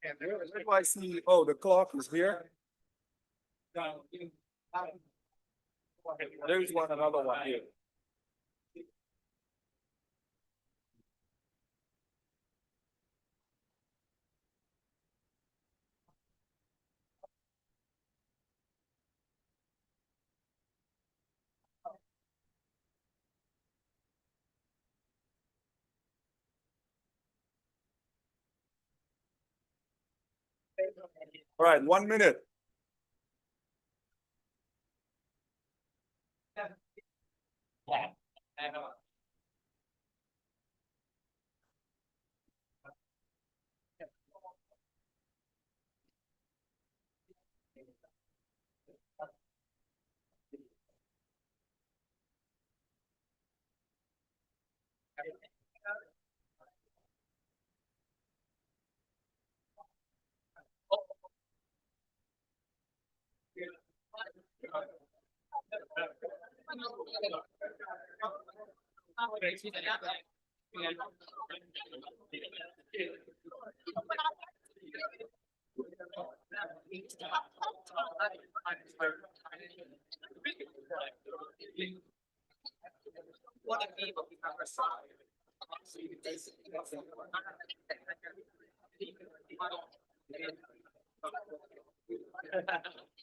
And where do I see? Oh, the clock is here. There's another one here. All right, 1 minute.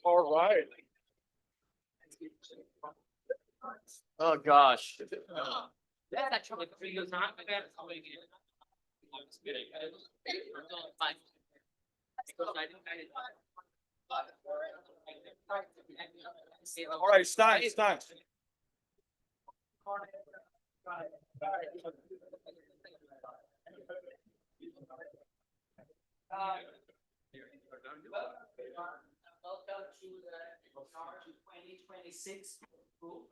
All right. Oh gosh. That's actually 3 years not bad. All right, it's time. It's time. Welcome to the March 2026 group.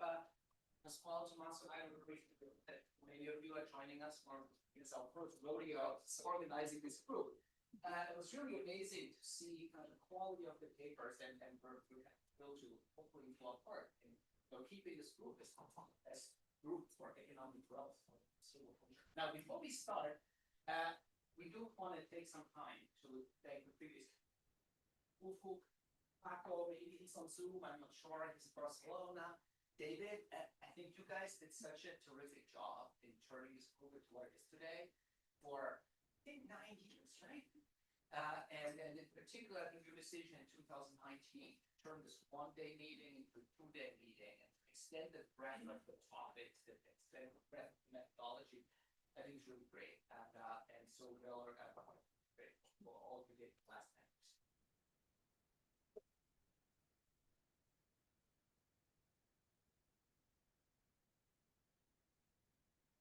As Paul Tomaso and I were briefing that many of you are joining us for our first rodeo organizing this group. It was really amazing to see the quality of the papers and where we have to go to hopefully to our part in keeping this group as group for economic growth. Now, before we start, we do want to take some time to thank the previous Paco, maybe he's on Zoom, I'm not sure, he's in Barcelona. David, I think you guys did such a terrific job in turning this group into what it is today for, I think, 9 years, right? And in particular, I think your decision in 2019 to turn this one-day meeting into a two-day meeting and to extend the breadth of the topics, to extend the breadth of the methodology, I think is really great. And so we'll all be getting last time.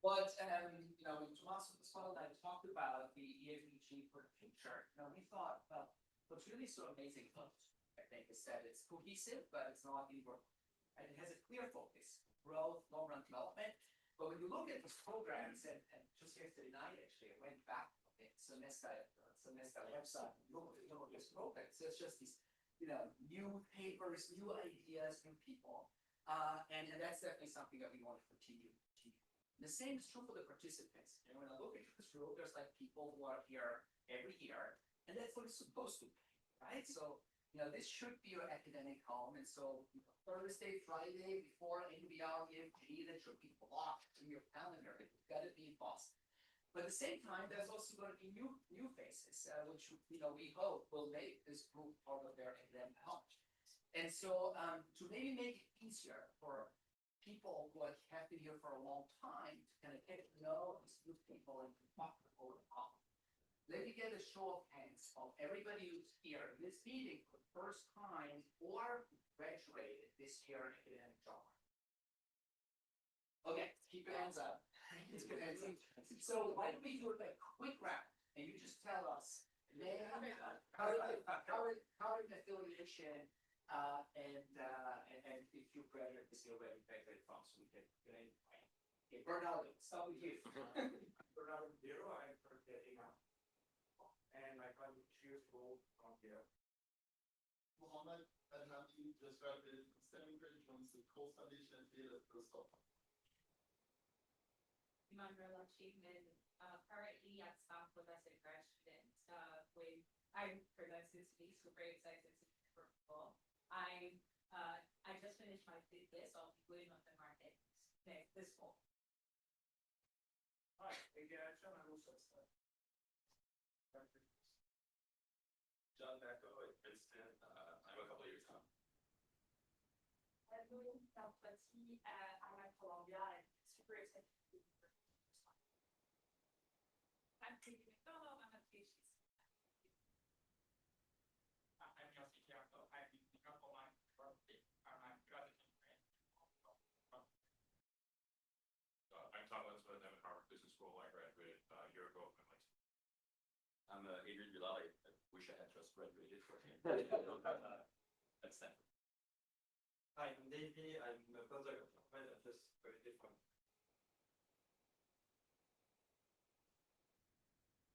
But Tomaso as well, I talked about the EFEG for the future. We thought, well, what's really so amazing about I think is that it's cohesive, but it's not even, and it has a clear focus, growth, long-run development. But when you look at these programs, and just yesterday night actually, I went back on the semester website, look at these programs. So it's just these, new papers, new ideas, new people, and that's definitely something that we want to continue. The same is true for the participants. And when I look at this group, there's people who are here every year, and that's what it's supposed to be, right? So, this should be your academic home. And so Thursday, Friday, before NBER, EFG, that should be blocked in your calendar. It's got to be in Boston. But at the same time, there's also going to be new faces, which, we hope will make this group part of their academic home. And so to maybe make it easier for people who have been here for a long time to kind of get to know these new people and to talk over the top. Let me get a show of hands of everybody who's here in this meeting for the first time or graduated this year in academic job. Okay, keep your hands up. So why don't we do a quick round and you just tell us name, current affiliation, and if you graduate this year, where you graduated from, so we can okay, Bernardo, start with you. Bernardo Zero, I'm forgetting now. And my friend choose role from here. Mohammed Adnati just graduated from STEM graduates, the co-foundation and data first off. manual achievement. Currently at Stanford as a graduate, I'm tremendously super excited to be for. I just finished my thesis. I'll be going on the market this fall. Hi, again, John, I'm also John Becko at Princeton. I'm a couple years out. Hello, I'm at Columbia and super excited to be here. I'm taking McDonald, I'm a PhD. I'm Yossi Kiako. I'm the couple line for I'm graduate. I'm Tom Linsman. I'm at Harvard Business School. I graduated a year ago from MIT. I'm Adrian Bilali. I wish I had just graduated for him. At Stanford. Hi, I'm Davey. I'm a postdoc at Harvard. I'm just very different.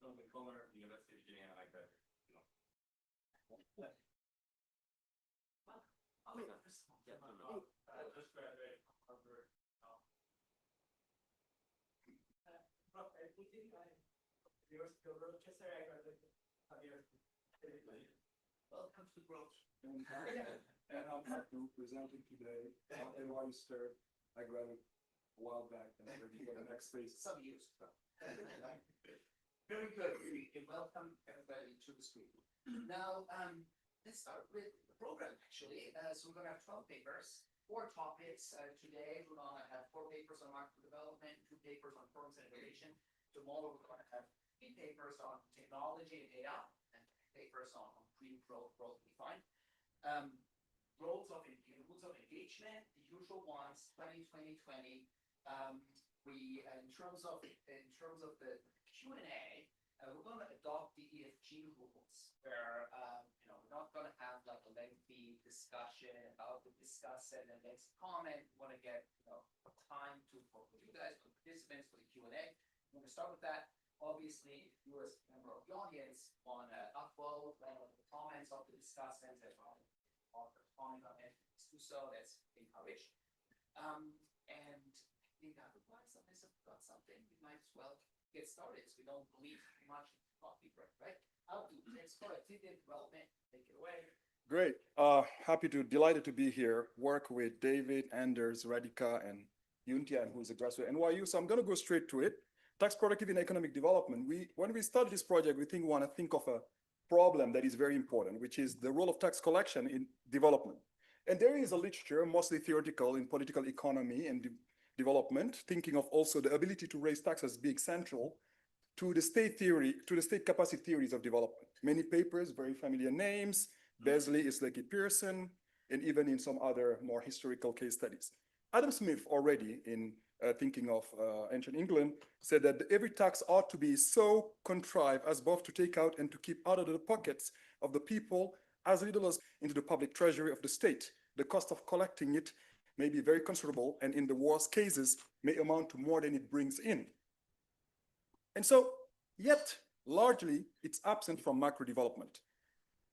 From the corner of the University of Virginia, I graduated. Oh, yeah, this one. Yeah, no. I just graduated from Harvard. We think University of Rochester. I graduated. Welcome to growth. And I'm happy to presenting today. NYU Stir. I graduated a while back and I'm ready for the next phase. Some years ago. Very good. Welcome everybody to the school. Now, let's start with the program actually. So we're going to have 12 papers, 4 topics. Today we're going to have 4 papers on macro development, 2 papers on firms and innovation. Tomorrow we're going to have 3 papers on technology and data, and papers on pre-growth, growth defined. Rules of engagement, the usual ones, 2020. In terms of the Q&A, we're going to adopt the EFG rules, where we're not going to have like a lengthy discussion about the discussant and next comment. We want to get time for you guys, for participants, for the Q&A. We're going to start with that. Obviously, if you as a member of the audience want to upvote the comments of the discussants as well, or comment on it, do so. That's encouraged. And I think otherwise, unless I've got something, we might as well get started. So we don't bleed too much into coffee break, right? Let's go. Activity and development. Take it away. Great. Delighted to be here. Work with David, Anders, Radhika, and Yuntian, who is a graduate at NYU. So I'm going to go straight to it. Tax productivity and economic development. When we started this project, we want to think of a problem that is very important, which is the role of tax collection in development. And there is a literature, mostly theoretical, in political economy and development, thinking of also the ability to raise taxes being central to the state theory, to the state capacity theories of development. Many papers, very familiar names, Beasley, Islake, Pearson, and even in some other more historical case studies. Adam Smith already in thinking of ancient England said that every tax ought to be so contrived as both to take out and to keep out of the pockets of the people as little as into the public treasury of the state. The cost of collecting it may be very considerable and in the worst cases may amount to more than it brings in. And so, yet, largely, it's absent from macro development.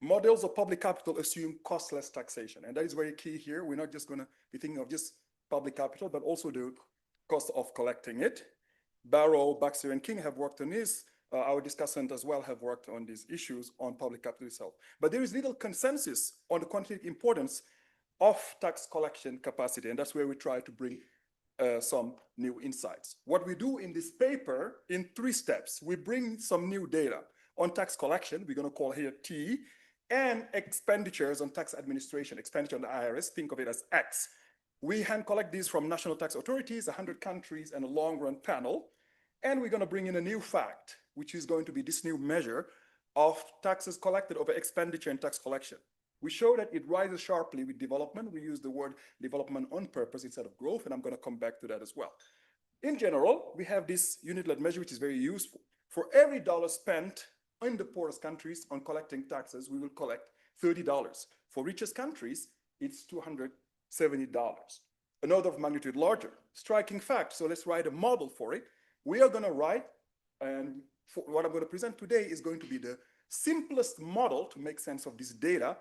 Models of public capital assume costless taxation, and that is very key here. We're not just going to be thinking of just public capital, but also the cost of collecting it. Barrow, Baxter, and King have worked on this. Our discussant as well have worked on these issues on public capital itself. But there is little consensus on the quantitative importance of tax collection capacity, and that's where we try to bring some new insights. What we do in this paper in 3 steps, we bring some new data on tax collection, we're going to call here T, and expenditures on tax administration, expenditure on the IRS, think of it as X. We hand collect these from national tax authorities, 100 countries, and a long-run panel. And we're going to bring in a new fact, which is going to be this new measure of taxes collected over expenditure and tax collection. We show that it rises sharply with development. We use the word development on purpose instead of growth, and I'm going to come back to that as well. In general, we have this unit-led measure, which is very useful. For every dollar spent in the poorest countries on collecting taxes, we will collect $30. For richest countries, it's $270. An order of magnitude larger. Striking fact. So let's write a model for it. We are going to write, and what I'm going to present today is going to be the simplest model to make sense of this data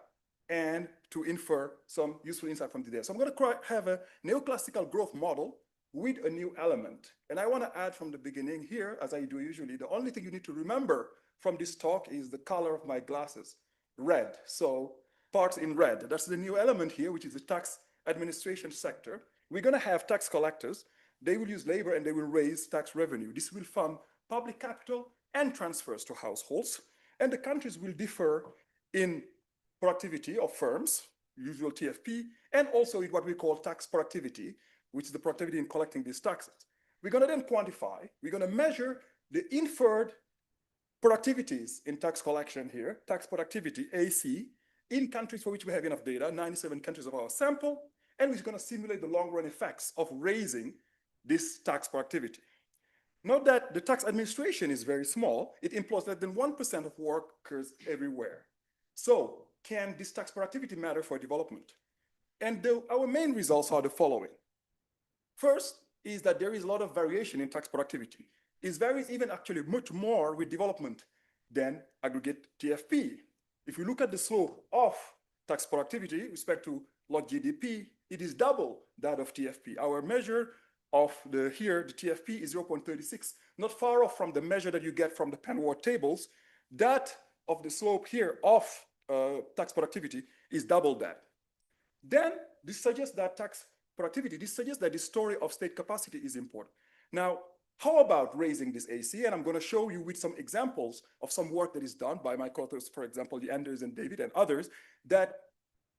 and to infer some useful insight from the data. So I'm going to have a neoclassical growth model with a new element. And I want to add from the beginning here, as I do usually, the only thing you need to remember from this talk is the color of my glasses, red. So parts in red, that's the new element here, which is the tax administration sector. We're going to have tax collectors. They will use labor and they will raise tax revenue. This will fund public capital and transfers to households. And the countries will differ in productivity of firms, usual TFP, and also in what we call tax productivity, which is the productivity in collecting these taxes. We're going to then quantify, we're going to measure the inferred productivities in tax collection here, tax productivity, AC, in countries for which we have enough data, 97 countries of our sample, and we're going to simulate the long-run effects of raising this tax productivity. Note that the tax administration is very small. It employs less than 1% of workers everywhere. So can this tax productivity matter for development? And our main results are the following. First is that there is a lot of variation in tax productivity. It varies even actually much more with development than aggregate TFP. If we look at the slope of tax productivity with respect to log GDP, it is double that of TFP. Our measure of the TFP is 0.36, not far off from the measure that you get from the Penn-Ward tables. That of the slope here of tax productivity is double that. Then this suggests that tax productivity, this suggests that the story of state capacity is important. Now, how about raising this AC? And I'm going to show you with some examples of some work that is done by my co-authors, for example, the Anders and David and others, that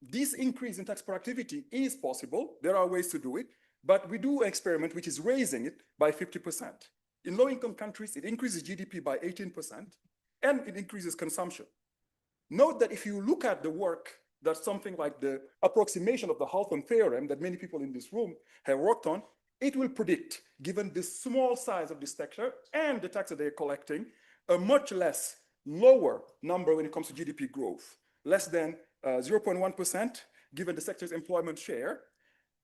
this increase in tax productivity is possible. There are ways to do it, but we do an experiment which is raising it by 50%. In low-income countries, it increases GDP by 18%, and it increases consumption. Note that if you look at the work that's something like the approximation of the Halton theorem that many people in this room have worked on, it will predict, given the small size of this sector and the tax that they're collecting, a much less lower number when it comes to GDP growth, less than 0.1%, given the sector's employment share.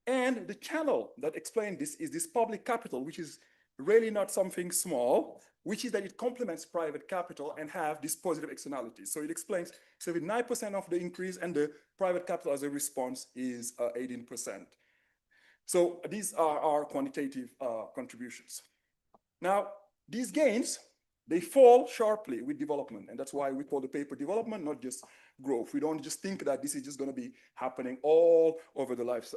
And the channel that explains this is this public capital, which is really not something small, which is that it complements private capital and have this positive externality. So it explains 79% of the increase, and the private capital as a response is 18%. So these are our quantitative contributions. Now, these gains, they fall sharply with development, and that's why we call the paper development, not just growth. We don't just think that this is just going to be happening all over the life.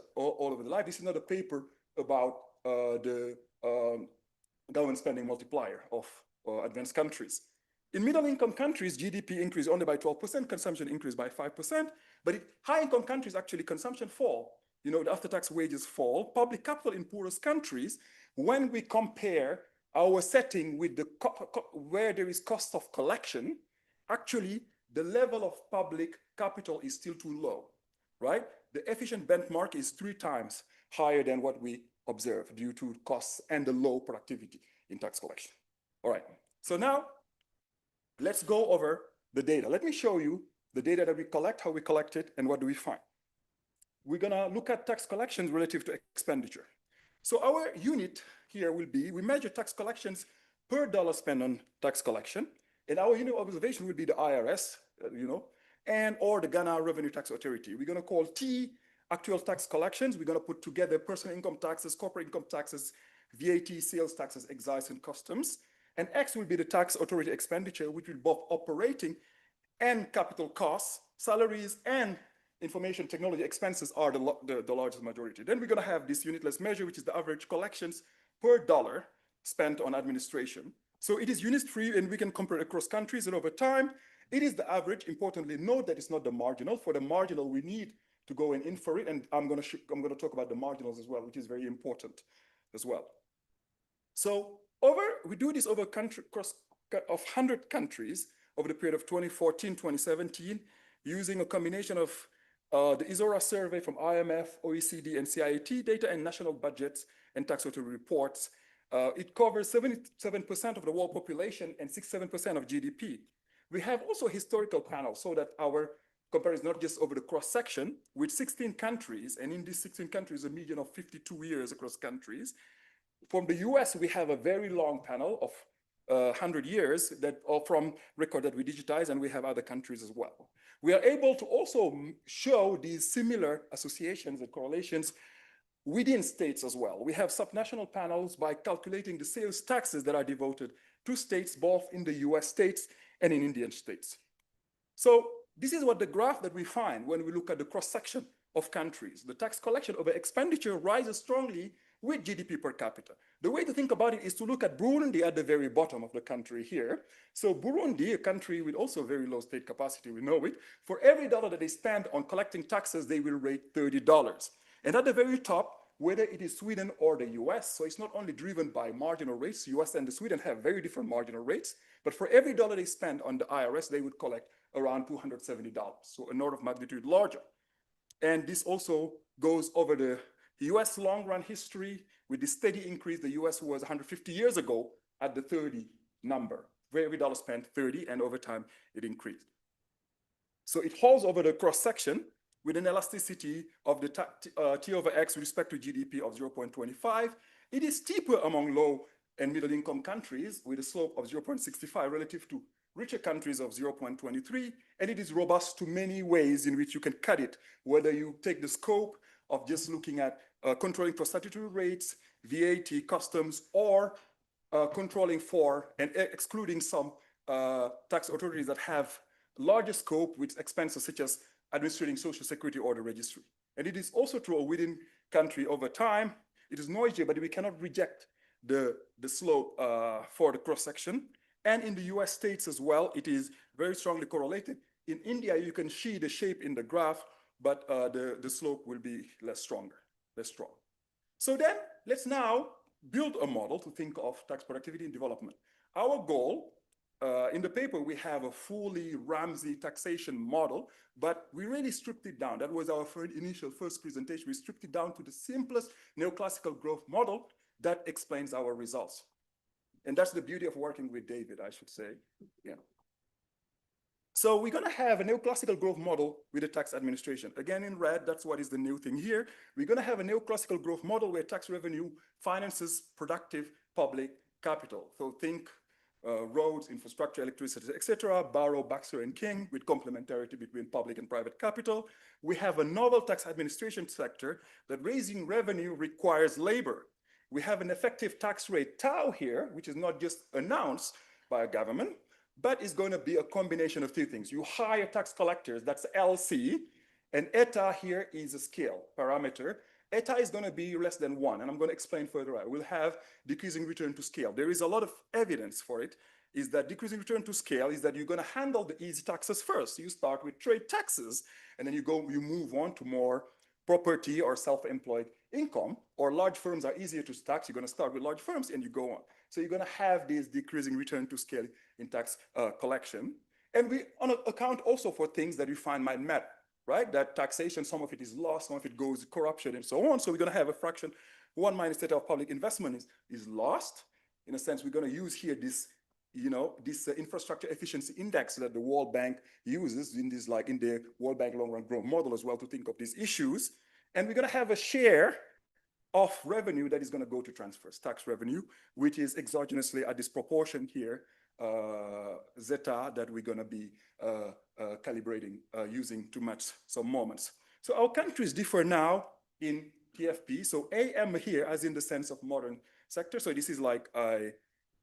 This is not a paper about the government spending multiplier of advanced countries. In middle-income countries, GDP increased only by 12%, consumption increased by 5%, but in high-income countries, actually consumption fall. You know, the after-tax wages fall. Public capital in poorest countries, when we compare our setting with the where there is cost of collection, actually the level of public capital is still too low, right? The efficient benchmark is 3 times higher than what we observe due to costs and the low productivity in tax collection. All right, so now let's go over the data. Let me show you the data that we collect, how we collect it, and what do we find. We're gonna look at tax collections relative to expenditure. So our unit here will be, we measure tax collections per dollar spent on tax collection, and our unit of observation will be the IRS, and or the Ghana Revenue Tax Authority. We're gonna call T actual tax collections. We're gonna put together personal income taxes, corporate income taxes, VAT, sales taxes, excise, and customs. And X will be the tax authority expenditure, which will both operating and capital costs, salaries, and information technology expenses are the largest majority. Then we're going to have this unitless measure, which is the average collections per dollar spent on administration. So it is unit-free, and we can compare it across countries, and over time, it is the average. Importantly, note that it's not the marginal. For the marginal, we need to go and infer it, and I'm going to talk about the marginals as well, which is very important as well. So we do this over across 100 countries over the period of 2014-2017, using a combination of the ISORA survey from IMF, OECD, and CIAT data, and national budgets and tax authority reports. It covers 77% of the world population and 67% of GDP. We have also a historical panel so that our comparison is not just over the cross-section with 16 countries, and in these 16 countries, a median of 52 years across countries. From the US, we have a very long panel of 100 years that are from record that we digitize, and we have other countries as well. We are able to also show these similar associations and correlations within states as well. We have subnational panels by calculating the sales taxes that are devoted to states, both in the US states and in Indian states. So this is what the graph that we find when we look at the cross-section of countries. The tax collection over expenditure rises strongly with GDP per capita. The way to think about it is to look at Burundi at the very bottom of the country here. So Burundi, a country with also very low state capacity, we know it, for every dollar that they spend on collecting taxes, they will rate $30. And at the very top, whether it is Sweden or the US, so it's not only driven by marginal rates, US and the Sweden have very different marginal rates, but for every dollar they spend on the IRS, they would collect around $270, so an order of magnitude larger. And this also goes over the US long run history with the steady increase. The US was 150 years ago at the 30 number, where every dollar spent 30, and over time it increased. So it holds over the cross section with an elasticity of the T over X with respect to GDP of 0.25. It is steeper among low and middle income countries with a slope of 0.65 relative to richer countries of 0.23, and it is robust to many ways in which you can cut it, whether you take the scope of just looking at controlling for statutory rates, VAT, customs, or controlling for and excluding some tax authorities that have larger scope with expenses such as administrating social security or the registry. And it is also true within country over time. It is noisy, but we cannot reject the slope for the cross-section. And in the US states as well, it is very strongly correlated. In India, you can see the shape in the graph, but the slope will be less strong. So then let's now build a model to think of tax productivity and development. Our goal, in the paper, we have a fully Ramsey taxation model, but we really stripped it down. That was our initial first presentation. We stripped it down to the simplest neoclassical growth model that explains our results. And that's the beauty of working with David, I should say. Yeah. So we're going to have a neoclassical growth model with the tax administration. Again, in red, that's what is the new thing here. We're going to have a neoclassical growth model where tax revenue finances productive public capital. So think roads, infrastructure, electricity, etc. Barrow, Baxter, and King with complementarity between public and private capital. We have a novel tax administration sector that raising revenue requires labor. We have an effective tax rate tau here, which is not just announced by a government, but is going to be a combination of two things. You hire tax collectors, that's LC, and eta here is a scale parameter. Eta is going to be less than 1, and I'm going to explain further on. We'll have decreasing return to scale. There is a lot of evidence for it, is that decreasing return to scale is that you're going to handle the easy taxes first. You start with trade taxes, and then you move on to more property or self-employed income, or large firms are easier to tax. You're going to start with large firms and you go on. So you're going to have this decreasing return to scale in tax collection. And we account also for things that we find might matter, right? That taxation, some of it is lost, some of it goes to corruption and so on. So we're going to have a fraction, 1 minus theta of public investment is lost. In a sense, we're going to use here this infrastructure efficiency index that the World Bank uses in this, like in the World Bank long run growth model as well, to think of these issues. And we're going to have a share of revenue that is going to go to transfers, tax revenue, which is exogenously a disproportion here, zeta, that we're going to be calibrating using to match some moments. So our countries differ now in TFP. So AM here, as in the sense of modern sector. So this is like a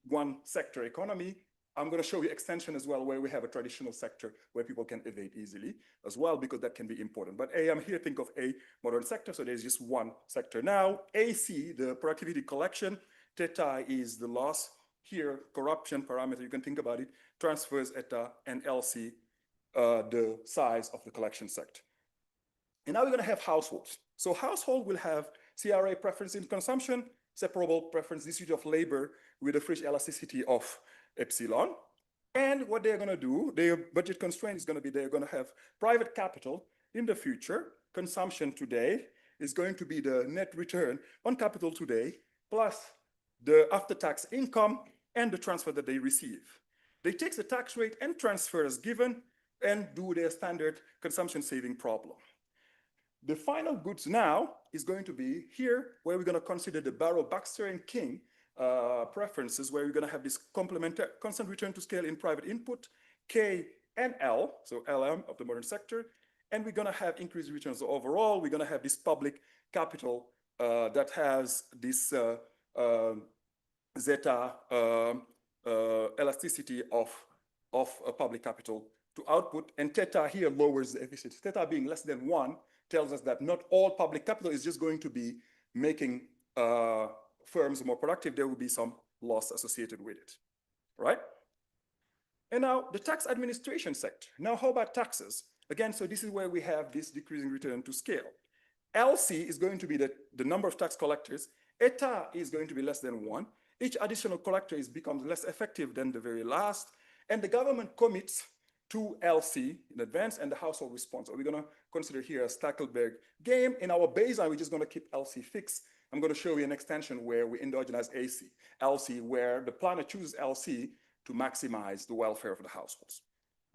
one sector economy. I'm going to show you extension as well, where we have a traditional sector where people can evade easily as well, because that can be important. But AM here, think of a modern sector. So there's just one sector now. AC, the productivity collection. Theta is the loss. Here, corruption parameter, you can think about it. Transfers, eta, and LC, the size of the collection sector. And now we're going to have households. So household will have CRA preference in consumption, separable preference distribution of labor with a Frisch elasticity of epsilon. And what they're going to do, their budget constraint is going to be they're going to have private capital in the future. Consumption today is going to be the net return on capital today, plus the after-tax income and the transfer that they receive. They take the tax rate and transfer as given and do their standard consumption saving problem. The final goods now is going to be here, where we're going to consider the Barrow, Baxter, and King preferences, where we're going to have this complementary constant return to scale in private input, K and L, so LM of the modern sector, and we're going to have increased returns. So overall, we're going to have this public capital that has this zeta elasticity of public capital to output, and theta here lowers the efficiency. Theta being less than 1 tells us that not all public capital is just going to be making firms more productive. There will be some loss associated with it, right? And now the tax administration sector. Now, how about taxes? Again, so this is where we have this decreasing return to scale. LC is going to be the number of tax collectors. Eta is going to be less than 1. Each additional collector becomes less effective than the very last. And the government commits to LC in advance, and the household response. So we're going to consider here a Stackelberg game. In our baseline, we're just going to keep LC fixed. I'm going to show you an extension where we endogenize LC, where the planner chooses LC to maximize the welfare of the households.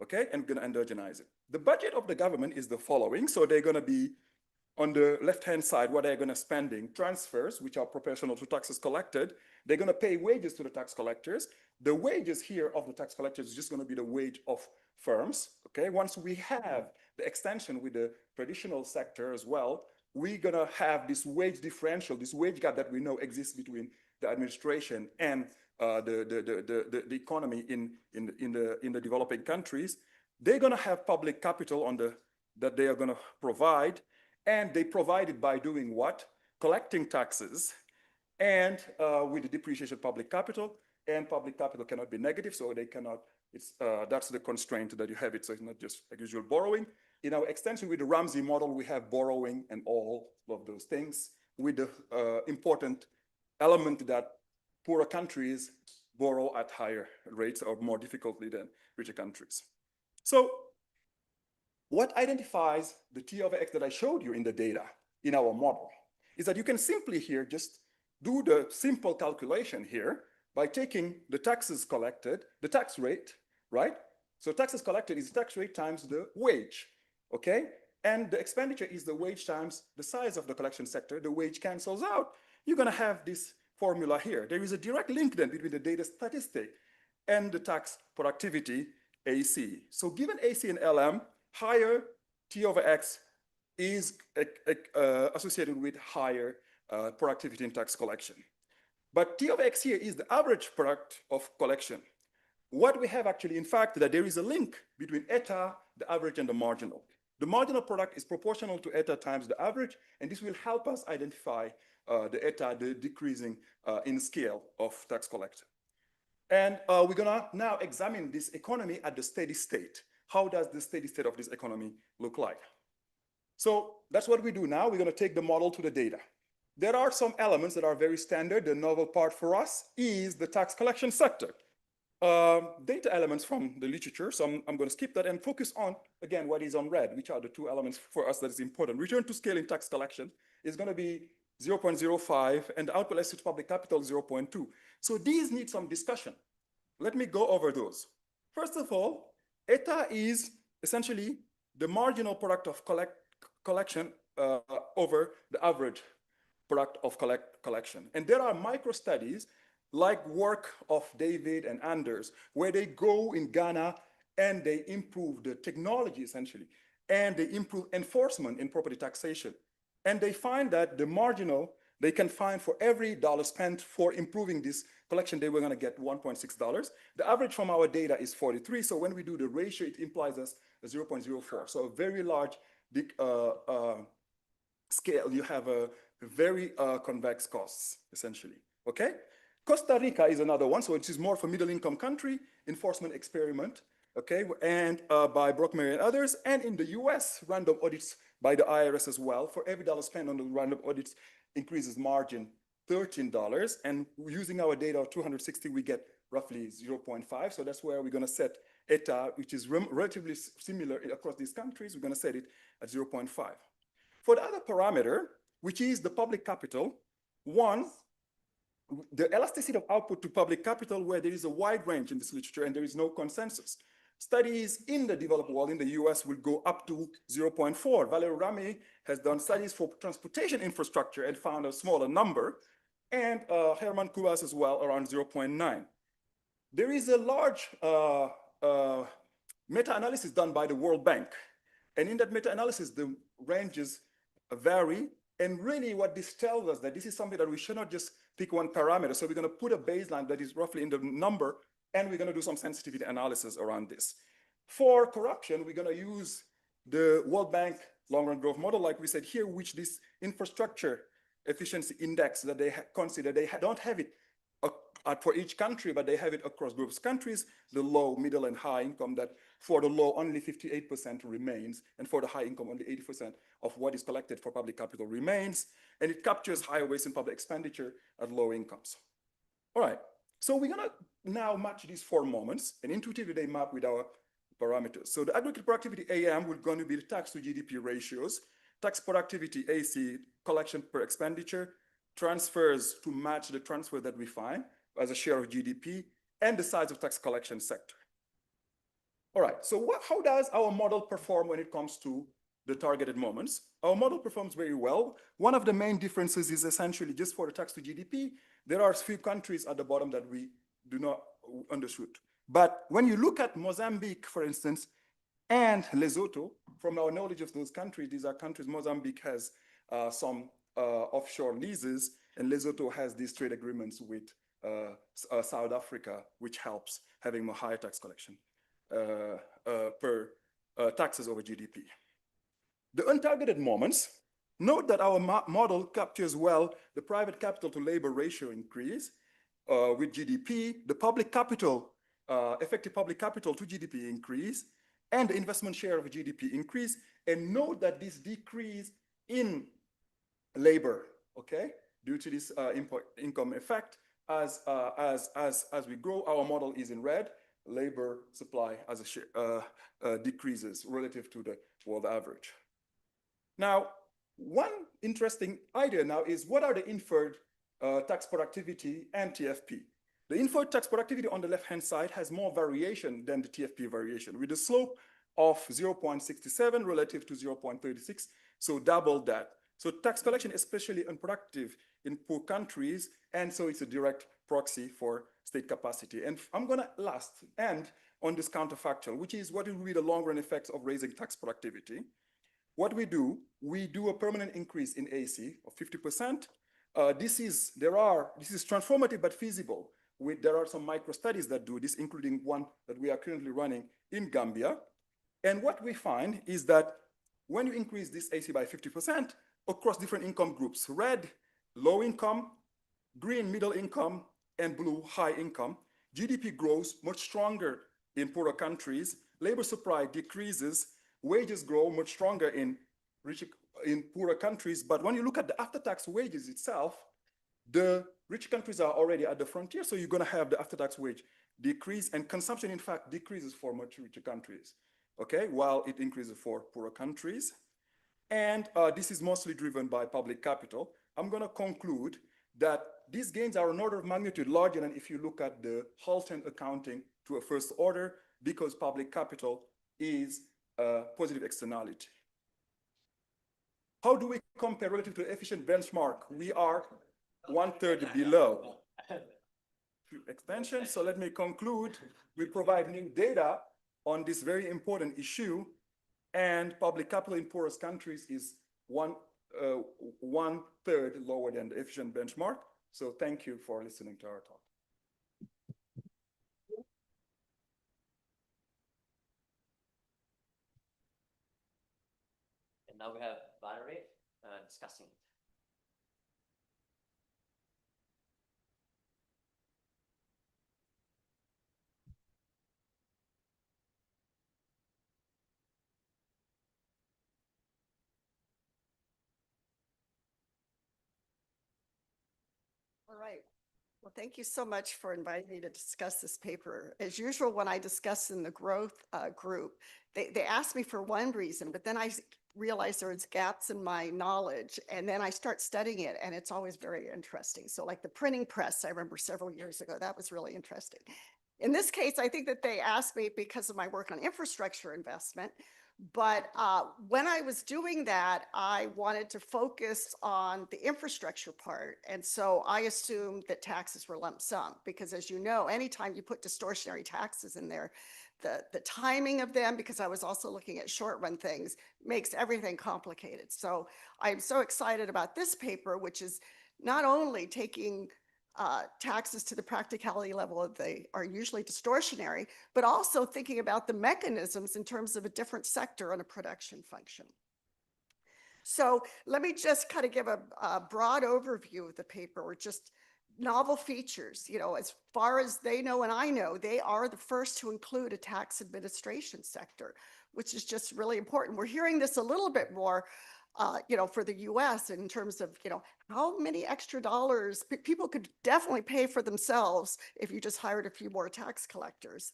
Okay, and we're going to endogenize it. The budget of the government is the following. So they're going to be on the left-hand side, what they're going to spending transfers, which are proportional to taxes collected. They're going to pay wages to the tax collectors. The wages here of the tax collectors is just going to be the wage of firms. Okay, once we have the extension with the traditional sector as well, we're going to have this wage differential, this wage gap that we know exists between the administration and the economy in the developing countries. They're going to have public capital that they are going to provide, and they provide it by doing what? Collecting taxes, and with the depreciation of public capital, and public capital cannot be negative, so they cannot, that's the constraint that you have it, so it's not just like usual borrowing. In our extension with the Ramsey model, we have borrowing and all of those things, with the important element that poorer countries borrow at higher rates or more difficultly than richer countries. So what identifies the T over X that I showed you in the data in our model is that you can simply here just do the simple calculation here by taking the taxes collected, the tax rate, right? So taxes collected is the tax rate times the wage, okay? And the expenditure is the wage times the size of the collection sector. The wage cancels out. You're going to have this formula here. There is a direct link then between the data statistic and the tax productivity AC. So given AC and LM, higher T over X is associated with higher productivity in tax collection. But T over X here is the average product of collection. What we have actually, in fact, that there is a link between eta, the average, and the marginal. The marginal product is proportional to eta times the average, and this will help us identify the eta, the decreasing in scale of tax collected. And we're gonna now examine this economy at the steady state. How does the steady state of this economy look like? So that's what we do now. We're gonna take the model to the data. There are some elements that are very standard. The novel part for us is the tax collection sector. Data elements from the literature, so I'm going to skip that and focus on, again, what is on red, which are the two elements for us that is important. Return to scale in tax collection is going to be 0.05, and the output to public capital 0.2. So these need some discussion. Let me go over those. First of all, eta is essentially the marginal product of collection over the average product of collection. And there are micro studies like work of David and Anders, where they go in Ghana and they improve the technology essentially, and they improve enforcement in property taxation. And they find that the marginal, they can find for every dollar spent for improving this collection, they were gonna get $1.6. The average from our data is 43. So when we do the ratio, it implies us a 0.04. So a very large scale, you have a very convex costs essentially, okay? Costa Rica is another one, so it is more for middle income country, enforcement experiment, okay, and by Brockmere and others, and in the US, random audits by the IRS as well. For every dollar spent on the random audits increases margin $13, and using our data of 260, we get roughly 0.5, so that's where we're gonna set ETA, which is relatively similar across these countries. We're gonna set it at 0.5. For the other parameter, which is the public capital, one, the elasticity of output to public capital, where there is a wide range in this literature and there is no consensus. Studies in the developed world, in the US, will go up to 0.4. Valerio Rami has done studies for transportation infrastructure and found a smaller number, and Herman Kubas as well, around 0.9. There is a large meta-analysis done by the World Bank. And in that meta-analysis, the ranges vary And really what this tells us that this is something that we should not just pick one parameter. So we're going to put a baseline that is roughly in the number, and we're going to do some sensitivity analysis around this. For corruption, we're going to use the World Bank long-run growth model, like we said here, which this infrastructure efficiency index that they consider, they don't have it for each country, but they have it across groups of countries, the low, middle, and high income, that for the low, only 58% remains, and for the high income, only 80% of what is collected for public capital remains, and it captures higher waste in public expenditure at low incomes. All right, so we're gonna now match these four moments, and intuitively they map with our parameters. So the aggregate productivity AM will going to be the tax to GDP ratios, tax productivity AC, collection per expenditure, transfers to match the transfer that we find as a share of GDP, and the size of tax collection sector. All right, so how does our model perform when it comes to the targeted moments? Our model performs very well. One of the main differences is essentially just for the tax to GDP, there are a few countries at the bottom that we do not undershoot. But when you look at Mozambique, for instance, and Lesotho, from our knowledge of those countries, these are countries, Mozambique has some offshore leases, and Lesotho has these trade agreements with South Africa, which helps having more higher tax collection per taxes over GDP. The untargeted moments, note that our model captures well the private capital to labor ratio increase with GDP, the public capital, effective public capital to GDP increase, and the investment share of GDP increase. And note that this decrease in labor, okay, due to this income effect, as we grow, our model is in red. Labor supply as a share decreases relative to the world average. Now, one interesting idea now is what are the inferred tax productivity and TFP? The inferred tax productivity on the left-hand side has more variation than the TFP variation, with a slope of 0.67 relative to 0.36, so double that. So tax collection, especially unproductive in poor countries, and so it's a direct proxy for state capacity. And I'm gonna end on this counterfactual, which is what will be the long-run effects of raising tax productivity. What we do a permanent increase in AC of 50%. This is transformative but feasible. There are some micro studies that do this, including one that we are currently running in Gambia. And what we find is that when you increase this AC by 50% across different income groups, red, low income, green, middle income, and blue, high income, GDP grows much stronger in poorer countries, labor supply decreases, wages grow much stronger in poorer countries. But when you look at the after-tax wages itself, the rich countries are already at the frontier, so you're gonna have the after-tax wage decrease, and consumption, in fact, decreases for much richer countries, okay, while it increases for poorer countries. And this is mostly driven by public capital. I'm gonna conclude that these gains are an order of magnitude larger than if you look at the Halton accounting to a first order, because public capital is a positive externality. How do we compare relative to the efficient benchmark? We are 1/3 below expansion. So let me conclude. We provide new data on this very important issue, and public capital in poorest countries is 1/3 lower than the efficient benchmark. So thank you for listening to our talk. And now we have Valerie discussing it. All right. Well, thank you so much for inviting me to discuss this paper. As usual, when I discuss in the growth group, they ask me for one reason, but then I realize there's gaps in my knowledge, and then I start studying it, and it's always very interesting. So like the printing press, I remember several years ago, that was really interesting. In this case, I think that they asked me because of my work on infrastructure investment. But when I was doing that, I wanted to focus on the infrastructure part. And so I assumed that taxes were lump sum, because as you know, anytime you put distortionary taxes in there, the timing of them, because I was also looking at short run things, makes everything complicated. So I'm so excited about this paper, which is not only taking taxes to the practicality level that they are usually distortionary, but also thinking about the mechanisms in terms of a different sector and a production function. So let me just kind of give a broad overview of the paper, or just novel features. You know, as far as they know and I know, they are the first to include a tax administration sector, which is just really important. We're hearing this a little bit more, you know, for the US in terms of, you know, how many extra dollars people could definitely pay for themselves if you just hired a few more tax collectors.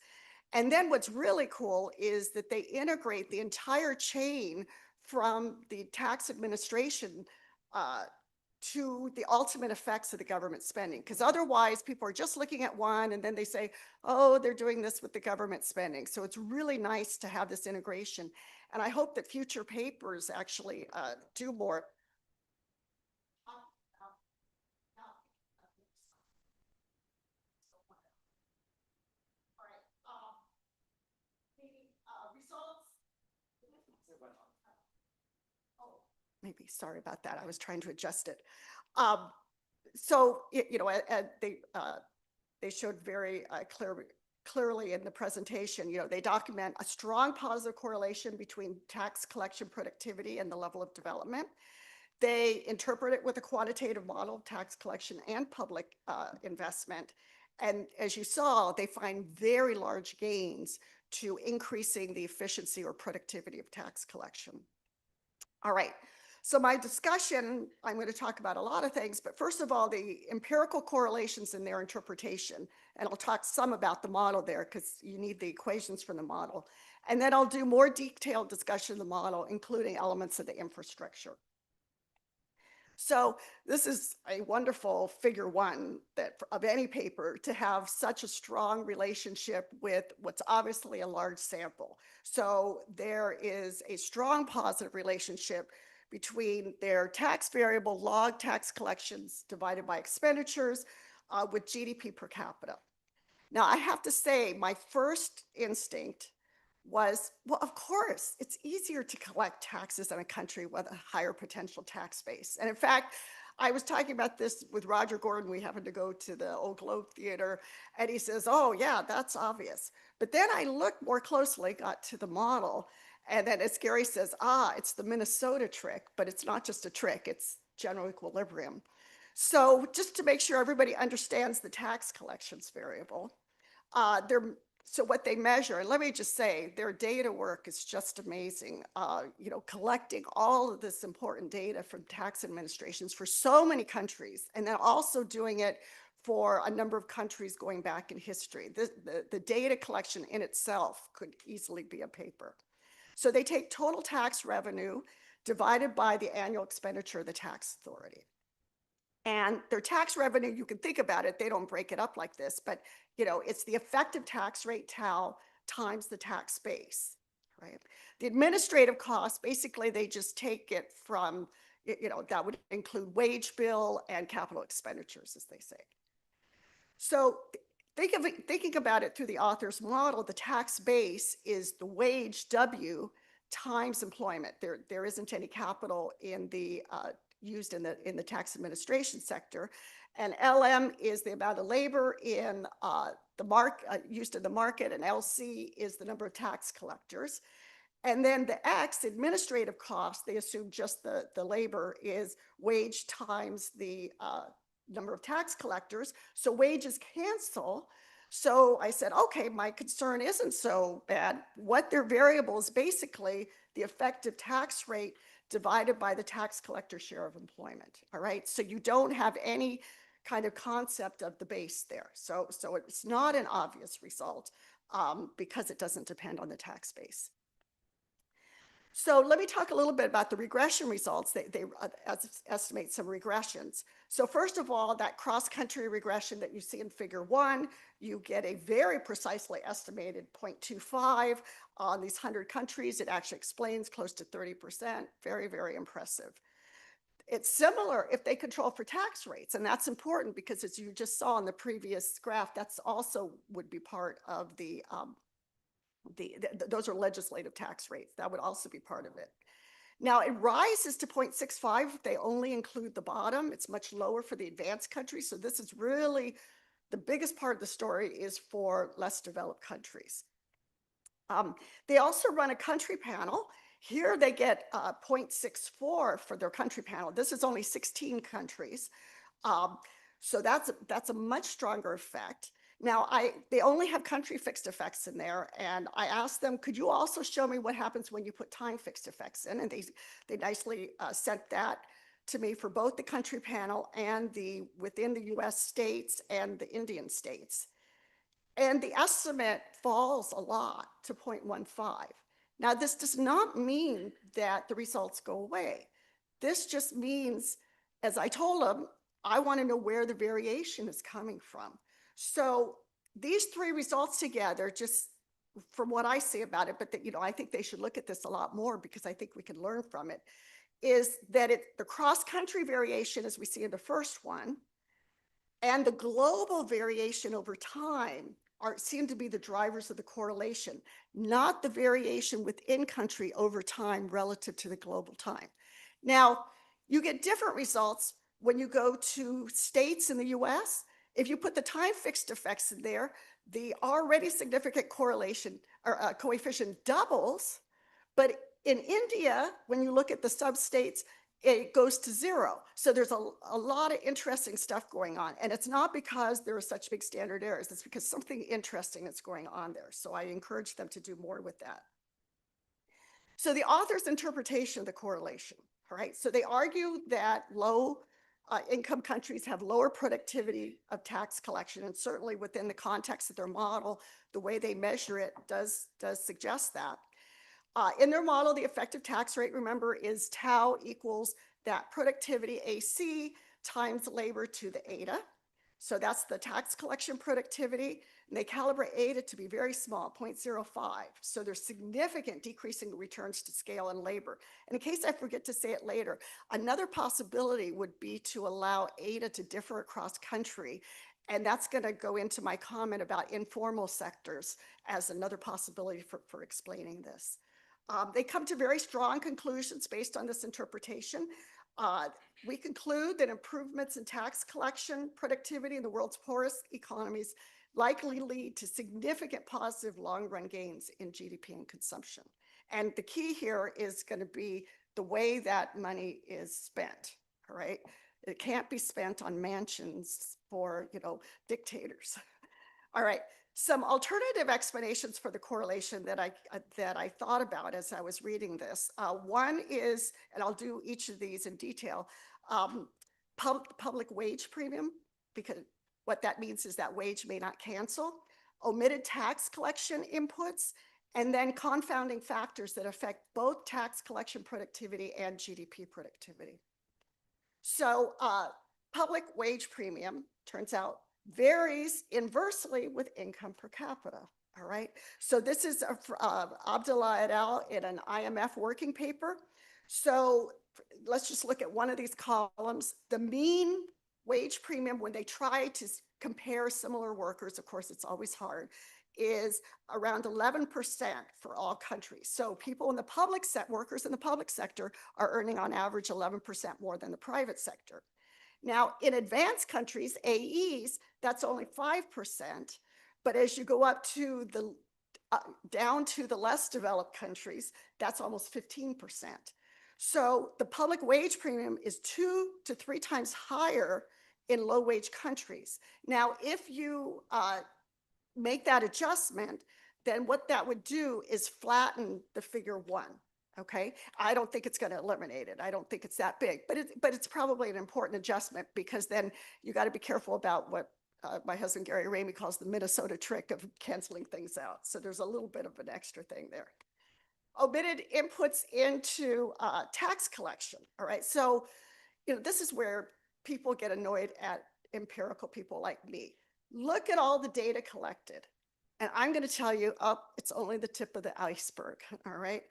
And then what's really cool is that they integrate the entire chain from the tax administration to the ultimate effects of the government spending. Because otherwise, people are just looking at one and then they say, oh, they're doing this with the government spending. So it's really nice to have this integration. And I hope that future papers actually do more. Maybe, sorry about that. I was trying to adjust it. So, you know, they showed very clearly in the presentation, you know, they document a strong positive correlation between tax collection productivity and the level of development. They interpret it with a quantitative model of tax collection and public investment. And as you saw, they find very large gains to increasing the efficiency or productivity of tax collection. All right. So my discussion, I'm going to talk about a lot of things, but first of all, the empirical correlations in their interpretation, and I'll talk some about the model there because you need the equations from the model. And then I'll do more detailed discussion of the model, including elements of the infrastructure. So this is a wonderful figure one of any paper, to have such a strong relationship with what's obviously a large sample. So there is a strong positive relationship between their tax variable log tax collections divided by expenditures with GDP per capita. Now, I have to say, my first instinct was, well, of course, it's easier to collect taxes in a country with a higher potential tax base. And in fact, I was talking about this with Roger Gordon. We happened to go to the Old Globe Theater, and he says, oh, yeah, that's obvious. But then I looked more closely, got to the model, and then as Gary says, it's the Minnesota trick, but it's not just a trick, it's general equilibrium. So just to make sure everybody understands the tax collections variable, so what they measure, and let me just say, their data work is just amazing. You know, collecting all of this important data from tax administrations for so many countries, and then also doing it for a number of countries going back in history. The data collection in itself could easily be a paper. So they take total tax revenue divided by the annual expenditure of the tax authority. And their tax revenue, you can think about it, they don't break it up like this, but you know, it's the effective tax rate tau times the tax base, right? The administrative costs, basically they just take it from, you know, that would include wage bill and capital expenditures, as they say. So thinking about it through the author's model, the tax base is the wage W times employment. There isn't any capital in the used in the tax administration sector, and LM is the amount of labor in used in the market, and LC is the number of tax collectors. And then the X, administrative costs, they assume just the labor, is wage times the number of tax collectors. So wages cancel. So I said, okay, my concern isn't so bad. What their variable is basically the effective tax rate divided by the tax collector share of employment. All right. So you don't have any kind of concept of the base there. So it's not an obvious result because it doesn't depend on the tax base. So let me talk a little bit about the regression results. They estimate some regressions. So first of all, that cross-country regression that you see in figure one, you get a very precisely estimated 0.25 on these 100 countries. It actually explains close to 30%. Very, very impressive. It's similar if they control for tax rates, and that's important because as you just saw in the previous graph, that's also would be part of the Those are legislative tax rates. That would also be part of it. Now it rises to 0.65 if they only include the bottom. It's much lower for the advanced countries. So this is really the biggest part of the story is for less developed countries. They also run a country panel. Here they get 0.64 for their country panel. This is only 16 countries. So that's a much stronger effect. Now, they only have country fixed effects in there, and I asked them, could you also show me what happens when you put time fixed effects in? And they nicely sent that to me for both the country panel and the within the US states and the Indian states. And the estimate falls a lot to 0.15. Now, this does not mean that the results go away. This just means, as I told them, I want to know where the variation is coming from. So these three results together, just from what I see about it, but that, you know, I think they should look at this a lot more because I think we can learn from it, is that the cross-country variation, as we see in the first one, and the global variation over time seem to be the drivers of the correlation, not the variation within country over time relative to the global time. Now, you get different results when you go to states in the US. If you put the time fixed effects in there, the already significant correlation or coefficient doubles. But in India, when you look at the sub-states, it goes to 0. So there's a lot of interesting stuff going on. And it's not because there are such big standard errors. It's because something interesting is going on there. So I encourage them to do more with that. So the author's interpretation of the correlation, all right? So they argue that low income countries have lower productivity of tax collection. And certainly within the context of their model, the way they measure it does suggest that. In their model, the effective tax rate, remember, is tau equals that productivity AC times labor to the eta. So that's the tax collection productivity. And they calibrate eta to be very small, 0.05. So there's significant decreasing returns to scale and labor. And in case I forget to say it later, another possibility would be to allow eta to differ across country. And that's going to go into my comment about informal sectors as another possibility for explaining this. They come to very strong conclusions based on this interpretation. We conclude that improvements in tax collection productivity in the world's poorest economies likely lead to significant positive long-run gains in GDP and consumption. And the key here is going to be the way that money is spent, all right? It can't be spent on mansions for, you know, dictators. All right. Some alternative explanations for the correlation that I thought about as I was reading this. One is, and I'll do each of these in detail, public wage premium, because what that means is that wage may not cancel, omitted tax collection inputs, and then confounding factors that affect both tax collection productivity and GDP productivity. So public wage premium, turns out, varies inversely with income per capita, all right? So this is Abdullah et al. In an IMF working paper. So let's just look at one of these columns. The mean wage premium, when they try to compare similar workers, of course, it's always hard, is around 11% for all countries. So people in the public sector, workers in the public sector are earning on average 11% more than the private sector. Now, in advanced countries, AEs, that's only 5%. But as you go up to the down to the less developed countries, that's almost 15%. So the public wage premium is 2 to 3 times higher in low wage countries. Now, if you make that adjustment, then what that would do is flatten the figure 1. Okay, I don't think it's going to eliminate it. I don't think it's that big, but it's probably an important adjustment, because then you got to be careful about what my husband Gary Ramey calls the Minnesota trick of canceling things out. So there's a little bit of an extra thing there. Omitted inputs into tax collection. All right, so you know, this is where people get annoyed at empirical people like me. Look at all the data collected, and I'm going to tell you, it's only the tip of the iceberg. All right.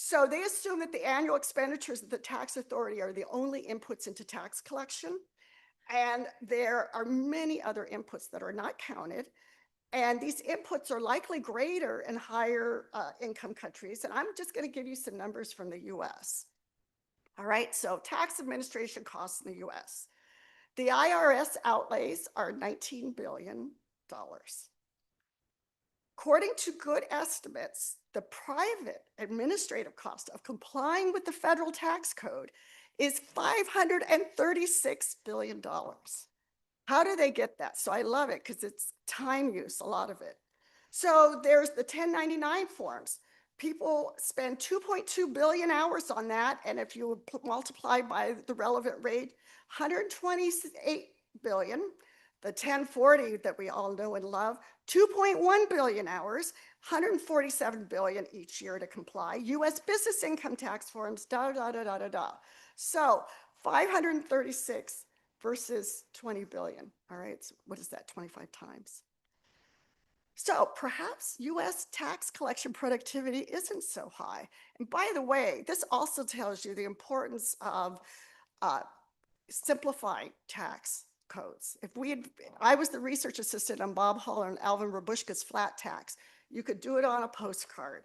So they assume that the annual expenditures of the tax authority are the only inputs into tax collection. And there are many other inputs that are not counted. And these inputs are likely greater in higher income countries. And I'm just going to give you some numbers from the US. All right, so tax administration costs in the US. The IRS outlays are $19 billion. According to good estimates, the private administrative cost of complying with the federal tax code is $536 billion. How do they get that? So I love it because it's time use, a lot of it. So there's the 1099 forms. People spend 2.2 billion hours on that. And if you multiply by the relevant rate, 128 billion, the 1040 that we all know and love, 2.1 billion hours, 147 billion each year to comply. US business income tax forms, da, da, da, da, da, da. So 536 versus 20 billion. All right, so what is that, 25 times? So perhaps US tax collection productivity isn't so high. And by the way, this also tells you the importance of simplifying tax codes. I was the research assistant on Bob Holler and Alvin Rabushka's flat tax. You could do it on a postcard.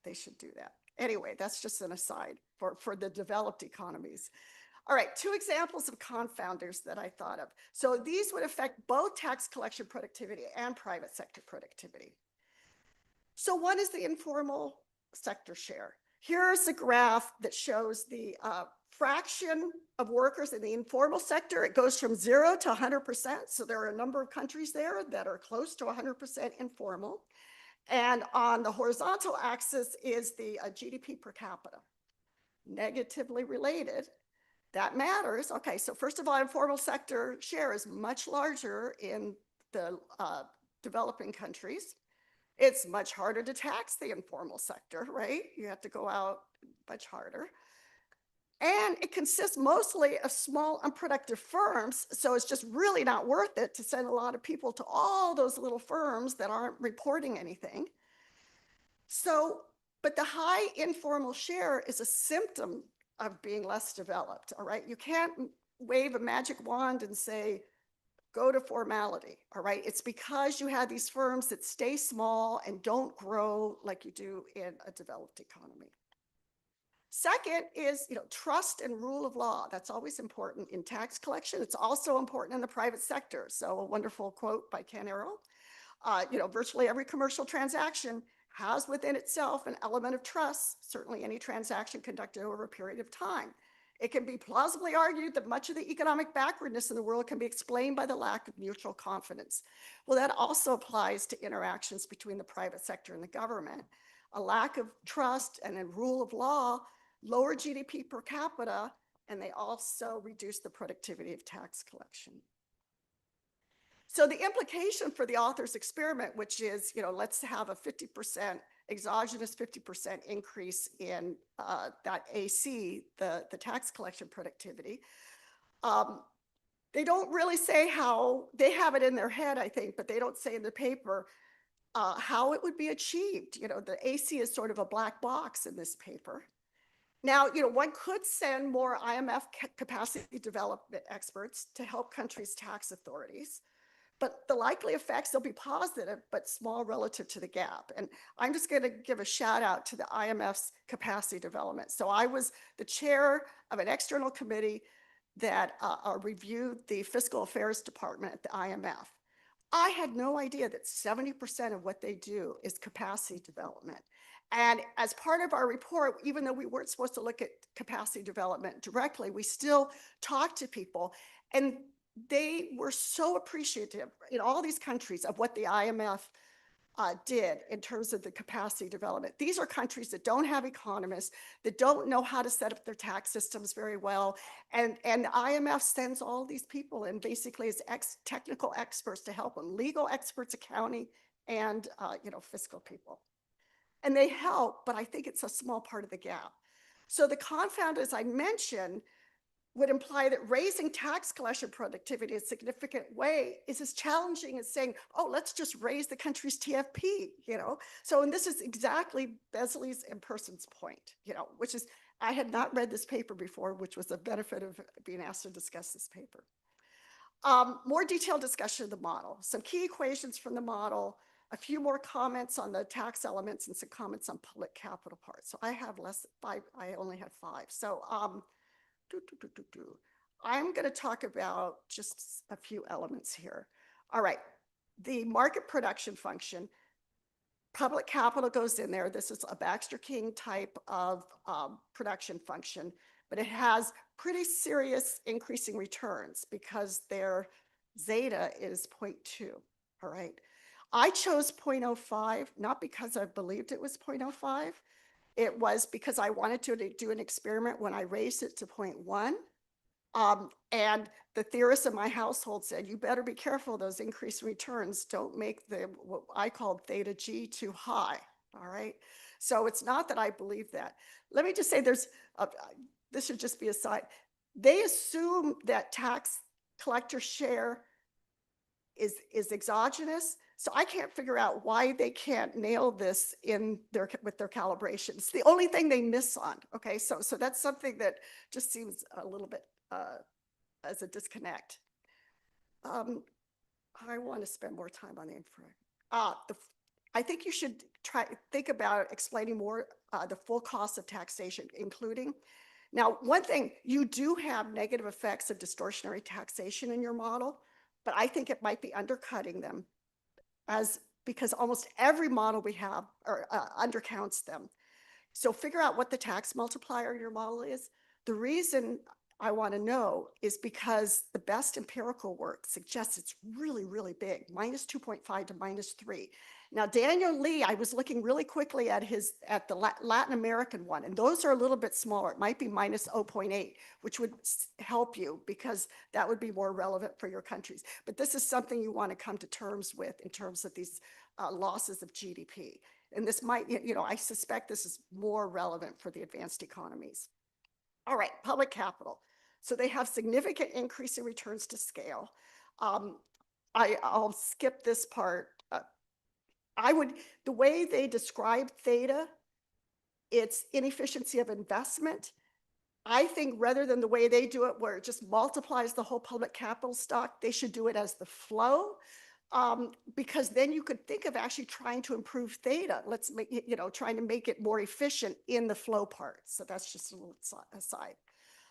They should do that. Anyway, that's just an aside for the developed economies. All right, two examples of confounders that I thought of. So these would affect both tax collection productivity and private sector productivity. So one is the informal sector share. Here's a graph that shows the fraction of workers in the informal sector. It goes from 0 to 100%. So there are a number of countries there that are close to 100% informal. And on the horizontal axis is the GDP per capita, negatively related. That matters. Okay, so first of all, informal sector share is much larger in the developing countries. It's much harder to tax the informal sector, right? You have to go out much harder. And it consists mostly of small, unproductive firms. So it's just really not worth it to send a lot of people to all those little firms that aren't reporting anything. So, but the high informal share is a symptom of being less developed, all right? You can't wave a magic wand and say, go to formality, all right? It's because you have these firms that stay small and don't grow like you do in a developed economy. Second is, trust and rule of law. That's always important in tax collection. It's also important in the private sector. So a wonderful quote by Ken Arrow, virtually every commercial transaction has within itself an element of trust, certainly any transaction conducted over a period of time. It can be plausibly argued that much of the economic backwardness in the world can be explained by the lack of mutual confidence. Well, that also applies to interactions between the private sector and the government. A lack of trust and a rule of law lower GDP per capita, and they also reduce the productivity of tax collection. So the implication for the author's experiment, which is, let's have a 50% exogenous 50% increase in that AC, the tax collection productivity. They don't really say how, they have it in their head, I think, but they don't say in the paper how it would be achieved. The AC is sort of a black box in this paper. Now, one could send more IMF capacity development experts to help countries' tax authorities. But the likely effects will be positive, but small relative to the gap. And I'm just going to give a shout out to the IMF's capacity development. So I was the chair of an external committee that reviewed the fiscal affairs department at the IMF. I had no idea that 70% of what they do is capacity development. And as part of our report, even though we weren't supposed to look at capacity development directly, we still talked to people. And they were so appreciative in all these countries of what the IMF did in terms of the capacity development. These are countries that don't have economists, that don't know how to set up their tax systems very well. And the IMF sends all these people in basically as technical experts to help them, legal experts, accounting, and fiscal people. And they help, but I think it's a small part of the gap. So the confound, as I mentioned, would imply that raising tax collection productivity in a significant way is as challenging as saying, oh, let's just raise the country's TFP, So, and this is exactly Besley's and Person's point, which is, I had not read this paper before, which was the benefit of being asked to discuss this paper. More detailed discussion of the model. Some key equations from the model. a few more comments on the tax elements and some comments on public capital parts. So I have I only have 5. So I'm going to talk about just a few elements here. All right, the market production function, public capital goes in there. This is a Baxter-King type of production function, but it has pretty serious increasing returns because their zeta is 0.2, all right? I chose 0.05, not because I believed it was 0.05. It was because I wanted to do an experiment when I raised it to 0.1. And the theorists in my household said, you better be careful, those increased returns don't make what I called theta G too high, all right? So it's not that I believe that. Let me just say this should just be a side. They assume that tax collector share is exogenous. So I can't figure out why they can't nail this with their calibrations. The only thing they miss on, okay? So that's something that just seems a little bit as a disconnect. I want to spend more time on the infra. I think you should think about explaining more the full cost of taxation, including. Now, one thing, you do have negative effects of distortionary taxation in your model, but I think it might be undercutting them because almost every model we have undercounts them. So figure out what the tax multiplier in your model is. The reason I want to know is because the best empirical work suggests it's really, really big, minus 2.5 to minus 3. Now, Daniel Lee, I was looking really quickly at the Latin American one, and those are a little bit smaller. It might be minus 0.8, which would help you because that would be more relevant for your countries. But this is something you want to come to terms with in terms of these losses of GDP. And this might, I suspect this is more relevant for the advanced economies. All right, public capital. So they have significant increase in returns to scale. I'll skip this part. The way they describe theta, it's inefficiency of investment. I think rather than the way they do it, where it just multiplies the whole public capital stock, they should do it as the flow. Because then you could think of actually trying to improve theta. Let's make trying to make it more efficient in the flow part. So that's just a little aside.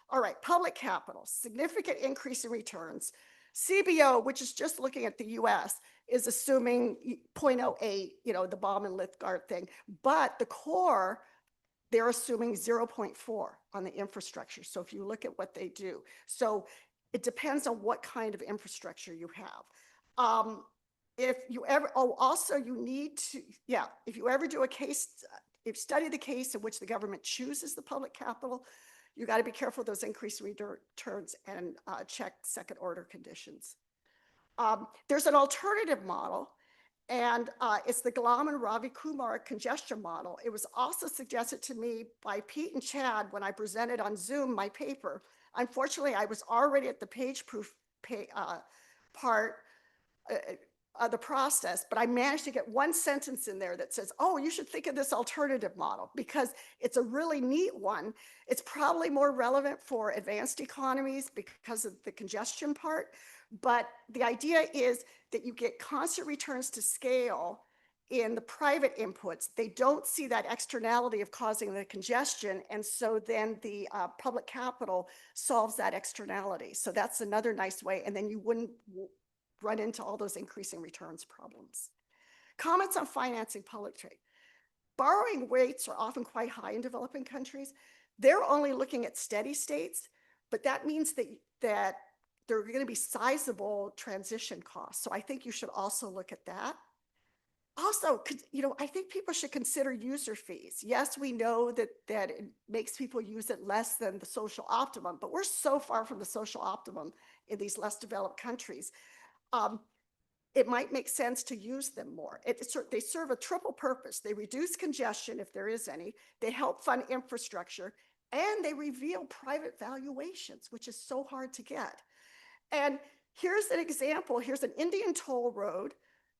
All right, public capital, significant increase in returns. CBO, which is just looking at the US, is assuming 0.08, the Baum and Lithgard thing. But the core, they're assuming 0.4 on the infrastructure. So if you look at what they do. So it depends on what kind of infrastructure you have. If you ever, if you ever do a case, if you study the case in which the government chooses the public capital, you got to be careful of those increased returns and check second order conditions. There's an alternative model, and it's the Glam and Ravi Kumar congestion model. It was also suggested to me by Pete and Chad when I presented on Zoom my paper. Unfortunately, I was already at the page proof part of the process, but I managed to get one sentence in there that says, oh, you should think of this alternative model because it's a really neat one. It's probably more relevant for advanced economies because of the congestion part. But the idea is that you get constant returns to scale in the private inputs. They don't see that externality of causing the congestion. And so then the public capital solves that externality. So that's another nice way. And then you wouldn't run into all those increasing returns problems. Comments on financing public trade. Borrowing rates are often quite high in developing countries. They're only looking at steady states, but that means that there are going to be sizable transition costs. So I think you should also look at that. Also, I think people should consider user fees. Yes, we know that it makes people use it less than the social optimum, but we're so far from the social optimum in these less developed countries. It might make sense to use them more. They serve a triple purpose. They reduce congestion, if there is any. They help fund infrastructure, and they reveal private valuations, which is so hard to get. And here's an example. Here's an Indian toll road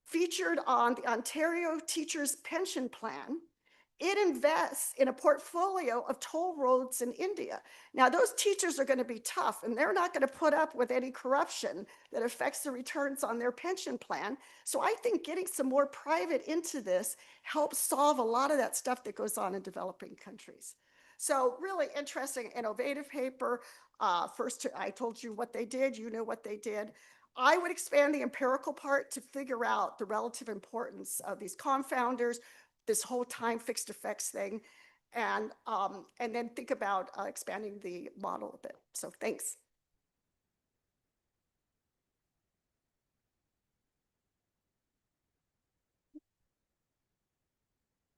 featured on the Ontario Teachers Pension Plan. it invests in a portfolio of toll roads in India. Now, those teachers are going to be tough, and they're not going to put up with any corruption that affects the returns on their pension plan. So I think getting some more private into this helps solve a lot of that stuff that goes on in developing countries. So really interesting, innovative paper. First, I told you what they did. You knew what they did. I would expand the empirical part to figure out the relative importance of these confounders, this whole time fixed effects thing, and then think about expanding the model a bit. So thanks.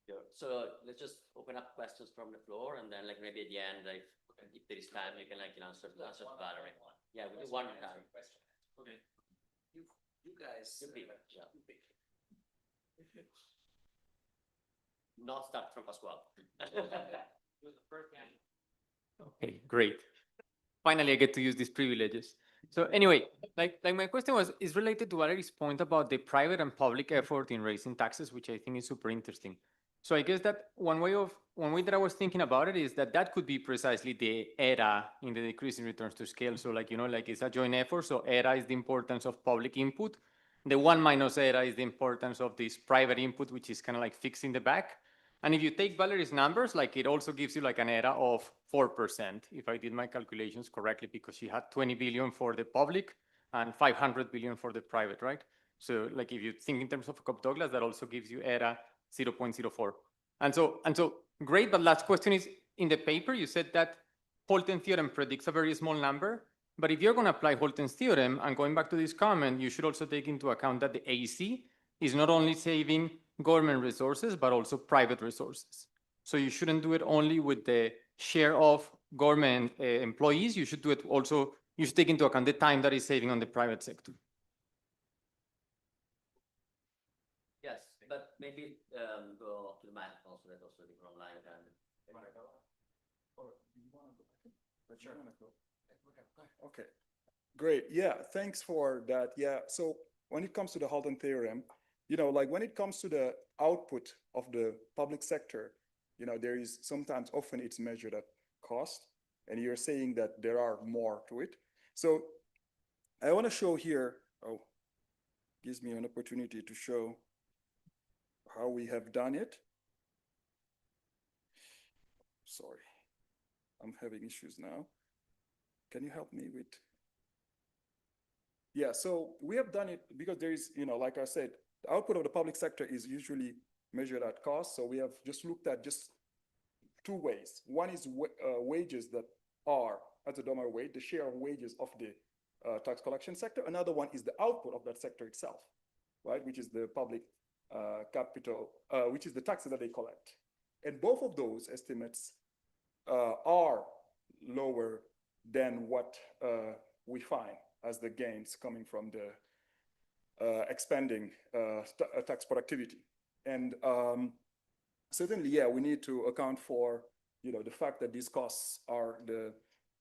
Yeah. So let's just open up questions from the floor, and then like maybe at the end, like if there is time, you can like answer to Valerie. Yeah, we do one time. Okay. You guys. You pick, yeah. Not start from Pasquale. Okay, great. Finally, I get to use these privileges. So anyway, like my question is related to Valerie's point about the private and public effort in raising taxes, which I think is super interesting. So I guess that one way that I was thinking about it is that could be precisely the ERA in the decreasing returns to scale. So like, like it's a joint effort. So ERA is the importance of public input. The 1 minus ERA is the importance of this private input, which is kind of like fixing the back. And if you take Valerie's numbers, like it also gives you like an ERA of 4%, if I did my calculations correctly, because she had 20 billion for the public and 500 billion for the private, right? So like if you think in terms of Cobb Douglas, that also gives you ERA 0.04. And so great, but last question is, in the paper, you said that Holton theorem predicts a very small number, but if you're going to apply Holton's theorem, and going back to this comment, you should also take into account that the AC is not only saving government resources, but also private resources. So you shouldn't do it only with the share of government employees. You should do it also, you should take into account the time that is saving on the private sector. Yes, but maybe go to the mic also, that also the online can. Okay, great. Yeah, thanks for that. Yeah, so when it comes to the Holton theorem, like when it comes to the output of the public sector, there is sometimes, often it's measured at cost, and you're saying that there are more to it. So I want to show here, gives me an opportunity to show how we have done it. Sorry, I'm having issues now. Can you help me with? Yeah, so we have done it because there is, like I said, the output of the public sector is usually measured at cost. So we have just looked at just two ways. One is wages that are at the dollar weight, the share of wages of the tax collection sector. Another one is the output of that sector itself, right? Which is the public capital, which is the taxes that they collect. And both of those estimates are lower than what we find as the gains coming from the expanding tax productivity. And certainly, yeah, we need to account for, the fact that these costs are the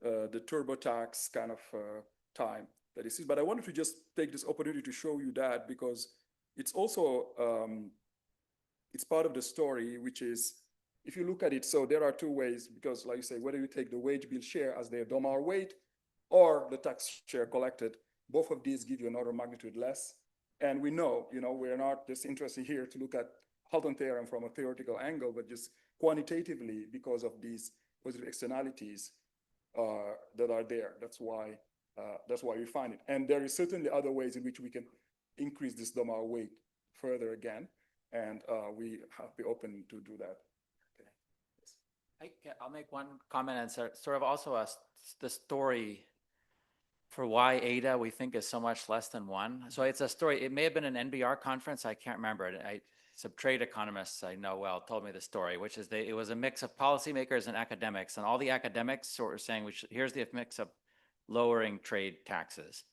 TurboTax kind of time that is. But I wanted to just take this opportunity to show you that, because it's also, it's part of the story, which is, if you look at it, so there are two ways, because like you say, whether you take the wage bill share as their dollar weight or the tax share collected, both of these give you an order of magnitude less. And we know, we're not just interested here to look at Holton theorem from a theoretical angle, but just quantitatively because of these positive externalities that are there. That's why we find it. And there is certainly other ways in which we can increase this dollar weight further again, and we have to be open to do that. I'll make one comment and sort of also the story for why ADA we think is so much less than 1. So it's a story, it may have been an NBER conference, I can't remember it. Some trade economists I know well told me the story, which is it was a mix of policymakers and academics, and all the academics sort of saying, here's the mix of lowering trade taxes.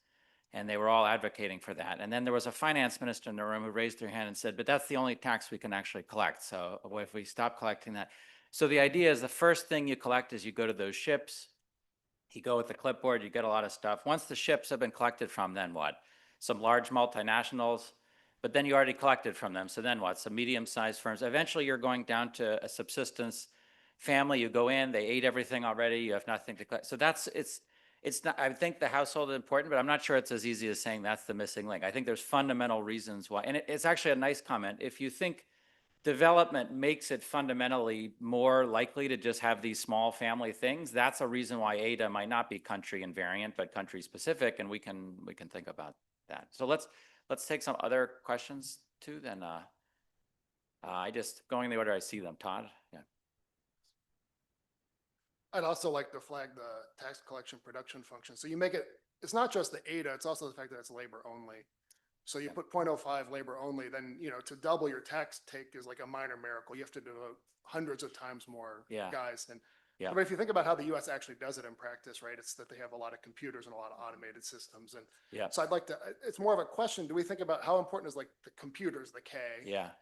And they were all advocating for that. And then there was a finance minister in the room who raised her hand and said, but that's the only tax we can actually collect. So if we stop collecting that. So the idea is the first thing you collect is you go to those ships, you go with the clipboard, you get a lot of stuff. Once the ships have been collected from, then what? Some large multinationals but then you already collected from them. So then what? So medium-sized firms. Eventually, you're going down to a subsistence family. You go in, they ate everything already. You have nothing to collect. So it's not, I think the household is important, but I'm not sure it's as easy as saying that's the missing link. I think there's fundamental reasons why. And it's actually a nice comment. If you think development makes it fundamentally more likely to just have these small family things, that's a reason why ADA might not be country invariant, but country specific, and we can think about that. So let's take some other questions too. Then I just going the order I see them. Todd, yeah. I'd also like to flag the tax collection production function. So you make it, it's not just the ADA, it's also the fact that it's labor only. So you put 0.05 labor only, then, to double your tax take is like a minor miracle. You have to devote hundreds of times more guys. And Yeah. but if you think about how the US actually does it in practice, right, it's that they have a lot of computers and a lot of automated systems. And Yeah. so I'd like to, it's more of a question. Do we think about how important is like the computers, the K, Yeah.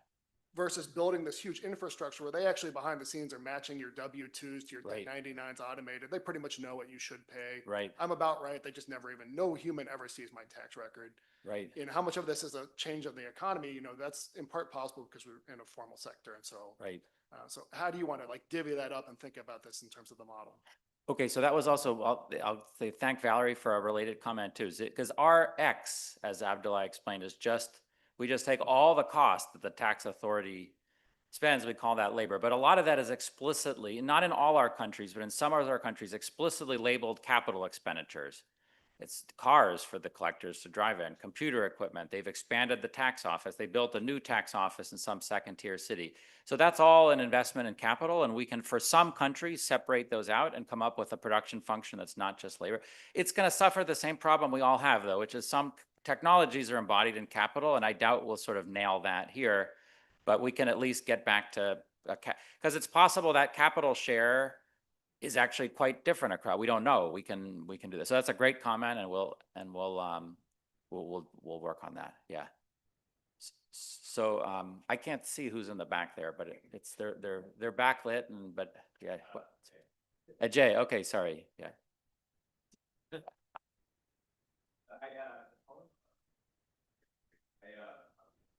versus building this huge infrastructure where they actually behind the scenes are matching your W-2s to your Right. 1099s automated. They pretty much know what you should pay. Right. I'm about right. They just never even, no human ever sees my tax record. Right. How much of this is a change of the economy? That's in part possible because we're in a formal sector. And so, Right. so how do you want to like divvy that up and think about this in terms of the model? Okay, so that was also, I'll say thank Valerie for a related comment too, because our X, as Abdullah explained, is we just take all the cost that the tax authority spends, we call that labor. But a lot of that is explicitly, not in all our countries, but in some of our countries, explicitly labeled capital expenditures. It's cars for the collectors to drive in, computer equipment. They've expanded the tax office. They built a new tax office in some second-tier city. So that's all an investment in capital, and we can, for some countries, separate those out and come up with a production function that's not just labor. It's going to suffer the same problem we all have, though, which is some technologies are embodied in capital, and I doubt we'll sort of nail that here, but we can at least get back to, because it's possible that capital share is actually quite different across. We don't know. We can do this. So that's a great comment, and we'll work on that. Yeah. So I can't see who's in the back there, but it's they're backlit, but yeah. Jay. Okay, sorry. Yeah.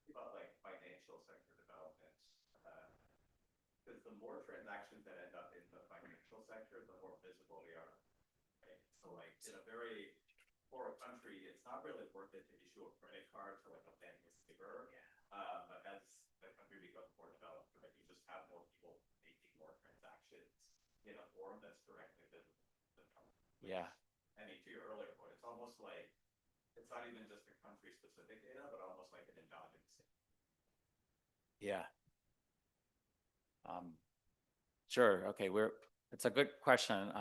About like financial sector development, because the more transactions that end up in the financial sector, the more visible we are. Right? So like in a very poor country, it's not really worth it to issue a credit card to like a family saver. But as the country becomes more developed, right, you just have more people making more transactions in a form that's directly visible to the company. Yeah. I mean, to your earlier point, it's almost like it's not even just the country-specific data, but almost like an endogenous data. Yeah. Sure. Okay. It's a good question.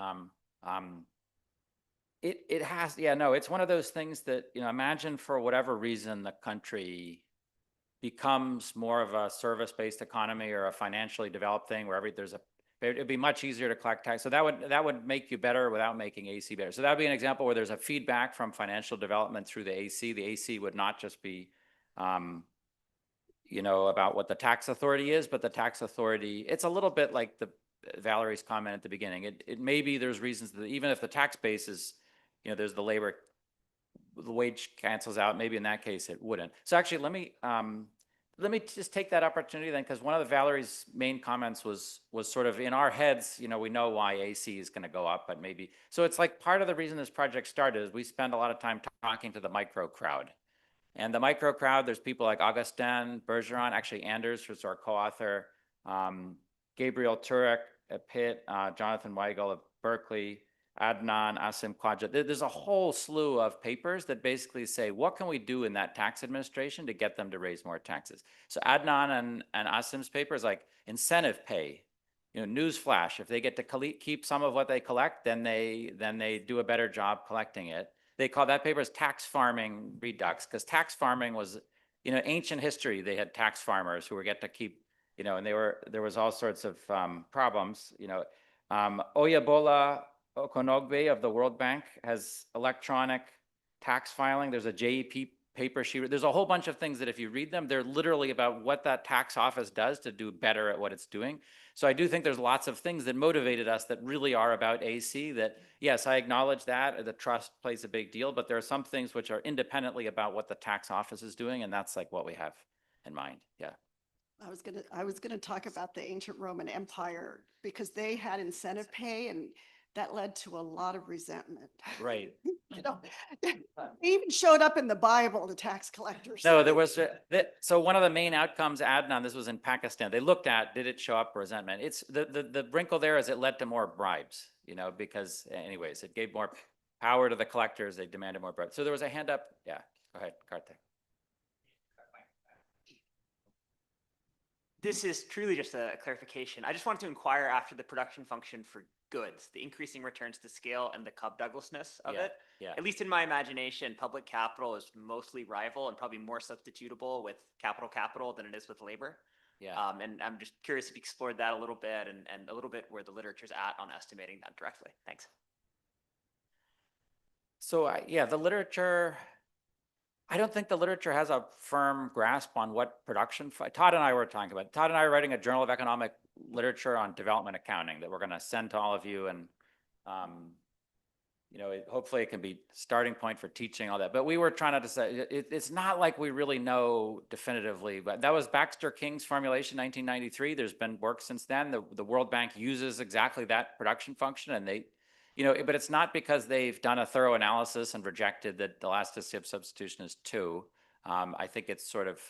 It has, yeah, no, it's one of those things that, imagine for whatever reason, the country becomes more of a service-based economy or a financially developed thing where it'd be much easier to collect tax. So that would make you better without making AC better. So that would be an example where there's a feedback from financial development through the AC. The AC would not just be, about what the tax authority is, but the tax authority, it's a little bit like Valerie's comment at the beginning. It maybe there's reasons that even if the tax base is, there's the wage cancels out, maybe in that case it wouldn't. So actually, let me just take that opportunity then, because one of Valerie's main comments was sort of in our heads, we know why AC is going to go up, but maybe, so it's like part of the reason this project started is we spend a lot of time talking to the micro crowd. And the micro crowd, there's people like Augustin Bergeron, actually Anders, who's our co-author, Gabriel Turek at Pitt, Jonathan Weigel at Berkeley, Adnan Asim Khwaja. There's a whole slew of papers that basically say, what can we do in that tax administration to get them to raise more taxes? So Adnan and Asim's paper is like incentive pay. Newsflash, if they get to keep some of what they collect, then they do a better job collecting it. They call that paper tax farming redux, because tax farming was, ancient history. They had tax farmers who were get to keep, and there was all sorts of problems. Oyebola Okonogbe of the World Bank has electronic tax filing. There's a JEP paper sheet. There's a whole bunch of things that if you read them, they're literally about what that tax office does to do better at what it's doing. So I do think there's lots of things that motivated us that really are about AC that, yes, I acknowledge that the trust plays a big deal, but there are some things which are independently about what the tax office is doing. And that's like what we have in mind. Yeah. I was gonna talk about the ancient Roman Empire because they had incentive pay and that led to a lot of resentment. Right. You know, they even showed up in the Bible, the tax collectors. No, there was, so one of the main outcomes, Adnan, this was in Pakistan, they looked at, did it show up resentment? It's, the wrinkle there is it led to more bribes, you know, because anyways, it gave more power to the collectors, they demanded more bribes. So there was a hand up, yeah, go ahead, Karthik. This is truly just a clarification. I just wanted to inquire after the production function for goods, the increasing returns to scale and the Cobb-Douglasness of it. Yeah. At least in my imagination, public capital is mostly rival and probably more substitutable with capital than it is with labor. Yeah. And I'm just curious if you explored that a little bit and a little bit where the literature's at on estimating that directly. Thanks. So yeah, the literature, I don't think the literature has a firm grasp on what production, Todd and I were talking about. Todd and I are writing a Journal of Economic Literature on development accounting that we're going to send to all of you. And, you know, hopefully it can be starting point for teaching all that. But we were trying to decide, it's not like we really know definitively, but that was Baxter King's formulation, 1993. There's been work since then. The World Bank uses exactly that production function and they, you know, but it's not because they've done a thorough analysis and rejected that the elasticity of substitution is 2. I think it's sort of,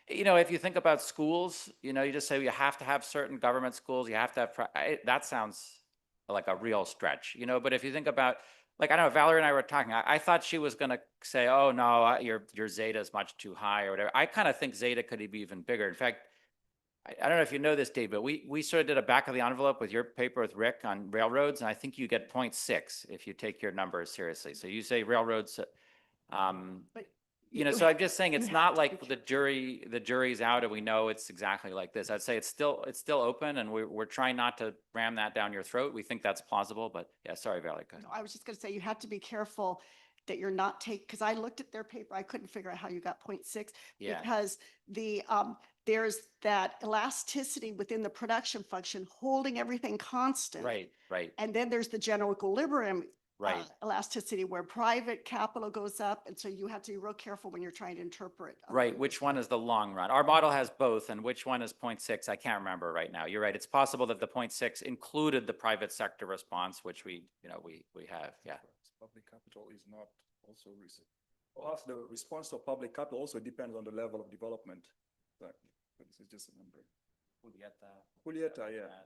you know, if you think about schools, you know, you just say you have to have certain government schools, you have to have, that sounds like a real stretch, you know, but if you think about, like, I don't know, Valerie and I were talking, I thought she was going to say, oh no, your zeta is much too high or whatever. I kind of think zeta could be even bigger. In fact, I don't know if you know this, Dave, but we sort of did a back of the envelope with your paper with Rick on railroads, and I think you get 0.6 if you take your numbers seriously. So you say railroads, you know, so I'm just saying it's not like the jury's out and we know it's exactly like this. I'd say it's still open, and we're trying not to ram that down your throat. We think that's plausible, but yeah, sorry, Valerie. Go ahead. I was just gonna say, you have to be careful that you're not because I looked at their paper, I couldn't figure out how you got 0.6 Yeah. because there's that elasticity within the production function holding everything constant. Right. And then there's the general equilibrium Right. elasticity where private capital goes up. And so you have to be real careful when you're trying to interpret. Right, which one is the long run? Our model has both, and which one is 0.6? I can't remember right now. You're right. It's possible that the 0.6 included the private sector response, which we have. Yeah. Public capital is not also recent. Also, the response to public capital also depends on the level of development. Exactly. But this is just a number. Julieta, yeah.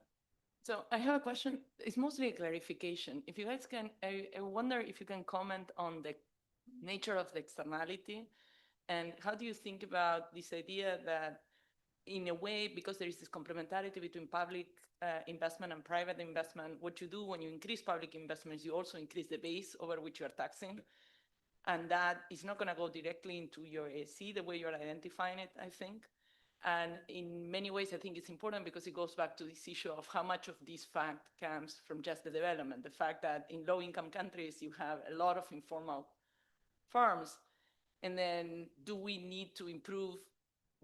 So I have a question. It's mostly a clarification. If you guys can, I wonder if you can comment on the nature of the externality and how do you think about this idea that in a way, because there is this complementarity between public investment and private investment, what you do when you increase public investment is you also increase the base over which you are taxing. And that is not going to go directly into your AC the way you're identifying it, I think. And in many ways, I think it's important because it goes back to this issue of how much of this fact comes from just the development. The fact that in low-income countries, you have a lot of informal firms. And then do we need to improve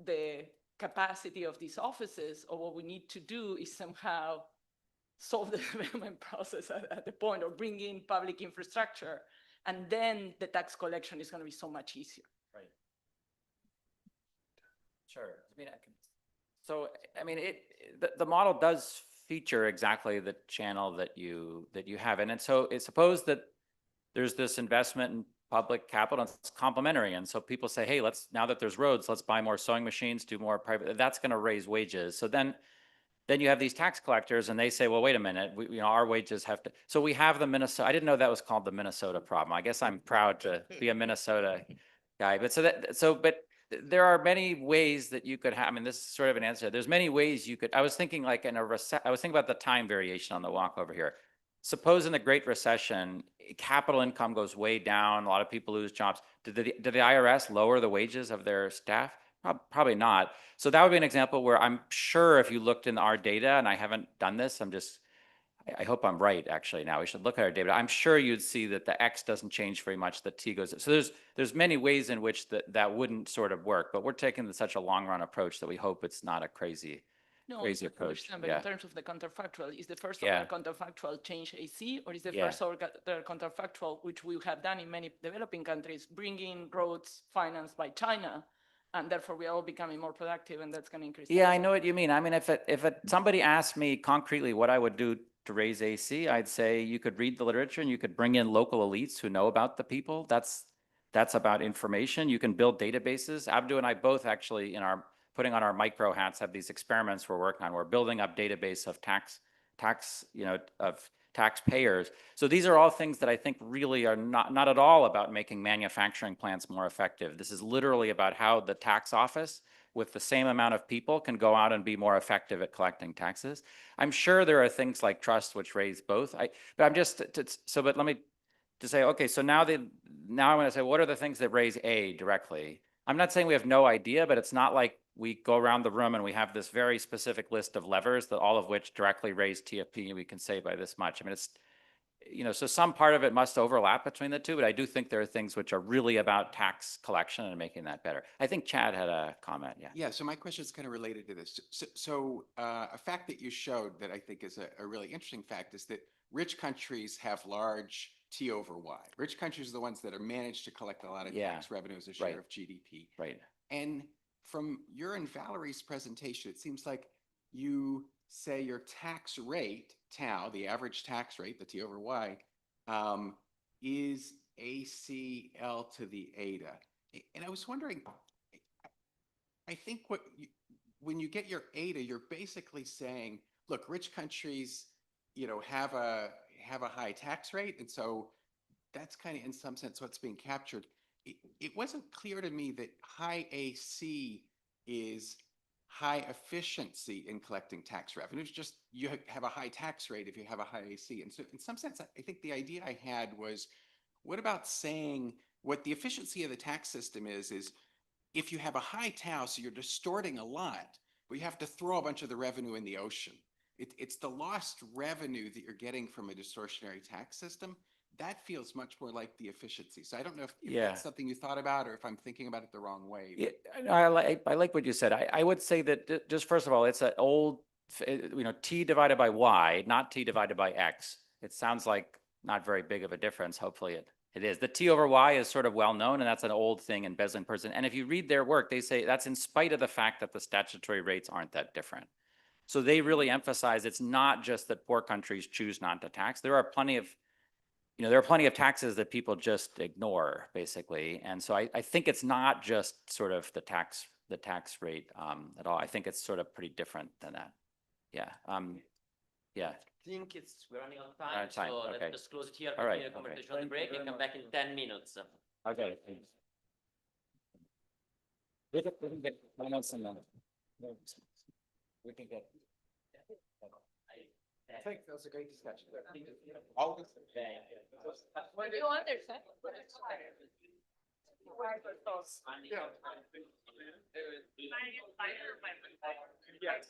the capacity of these offices, or what we need to do is somehow solve the development process at the point, or bring in public infrastructure, and then the tax collection is going to be so much easier. Right. Sure. I mean, the model does feature exactly the channel that you have, and so it's supposed that there's this investment in public capital, and it's complementary, and so people say, hey, now that there's roads, let's buy more sewing machines, do more private. That's going to raise wages. So then you have these tax collectors, and they say, well, wait a minute, our wages have to. So we have the Minnesota. I didn't know that was called the Minnesota problem. I guess I'm proud to be a Minnesota guy, but there are many ways that you could have. I mean, this is sort of an answer. There's many ways you could. I was thinking like I was thinking about the time variation on the walk over here. Suppose in the Great Recession, capital income goes way down. A lot of people lose jobs. Did the IRS lower the wages of their staff? Probably not. So that would be an example where I'm sure if you looked in our data, and I haven't done this, I hope I'm right, actually, now. We should look at our data. I'm sure you'd see that the X doesn't change very much, the T goes. So there's many ways in which that wouldn't sort of work, but we're taking such a long-run approach that we hope it's not a crazy I approach. understand, but Yeah. in terms of the counterfactual, is the first Yeah. order counterfactual change AC, or is the Yeah. first order counterfactual, which we have done in many developing countries, bringing roads financed by China, and therefore we are all becoming more productive, and that's going to increase. Yeah, I taxes? know what you mean. I mean, if somebody asked me concretely what I would do to raise AC, I'd say you could read the literature and you could bring in local elites who know about the people. That's about information. You can build databases. Abdu and I both actually putting on our micro hats have these experiments we're working on. We're building up database of of taxpayers. So these are all things that I think really are not at all about making manufacturing plants more effective. This is literally about how the tax office with the same amount of people can go out and be more effective at collecting taxes. I'm sure there are things like trust which raise both. But I'm just, but let me to say, okay, so now I'm going to say, what are the things that raise A directly? I'm not saying we have no idea, but it's not like we go around the room and we have this very specific list of levers that all of which directly raise TFP and we can say by this much. I mean, it's, so some part of it must overlap between the two, but I do think there are things which are really about tax collection and making that better. I think Chad had a comment, yeah. Yeah, so my question is kind of related to this. A fact that you showed that I think is a really interesting fact is that rich countries have large T over Y. Rich countries are the ones that are managed to collect a lot of Yeah. tax revenue as a share Right. of GDP. Right. And from your and Valerie's presentation, it seems like you say your tax rate, tau, the average tax rate, the T over Y, is ACL to the eta. And I was wondering, I think when you get your eta, you're basically saying, look, rich countries, have a high tax rate, and so that's kind of in some sense what's being captured. It wasn't clear to me that high AC is high efficiency in collecting tax revenues. Just you have a high tax rate if you have a high AC. And so in some sense, I think the idea I had was, what about saying what the efficiency of the tax system is if you have a high tau, so you're distorting a lot, but you have to throw a bunch of the revenue in the ocean. It's the lost revenue that you're getting from a distortionary tax system. That feels much more like the efficiency. So I don't know if that's something you thought about or if I'm thinking about it the wrong way. Yeah, I like what you said. I would say that just first of all, it's an old, T divided by Y, not T divided by X. It sounds like not very big of a difference. Hopefully it is. The T over Y is sort of well known, and that's an old thing in Beslin person. And if you read their work, they say that's in spite of the fact that the statutory rates aren't that different. So they really emphasize it's not just that poor countries choose not to tax. There are plenty of taxes that people just ignore, basically. And so I think it's not just sort of the tax rate at all. I think it's sort of pretty different than that. Yeah. Yeah. I think we're running out of Out time, of time, so okay. let's just close it here, All right, continue the okay. conversation on the break, and come back in 10 minutes. Okay. We can get minutes and then. We can get. I think that was a great discussion. You understand? Yes.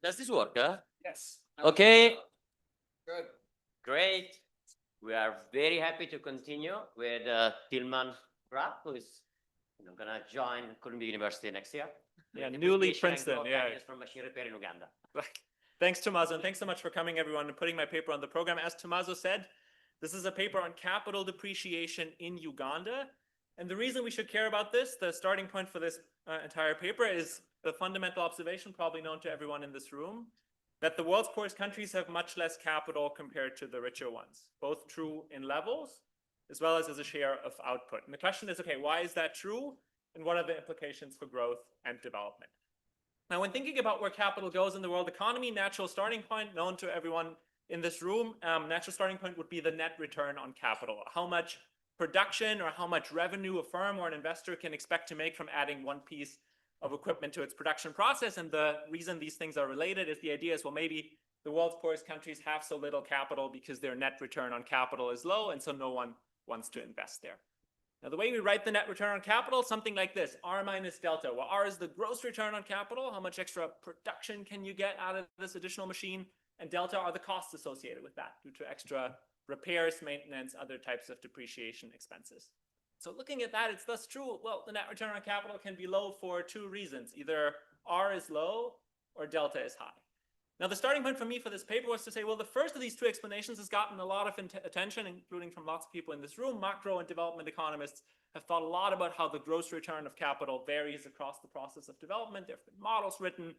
Does this work, huh? Yes. Okay, Good. great. We are very happy to continue with Tilman Rapp, who is gonna join Columbia University next year. Yeah, with newly depreciation and Princeton, growth yeah. guidance from machine repair in Uganda. Thanks, Tommaso, and thanks so much for coming, everyone, and putting my paper on the program. As Tommaso said, this is a paper on capital depreciation in Uganda. And the reason we should care about this, the starting point for this entire paper, is the fundamental observation, probably known to everyone in this room, that the world's poorest countries have much less capital compared to the richer ones, both true in levels as well as a share of output. And the question is, okay, why is that true? And what are the implications for growth and development? Now, when thinking about where capital goes in the world economy, natural starting point, known to everyone in this room, natural starting point would be the net return on capital. How much production or how much revenue a firm or an investor can expect to make from adding one piece of equipment to its production process. And the reason these things are related is the idea is, well, maybe the world's poorest countries have so little capital because their net return on capital is low, and so no one wants to invest there. Now, the way we write the net return on capital, something like this, R minus delta. Well, R is the gross return on capital. How much extra production can you get out of this additional machine? And delta are the costs associated with that due to extra repairs, maintenance, other types of depreciation expenses. So looking at that, it's thus true. Well, the net return on capital can be low for two reasons. Either R is low or delta is high. Now, the starting point for me for this paper was to say, well, the first of these two explanations has gotten a lot of attention, including from lots of people in this room. Macro and development economists have thought a lot about how the gross return of capital varies across the process of development. There have been models written,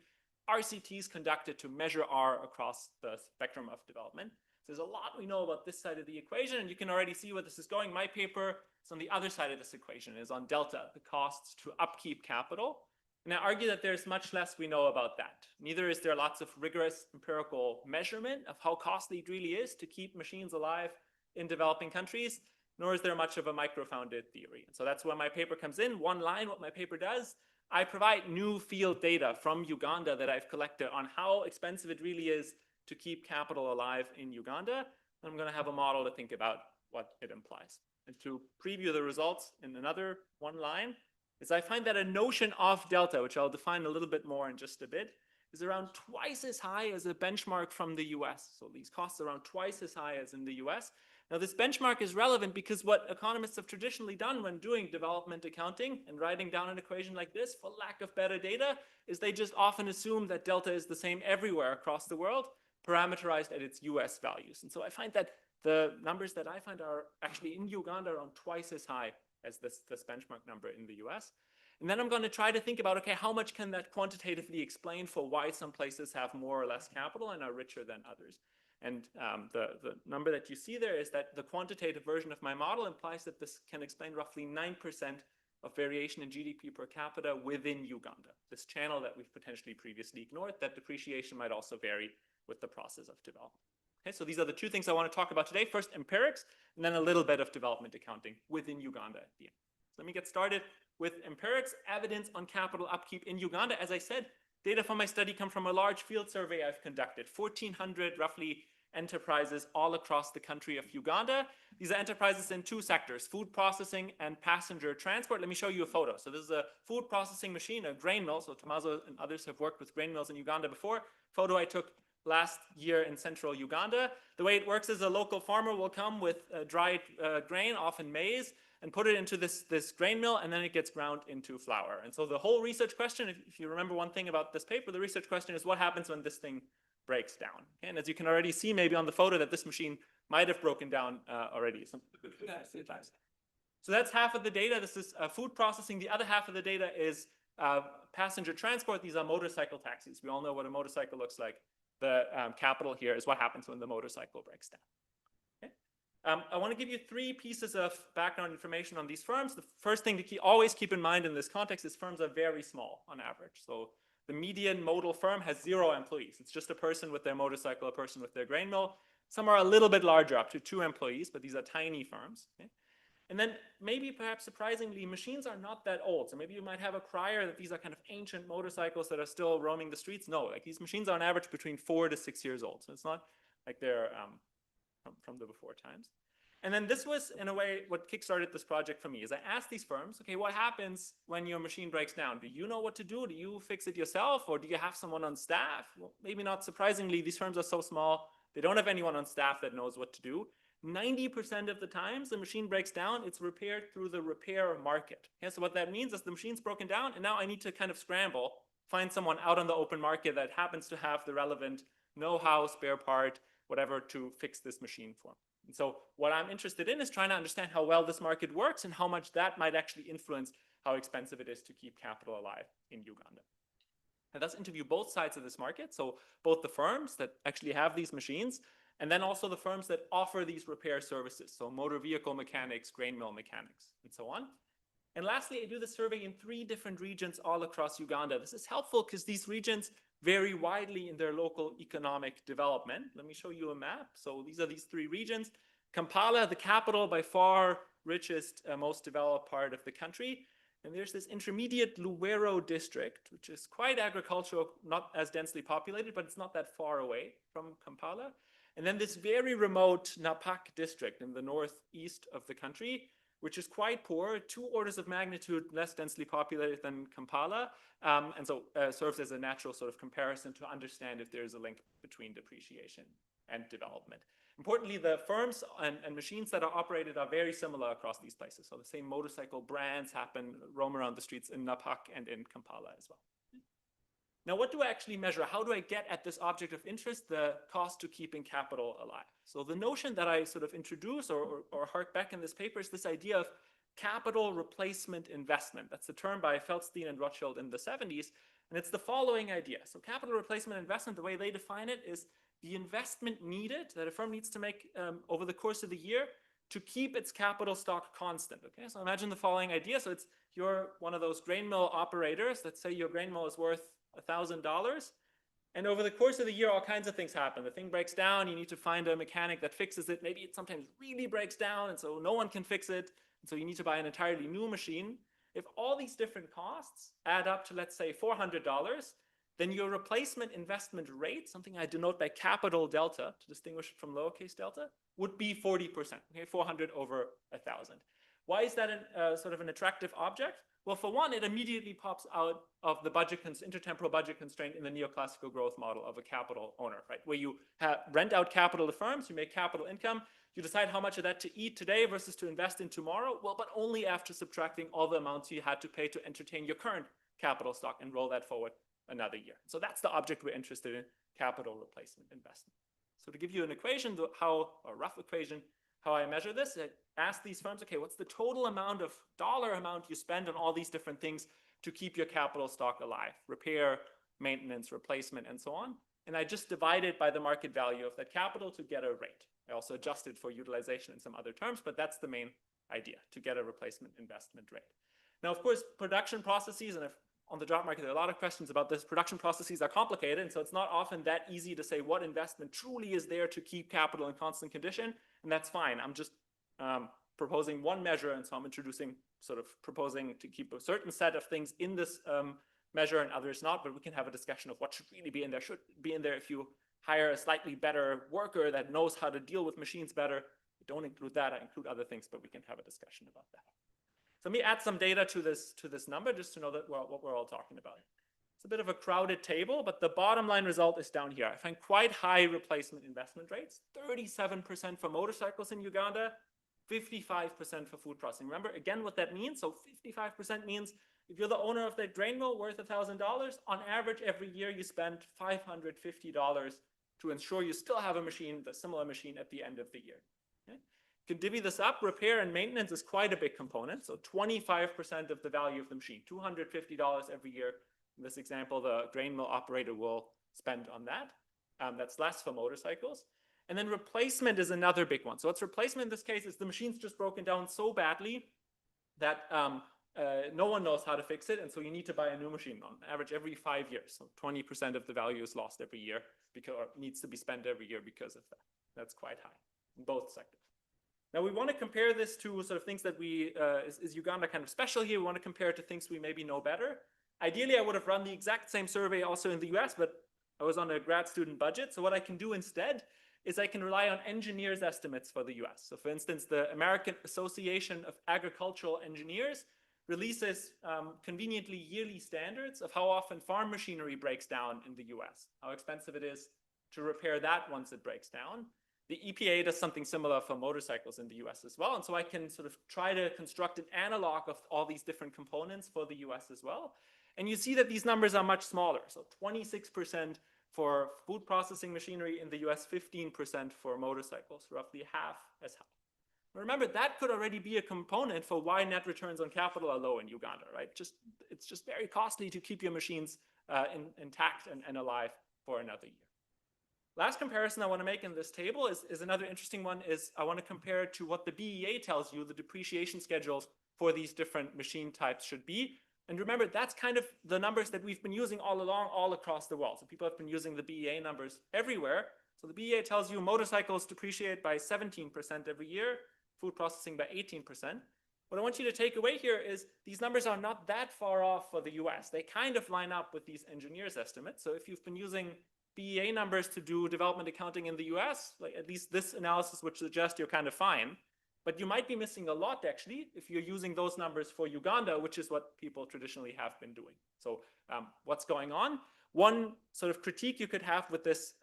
RCTs conducted to measure R across the spectrum of development. So there's a lot we know about this side of the equation, and you can already see where this is going. My paper is on the other side of this equation, is on delta, the costs to upkeep capital. And I argue that there's much less we know about that. Neither is there lots of rigorous empirical measurement of how costly it really is to keep machines alive in developing countries, nor is there much of a micro-founded theory. And so that's where my paper comes in. One line, what my paper does, I provide new field data from Uganda that I've collected on how expensive it really is to keep capital alive in Uganda. And I'm going to have a model to think about what it implies. And to preview the results in another one line, is I find that a notion of delta, which I'll define a little bit more in just a bit, is around twice as high as a benchmark from the US. So these costs are around twice as high as in the US. Now, this benchmark is relevant because what economists have traditionally done when doing development accounting and writing down an equation like this, for lack of better data, is they just often assume that delta is the same everywhere across the world, parameterized at its US values. And so I find that the numbers that I find are actually in Uganda around twice as high as this benchmark number in the US. And then I'm going to try to think about, okay, how much can that quantitatively explain for why some places have more or less capital and are richer than others? And the number that you see there is that the quantitative version of my model implies that this can explain roughly 9% of variation in GDP per capita within Uganda, this channel that we've potentially previously ignored, that depreciation might also vary with the process of development. Okay, so these are the two things I want to talk about today. First, empirics, and then a little bit of development accounting within Uganda at the end. So let me get started with empirics, evidence on capital upkeep in Uganda. As I said, data from my study come from a large field survey I've conducted, 1,400 roughly enterprises all across the country of Uganda. These are enterprises in two sectors, food processing and passenger transport. Let me show you a photo. So this is a food processing machine, a grain mill. So Tommaso and others have worked with grain mills in Uganda before. Photo I took last year in central Uganda. The way it works is a local farmer will come with dried grain, often maize, and put it into this grain mill, and then it gets ground into flour. And so the whole research question, if you remember one thing about this paper, the research question is what happens when this thing breaks down? Okay? And as you can already see maybe on the photo that this machine might have broken down already. So that's half of the data. This is food processing. The other half of the data is passenger transport. These are motorcycle taxis. We all know what a motorcycle looks like. The capital here is what happens when the motorcycle breaks down. Okay? I want to give you three pieces of background information on these firms. The first thing to always keep in mind in this context is firms are very small on average. So the median modal firm has 0 employees. It's just a person with their motorcycle, a person with their grain mill. Some are a little bit larger, up to 2 employees, but these are tiny firms. Okay? And then maybe perhaps surprisingly, machines are not that old. So maybe you might have a crier that these are kind of ancient motorcycles that are still roaming the streets. No, like these machines are on average between 4 to 6 years old. So it's not like they're from the before times. And then this was, in a way, what kickstarted this project for me, is I asked these firms, okay, what happens when your machine breaks down? Do you know what to do? Do you fix it yourself, or do you have someone on staff? Well, maybe not surprisingly, these firms are so small, they don't have anyone on staff that knows what to do. 90% of the times the machine breaks down, it's repaired through the repair market. Okay, so what that means is the machine's broken down, and now I need to kind of scramble, find someone out on the open market that happens to have the relevant know-how, spare part, whatever, to fix this machine for me. And so what I'm interested in is trying to understand how well this market works and how much that might actually influence how expensive it is to keep capital alive in Uganda. And thus interview both sides of this market, so both the firms that actually have these machines, and then also the firms that offer these repair services, so motor vehicle mechanics, grain mill mechanics, and so on. And lastly, I do the survey in 3 different regions all across Uganda. This is helpful because these regions vary widely in their local economic development. Let me show you a map. So these are these 3 regions. Kampala, the capital, by far richest, most developed part of the country. And there's this intermediate Luwero district, which is quite agricultural, not as densely populated, but it's not that far away from Kampala. And then this very remote Napak district in the northeast of the country, which is quite poor, 2 orders of magnitude less densely populated than Kampala, and so serves as a natural sort of comparison to understand if there's a link between depreciation and development. Importantly, the firms and machines that are operated are very similar across these places. So the same motorcycle brands roam around the streets in Napak and in Kampala as well. Now, what do I actually measure? How do I get at this object of interest, the cost to keeping capital alive? So the notion that I sort of introduce or hark back in this paper is this idea of capital replacement investment. That's the term by Feldstein and Rothschild in the 70s. And it's the following idea. So capital replacement investment, the way they define it, is the investment needed that a firm needs to make over the course of the year to keep its capital stock constant. Okay, so imagine the following idea. So you're one of those grain mill operators. Let's say your grain mill is worth $1,000. And over the course of the year, all kinds of things happen. The thing breaks down. You need to find a mechanic that fixes it. Maybe it sometimes really breaks down, and so no one can fix it. And so you need to buy an entirely new machine. If all these different costs add up to, let's say, $400, then your replacement investment rate, something I denote by capital delta to distinguish it from lowercase delta, would be 40%. Okay, 400 over 1,000. Why is that sort of an attractive object? Well, for one, it immediately pops out of the intertemporal budget constraint in the neoclassical growth model of a capital owner, right? Where you rent out capital to firms, you make capital income, you decide how much of that to eat today versus to invest in tomorrow. Well, but only after subtracting all the amounts you had to pay to entertain your current capital stock and roll that forward another year. So that's the object we're interested in, capital replacement investment. So to give you an equation, a rough equation, how I measure this, I ask these firms, okay, what's the total dollar amount you spend on all these different things to keep your capital stock alive? Repair, maintenance, replacement, and so on. And I just divide it by the market value of that capital to get a rate. I also adjust it for utilization in some other terms, but that's the main idea, to get a replacement investment rate. Now, of course, production processes, and on the job market, there are a lot of questions about this. Production processes are complicated, and so it's not often that easy to say what investment truly is there to keep capital in constant condition, and that's fine. I'm just proposing one measure, and so I'm proposing to keep a certain set of things in this measure and others not, but we can have a discussion of what should really be in there. Should be in there if you hire a slightly better worker that knows how to deal with machines better. I don't include that, I include other things, but we can have a discussion about that. So let me add some data to this number just to know that what we're all talking about. It's a bit of a crowded table, but the bottom line result is down here. I find quite high replacement investment rates, 37% for motorcycles in Uganda, 55% for food processing. Remember, again, what that means? So 55% means if you're the owner of that grain mill worth $1,000, on average, every year you spend $550 to ensure you still have a similar machine at the end of the year. Okay? You can divvy this up. Repair and maintenance is quite a big component. So 25% of the value of the machine, $250 every year. In this example, the grain mill operator will spend on that. That's less for motorcycles. And then replacement is another big one. So what's replacement in this case is the machine's just broken down so badly that no one knows how to fix it. And so you need to buy a new machine on average every 5 years. So 20% of the value is lost every year or needs to be spent every year because of that. That's quite high in both sectors. Now we want to compare this to sort of things that is Uganda kind of special here? We want to compare it to things we maybe know better. Ideally, I would have run the exact same survey also in the US, but I was on a grad student budget. So what I can do instead is I can rely on engineers' estimates for the US. So for instance, the American Association of Agricultural Engineers releases conveniently yearly standards of how often farm machinery breaks down in the US, how expensive it is to repair that once it breaks down. The EPA does something similar for motorcycles in the US as well. And so I can sort of try to construct an analog of all these different components for the US as well. And you see that these numbers are much smaller. So 26% for food processing machinery in the US, 15% for motorcycles, roughly half as high. Remember, that could already be a component for why net returns on capital are low in Uganda, right? It's just very costly to keep your machines intact and alive for another year. Last comparison I want to make in this table is another interesting one. Is I want to compare it to what the BEA tells you the depreciation schedules for these different machine types should be. And remember, that's kind of the numbers that we've been using all along, all across the world. So people have been using the BEA numbers everywhere. So the BEA tells you motorcycles depreciate by 17% every year, food processing by 18%. What I want you to take away here is these numbers are not that far off for the US. They kind of line up with these engineers' estimates. So if you've been using BEA numbers to do development accounting in the US, like at least this analysis would suggest you're kind of fine. But you might be missing a lot, actually, if you're using those numbers for Uganda, which is what people traditionally have been doing. So what's going on? One sort of critique you could have with this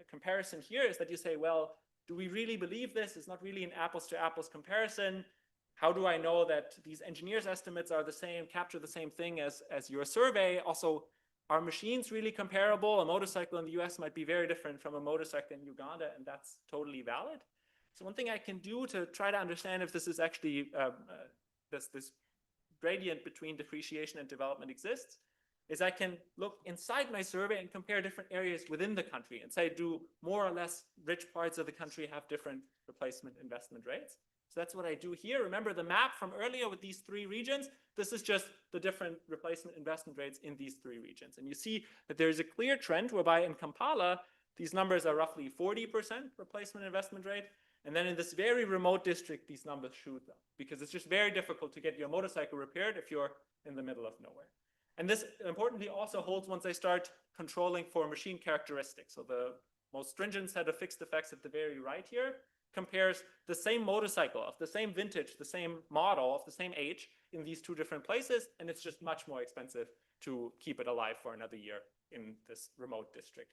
comparison here is that you say, well, do we really believe this? It's not really an apples-to-apples comparison. How do I know that these engineers' estimates are the same, capture the same thing as your survey? Also, are machines really comparable? A motorcycle in the US might be very different from a motorcycle in Uganda, and that's totally valid. So one thing I can do to try to understand if this is actually, this gradient between depreciation and development exists, is I can look inside my survey and compare different areas within the country and say, do more or less rich parts of the country have different replacement investment rates? So that's what I do here. Remember the map from earlier with these three regions? This is just the different replacement investment rates in these three regions. And you see that there's a clear trend whereby in Kampala, these numbers are roughly 40% replacement investment rate. And then in this very remote district, these numbers shoot up because it's just very difficult to get your motorcycle repaired if you're in the middle of nowhere. And this importantly also holds once I start controlling for machine characteristics. So the most stringent set of fixed effects at the very right here compares the same motorcycle of the same vintage, the same model of the same age in these two different places. And it's just much more expensive to keep it alive for another year in this remote district.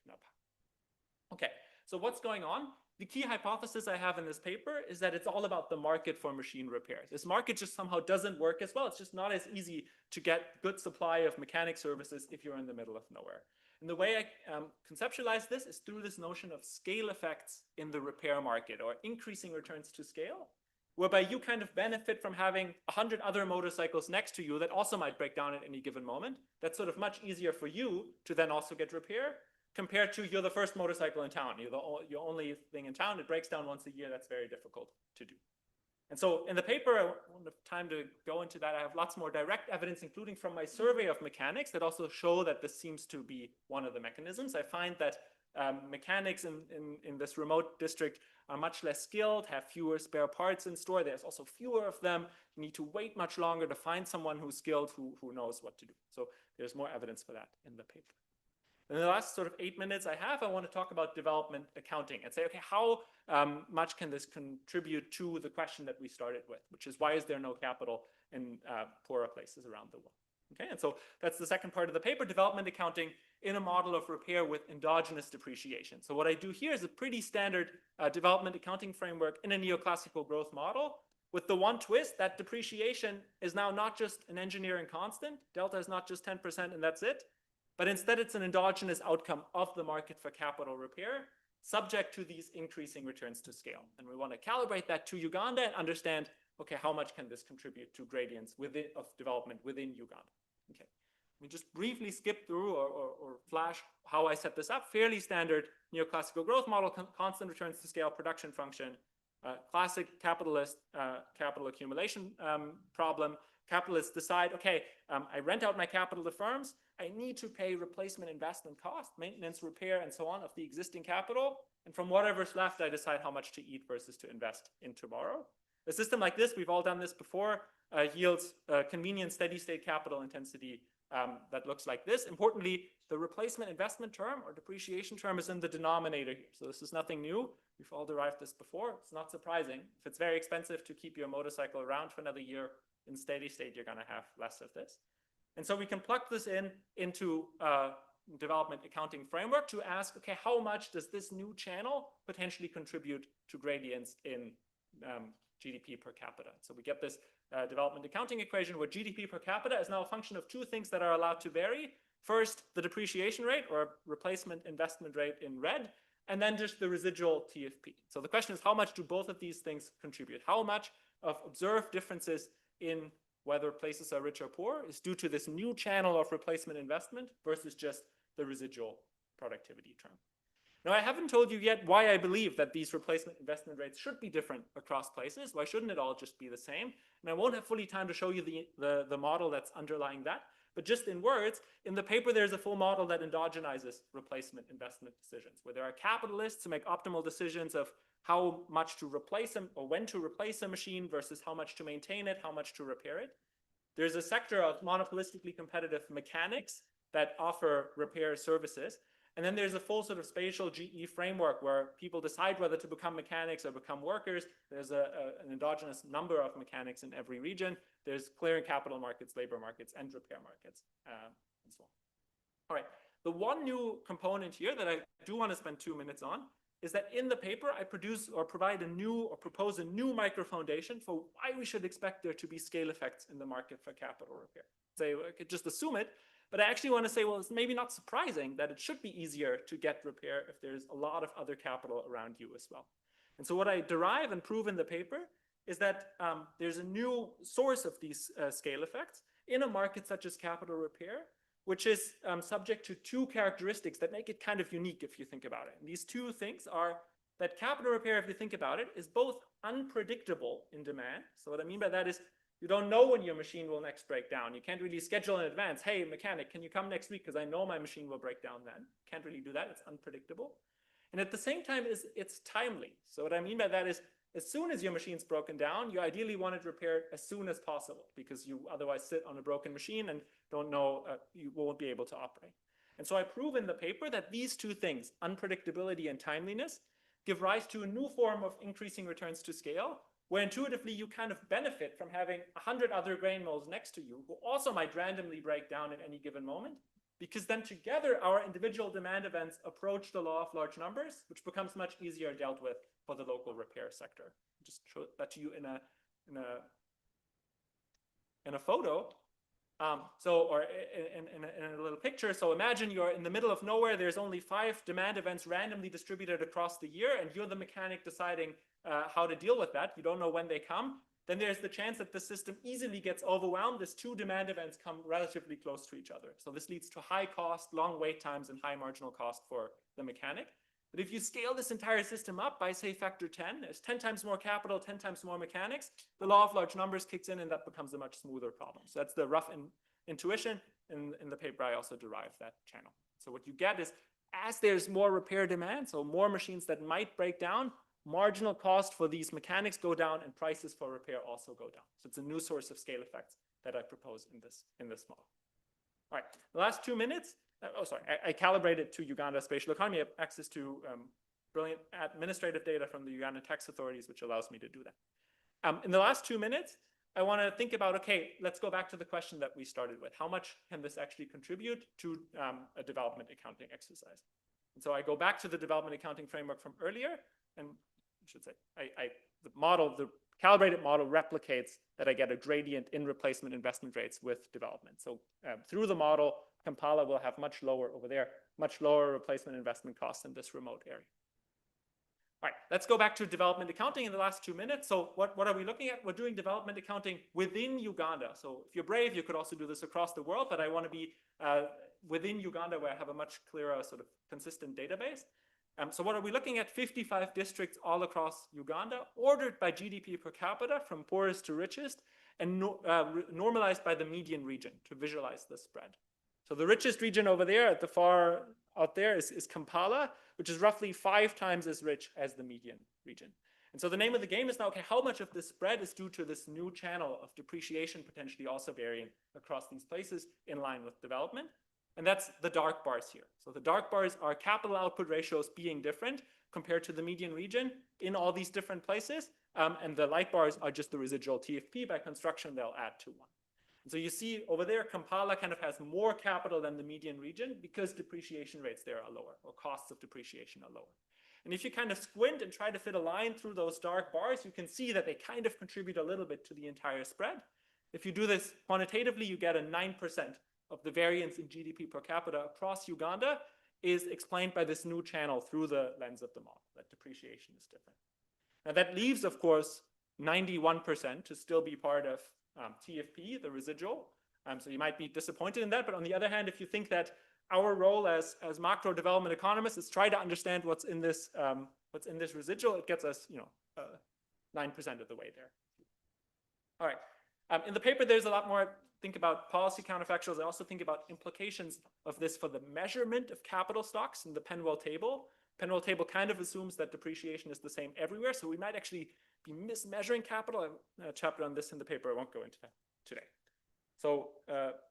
Okay, so what's going on? The key hypothesis I have in this paper is that it's all about the market for machine repairs. This market just somehow doesn't work as well. It's just not as easy to get good supply of mechanic services if you're in the middle of nowhere. And the way I conceptualize this is through this notion of scale effects in the repair market or increasing returns to scale, whereby you kind of benefit from having 100 other motorcycles next to you that also might break down at any given moment. That's sort of much easier for you to then also get repair compared to you're the first motorcycle in town. You're your only thing in town. It breaks down once a year. That's very difficult to do. And so in the paper, I won't have time to go into that. I have lots more direct evidence, including from my survey of mechanics, that also show that this seems to be one of the mechanisms. I find that mechanics in this remote district are much less skilled, have fewer spare parts in store. There's also fewer of them. You need to wait much longer to find someone who's skilled, who knows what to do. So there's more evidence for that in the paper. In the last sort of 8 minutes I have, I want to talk about development accounting and say, okay, how much can this contribute to the question that we started with, which is why is there no capital in poorer places around the world? Okay, and so that's the second part of the paper, development accounting in a model of repair with endogenous depreciation. So what I do here is a pretty standard development accounting framework in a neoclassical growth model with the one twist that depreciation is now not just an engineering constant. Delta is not just 10% and that's it. But instead, it's an endogenous outcome of the market for capital repair, subject to these increasing returns to scale. And we want to calibrate that to Uganda and understand, okay, how much can this contribute to gradients of development within Uganda? Okay, we just briefly skip through or flash how I set this up. Fairly standard neoclassical growth model, constant returns to scale production function, classic capitalist capital accumulation problem. capitalists decide, okay, I rent out my capital to firms. I need to pay replacement investment cost, maintenance, repair, and so on of the existing capital. And from whatever's left, I decide how much to eat versus to invest in tomorrow. A system like this, we've all done this before, yields convenient steady state capital intensity that looks like this. Importantly, the replacement investment term or depreciation term is in the denominator here. So this is nothing new. We've all derived this before. It's not surprising. If it's very expensive to keep your motorcycle around for another year, in steady state, you're going to have less of this. And so we can plug this into development accounting framework to ask, okay, how much does this new channel potentially contribute to gradients in GDP per capita? So we get this development accounting equation where GDP per capita is now a function of two things that are allowed to vary. First, the depreciation rate or replacement investment rate in red, and then just the residual TFP. So the question is, how much do both of these things contribute? How much of observed differences in whether places are rich or poor is due to this new channel of replacement investment versus just the residual productivity term? Now, I haven't told you yet why I believe that these replacement investment rates should be different across places. Why shouldn't it all just be the same? And I won't have fully time to show you the model that's underlying that. But just in words, in the paper, there's a full model that endogenizes replacement investment decisions, where there are capitalists who make optimal decisions of how much to replace them or when to replace a machine versus how much to maintain it, how much to repair it. There's a sector of monopolistically competitive mechanics that offer repair services. And then there's a full sort of spatial GE framework where people decide whether to become mechanics or become workers. There's an endogenous number of mechanics in every region. There's clearing capital markets, labor markets, and repair markets, and so on. All right, the one new component here that I do want to spend 2 minutes on is that in the paper, I produce or provide a new or propose a new micro foundation for why we should expect there to be scale effects in the market for capital repair. Say, I could just assume it, but I actually want to say, well, it's maybe not surprising that it should be easier to get repair if there's a lot of other capital around you as well. And so what I derive and prove in the paper is that there's a new source of these scale effects in a market such as capital repair, which is subject to two characteristics that make it kind of unique if you think about it. And these two things are that capital repair, if you think about it, is both unpredictable in demand. So what I mean by that is you don't know when your machine will next break down. You can't really schedule in advance. Hey, mechanic, can you come next week? Because I know my machine will break down then. Can't really do that. It's unpredictable. And at the same time, it's timely. So what I mean by that is as soon as your machine's broken down, you ideally want it repaired as soon as possible because you otherwise sit on a broken machine and don't know, you won't be able to operate. And so I prove in the paper that these two things, unpredictability and timeliness, give rise to a new form of increasing returns to scale, where intuitively you kind of benefit from having 100 other grain mills next to you who also might randomly break down at any given moment, because then together our individual demand events approach the law of large numbers, which becomes much easier dealt with for the local repair sector. I'll just show that to you in a photo. Or in a little picture. So imagine you're in the middle of nowhere. There's only 5 demand events randomly distributed across the year, and you're the mechanic deciding how to deal with that. You don't know when they come. Then there's the chance that the system easily gets overwhelmed as 2 demand events come relatively close to each other. So this leads to high cost, long wait times, and high marginal cost for the mechanic. But if you scale this entire system up by, say, factor 10, there's 10 times more capital, 10 times more mechanics, the law of large numbers kicks in and that becomes a much smoother problem. So that's the rough intuition. In the paper, I also derive that channel. So what you get is as there's more repair demand, so more machines that might break down, marginal cost for these mechanics go down and prices for repair also go down. So it's a new source of scale effects that I propose in this model. All right, the last 2 minutes. I calibrated to Uganda spatial economy. I have access to brilliant administrative data from the Uganda tax authorities, which allows me to do that. In the last 2 minutes, I want to think about, okay, let's go back to the question that we started with. How much can this actually contribute to a development accounting exercise? And so I go back to the development accounting framework from earlier, and I should say, the calibrated model replicates that I get a gradient in replacement investment rates with development. So through the model, Kampala will have much lower over there, much lower replacement investment costs in this remote area. All right, let's go back to development accounting in the last 2 minutes. So what are we looking at? We're doing development accounting within Uganda. So if you're brave, you could also do this across the world, but I want to be within Uganda where I have a much clearer sort of consistent database. So what are we looking at? 55 districts all across Uganda, ordered by GDP per capita from poorest to richest. and normalized by the median region to visualize the spread. So the richest region over there at the far out there is Kampala, which is roughly 5 times as rich as the median region. And so the name of the game is now, okay, how much of this spread is due to this new channel of depreciation potentially also varying across these places in line with development? And that's the dark bars here. So the dark bars are capital output ratios being different compared to the median region in all these different places. And the light bars are just the residual TFP. By construction, they'll add to 1. And so you see over there, Kampala kind of has more capital than the median region because depreciation rates there are lower, or costs of depreciation are lower. And if you kind of squint and try to fit a line through those dark bars, you can see that they kind of contribute a little bit to the entire spread. If you do this quantitatively, you get a 9% of the variance in GDP per capita across Uganda is explained by this new channel through the lens of the model, that depreciation is different. Now that leaves, of course, 91% to still be part of TFP, the residual. So you might be disappointed in that, but on the other hand, if you think that our role as macro development economists is try to understand what's in this residual, it gets us 9% of the way there. All right. In the paper, there's a lot more. Think about policy counterfactuals. I also think about implications of this for the measurement of capital stocks in the Penwell table. Penwell table kind of assumes that depreciation is the same everywhere, so we might actually be mismeasuring capital. I have a chapter on this in the paper. I won't go into that today. So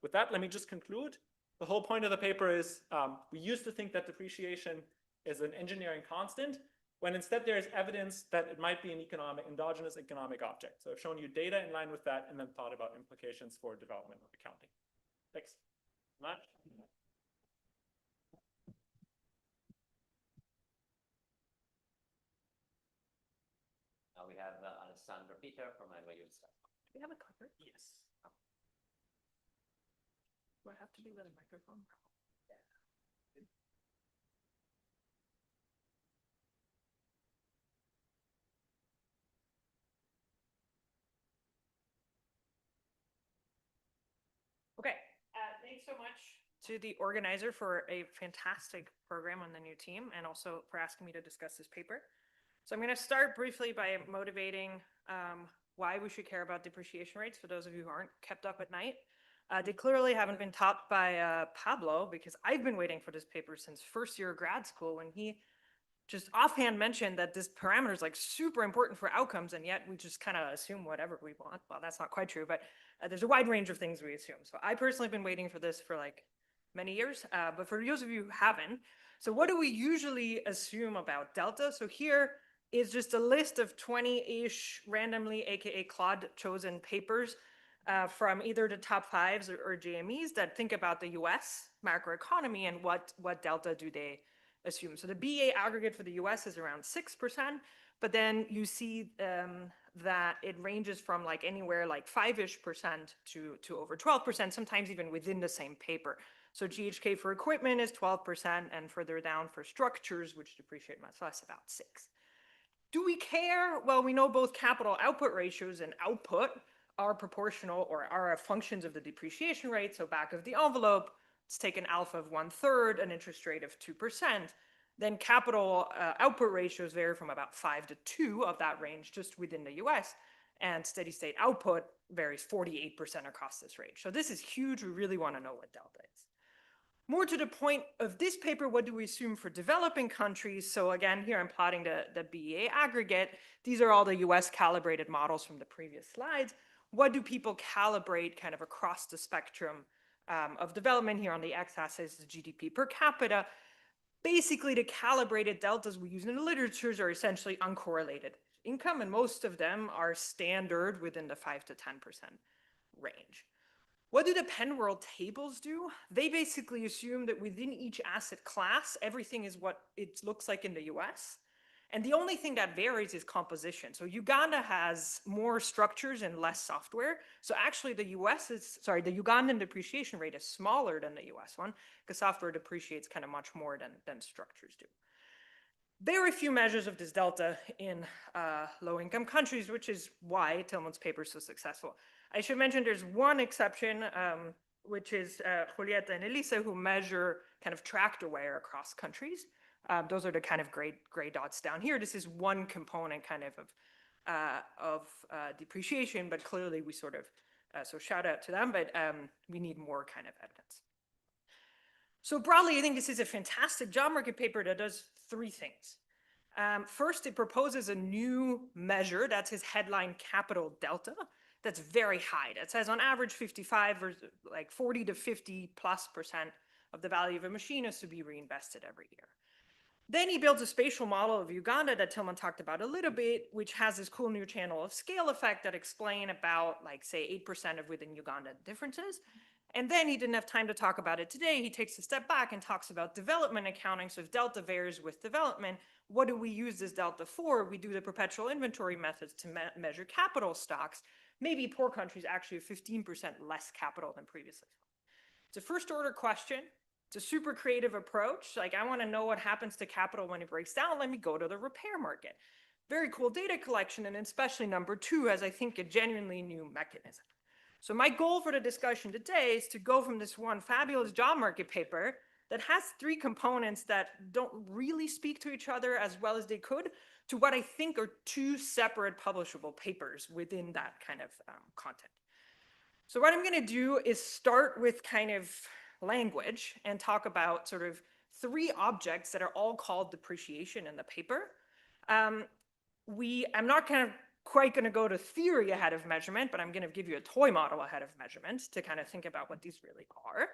with that, let me just conclude. The whole point of the paper is we used to think that depreciation is an engineering constant, when instead there is evidence that it might be an endogenous economic object. So I've shown you data in line with that and then thought about implications for development of accounting. Thanks. Matt? Now we have Alessandro Peter from NYU. Do we have a clicker? Yes. Do I have to do with a microphone? Okay, thanks so much to the organizer for a fantastic program on the new team and also for asking me to discuss this paper. So I'm going to start briefly by motivating why we should care about depreciation rates for those of you who aren't kept up at night. They clearly haven't been taught by Pablo, because I've been waiting for this paper since first year of grad school, when he just offhand mentioned that this parameter is like super important for outcomes, and yet we just kind of assume whatever we want. Well, that's not quite true, but there's a wide range of things we assume. So I personally have been waiting for this for like many years, but for those of you who haven't, so what do we usually assume about delta? So here is just a list of 20-ish randomly, AKA Claude chosen papers from either the top 5s or JMEs that think about the US macroeconomy and what delta do they assume. So the BA aggregate for the US is around 6%, but then you see that it ranges from like anywhere like 5-ish% to over 12%, sometimes even within the same paper. So GHK for equipment is 12%, and further down for structures, which depreciate much less, about 6%. Do we care? Well, we know both capital output ratios and output are proportional or are functions of the depreciation rate. So back of the envelope, let's take an alpha of 1/3, an interest rate of 2%. Then capital output ratios vary from about 5 to 2 of that range just within the US. And steady state output varies 48% across this range. So this is huge. We really want to know what delta is. More to the point of this paper, what do we assume for developing countries? So again, here I'm plotting the BEA aggregate. These are all the US calibrated models from the previous slides. What do people calibrate kind of across the spectrum of development? Here on the x-axis is GDP per capita. Basically, the calibrated deltas we use in the literatures are essentially uncorrelated income, and most of them are standard within the 5 to 10% range. What do the Penworld tables do? They basically assume that within each asset class, everything is what it looks like in the US. And the only thing that varies is composition. So Uganda has more structures and less software. So actually the Ugandan depreciation rate is smaller than the US one, because software depreciates kind of much more than structures do. Very few measures of this delta in low-income countries, which is why Tillman's paper is so successful. I should mention there's one exception, which is Julieta and Elisa, who measure kind of tractor wear across countries. Those are the kind of gray dots down here. This is one component kind of depreciation, but clearly we sort of, so shout out to them, but we need more kind of evidence. So broadly, I think this is a fantastic job market paper that does three things. First, it proposes a new measure, that's his headline capital delta, that's very high. That says on average 55 or like 40 to 50+% of the value of a machine is to be reinvested every year. Then he builds a spatial model of Uganda that Tillman talked about a little bit, which has this cool new channel of scale effect that explain about, like, say, 8% of within Uganda differences. And then he didn't have time to talk about it today. He takes a step back and talks about development accounting. So if delta varies with development, what do we use this delta for? We do the perpetual inventory methods to measure capital stocks. Maybe poor countries actually have 15% less capital than previously. It's a first order question. It's a super creative approach. Like, I want to know what happens to capital when it breaks down. Let me go to the repair market. Very cool data collection, and especially number two has, I think, a genuinely new mechanism. So my goal for the discussion today is to go from this one fabulous job market paper that has three components that don't really speak to each other as well as they could, to what I think are two separate publishable papers within that kind of content. So what I'm going to do is start with kind of language and talk about sort of three objects that are all called depreciation in the paper. I'm not quite going to go to theory ahead of measurement, but I'm going to give you a toy model ahead of measurement to kind of think about what these really are.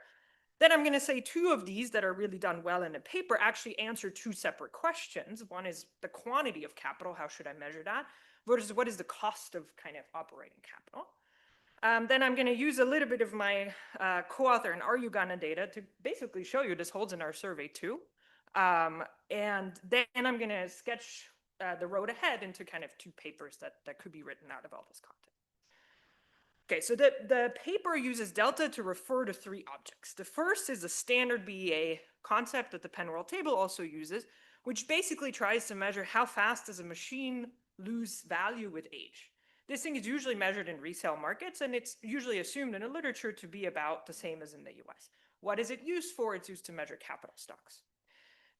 Then I'm going to say two of these that are really done well in the paper actually answer two separate questions. One is the quantity of capital, how should I measure that, versus what is the cost of kind of operating capital. Then I'm going to use a little bit of my co-author and our Uganda data to basically show you this holds in our survey too. And then I'm going to sketch the road ahead into kind of two papers that could be written out of all this content. Okay, so the paper uses delta to refer to three objects. The first is a standard BEA concept that the Penworld table also uses, which basically tries to measure how fast does a machine lose value with age. This thing is usually measured in resale markets, and it's usually assumed in the literature to be about the same as in the US. What is it used for? It's used to measure capital stocks.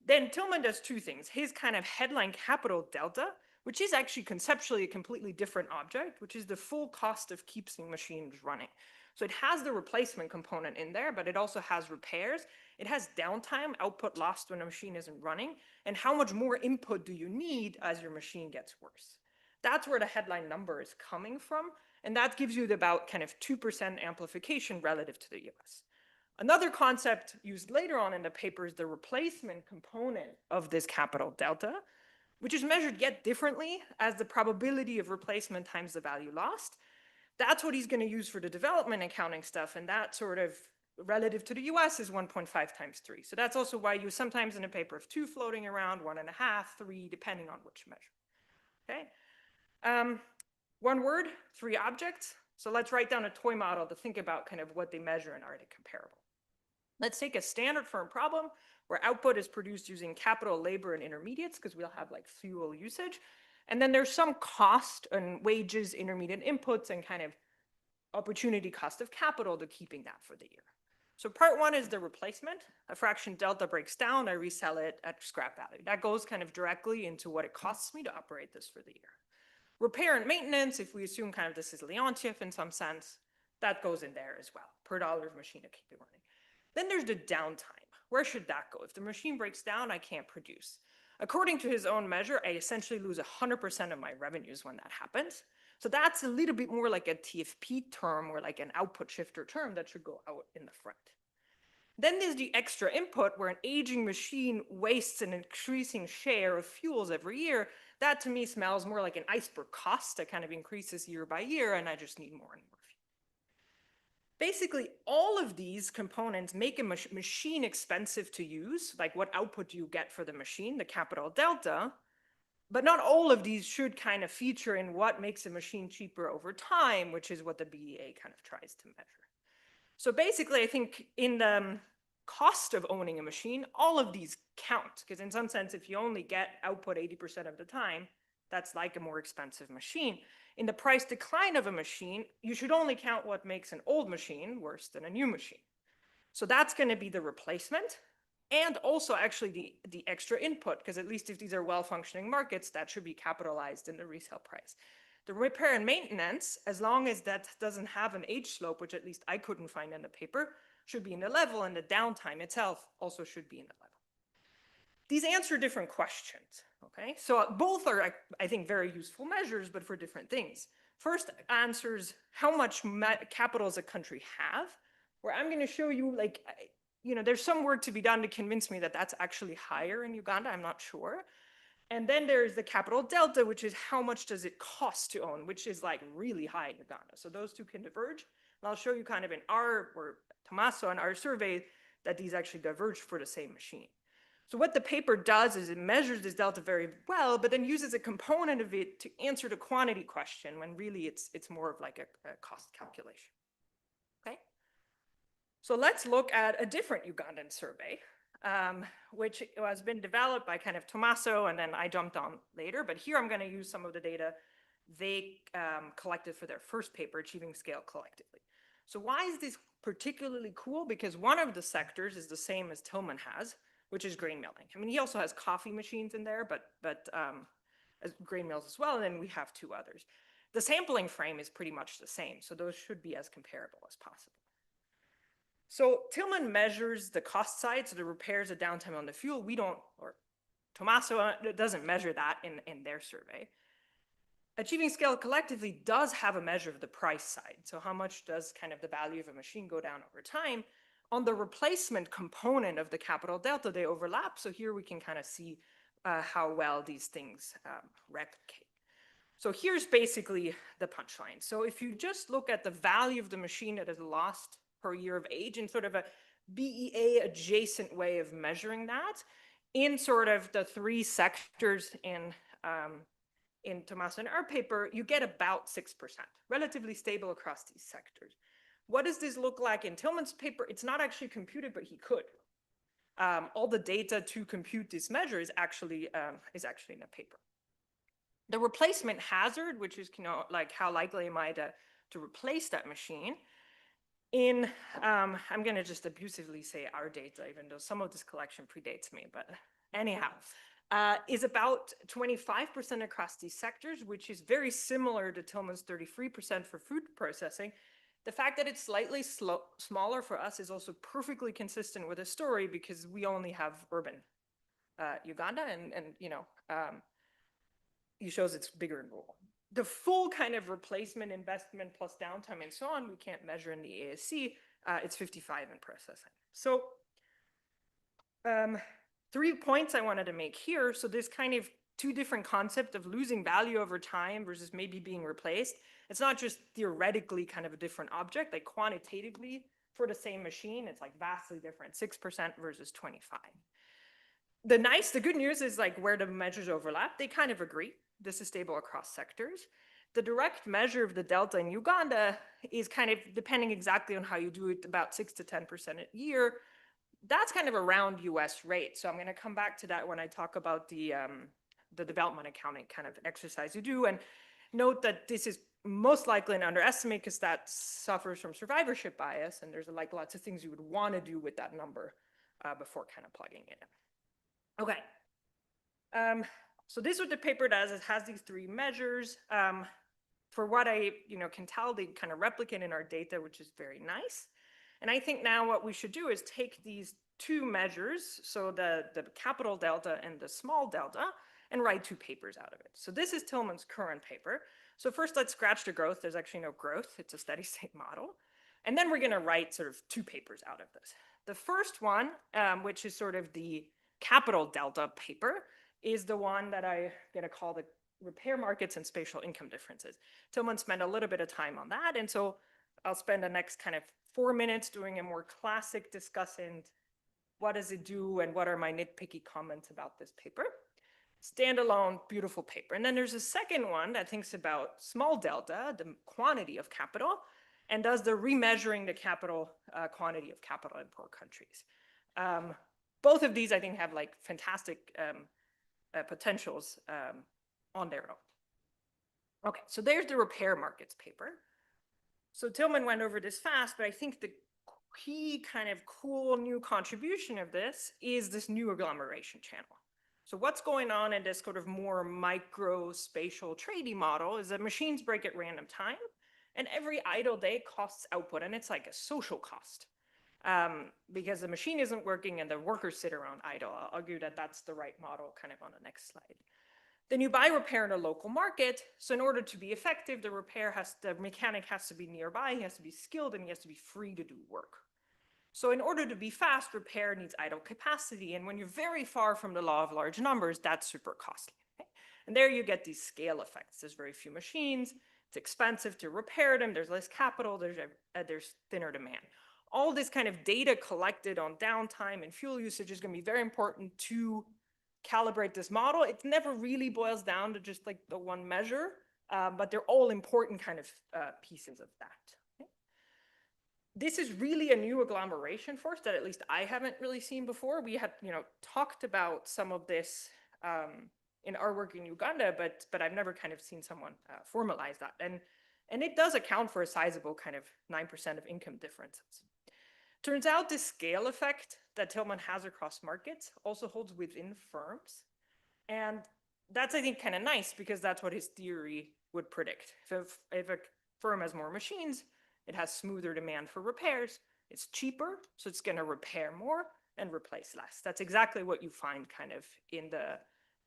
Then Tillman does two things. His kind of headline capital delta, which is actually conceptually a completely different object, which is the full cost of keeping machines running. So it has the replacement component in there, but it also has repairs. It has downtime, output lost when a machine isn't running, and how much more input do you need as your machine gets worse. That's where the headline number is coming from, and that gives you about kind of 2% amplification relative to the US. Another concept used later on in the paper is the replacement component of this capital delta, which is measured yet differently as the probability of replacement times the value lost. That's what he's going to use for the development accounting stuff, and that sort of relative to the US is 1.5 times 3. So that's also why you sometimes in a paper have 2 floating around, 1.5, 3, depending on which measure. Okay. One word, 3 objects. So let's write down a toy model to think about kind of what they measure and are they comparable. Let's take a standard firm problem where output is produced using capital, labor, and intermediates, because we'll have like fuel usage. And then there's some cost and wages, intermediate inputs, and kind of opportunity cost of capital to keeping that for the year. So part 1 is the replacement. A fraction delta breaks down, I resell it at scrap value. That goes kind of directly into what it costs me to operate this for the year. Repair and maintenance, if we assume kind of this is Leontief in some sense, that goes in there as well, per dollar of machine to keep it running. Then there's the downtime. Where should that go? If the machine breaks down, I can't produce. According to his own measure, I essentially lose 100% of my revenues when that happens. So that's a little bit more like a TFP term or like an output shifter term that should go out in the front. Then there's the extra input where an aging machine wastes an increasing share of fuels every year. That to me smells more like an iceberg cost that kind of increases year by year, and I just need more and more fuel. Basically, all of these components make a machine expensive to use, like what output do you get for the machine, the capital delta, but not all of these should kind of feature in what makes a machine cheaper over time, which is what the BEA kind of tries to measure. So basically, I think in the cost of owning a machine, all of these count, because in some sense, if you only get output 80% of the time, that's like a more expensive machine. In the price decline of a machine, you should only count what makes an old machine worse than a new machine. So that's going to be the replacement. and also actually the extra input, because at least if these are well-functioning markets, that should be capitalized in the resale price. The repair and maintenance, as long as that doesn't have an age slope, which at least I couldn't find in the paper, should be in the level, and the downtime itself also should be in the level. These answer different questions, okay? So both are, I think, very useful measures, but for different things. First answers how much capital does a country have, where I'm going to show you, like, you know, there's some work to be done to convince me that that's actually higher in Uganda. I'm not sure. And then there's the capital delta, which is how much does it cost to own, which is like really high in Uganda. So those two can diverge. And I'll show you kind of in our, or Tommaso and our survey, that these actually diverge for the same machine. So what the paper does is it measures this delta very well, but then uses a component of it to answer the quantity question, when really it's more of like a cost calculation. Okay. So let's look at a different Ugandan survey, which has been developed by kind of Tommaso, and then I jumped on later. But here I'm going to use some of the data they collected for their first paper, Achieving Scale Collectively. So why is this particularly cool? Because one of the sectors is the same as Tillman has, which is grain milling. I mean, he also has coffee machines in there, but as grain mills as well, and then we have two others. The sampling frame is pretty much the same, so those should be as comparable as possible. So Tillman measures the cost side, so the repairs, the downtime on the fuel. We don't, or Tommaso doesn't measure that in their survey. Achieving Scale Collectively does have a measure of the price side. So how much does kind of the value of a machine go down over time? On the replacement component of the capital delta, they overlap. So here we can kind of see how well these things replicate. So here's basically the punchline. So if you just look at the value of the machine that is lost per year of age in sort of a BEA adjacent way of measuring that, in sort of the three sectors in Tommaso and our paper, you get about 6%, relatively stable across these sectors. What does this look like in Tillman's paper? It's not actually computed, but he could. All the data to compute this measure is actually in the paper. The replacement hazard, which is, you know, like how likely am I to replace that machine? In, I'm going to just abusively say our data, even though some of this collection predates me, but anyhow, is about 25% across these sectors, which is very similar to Tillman's 33% for food processing. The fact that it's slightly smaller for us is also perfectly consistent with the story, because we only have urban Uganda, and you know, he shows it's bigger in rural. The full kind of replacement investment plus downtime and so on, we can't measure in the ASC. It's 55 in processing. So 3 points I wanted to make here. So this kind of two different concept of losing value over time versus maybe being replaced. It's not just theoretically kind of a different object, like quantitatively for the same machine, it's like vastly different, 6% versus 25. The good news is like where the measures overlap, they kind of agree. This is stable across sectors. The direct measure of the delta in Uganda is kind of depending exactly on how you do it, about 6 to 10% a year. That's kind of around US rate. So I'm going to come back to that when I talk about the development accounting kind of exercise you do. And note that this is most likely an underestimate because that suffers from survivorship bias. And there's like lots of things you would want to do with that number before kind of plugging it in. Okay. So this is what the paper does. It has these three measures. For what I can tell, they kind of replicate in our data, which is very nice. And I think now what we should do is take these two measures, so the capital delta and the small delta, and write two papers out of it. So this is Tillman's current paper. So first let's scratch the growth. There's actually no growth. It's a steady state model. And then we're going to write sort of two papers out of this. The first one, which is sort of the capital delta paper, is the one that I'm going to call the repair markets and spatial income differences. Tillman spent a little bit of time on that. And so I'll spend the next kind of 4 minutes doing a more classic discussing what does it do and what are my nitpicky comments about this paper. Standalone, beautiful paper. And then there's a second one that thinks about small delta, the quantity of capital, and does the remeasuring the capital quantity of capital in poor countries. Both of these, I think, have like fantastic potentials on their own. Okay, so there's the repair markets paper. So Tillman went over this fast, but I think the key kind of cool new contribution of this is this new agglomeration channel. So what's going on in this sort of more micro spatial trading model is that machines break at random time, and every idle day costs output, and it's like a social cost. Because the machine isn't working and the workers sit around idle. I'll argue that that's the right model kind of on the next slide. Then you buy repair in a local market. So in order to be effective, the mechanic has to be nearby, he has to be skilled, and he has to be free to do work. So in order to be fast, repair needs idle capacity. And when you're very far from the law of large numbers, that's super costly. Okay? And there you get these scale effects. There's very few machines. It's expensive to repair them. There's less capital. There's thinner demand. All this kind of data collected on downtime and fuel usage is going to be very important to calibrate this model. It never really boils down to just like the one measure, but they're all important kind of pieces of that. Okay? This is really a new agglomeration force that at least I haven't really seen before. We had, talked about some of this in our work in Uganda, but I've never kind of seen someone formalize that. And it does account for a sizable kind of 9% of income differences. Turns out this scale effect that Tillman has across markets also holds within firms. And that's, I think, kind of nice because that's what his theory would predict. If a firm has more machines, it has smoother demand for repairs, it's cheaper, so it's going to repair more and replace less. That's exactly what you find kind of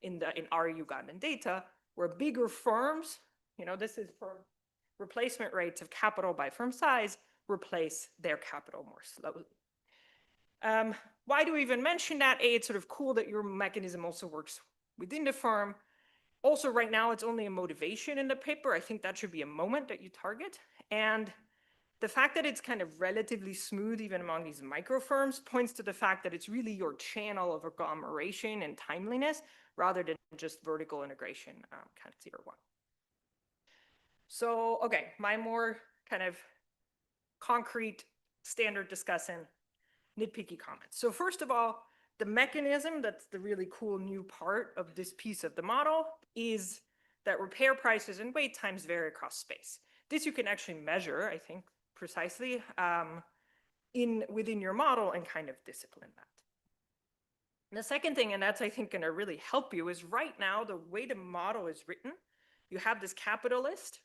in our Ugandan data, where bigger firms, this is for replacement rates of capital by firm size, replace their capital more slowly. Why do we even mention that? It's sort of cool that your mechanism also works within the firm. Also, right now, it's only a motivation in the paper. I think that should be a moment that you target. And the fact that it's kind of relatively smooth even among these micro firms points to the fact that it's really your channel of agglomeration and timeliness rather than just vertical integration, kind of tier one. So, okay, my more kind of concrete standard discussing nitpicky comments. So first of all, the mechanism, that's the really cool new part of this piece of the model, is that repair prices and wait times vary across space. This you can actually measure, I think, precisely within your model and kind of discipline that. And the second thing, and that's I think going to really help you, is right now the way the model is written, you have this capitalist,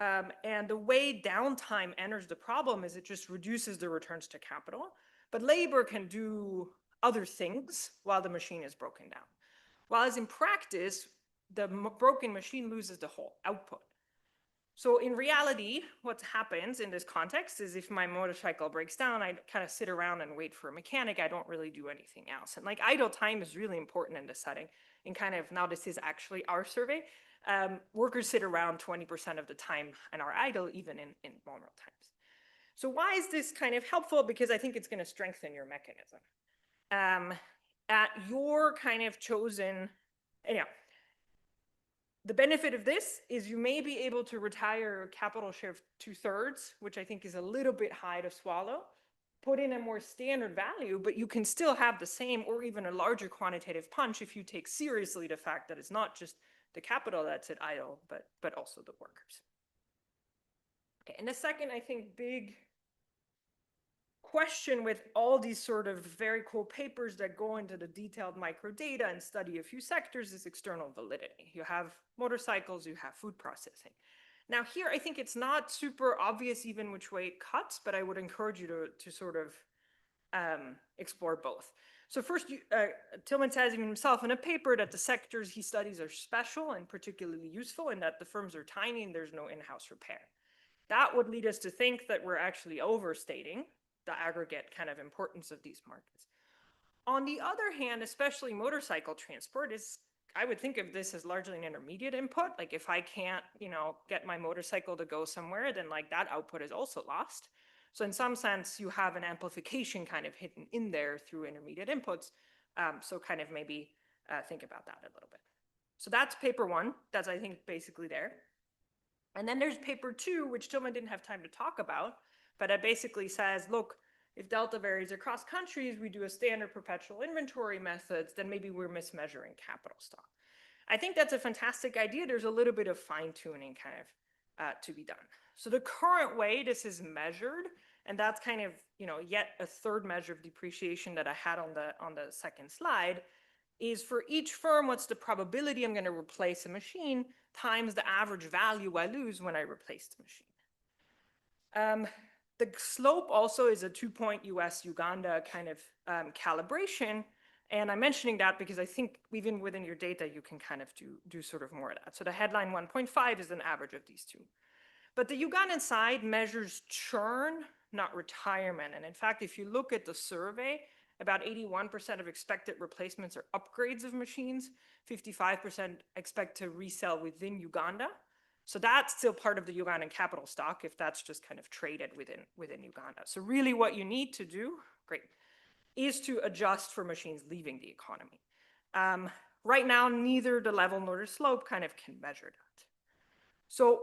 and the way downtime enters the problem is it just reduces the returns to capital, but labor can do other things while the machine is broken down. Whereas in practice, the broken machine loses the whole output. So in reality, what happens in this context is if my motorcycle breaks down, I kind of sit around and wait for a mechanic. I don't really do anything else. And like idle time is really important in this setting. And kind of now this is actually our survey. Workers sit around 20% of the time and are idle even in normal times. So why is this kind of helpful? Because I think it's going to strengthen your mechanism. At your kind of chosen, anyhow, the benefit of this is you may be able to retire a capital share of 2/3, which I think is a little bit high to swallow, put in a more standard value, but you can still have the same or even a larger quantitative punch if you take seriously the fact that it's not just the capital that's at idle, but also the workers. Okay, and the second, I think, big question with all these sort of very cool papers that go into the detailed micro data and study a few sectors is external validity. You have motorcycles, you have food processing. Now here, I think it's not super obvious even which way it cuts, but I would encourage you to sort of explore both. So first, Tillman says even himself in a paper that the sectors he studies are special and particularly useful and that the firms are tiny and there's no in-house repair. That would lead us to think that we're actually overstating the aggregate kind of importance of these markets. On the other hand, especially motorcycle transport is, I would think of this as largely an intermediate input. Like if I can't, get my motorcycle to go somewhere, then like that output is also lost. So in some sense, you have an amplification kind of hidden in there through intermediate inputs. So kind of maybe think about that a little bit. So that's paper one. That's, I think, basically there. And then there's paper two, which Tillman didn't have time to talk about, but it basically says, look, if delta varies across countries, we do a standard perpetual inventory methods, then maybe we're mismeasuring capital stock. I think that's a fantastic idea. There's a little bit of fine tuning kind of to be done. So the current way this is measured And that's kind of, yet a third measure of depreciation that I had on the second slide, is for each firm, what's the probability I'm going to replace a machine times the average value I lose when I replace the machine. The slope also is a 2-point US Uganda kind of calibration. And I'm mentioning that because I think even within your data, you can kind of do sort of more of that. So the headline 1.5 is an average of these two. But the Ugandan side measures churn, not retirement. And in fact, if you look at the survey, about 81% of expected replacements are upgrades of machines. 55% expect to resell within Uganda. So that's still part of the Ugandan capital stock if that's just kind of traded within Uganda. So really what you need to do, is to adjust for machines leaving the economy. Right now, neither the level nor the slope kind of can measure that. So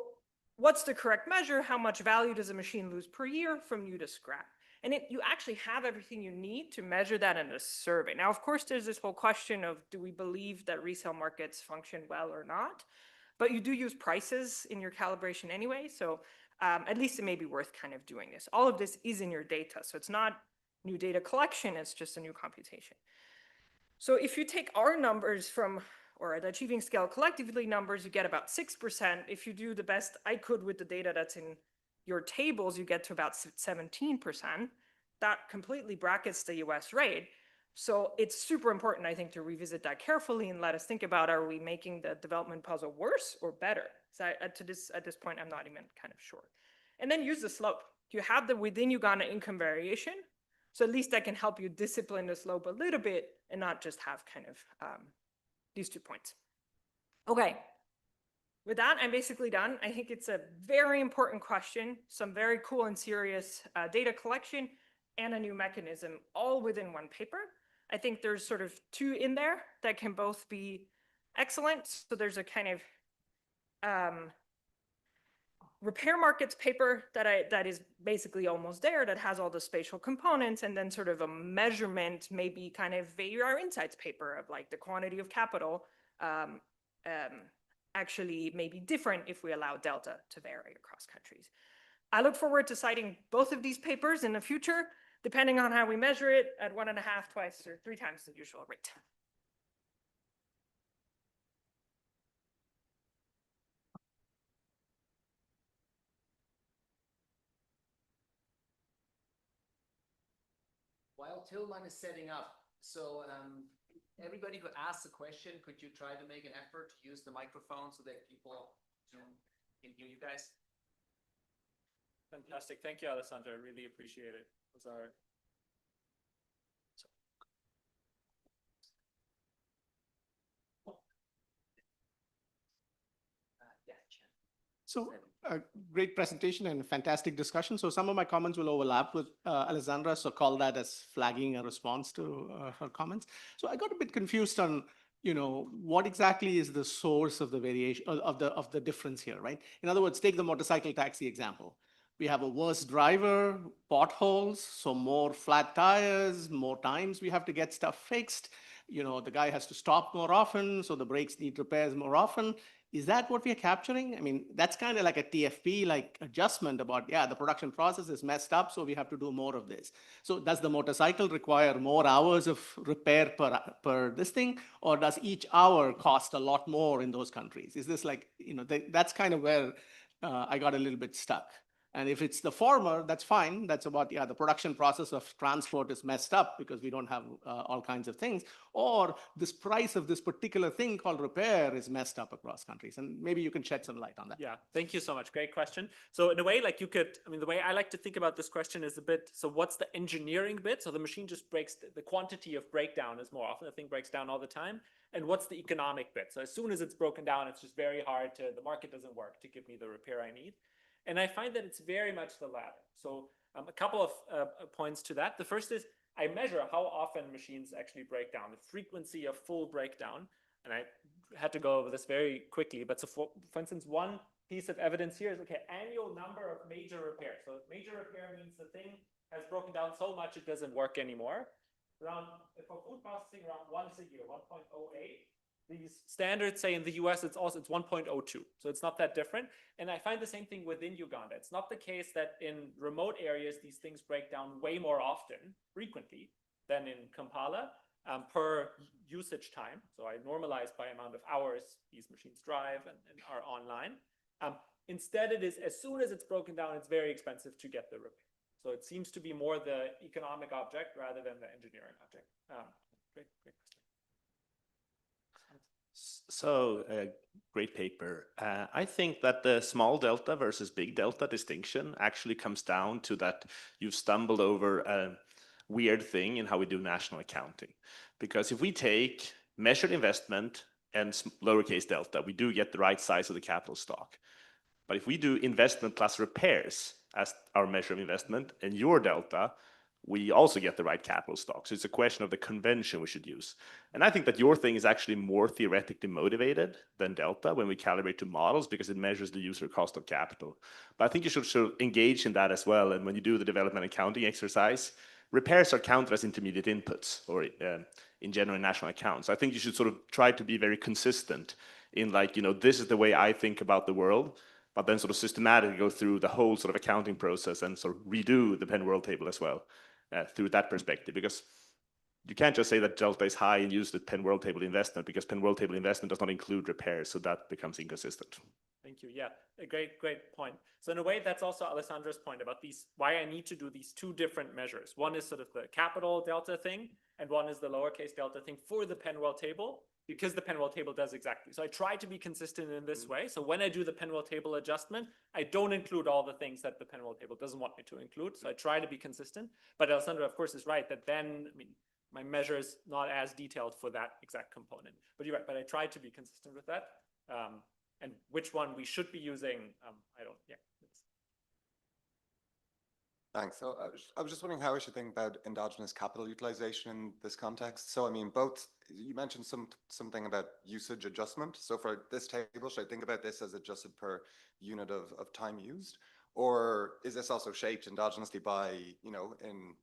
what's the correct measure? How much value does a machine lose per year from new to scrap? And you actually have everything you need to measure that in a survey. Now, of course, there's this whole question of, do we believe that resale markets function well or not? But you do use prices in your calibration anyway, so at least it may be worth kind of doing this. All of this is in your data, so it's not new data collection, it's just a new computation. So if you take our numbers or the achieving scale collectively numbers, you get about 6%. If you do the best I could with the data that's in your tables, you get to about 17%. That completely brackets the US rate. So it's super important, I think, to revisit that carefully and let us think about, are we making the development puzzle worse or better? So at this point, I'm not even kind of sure. And then use the slope. You have the within Uganda income variation. So at least that can help you discipline the slope a little bit and not just have kind of these 2 points. Okay. With that, I'm basically done. I think it's a very important question, some very cool and serious data collection, and a new mechanism all within one paper. I think there's sort of 2 in there that can both be excellent. So there's a kind of repair markets paper that is basically almost there, that has all the spatial components, and then sort of a measurement, maybe kind of AUR insights paper of like the quantity of capital actually may be different if we allow delta to vary across countries. I look forward to citing both of these papers in the future, depending on how we measure it, at 1.5, 2, or 3 times the usual rate. While Tillman is setting up, so everybody who asks a question, could you try to make an effort to use the microphone so that people can hear you guys? Fantastic. Thank you, Alessandra. I really appreciate it. Those are So great presentation and fantastic discussion. So some of my comments will overlap with Alessandra, so call that as flagging a response to her comments. So I got a bit confused on, what exactly is the source of the variation of the difference here, right? In other words, take the motorcycle taxi example. We have a worse driver, potholes, so more flat tires, more times we have to get stuff fixed. The guy has to stop more often, so the brakes need repairs more often. Is that what we are capturing? I mean, that's kind of like a TFP like adjustment about, the production process is messed up, so we have to do more of this. So does the motorcycle require more hours of repair per this thing, or does each hour cost a lot more in those countries? Is this like, that's kind of where I got a little bit stuck. And if it's the former, that's fine. That's about, the production process of transport is messed up because we don't have all kinds of things. Or this price of this particular thing called repair is messed up across countries. And maybe you can shed some light on that. Yeah, thank you so much. Great question. So in a way, like the way I like to think about this question is a bit, so what's the engineering bit? So the machine just breaks, the quantity of breakdown is more often, the thing breaks down all the time. And what's the economic bit? So as soon as it's broken down, it's just very hard the market doesn't work to give me the repair I need. And I find that it's very much the latter. So a couple of points to that. The first is I measure how often machines actually break down, the frequency of full breakdown. And I had to go over this very quickly. But so for instance, one piece of evidence here is, annual number of major repairs. So major repair means the thing has broken down so much it doesn't work anymore. For food processing, around once a year, 1.08. these standards say in the US, it's 1.02. So it's not that different. And I find the same thing within Uganda. It's not the case that in remote areas, these things break down way more often, frequently, than in Kampala per usage time. So I normalize by amount of hours these machines drive and are online. Instead, it is as soon as it's broken down, it's very expensive to get the repair. So it seems to be more the economic object rather than the engineering object. Great question. So, great paper. I think that the small delta versus big delta distinction actually comes down to that you've stumbled over a weird thing in how we do national accounting. Because if we take measured investment and lowercase delta, we do get the right size of the capital stock. But if we do investment plus repairs as our measure of investment and your delta, we also get the right capital stock. So it's a question of the convention we should use. And I think that your thing is actually more theoretically motivated than delta when we calibrate to models because it measures the user cost of capital. But I think you should sort of engage in that as well. And when you do the development accounting exercise, repairs are counted as intermediate inputs or in general in national accounts. I think you should sort of try to be very consistent in like, you know, this is the way I think about the world, but then sort of systematically go through the whole sort of accounting process and sort of redo the Penn World Table as well through that perspective. Because you can't just say that delta is high and use the Penn World Table investment because Penn World Table investment does not include repairs, so that becomes inconsistent. Thank you. Yeah, a great point. So in a way, that's also Alessandra's point about these, why I need to do these two different measures. One is sort of the capital delta thing, and one is the lowercase delta thing for the Penn World Table, because the Penn World Table does exactly. So I try to be consistent in this way. So when I do the Penn World Table adjustment, I don't include all the things that the Penn World Table doesn't want me to include. So I try to be consistent. But Alessandra, of course, is right that then, I mean, my measure is not as detailed for that exact component. But you're right, but I try to be consistent with that. And which one we should be using, I don't, yeah. Thanks. So I was just wondering how I should think about endogenous capital utilization in this context. So I mean, both, you mentioned something about usage adjustment. So for this table, should I think about this as adjusted per unit of time used? Or is this also shaped endogenously by, you know, in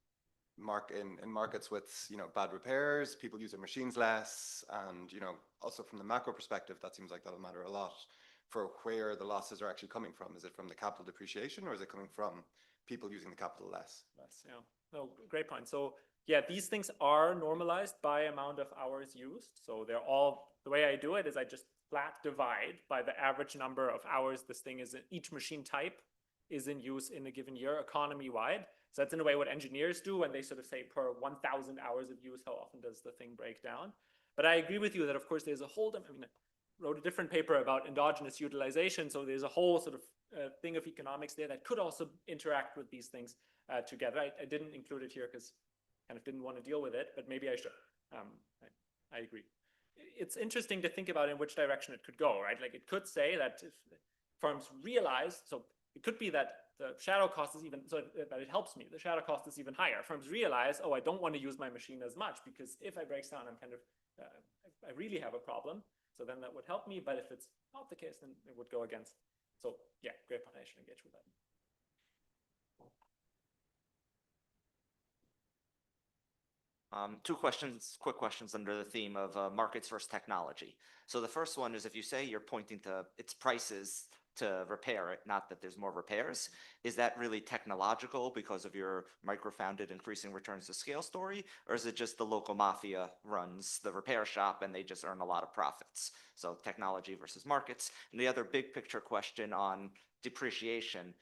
markets with, you know, bad repairs, people use their machines less, and, you know, also from the macro perspective, that seems like that'll matter a lot for where the losses are actually coming from. Is it from the capital depreciation or is it coming from people using the capital less? Yeah, no, great point. So yeah, these things are normalized by amount of hours used. So they're all, the way I do it is I just flat divide by the average number of hours this thing is in, each machine type is in use in a given year economy-wide. So that's in a way what engineers do when they sort of say per 1,000 hours of use, how often does the thing break down? But I agree with you that of course there's a whole, I mean, I wrote a different paper about endogenous utilization. So there's a whole sort of thing of economics there that could also interact with these things together. I didn't include it here because I kind of didn't want to deal with it, but maybe I should. I agree. It's interesting to think about in which direction it could go, right? Like it could say that if firms realize, so it could be that the shadow cost is even, so that it helps me, the shadow cost is even higher. Firms realize, oh, I don't want to use my machine as much because if I breaks down, I'm kind of, I really have a problem. So then that would help me, but if it's not the case, then it would go against. So yeah, great point. I should engage with that. Two questions, quick questions under the theme of markets versus technology. So the first one is if you say you're pointing to its prices to repair it, not that there's more repairs, is that really technological because of your micro-founded increasing returns to scale story? Or is it just the local mafia runs the repair shop and they just earn a lot of profits? So technology versus markets. And the other big picture question on depreciation,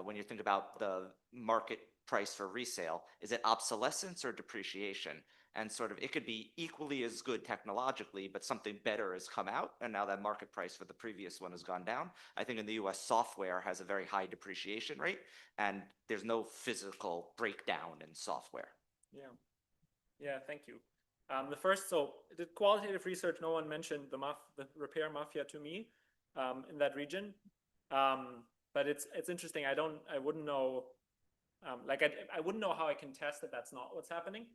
when you think about the market price for resale, is it obsolescence or depreciation? And sort of it could be equally as good technologically, but something better has come out, and now that market price for the previous one has gone down. I think in the US, software has a very high depreciation rate, and there's no physical breakdown in software. Yeah, thank you. The first, so the qualitative research, no one mentioned the repair mafia to me in that region, but it's interesting. I wouldn't know. I wouldn't know how I can test that that's not what's happening.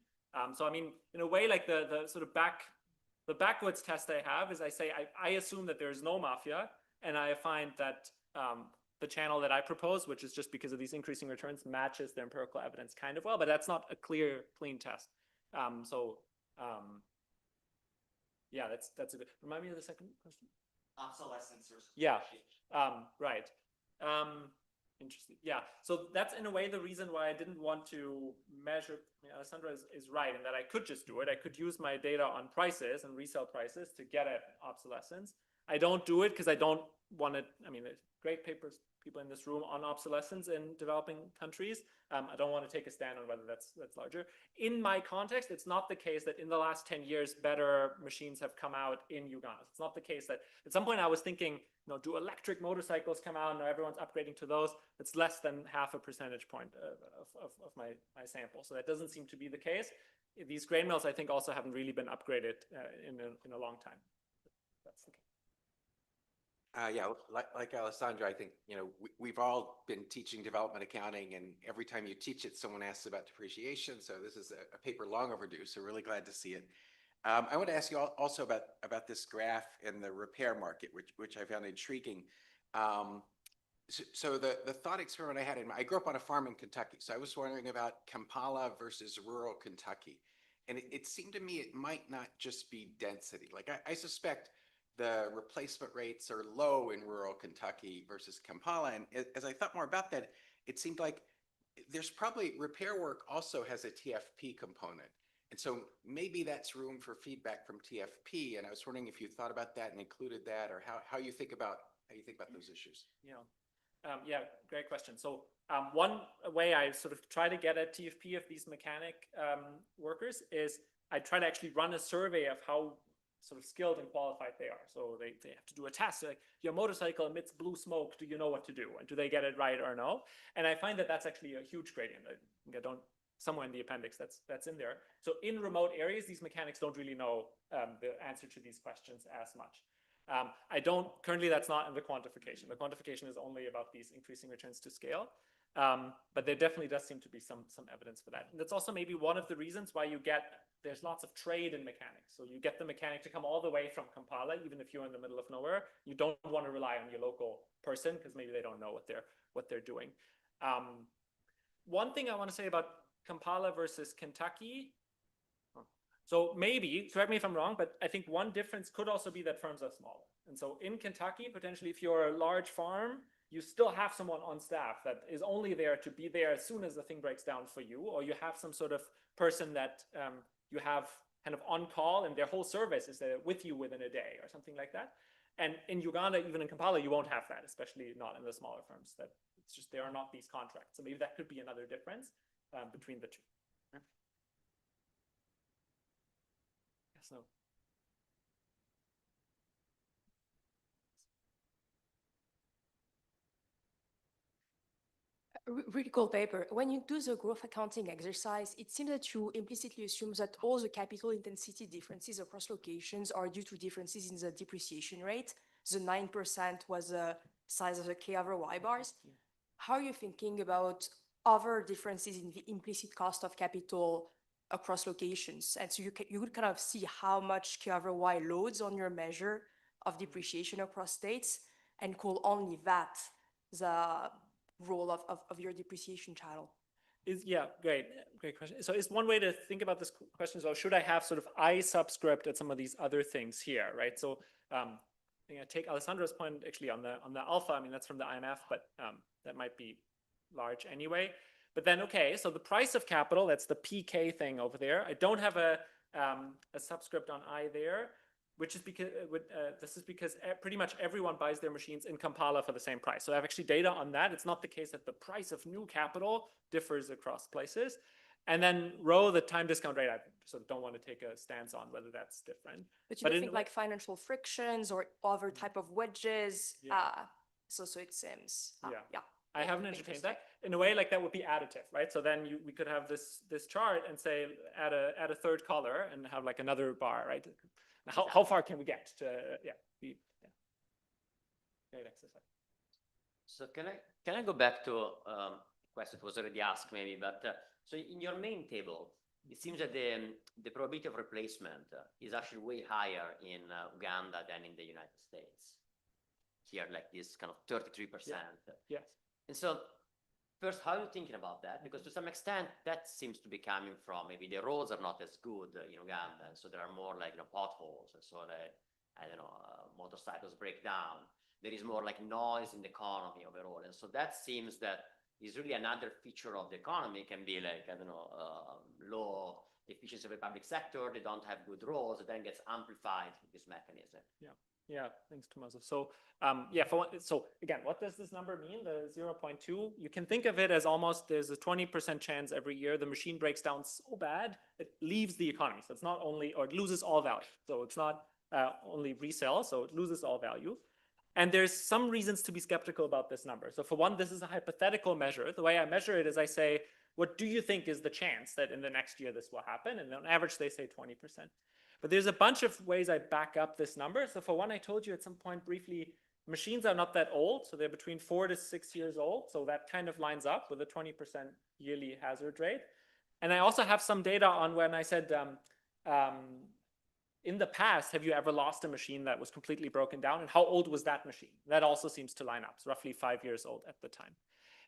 So I mean, in a way, like the sort of backwards test I have is I say I assume that there's no mafia, and I find that the channel that I propose, which is just because of these increasing returns, matches the empirical evidence kind of well, but that's not a clean test. Yeah, that's a good, remind me of the second question? Obsolescence or. Yeah, right. Interesting. Yeah, so that's in a way the reason why I didn't want to measure. I mean, Alessandra is right in that I could just do it. I could use my data on prices and resale prices to get at obsolescence. I don't do it because I don't want to. I mean, there's great papers, people in this room on obsolescence in developing countries. I don't want to take a stand on whether that's larger. In my context, it's not the case that in the last 10 years, better machines have come out in Uganda. It's not the case that at some point I was thinking, do electric motorcycles come out and everyone's upgrading to those? It's less than half a percentage point of my sample. So that doesn't seem to be the case. These grain mills, I think, also haven't really been upgraded in a long time. That's the case. Yeah, like Alessandra, I think, we've all been teaching development accounting, and every time you teach it, someone asks about depreciation. So this is a paper long overdue, so really glad to see it. I want to ask you also about this graph in the repair market, which I found intriguing. So the thought experiment I had, I grew up on a farm in Kentucky, so I was wondering about Kampala versus rural Kentucky. And it seemed to me it might not just be density. Like I suspect the replacement rates are low in rural Kentucky versus Kampala. And as I thought more about that, it seemed like there's probably repair work also has a TFP component. And so maybe that's room for feedback from TFP. And I was wondering if you thought about that and included that, or how you think about those issues. Yeah, great question. So one way I sort of try to get at TFP of these mechanic workers is I try to actually run a survey of how sort of skilled and qualified they are. So they have to do a test, like your motorcycle emits blue smoke, do you know what to do? And do they get it right or no? And I find that that's actually a huge gradient. I don't, somewhere in the appendix that's in there. So in remote areas, these mechanics don't really know the answer to these questions as much. Currently that's not in the quantification. The quantification is only about these increasing returns to scale. But there definitely does seem to be some evidence for that. And that's also maybe one of the reasons why there's lots of trade in mechanics. So you get the mechanic to come all the way from Kampala, even if you're in the middle of nowhere. You don't want to rely on your local person because maybe they don't know what they're doing. One thing I want to say about Kampala versus Kentucky. So maybe, correct me if I'm wrong, but I think one difference could also be that firms are smaller. And so in Kentucky, potentially if you're a large farm, you still have someone on staff that is only there to be there as soon as the thing breaks down for you, or you have some sort of person that you have kind of on call and their whole service is there with you within a day or something like that. And in Uganda, even in Kampala, you won't have that, especially not in the smaller firms. That it's just there are not these contracts. So maybe that could be another difference between the two. Yes, no. Really cool paper. When you do the growth accounting exercise, it seems that you implicitly assume that all the capital intensity differences across locations are due to differences in the depreciation rate. The 9% was the size of the K over Y bars. How are you thinking about other differences in the implicit cost of capital across locations? And so you would kind of see how much K over Y loads on your measure of depreciation across states and call only that the role of your depreciation channel? Yeah, great question. So is one way to think about this question is, well, should I have sort of I subscript at some of these other things here, right? So I think I take Alessandra's point actually on the alpha. I mean, that's from the IMF, but that might be large anyway. But then, okay, so the price of capital, that's the PK thing over there. I don't have a subscript on I there, which is because this is because pretty much everyone buys their machines in Kampala for the same price. So I have actually data on that. It's not the case that the price of new capital differs across places. And then rho, the time discount rate, I sort of don't want to take a stance on whether that's different. But you don't think like financial frictions or other type of wedges? Yeah. So it seems, yeah. I haven't entertained that. In a way, like that would be additive, right? So then we could have this chart and say add a third color and have like another bar, right? How far can we get to great exercise. So can I go back to a question that was already asked maybe, but so in your main table, it seems that the probability of replacement is actually way higher in Uganda than in the United States. Here, like this kind of 33%. Yes. And so first, how are you thinking about that? Because to some extent, that seems to be coming from maybe the roads are not as good in Uganda, so there are more like potholes, and so that I don't know, motorcycles break down. There is more like noise in the economy overall, and so that seems that is really another feature of the economy. Can be like I don't know, low efficiency of the public sector. They don't have good roads. It then gets amplified with this mechanism. Yeah. Yeah, thanks, Tommaso. So, so again, what does this number mean? The 0.2, you can think of it as almost there's a 20% chance every year the machine breaks down so bad it leaves the economy. So it's not only, or it loses all value. So it's not only resale, so it loses all value. And there's some reasons to be skeptical about this number. So for one, this is a hypothetical measure. The way I measure it is I say, what do you think is the chance that in the next year this will happen? And on average, they say 20%. But there's a bunch of ways I back up this number. So for one, I told you at some point briefly, machines are not that old. So they're between 4 to 6 years old. So that kind of lines up with a 20% yearly hazard rate. And I also have some data on when I said, in the past, have you ever lost a machine that was completely broken down? And how old was that machine? That also seems to line up. It's roughly 5 years old at the time.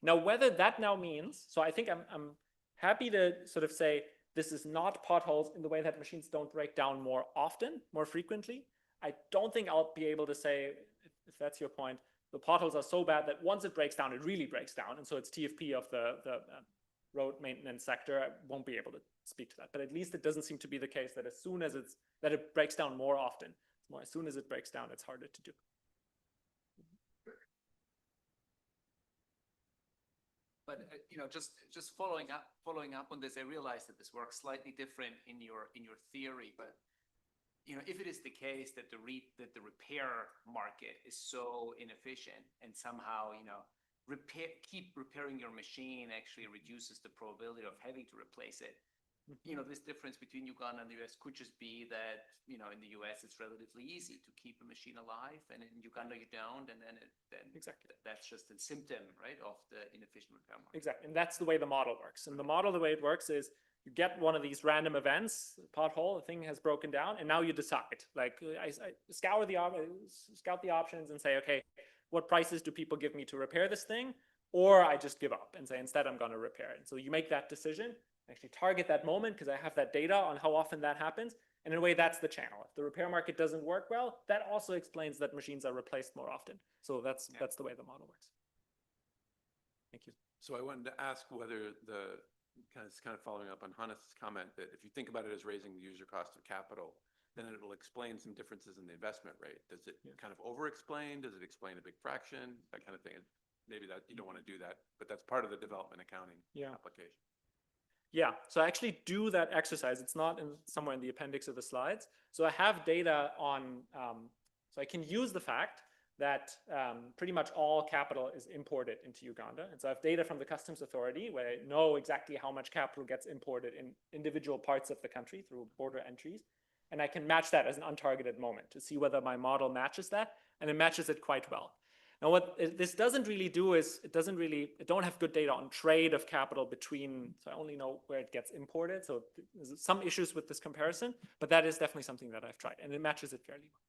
Now, whether that now means, so I think I'm happy to sort of say, this is not potholes in the way that machines don't break down more often, more frequently. I don't think I'll be able to say, if that's your point, the potholes are so bad that once it breaks down, it really breaks down. And so it's TFP of the road maintenance sector. I won't be able to speak to that. But at least it doesn't seem to be the case that as soon as that it breaks down more often. As soon as it breaks down, it's harder to do. But just following up on this, I realize that this works slightly different in your theory. But if it is the case that the repair market is so inefficient and somehow keep repairing your machine actually reduces the probability of having to replace it. This difference between Uganda and the US could just be that, in the US, it's relatively easy to keep a machine alive, and in Uganda you don't, and then exactly that's just a symptom, right, of the inefficient repair market. Exactly, and that's the way the model works. And the model, the way it works is you get one of these random events, pothole, the thing has broken down, and now you decide. Like I scout the options and say, okay, what prices do people give me to repair this thing? Or I just give up and say, instead, I'm going to repair it. So you make that decision. Actually target that moment because I have that data on how often that happens. And in a way, that's the channel. If the repair market doesn't work well, that also explains that machines are replaced more often. So that's the way the model works. Thank you. So I wanted to ask whether kind of following up on Hannes' comment that if you think about it as raising the user cost of capital, then it will explain some differences in the investment rate. Does it kind of over-explain? Does it explain a big fraction? That kind of thing. Maybe that you don't want to do that, but that's part of the development accounting application. Yeah, so I actually do that exercise. It's not somewhere in the appendix of the slides. So I have data on, so I can use the fact that pretty much all capital is imported into Uganda. And so I have data from the Customs Authority where I know exactly how much capital gets imported in individual parts of the country through border entries. And I can match that as an untargeted moment to see whether my model matches that, and it matches it quite well. Now, what this doesn't really do is it don't have good data on trade of capital between, so I only know where it gets imported. So there's some issues with this comparison, but that is definitely something that I've tried, and it matches it fairly well.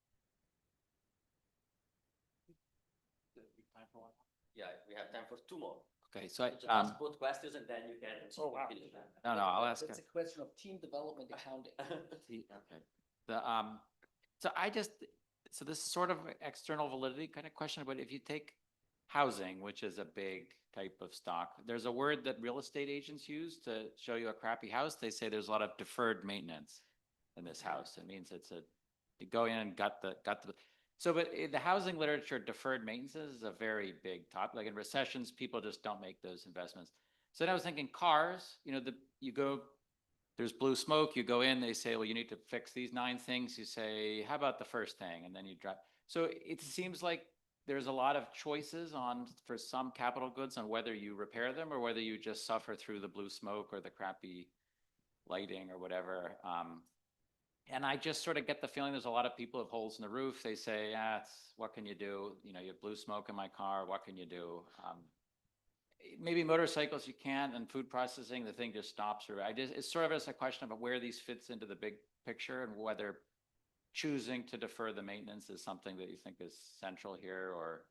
Yeah, we have time for 2 more. Okay, so just ask both questions and then you can finish that. No, I'll ask. It's a question of team development accounting. Okay. So this is sort of an external validity kind of question, but if you take housing, which is a big type of stock, there's a word that real estate agents use to show you a crappy house. They say there's a lot of deferred maintenance in this house. It means you go in and but in the housing literature, deferred maintenance is a very big topic. Like in recessions, people just don't make those investments. So then I was thinking cars, there's blue smoke, you go in, they say, well, you need to fix these 9 things. You say, how about the first thing? And then you drop. So it seems like there's a lot of choices for some capital goods on whether you repair them or whether you just suffer through the blue smoke or the crappy lighting or whatever. And I just sort of get the feeling there's a lot of people who have holes in the roof. They say, what can you do? You have blue smoke in my car. What can you do? Maybe motorcycles you can't, and food processing, the thing just stops. It's sort of just a question about where these fits into the big picture and whether choosing to defer the maintenance is something that you think is central here, or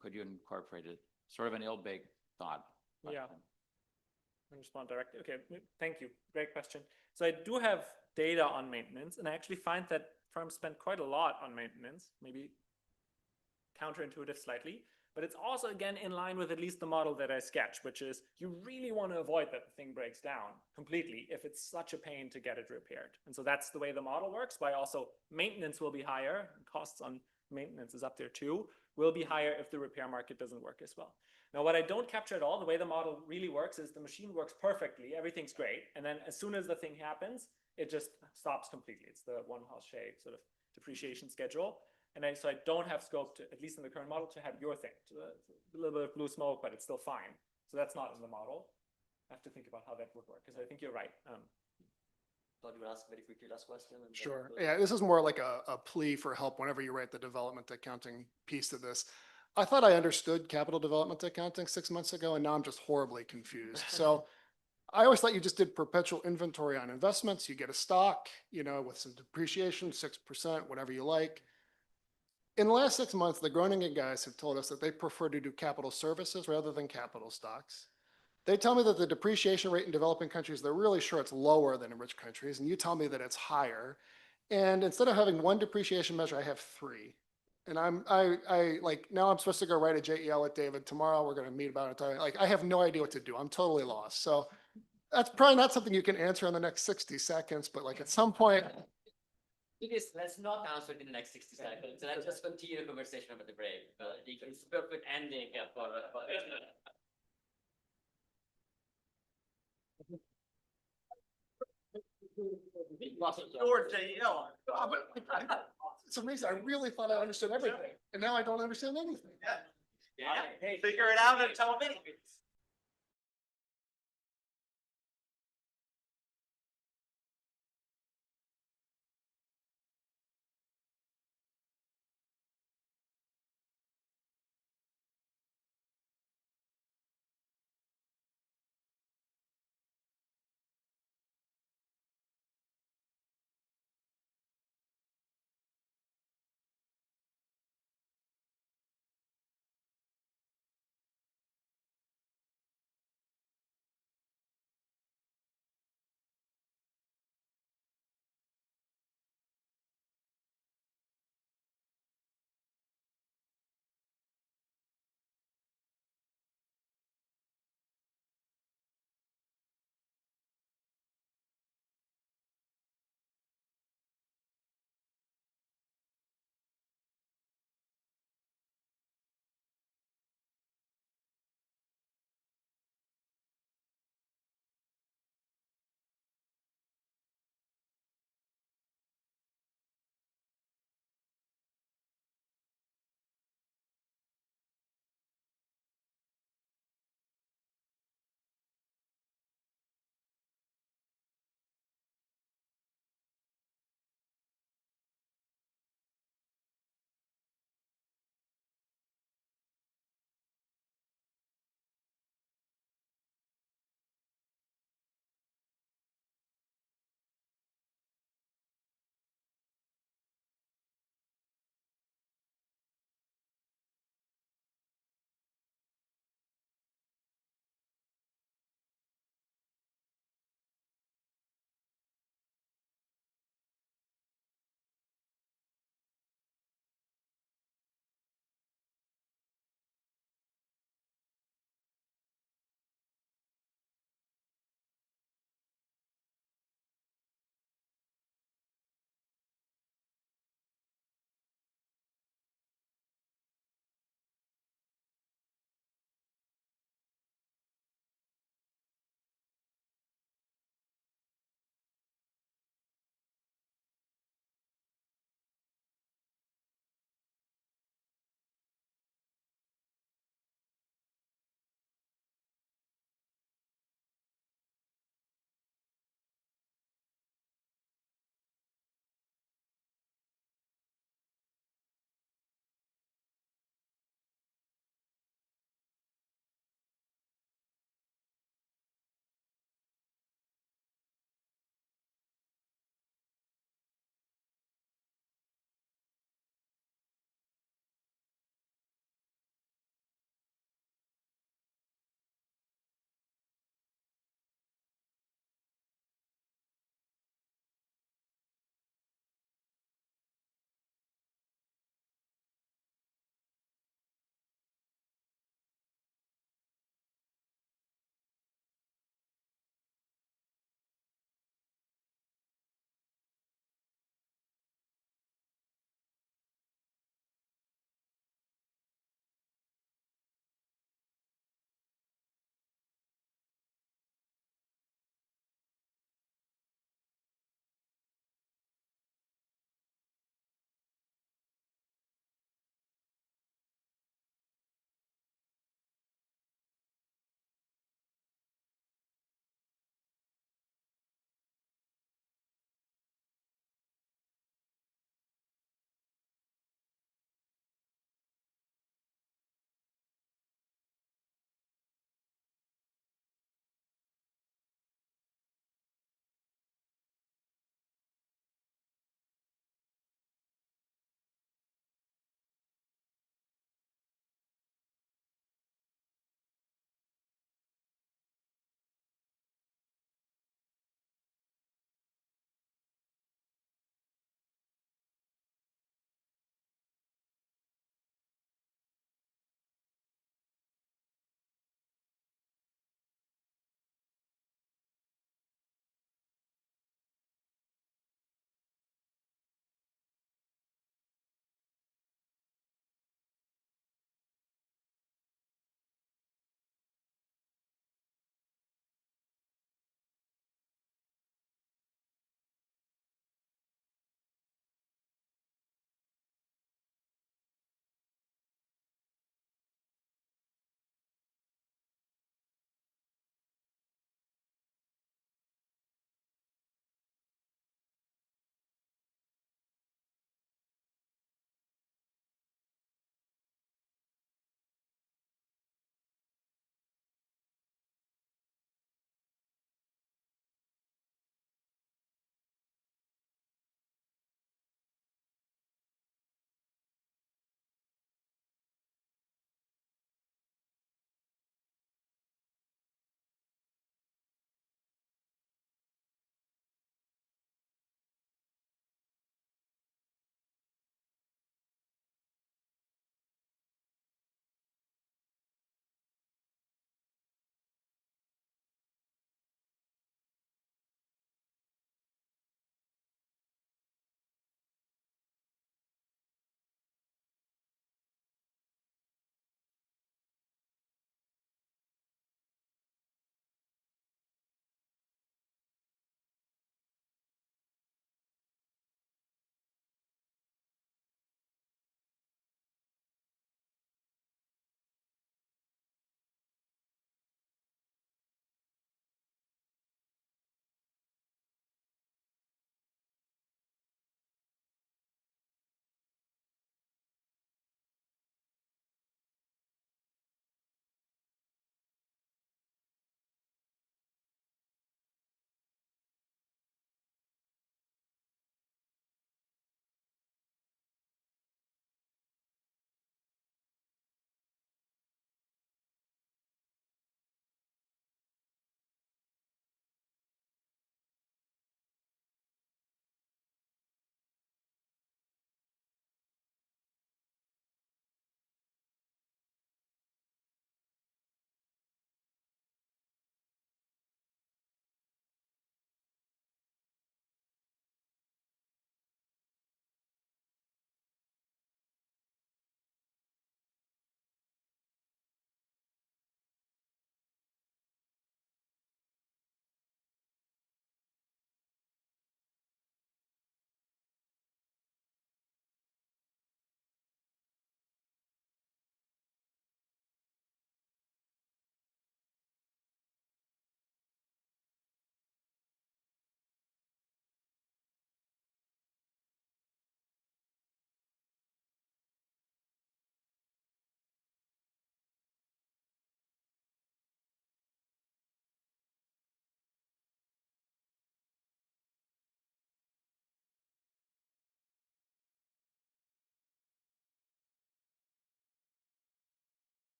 could you incorporate it? Sort of an ill-baked thought. Yeah. I'll respond directly. Okay, thank you. Great question. So I do have data on maintenance, and I actually find that firms spend quite a lot on maintenance, maybe counterintuitive slightly, but it's also again in line with at least the model that I sketched, which is you really want to avoid that the thing breaks down completely if it's such a pain to get it repaired. And so that's the way the model works. By also maintenance will be higher, costs on maintenance is up there too, will be higher if the repair market doesn't work as well. Now, what I don't capture at all, the way the model really works is the machine works perfectly, everything's great, and then as soon as the thing happens, it just stops completely. It's the one house shape sort of depreciation schedule. And so I don't have scope to, at least in the current model, to have your thing. A little bit of blue smoke, but it's still fine. So that's not in the model. I have to think about how that would work, because I think you're right. Thought you would ask very quickly last question. And Sure. Yeah, this is more like a plea for help whenever you write the development accounting piece to this. I thought I understood capital development accounting 6 months ago, and now I'm just horribly confused. So I always thought you just did perpetual inventory on investments. You get a stock, you know, with some depreciation, 6%, whatever you like. In the last 6 months, the Groningen guys have told us that they prefer to do capital services rather than capital stocks. They tell me that the depreciation rate in developing countries, they're really sure it's lower than in rich countries, and you tell me that it's higher. And instead of having one depreciation measure, I have three. And I like, now I'm supposed to go write a JEL with David. Tomorrow we're going to meet about it. Like, I have no idea what to do. I'm totally lost. So that's probably not something you can answer in the next 60 seconds, but like at some point. It is, let's not answer it in the next 60 seconds. Let's just continue the conversation over the break. It's a perfect ending for It's amazing. I really thought I understood everything, and now I don't understand anything. Yeah. Hey, figure it out and tell me.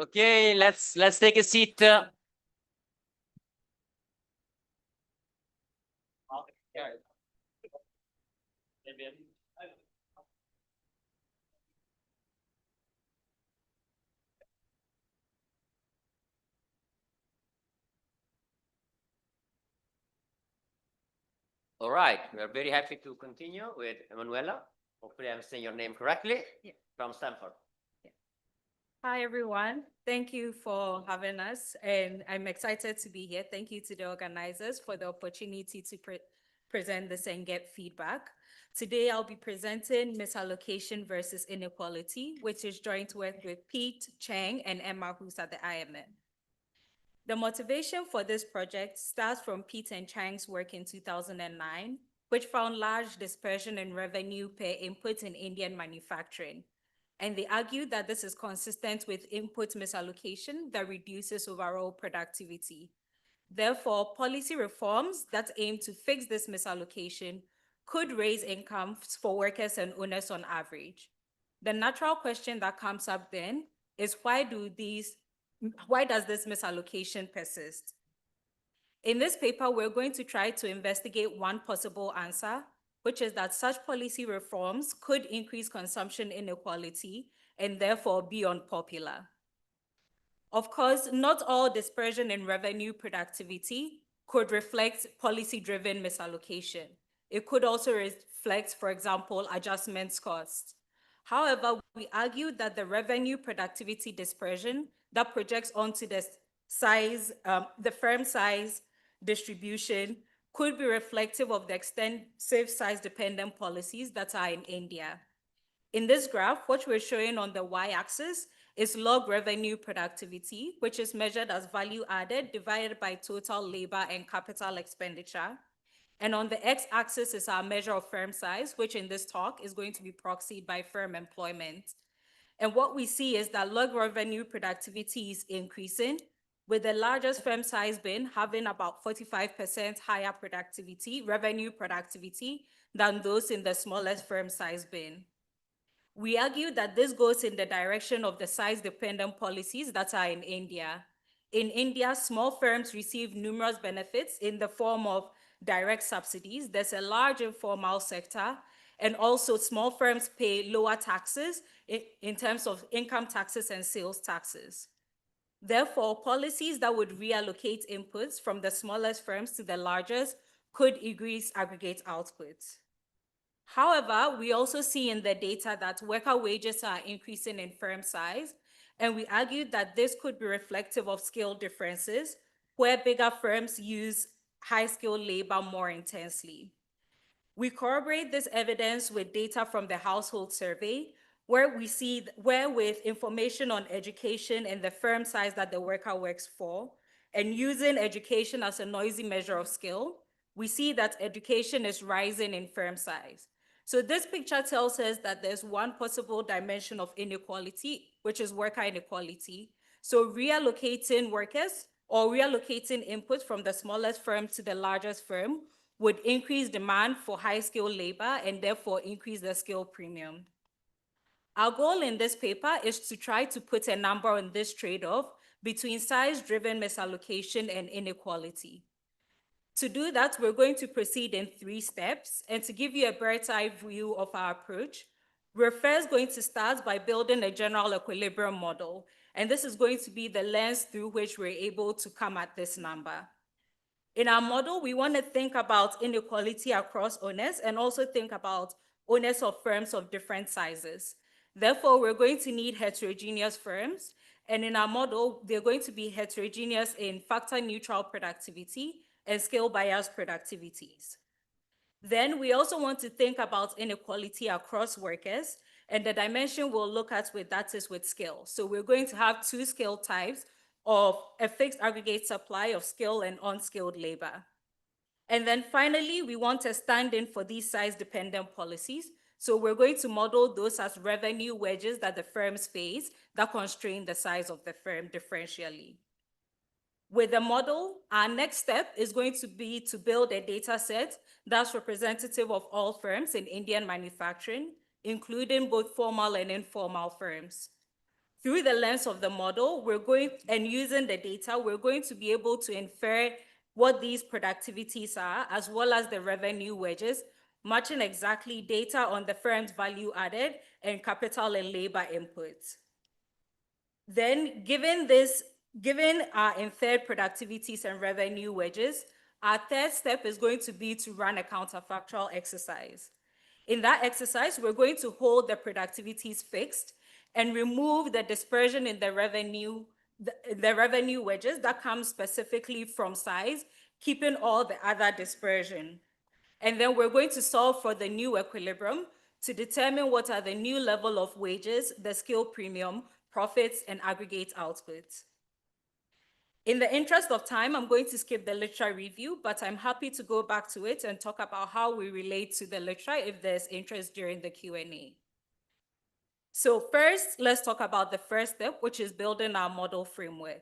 Okay, let's take a seat. All right, we are very happy to continue with Emanuela. Hopefully I'm saying your name correctly. Yeah. From Stanford. Hi, everyone. Thank you for having us, and I'm excited to be here. Thank you to the organizers for the opportunity to present this and get feedback. Today, I'll be presenting misallocation versus inequality, which is joint work with Pete Chang and Emma, who's at the IMF. The motivation for this project starts from Pete and Chang's work in 2009, which found large dispersion in revenue per input in Indian manufacturing. And they argued that this is consistent with input misallocation that reduces overall productivity. Therefore, policy reforms that aim to fix this misallocation could raise incomes for workers and owners on average. The natural question that comes up then is why does this misallocation persist? In this paper, we're going to try to investigate one possible answer, which is that such policy reforms could increase consumption inequality and therefore be unpopular. Of course, not all dispersion in revenue productivity could reflect policy-driven misallocation. It could also reflect, for example, adjustments costs. However, we argue that the revenue productivity dispersion that projects onto the firm size distribution could be reflective of the extensive size-dependent policies that are in India. In this graph, what we're showing on the y-axis is log revenue productivity, which is measured as value added divided by total labor and capital expenditure. And on the x-axis is our measure of firm size, which in this talk is going to be proxied by firm employment. And what we see is that log revenue productivity is increasing, with the largest firm size bin having about 45% higher revenue productivity, than those in the smallest firm size bin. We argue that this goes in the direction of the size-dependent policies that are in India. In India, small firms receive numerous benefits in the form of direct subsidies. There's a large informal sector, and also small firms pay lower taxes in terms of income taxes and sales taxes. Therefore, policies that would reallocate inputs from the smallest firms to the largest could increase aggregate output. However, we also see in the data that worker wages are increasing in firm size, and we argue that this could be reflective of skill differences, where bigger firms use high-skilled labor more intensely. We corroborate this evidence with data from the household survey, where with information on education and the firm size that the worker works for, and using education as a noisy measure of skill, we see that education is rising in firm size. So this picture tells us that there's one possible dimension of inequality, which is worker inequality. So reallocating workers or reallocating input from the smallest firm to the largest firm would increase demand for high-skilled labor and therefore increase the skill premium. Our goal in this paper is to try to put a number on this trade-off between size-driven misallocation and inequality. To do that, we're going to proceed in 3 steps, and to give you a bird's eye view of our approach, we're first going to start by building a general equilibrium model, and this is going to be the lens through which we're able to come at this number. In our model, we want to think about inequality across owners and also think about owners of firms of different sizes. Therefore, we're going to need heterogeneous firms, and in our model, they're going to be heterogeneous in factor-neutral productivity and scale-biased productivities. Then we also want to think about inequality across workers, and the dimension we'll look at with that is with skill. So we're going to have 2 skill types of a fixed aggregate supply of skilled and unskilled labor. And then finally, we want a stand-in for these size-dependent policies. So we're going to model those as revenue wedges that the firms face that constrain the size of the firm differentially. With the model, our next step is going to be to build a data set that's representative of all firms in Indian manufacturing, including both formal and informal firms. through the lens of the model, and using the data, we're going to be able to infer what these productivities are, as well as the revenue wedges, matching exactly data on the firm's value added and capital and labor inputs. Then, given our inferred productivities and revenue wedges, our third step is going to be to run a counterfactual exercise. In that exercise, we're going to hold the productivities fixed and remove the dispersion in the revenue wedges that comes specifically from size, keeping all the other dispersion. And then we're going to solve for the new equilibrium to determine what are the new level of wages, the scale premium, profits, and aggregate outputs. In the interest of time, I'm going to skip the literature review, but I'm happy to go back to it and talk about how we relate to the literature if there's interest during the Q&A. So first, let's talk about the first step, which is building our model framework.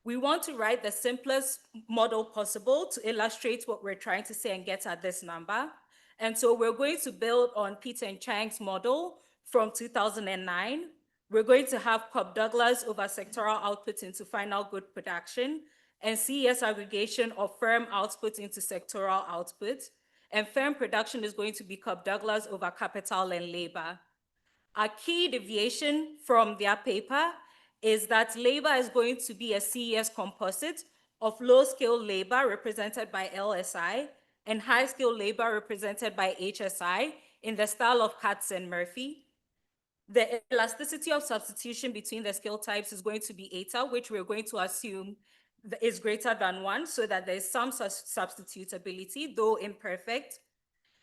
We want to write the simplest model possible to illustrate what we're trying to say and get at this number. And so we're going to build on Peter and Chang's model from 2009. We're going to have Cobb-Douglas over sectoral output into final good production and CES aggregation of firm output into sectoral output. And firm production is going to be Cobb-Douglas over capital and labor. A key deviation from their paper is that labor is going to be a CES composite of low-scale labor represented by LSI and high-scale labor represented by HSI in the style of Katz and Murphy. The elasticity of substitution between the scale types is going to be eta, which we're going to assume is greater than 1, so that there's some substitutability, though imperfect.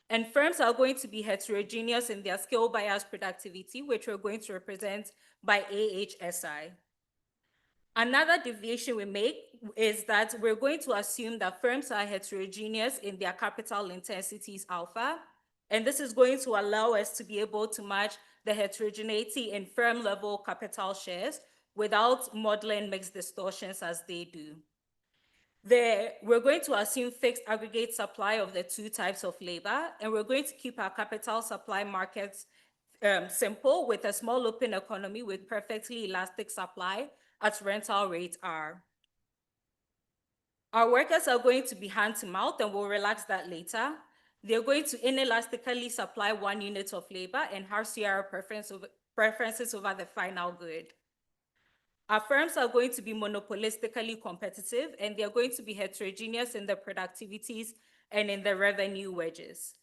And firms are going to be heterogeneous in their scale bias productivity, which we're going to represent by AHSI. Another deviation we make is that we're going to assume that firms are heterogeneous in their capital intensities alpha, and this is going to allow us to be able to match the heterogeneity in firm level capital shares without modeling mixed distortions as they do. We're going to assume fixed aggregate supply of the two types of labor, and we're going to keep our capital supply markets simple with a small open economy with perfectly elastic supply at rental rate R. Our workers are going to be hand to mouth, and we'll relax that later. They're going to inelastically supply 1 unit of labor and have CR preferences over the final good. Our firms are going to be monopolistically competitive, and they're going to be heterogeneous in the productivities and in the revenue wedges.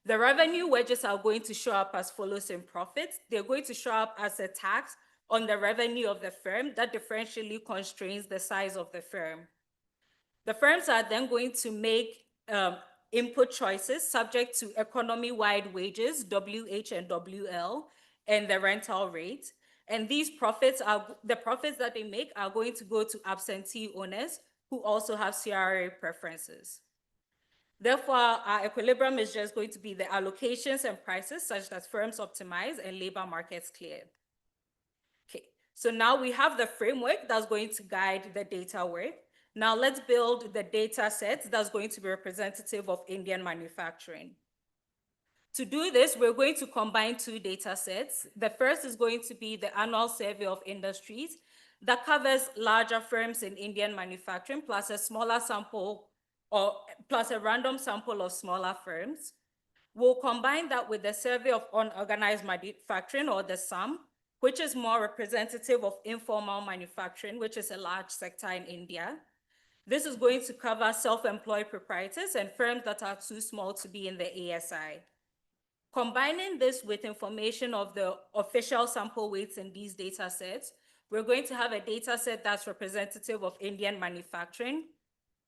The revenue wedges are going to show up as follows in profits. They're going to show up as a tax on the revenue of the firm that differentially constrains the size of the firm. The firms are then going to make input choices subject to economy-wide wages, WH and WL, and the rental rate. And these profits the profits that they make are going to go to absentee owners who also have CRA preferences. Therefore, our equilibrium is just going to be the allocations and prices such that firms optimize and labor markets clear. Okay, so now we have the framework that's going to guide the data work. Now let's build the data set that's going to be representative of Indian manufacturing. To do this, we're going to combine 2 data sets. The first is going to be the annual survey of industries that covers larger firms in Indian manufacturing plus a smaller sample plus a random sample of smaller firms. We'll combine that with the survey of unorganized manufacturing, or the SAM, which is more representative of informal manufacturing, which is a large sector in India. This is going to cover self-employed proprietors and firms that are too small to be in the ASI. Combining this with information of the official sample weights in these data sets, we're going to have a data set that's representative of Indian manufacturing.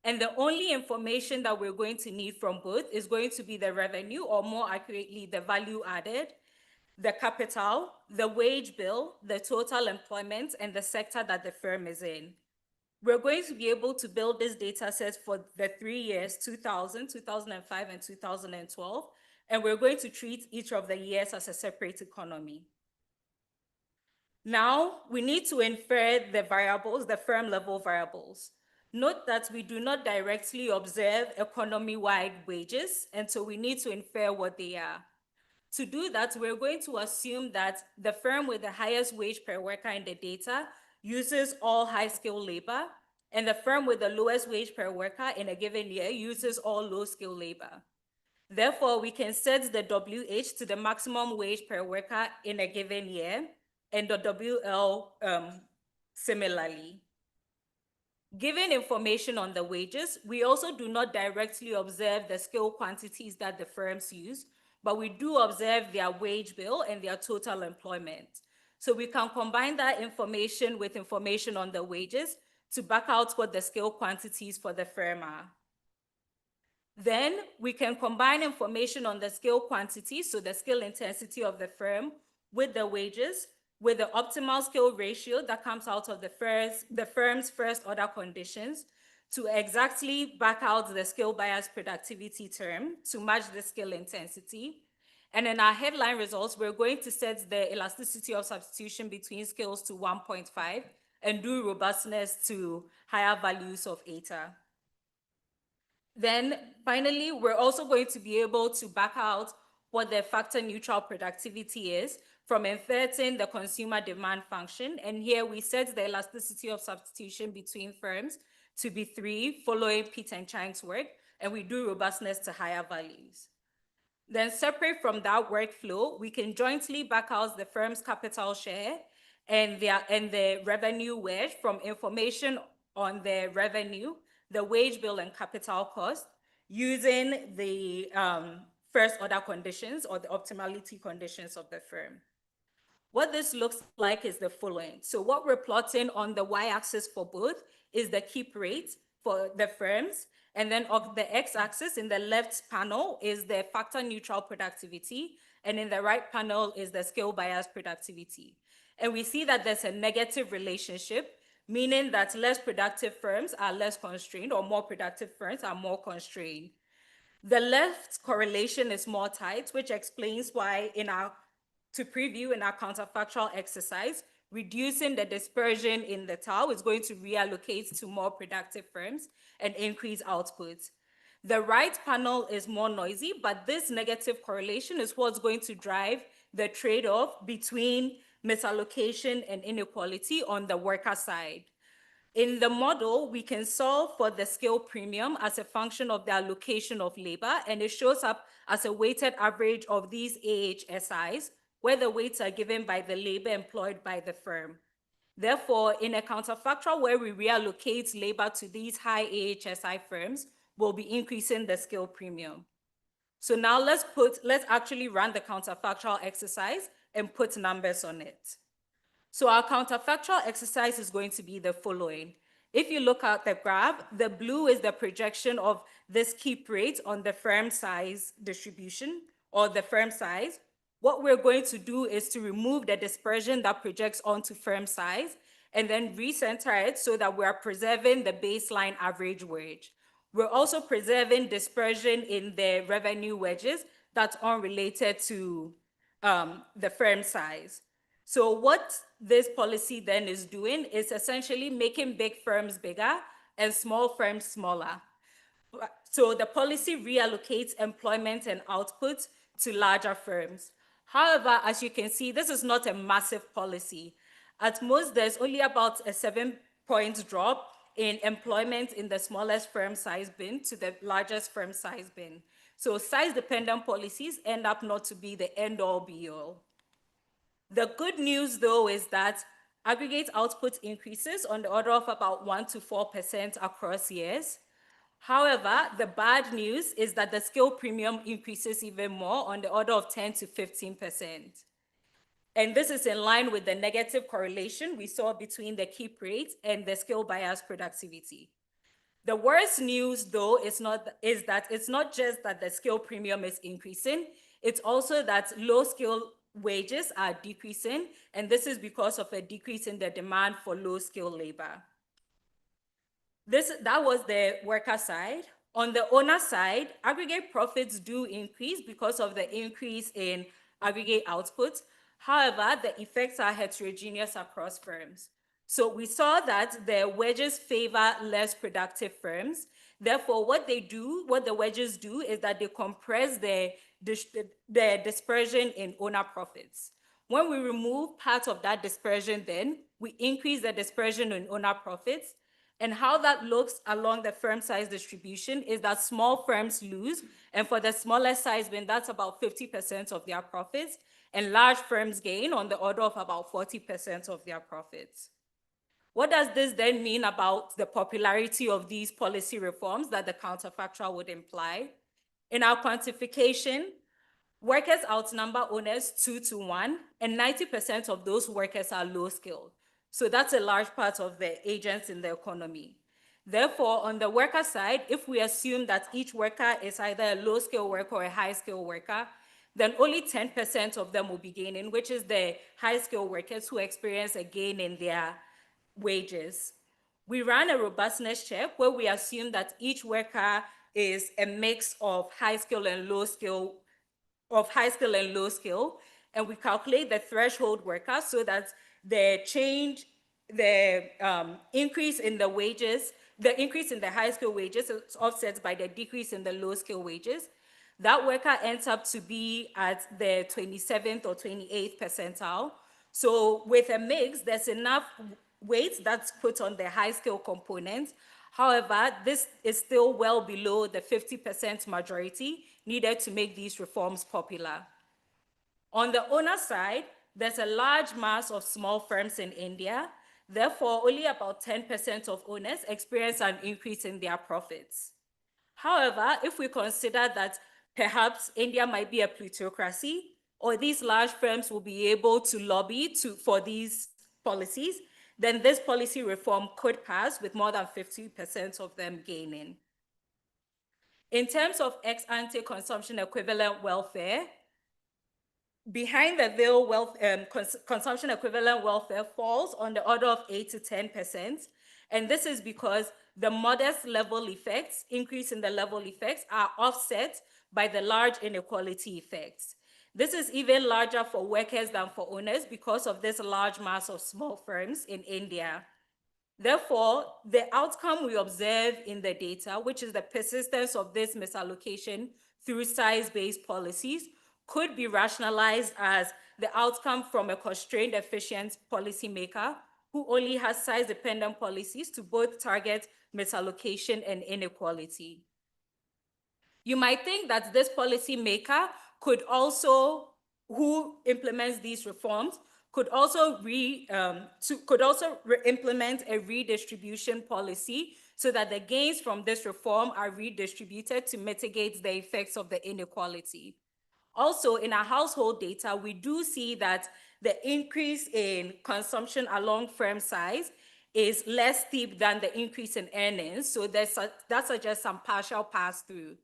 And the only information that we're going to need from both is going to be the revenue, or more accurately, the value added, the capital, the wage bill, the total employment, and the sector that the firm is in. We're going to be able to build this data set for the 3 years, 2000, 2005, and 2012, and we're going to treat each of the years as a separate economy. Now, we need to infer the variables, the firm level variables. Note that we do not directly observe economy-wide wages, and so we need to infer what they are. To do that, we're going to assume that the firm with the highest wage per worker in the data uses all high-skilled labor, and the firm with the lowest wage per worker in a given year uses all low-skilled labor. Therefore, we can set the WH to the maximum wage per worker in a given year, and the WL similarly. Given information on the wages, we also do not directly observe the skill quantities that the firms use, but we do observe their wage bill and their total employment. So we can combine that information with information on the wages to back out what the skill quantities for the firm are. Then we can combine information on the skill quantities, so the skill intensity of the firm, with the wages, with the optimal skill ratio that comes out of the firm's first order conditions to exactly back out the skill bias productivity term to match the skill intensity. And in our headline results, we're going to set the elasticity of substitution between skills to 1.5 and do robustness to higher values of eta. Then finally, we're also going to be able to back out what the factor neutral productivity is from inserting the consumer demand function. And here we set the elasticity of substitution between firms to be 3 following Pete and Chang's work, and we do robustness to higher values. Then separate from that workflow, we can jointly back out the firm's capital share and the revenue wedge from information on the revenue, the wage bill and capital cost using the first order conditions or the optimality conditions of the firm. What this looks like is the following. So what we're plotting on the y-axis for both is the keep rate for the firms, and then on the x-axis in the left panel is the factor neutral productivity, and in the right panel is the skill bias productivity. And we see that there's a negative relationship, meaning that less productive firms are less constrained, or more productive firms are more constrained. The left correlation is more tight, which explains why to preview in our counterfactual exercise, reducing the dispersion in the tau is going to reallocate to more productive firms and increase output. The right panel is more noisy, but this negative correlation is what's going to drive the trade-off between misallocation and inequality on the worker side. In the model, we can solve for the skill premium as a function of the allocation of labor, and it shows up as a weighted average of these AHSIs, where the weights are given by the labor employed by the firm. Therefore, in a counterfactual where we reallocate labor to these high AHSI firms, we'll be increasing the skill premium. So now let's actually run the counterfactual exercise and put numbers on it. So our counterfactual exercise is going to be the following. If you look at the graph, the blue is the projection of this keep rate on the firm size distribution, or the firm size. What we're going to do is to remove the dispersion that projects onto firm size and then recenter it so that we're preserving the baseline average wage. We're also preserving dispersion in the revenue wedges that's unrelated to the firm size. So what this policy then is doing is essentially making big firms bigger and small firms smaller. So the policy reallocates employment and output to larger firms. However, as you can see, this is not a massive policy. At most, there's only about a 7-point drop in employment in the smallest firm size bin to the largest firm size bin. So size-dependent policies end up not to be the end-all be-all. The good news, though, is that aggregate output increases on the order of about 1 to 4% across years. However, the bad news is that the skill premium increases even more on the order of 10 to 15%. And this is in line with the negative correlation we saw between the keep rate and the skill bias productivity. The worst news, though, is that it's not just that the skill premium is increasing, it's also that low skill wages are decreasing, and this is because of a decrease in the demand for low skill labor. That was the worker side. On the owner side, aggregate profits do increase because of the increase in aggregate output. However, the effects are heterogeneous across firms. So we saw that the wedges favor less productive firms. Therefore, what the wedges do is that they compress the dispersion in owner profits. When we remove part of that dispersion, then we increase the dispersion in owner profits. And how that looks along the firm size distribution is that small firms lose. And for the smaller size, when that's about 50% of their profits, and large firms gain on the order of about 40% of their profits. What does this then mean about the popularity of these policy reforms that the counterfactual would imply? In our quantification, workers outnumber owners 2-1, and 90% of those workers are low skilled. So that's a large part of the agents in the economy. Therefore, on the worker side, if we assume that each worker is either a low skilled worker or a high skilled worker, then only 10% of them will be gaining, which is the high skilled workers who experience a gain in their wages. We ran a robustness check where we assume that each worker is a mix of high skill and low skill, and we calculate the threshold worker so that the increase in the wages, the increase in the high skill wages is offset by the decrease in the low skill wages. That worker ends up to be at the 27th or 28th percentile. So with a mix, there's enough weight that's put on the high skill component. However, this is still well below the 50% majority needed to make these reforms popular. On the owner side, there's a large mass of small firms in India. Therefore, only about 10% of owners experience an increase in their profits. However, if we consider that perhaps India might be a plutocracy, or these large firms will be able to lobby for these policies, then this policy reform could pass with more than 50% of them gaining. In terms of ex-ante consumption equivalent welfare, behind the veil consumption equivalent welfare falls on the order of 8 to 10%. And this is because the modest level effects, increase in the level effects, are offset by the large inequality effects. This is even larger for workers than for owners because of this large mass of small firms in India. Therefore, the outcome we observe in the data, which is the persistence of this misallocation through size-based policies, could be rationalized as the outcome from a constrained efficient policymaker who only has size-dependent policies to both target misallocation and inequality. You might think that this policymaker could also, who implements these reforms, could also implement a redistribution policy so that the gains from this reform are redistributed to mitigate the effects of the inequality. Also, in our household data, we do see that the increase in consumption along firm size is less steep than the increase in earnings, so that suggests some partial pass-through.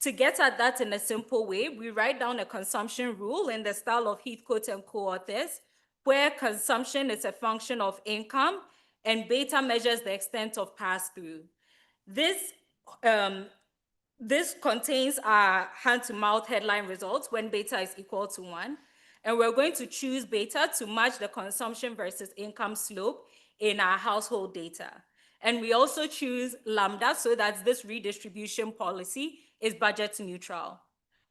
To get at that in a simple way, we write down a consumption rule in the style of Heathcote and co-authors, where consumption is a function of income and beta measures the extent of pass-through. This contains our hand-to-mouth headline results when beta is equal to 1, and we're going to choose beta to match the consumption versus income slope in our household data. And we also choose lambda so that this redistribution policy is budget neutral.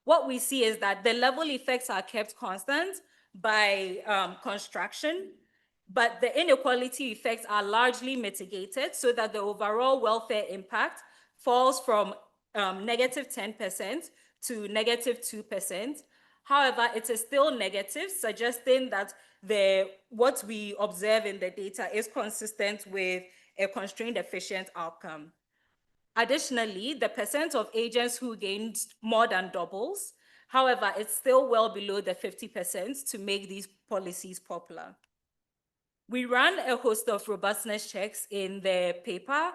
What we see is that the level effects are kept constant by construction, but the inequality effects are largely mitigated so that the overall welfare impact falls from negative 10% to negative 2%. However, it is still negative, suggesting that what we observe in the data is consistent with a constrained efficient outcome. Additionally, the percent of agents who gained more than doubles. However, it's still well below the 50% to make these policies popular. We ran a host of robustness checks in the paper,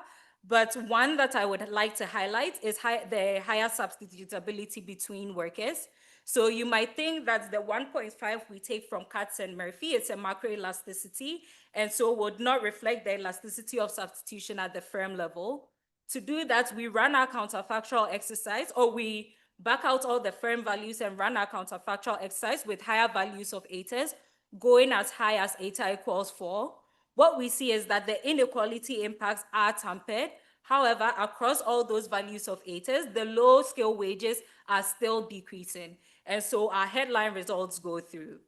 but one that I would like to highlight is the higher substitutability between workers. So you might think that the 1.5 we take from Katz and Murphy is a macroelasticity, and so would not reflect the elasticity of substitution at the firm level. To do that, we run our counterfactual exercise, or we back out all the firm values and run our counterfactual exercise with higher values of etas, going as high as eta equals 4. What we see is that the inequality impacts are tempered However, across all those values of ATAs, the low scale wages are still decreasing. And so our headline results go through.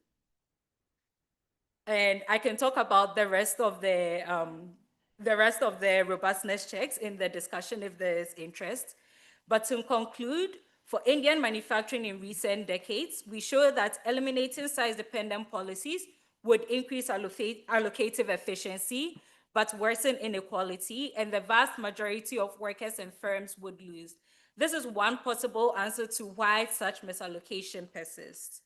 And I can talk about the rest of the robustness checks in the discussion if there is interest. But to conclude, for Indian manufacturing in recent decades, we show that eliminating size-dependent policies would increase allocative efficiency, but worsen inequality, and the vast majority of workers and firms would lose. This is one possible answer to why such misallocation persists.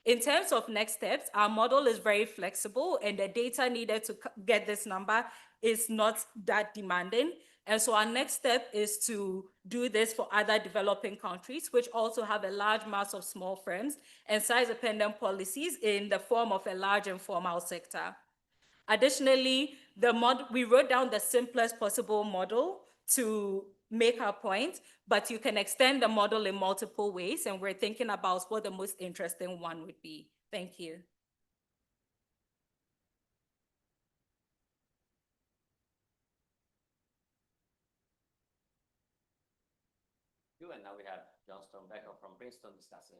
In terms of next steps, our model is very flexible and the data needed to get this number is not that demanding. And so our next step is to do this for other developing countries, which also have a large mass of small firms and size-dependent policies in the form of a large informal sector. Additionally, we wrote down the simplest possible model to make our point, but you can extend the model in multiple ways, and we're thinking about what the most interesting one would be. Thank you. And now we have Johnston Becker from Princeton discussing.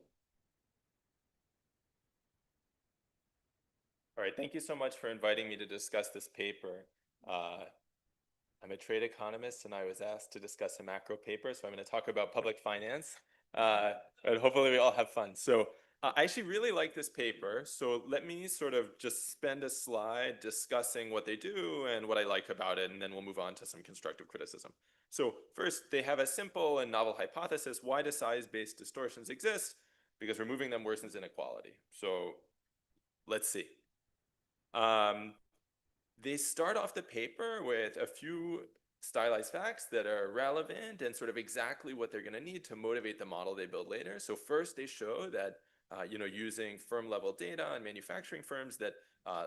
All right, thank you so much for inviting me to discuss this paper. I'm a trade economist and I was asked to discuss a macro paper, so I'm going to talk about public finance, and hopefully we all have fun. So I actually really like this paper, so let me sort of just spend a slide discussing what they do and what I like about it, and then we'll move on to some constructive criticism. So first, they have a simple and novel hypothesis. Why do size-based distortions exist? Because removing them worsens inequality. So let's see. They start off the paper with a few stylized facts that are relevant and sort of exactly what they're going to need to motivate the model they build later. So first, they show that using firm-level data on manufacturing firms, that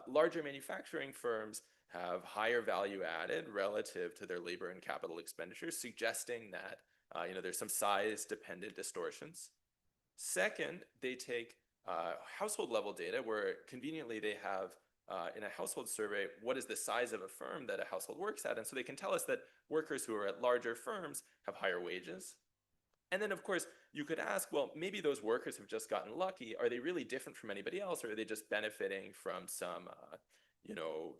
larger manufacturing firms have higher value added relative to their labor and capital expenditures, suggesting that there's some size-dependent distortions. Second, they take household-level data where conveniently they have in a household survey, what is the size of a firm that a household works at? And so they can tell us that workers who are at larger firms have higher wages. And then, of course, you could ask, well, maybe those workers have just gotten lucky. Are they really different from anybody else, or are they just benefiting from some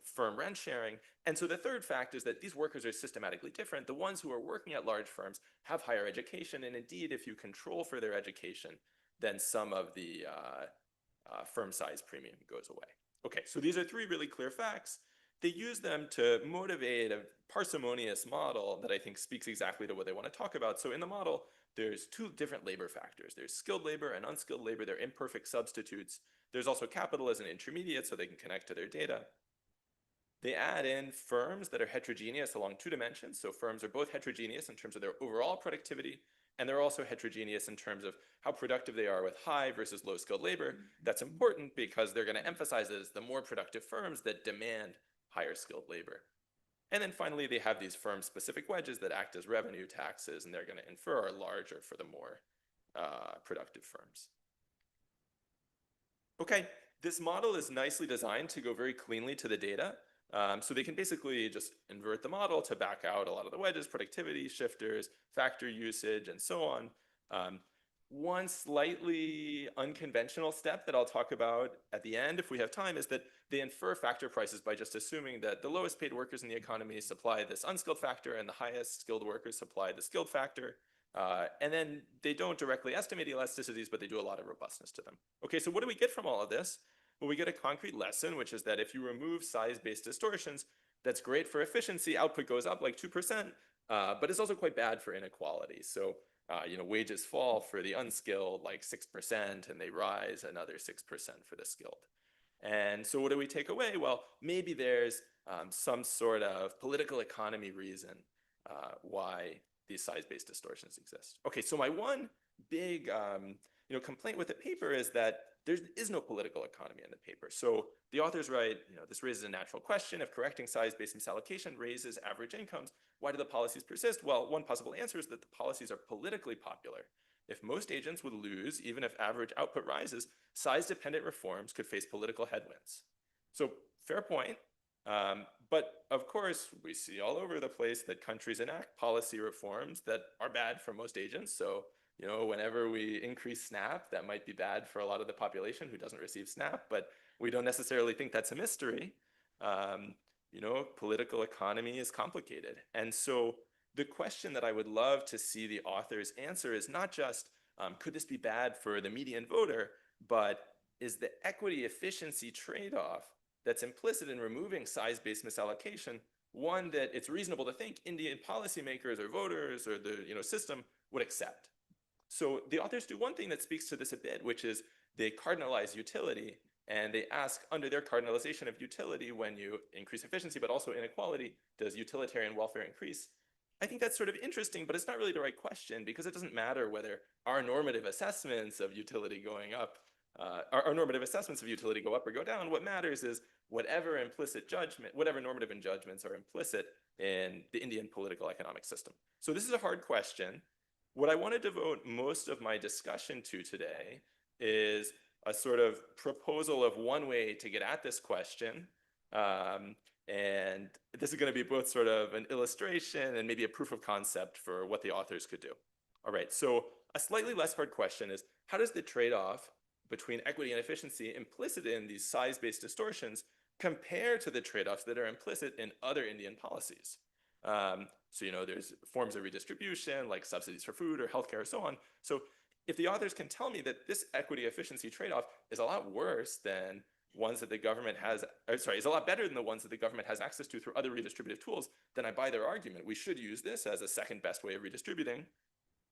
firm rent sharing? And so the third fact is that these workers are systematically different. The ones who are working at large firms have higher education. And indeed, if you control for their education, then some of the firm size premium goes away. Okay, so these are three really clear facts. They use them to motivate a parsimonious model that I think speaks exactly to what they want to talk about. So in the model, there's two different labor factors. There's skilled labor and unskilled labor. They're imperfect substitutes. There's also capital as an intermediate, so they can connect to their data. They add in firms that are heterogeneous along two dimensions. So firms are both heterogeneous in terms of their overall productivity, and they're also heterogeneous in terms of how productive they are with high versus low skilled labor. That's important because they're going to emphasize it as the more productive firms that demand higher skilled labor. And then finally, they have these firm-specific wedges that act as revenue taxes, and they're going to infer are larger for the more productive firms. Okay, this model is nicely designed to go very cleanly to the data. So they can basically just invert the model to back out a lot of the wedges, productivity, shifters, factor usage, and so on. One slightly unconventional step that I'll talk about at the end, if we have time, is that they infer factor prices by just assuming that the lowest paid workers in the economy supply this unskilled factor and the highest skilled workers supply the skilled factor. And then they don't directly estimate elasticities, but they do a lot of robustness to them. Okay, so what do we get from all of this? Well, we get a concrete lesson, which is that if you remove size-based distortions, that's great for efficiency. Output goes up like 2%, but it's also quite bad for inequality. So, wages fall for the unskilled like 6%, and they rise another 6% for the skilled. And so what do we take away? Well, maybe there's some sort of political economy reason why these size-based distortions exist. Okay, so my one big complaint with the paper is that there is no political economy in the paper. So the authors write, this raises a natural question. If correcting size-based misallocation raises average incomes, why do the policies persist? Well, one possible answer is that the policies are politically popular. If most agents would lose, even if average output rises, size-dependent reforms could face political headwinds. So fair point, But of course, we see all over the place that countries enact policy reforms that are bad for most agents. So, whenever we increase SNAP, that might be bad for a lot of the population who doesn't receive SNAP, but we don't necessarily think that's a mystery. Political economy is complicated. And so the question that I would love to see the authors answer is not just, could this be bad for the median voter, but is the equity efficiency trade-off that's implicit in removing size-based misallocation one that it's reasonable to think Indian policymakers or voters or the system would accept? So the authors do one thing that speaks to this a bit, which is they cardinalize utility, and they ask, under their cardinalization of utility, when you increase efficiency but also inequality, does utilitarian welfare increase? I think that's sort of interesting, but it's not really the right question, because it doesn't matter whether our normative assessments of utility going up, our normative assessments of utility go up or go down. What matters is whatever implicit judgment, whatever normative judgments are implicit in the Indian political economic system. So this is a hard question. What I want to devote most of my discussion to today is a sort of proposal of one way to get at this question. And this is going to be both sort of an illustration and maybe a proof of concept for what the authors could do. All right, so a slightly less hard question is, how does the trade-off between equity and efficiency implicit in these size-based distortions compare to the trade-offs that are implicit in other Indian policies? So, there's forms of redistribution like subsidies for food or healthcare or so on. So if the authors can tell me that this equity efficiency trade-off is a lot worse than ones that the government has, is a lot better than the ones that the government has access to through other redistributive tools, then I buy their argument. We should use this as a second best way of redistributing.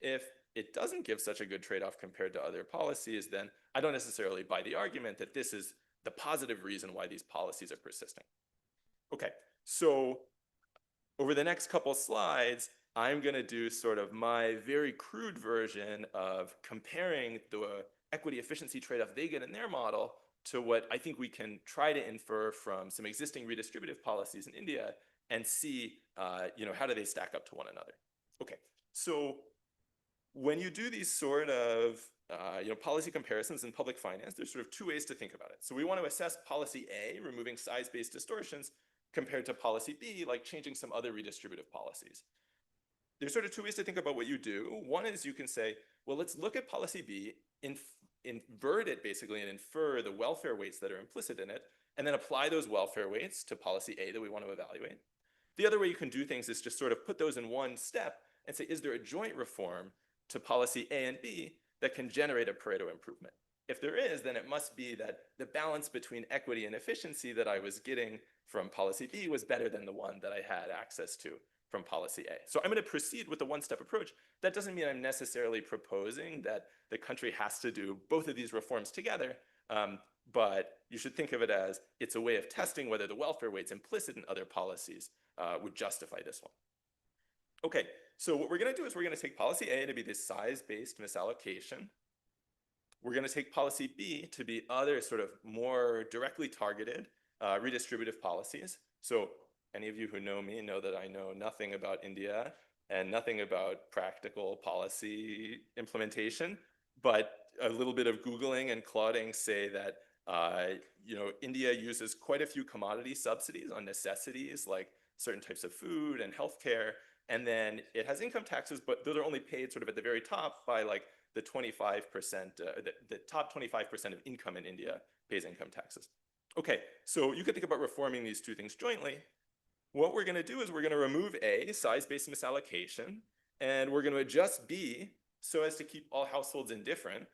If it doesn't give such a good trade-off compared to other policies, then I don't necessarily buy the argument that this is the positive reason why these policies are persisting. Okay, so over the next couple slides, I'm going to do sort of my very crude version of comparing the equity efficiency trade-off they get in their model to what I think we can try to infer from some existing redistributive policies in India and see, how do they stack up to one another? Okay, so when you do these sort of policy comparisons in public finance, there's sort of two ways to think about it. So we want to assess policy A, removing size-based distortions, compared to policy B, like changing some other redistributive policies. There's sort of two ways to think about what you do. One is you can say, well, let's look at policy B, invert it basically and infer the welfare weights that are implicit in it, and then apply those welfare weights to policy A that we want to evaluate. The other way you can do things is just sort of put those in one step and say, is there a joint reform to policy A and B that can generate a Pareto improvement? If there is, then it must be that the balance between equity and efficiency that I was getting from policy B was better than the one that I had access to from policy A. So I'm going to proceed with the one-step approach. That doesn't mean I'm necessarily proposing that the country has to do both of these reforms together, but you should think of it as it's a way of testing whether the welfare weights implicit in other policies would justify this one. Okay, so what we're going to do is we're going to take policy A to be this size-based misallocation. We're going to take policy B to be other sort of more directly targeted redistributive policies. So any of you who know me know that I know nothing about India and nothing about practical policy implementation, but a little bit of Googling and clodding say that India uses quite a few commodity subsidies on necessities like certain types of food and healthcare, and then it has income taxes, but those are only paid sort of at the very top by like the 25%, the top 25% of income in India pays income taxes. Okay, so you could think about reforming these two things jointly. What we're going to do is we're going to remove A, size-based misallocation, and we're going to adjust B so as to keep all households indifferent.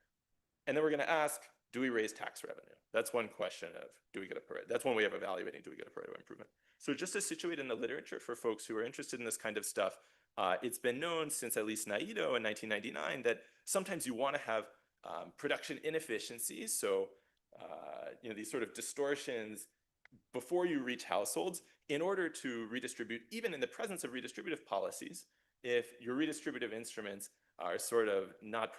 And then we're going to ask, do we raise tax revenue? That's one question of, do we get a Pareto? That's one way of evaluating, do we get a Pareto improvement? So just to situate in the literature for folks who are interested in this kind of stuff, it's been known since at least Naito in 1999 that sometimes you want to have production inefficiencies. So, these sort of distortions before you reach households in order to redistribute, even in the presence of redistributive policies, if your redistributive instruments are sort of not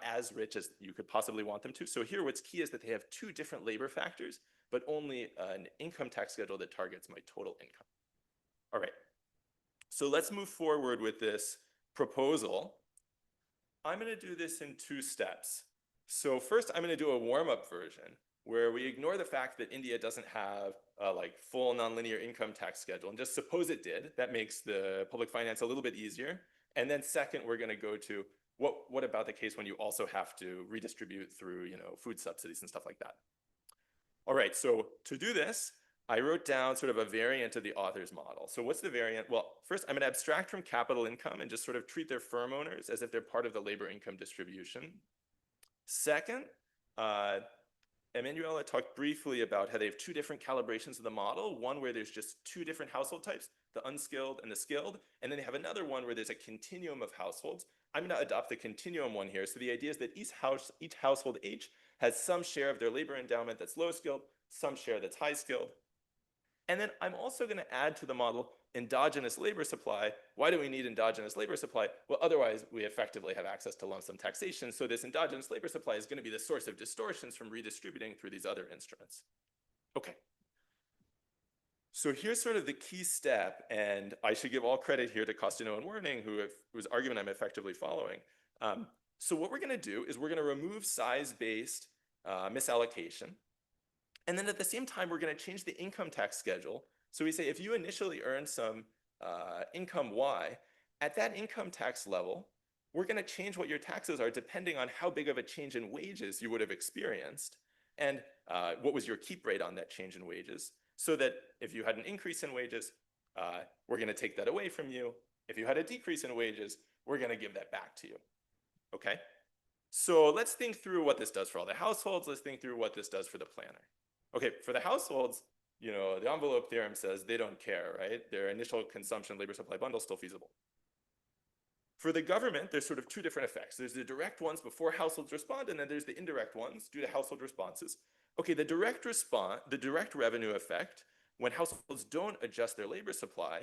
as rich as you could possibly want them to. So here what's key is that they have two different labor factors, but only an income tax schedule that targets my total income. All right, so let's move forward with this proposal. I'm going to do this in two steps. So first, I'm going to do a warm-up version where we ignore the fact that India doesn't have like full nonlinear income tax schedule. And just suppose it did. That makes the public finance a little bit easier. And then second, we're going to go to what about the case when you also have to redistribute through, you know, food subsidies and stuff like that. All right, so to do this, I wrote down sort of a variant of the author's model. So what's the variant? Well, first, I'm going to abstract from capital income and just sort of treat their firm owners as if they're part of the labor income distribution. Second, Emanuela talked briefly about how they have two different calibrations of the model, one where there's just two different household types, the unskilled and the skilled, and then they have another one where there's a continuum of households. I'm going to adopt the continuum one here. So the idea is that each household H has some share of their labor endowment that's low skilled, some share that's high skilled. And then I'm also going to add to the model endogenous labor supply. Why do we need endogenous labor supply? Well, otherwise we effectively have access to lump sum taxation. So this endogenous labor supply is going to be the source of distortions from redistributing through these other instruments. Okay. So here's sort of the key step, and I should give all credit here to Costino and Werning, whose argument I'm effectively following. So what we're going to do is we're going to remove size-based misallocation. And then at the same time, we're going to change the income tax schedule. So we say if you initially earn some income Y, at that income tax level, we're going to change what your taxes are depending on how big of a change in wages you would have experienced and what was your keep rate on that change in wages. So that if you had an increase in wages, we're going to take that away from you. If you had a decrease in wages, we're going to give that back to you. Okay? So let's think through what this does for all the households. Let's think through what this does for the planner. Okay, for the households, you know, the envelope theorem says they don't care, right? Their initial consumption labor supply bundle is still feasible. For the government, there's sort of two different effects. There's the direct ones before households respond, and then there's the indirect ones due to household responses. Okay, the direct revenue effect, when households don't adjust their labor supply,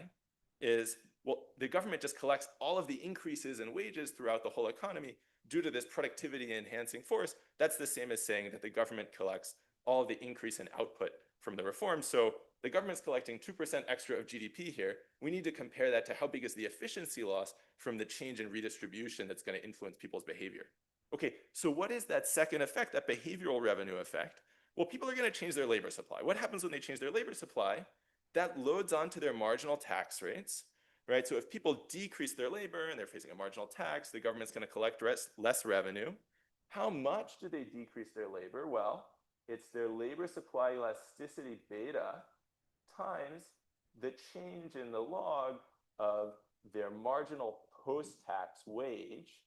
is, well, the government just collects all of the increases in wages throughout the whole economy due to this productivity enhancing force. That's the same as saying that the government collects all of the increase in output from the reform. So the government's collecting 2% extra of GDP here. We need to compare that to how big is the efficiency loss from the change in redistribution that's going to influence people's behavior. Okay, so what is that second effect, that behavioral revenue effect? Well, people are going to change their labor supply. What happens when they change their labor supply? That loads onto their marginal tax rates, right? So if people decrease their labor and they're facing a marginal tax, the government's going to collect less revenue. How much do they decrease their labor? Well, it's their labor supply elasticity beta times the change in the log of their marginal post-tax wage.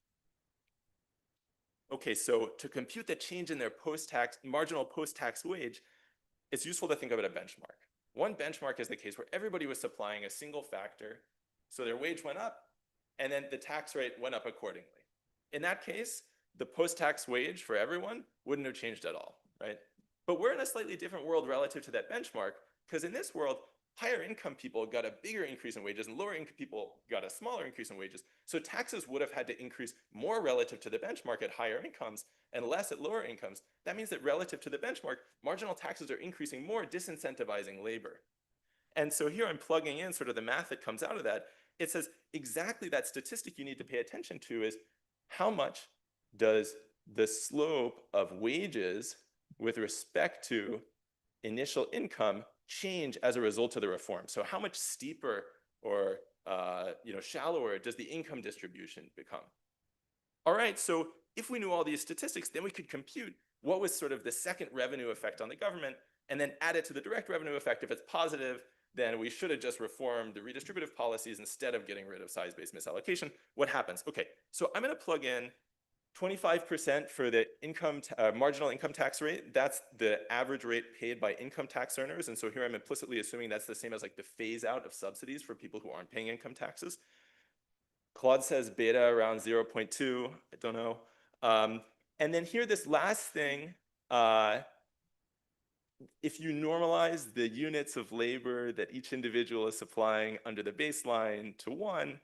Okay, so to compute the change in their marginal post-tax wage, it's useful to think about a benchmark. One benchmark is the case where everybody was supplying a single factor, so their wage went up, and then the tax rate went up accordingly. In that case, the post-tax wage for everyone wouldn't have changed at all, right? But we're in a slightly different world relative to that benchmark, because in this world, higher income people got a bigger increase in wages and lower income people got a smaller increase in wages. So taxes would have had to increase more relative to the benchmark at higher incomes and less at lower incomes. That means that relative to the benchmark, marginal taxes are increasing more, disincentivizing labor. And so here I'm plugging in sort of the math that comes out of that. It says exactly that statistic you need to pay attention to is how much does the slope of wages with respect to initial income change as a result of the reform. So how much steeper or shallower does the income distribution become? All right, so if we knew all these statistics, then we could compute what was sort of the second revenue effect on the government and then add it to the direct revenue effect. If it's positive, then we should have just reformed the redistributive policies instead of getting rid of size-based misallocation. What happens? Okay, so I'm going to plug in 25% for the marginal income tax rate. That's the average rate paid by income tax earners. And so here I'm implicitly assuming that's the same as like the phase out of subsidies for people who aren't paying income taxes. Claude says beta around 0.2, I don't know. And then here, this last thing, if you normalize the units of labor that each individual is supplying under the baseline to 1,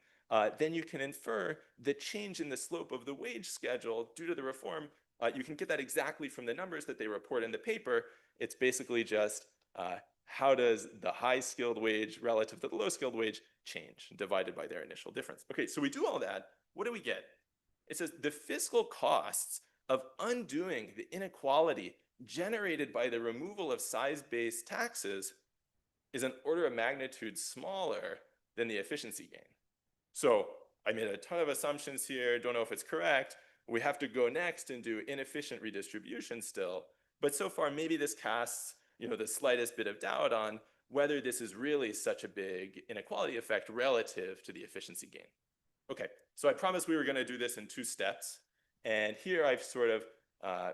then you can infer the change in the slope of the wage schedule due to the reform. You can get that exactly from the numbers that they report in the paper. It's basically just how does the high skilled wage relative to the low skilled wage change divided by their initial difference. Okay, so we do all that. What do we get? It says the fiscal costs of undoing the inequality generated by the removal of size-based taxes is an order of magnitude smaller than the efficiency gain. So I made a ton of assumptions here, don't know if it's correct. We have to go next and do inefficient redistribution still. But so far, maybe this casts, the slightest bit of doubt on whether this is really such a big inequality effect relative to the efficiency gain. Okay, so I promised we were going to do this in 2 steps. And here I've sort of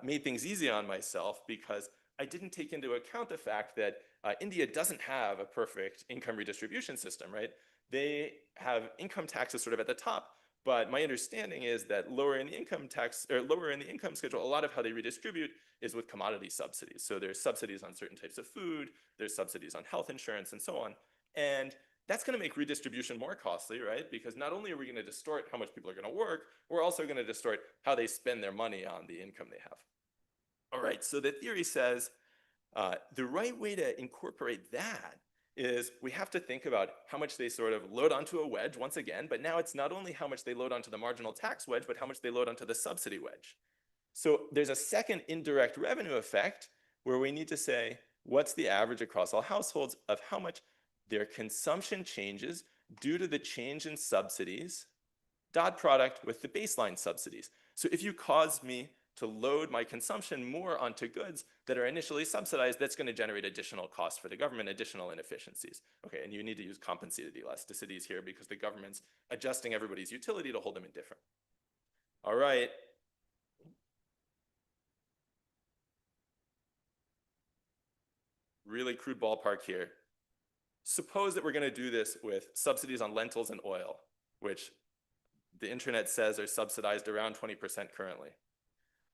made things easy on myself because I didn't take into account the fact that India doesn't have a perfect income redistribution system, right? They have income taxes sort of at the top, but my understanding is that lower in the income tax or lower in the income schedule, a lot of how they redistribute is with commodity subsidies. So there's subsidies on certain types of food, there's subsidies on health insurance and so on. And that's going to make redistribution more costly, right? Because not only are we going to distort how much people are going to work, we're also going to distort how they spend their money on the income they have. All right, so the theory says the right way to incorporate that is we have to think about how much they sort of load onto a wedge once again, but now it's not only how much they load onto the marginal tax wedge, but how much they load onto the subsidy wedge. So there's a second indirect revenue effect where we need to say, what's the average across all households of how much their consumption changes due to the change in subsidies, dot product with the baseline subsidies. So if you cause me to load my consumption more onto goods that are initially subsidized, that's going to generate additional costs for the government, additional inefficiencies. Okay, and you need to use compensated elasticities here because the government's adjusting everybody's utility to hold them indifferent. All right. Really crude ballpark here. Suppose that we're going to do this with subsidies on lentils and oil, which the internet says are subsidized around 20% currently.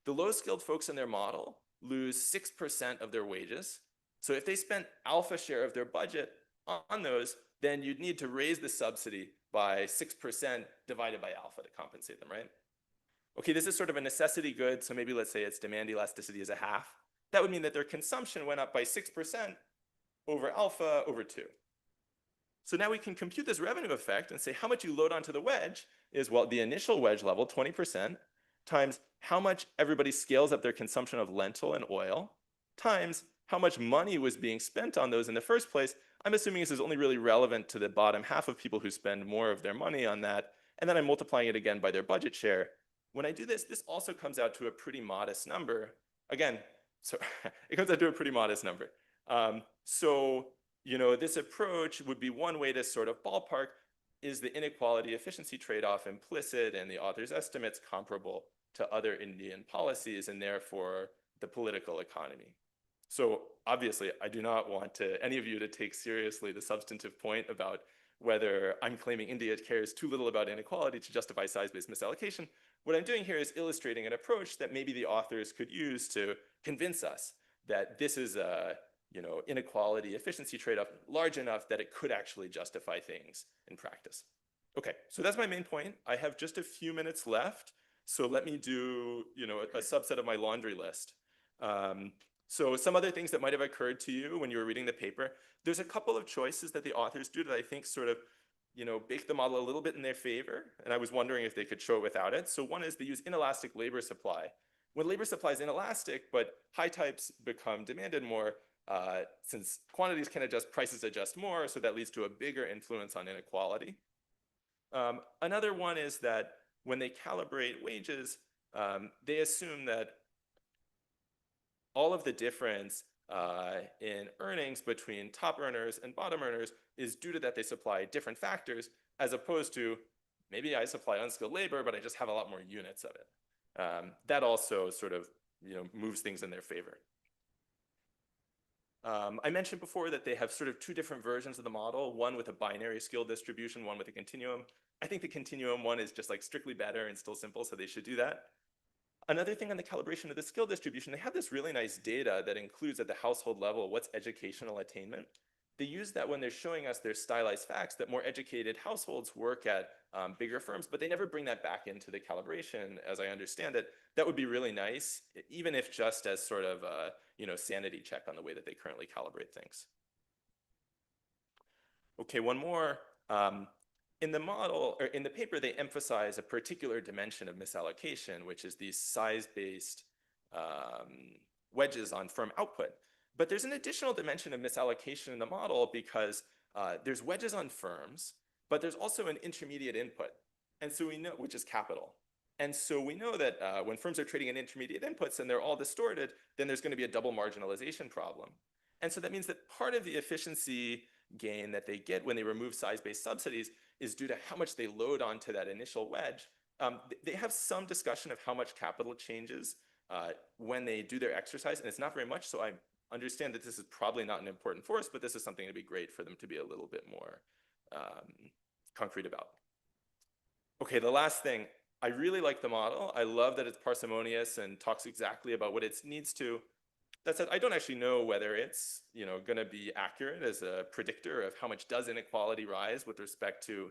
The low-skilled folks in their model lose 6% of their wages. So if they spent alpha share of their budget on those, then you'd need to raise the subsidy by 6% divided by alpha to compensate them, right? Okay, this is sort of a necessity good, so maybe let's say its demand elasticity is a half. That would mean that their consumption went up by 6% over alpha over 2. So now we can compute this revenue effect and say how much you load onto the wedge is, well, the initial wedge level, 20%, times how much everybody scales up their consumption of lentil and oil, times how much money was being spent on those in the first place. I'm assuming this is only really relevant to the bottom half of people who spend more of their money on that, and then I'm multiplying it again by their budget share. When I do this, this also comes out to a pretty modest number. Again, so it comes out to a pretty modest number. This approach would be one way to sort of ballpark, is the inequality efficiency trade-off implicit and the author's estimates comparable to other Indian policies and therefore the political economy. So obviously, I do not want any of you to take seriously the substantive point about whether I'm claiming India cares too little about inequality to justify size-based misallocation. What I'm doing here is illustrating an approach that maybe the authors could use to convince us that this is a inequality efficiency trade-off large enough that it could actually justify things in practice. Okay, so that's my main point. I have just a few minutes left, so let me do a subset of my laundry list. So some other things that might have occurred to you when you were reading the paper. There's a couple of choices that the authors do that I think sort of bake the model a little bit in their favor, and I was wondering if they could show it without it. So one is they use inelastic labor supply. When labor supply is inelastic, but high types become demanded more, since quantities can adjust, prices adjust more, so that leads to a bigger influence on inequality. Another one is that when they calibrate wages, they assume that all of the difference in earnings between top earners and bottom earners is due to that they supply different factors, as opposed to maybe I supply unskilled labor, but I just have a lot more units of it. That also sort of moves things in their favor. I mentioned before that they have sort of 2 different versions of the model, one with a binary skill distribution, one with a continuum. I think the continuum one is just like strictly better and still simple, so they should do that. Another thing on the calibration of the skill distribution, they have this really nice data that includes at the household level what's educational attainment. They use that when they're showing us their stylized facts that more educated households work at bigger firms, but they never bring that back into the calibration, as I understand it. That would be really nice, even if just as sort of a sanity check on the way that they currently calibrate things. Okay, one more. In the model, or in the paper, they emphasize a particular dimension of misallocation, which is these size-based wedges on firm output. But there's an additional dimension of misallocation in the model because there's wedges on firms, but there's also an intermediate input. And so we know, which is capital. And so we know that when firms are trading in intermediate inputs and they're all distorted, then there's going to be a double marginalization problem. And so that means that part of the efficiency gain that they get when they remove size-based subsidies is due to how much they load onto that initial wedge. They have some discussion of how much capital changes when they do their exercise, and it's not very much, so I understand that this is probably not an important force, but this is something that'd be great for them to be a little bit more concrete about. Okay, the last thing, I really like the model. I love that it's parsimonious and talks exactly about what it needs to. That said, I don't actually know whether it's going to be accurate as a predictor of how much does inequality rise with respect to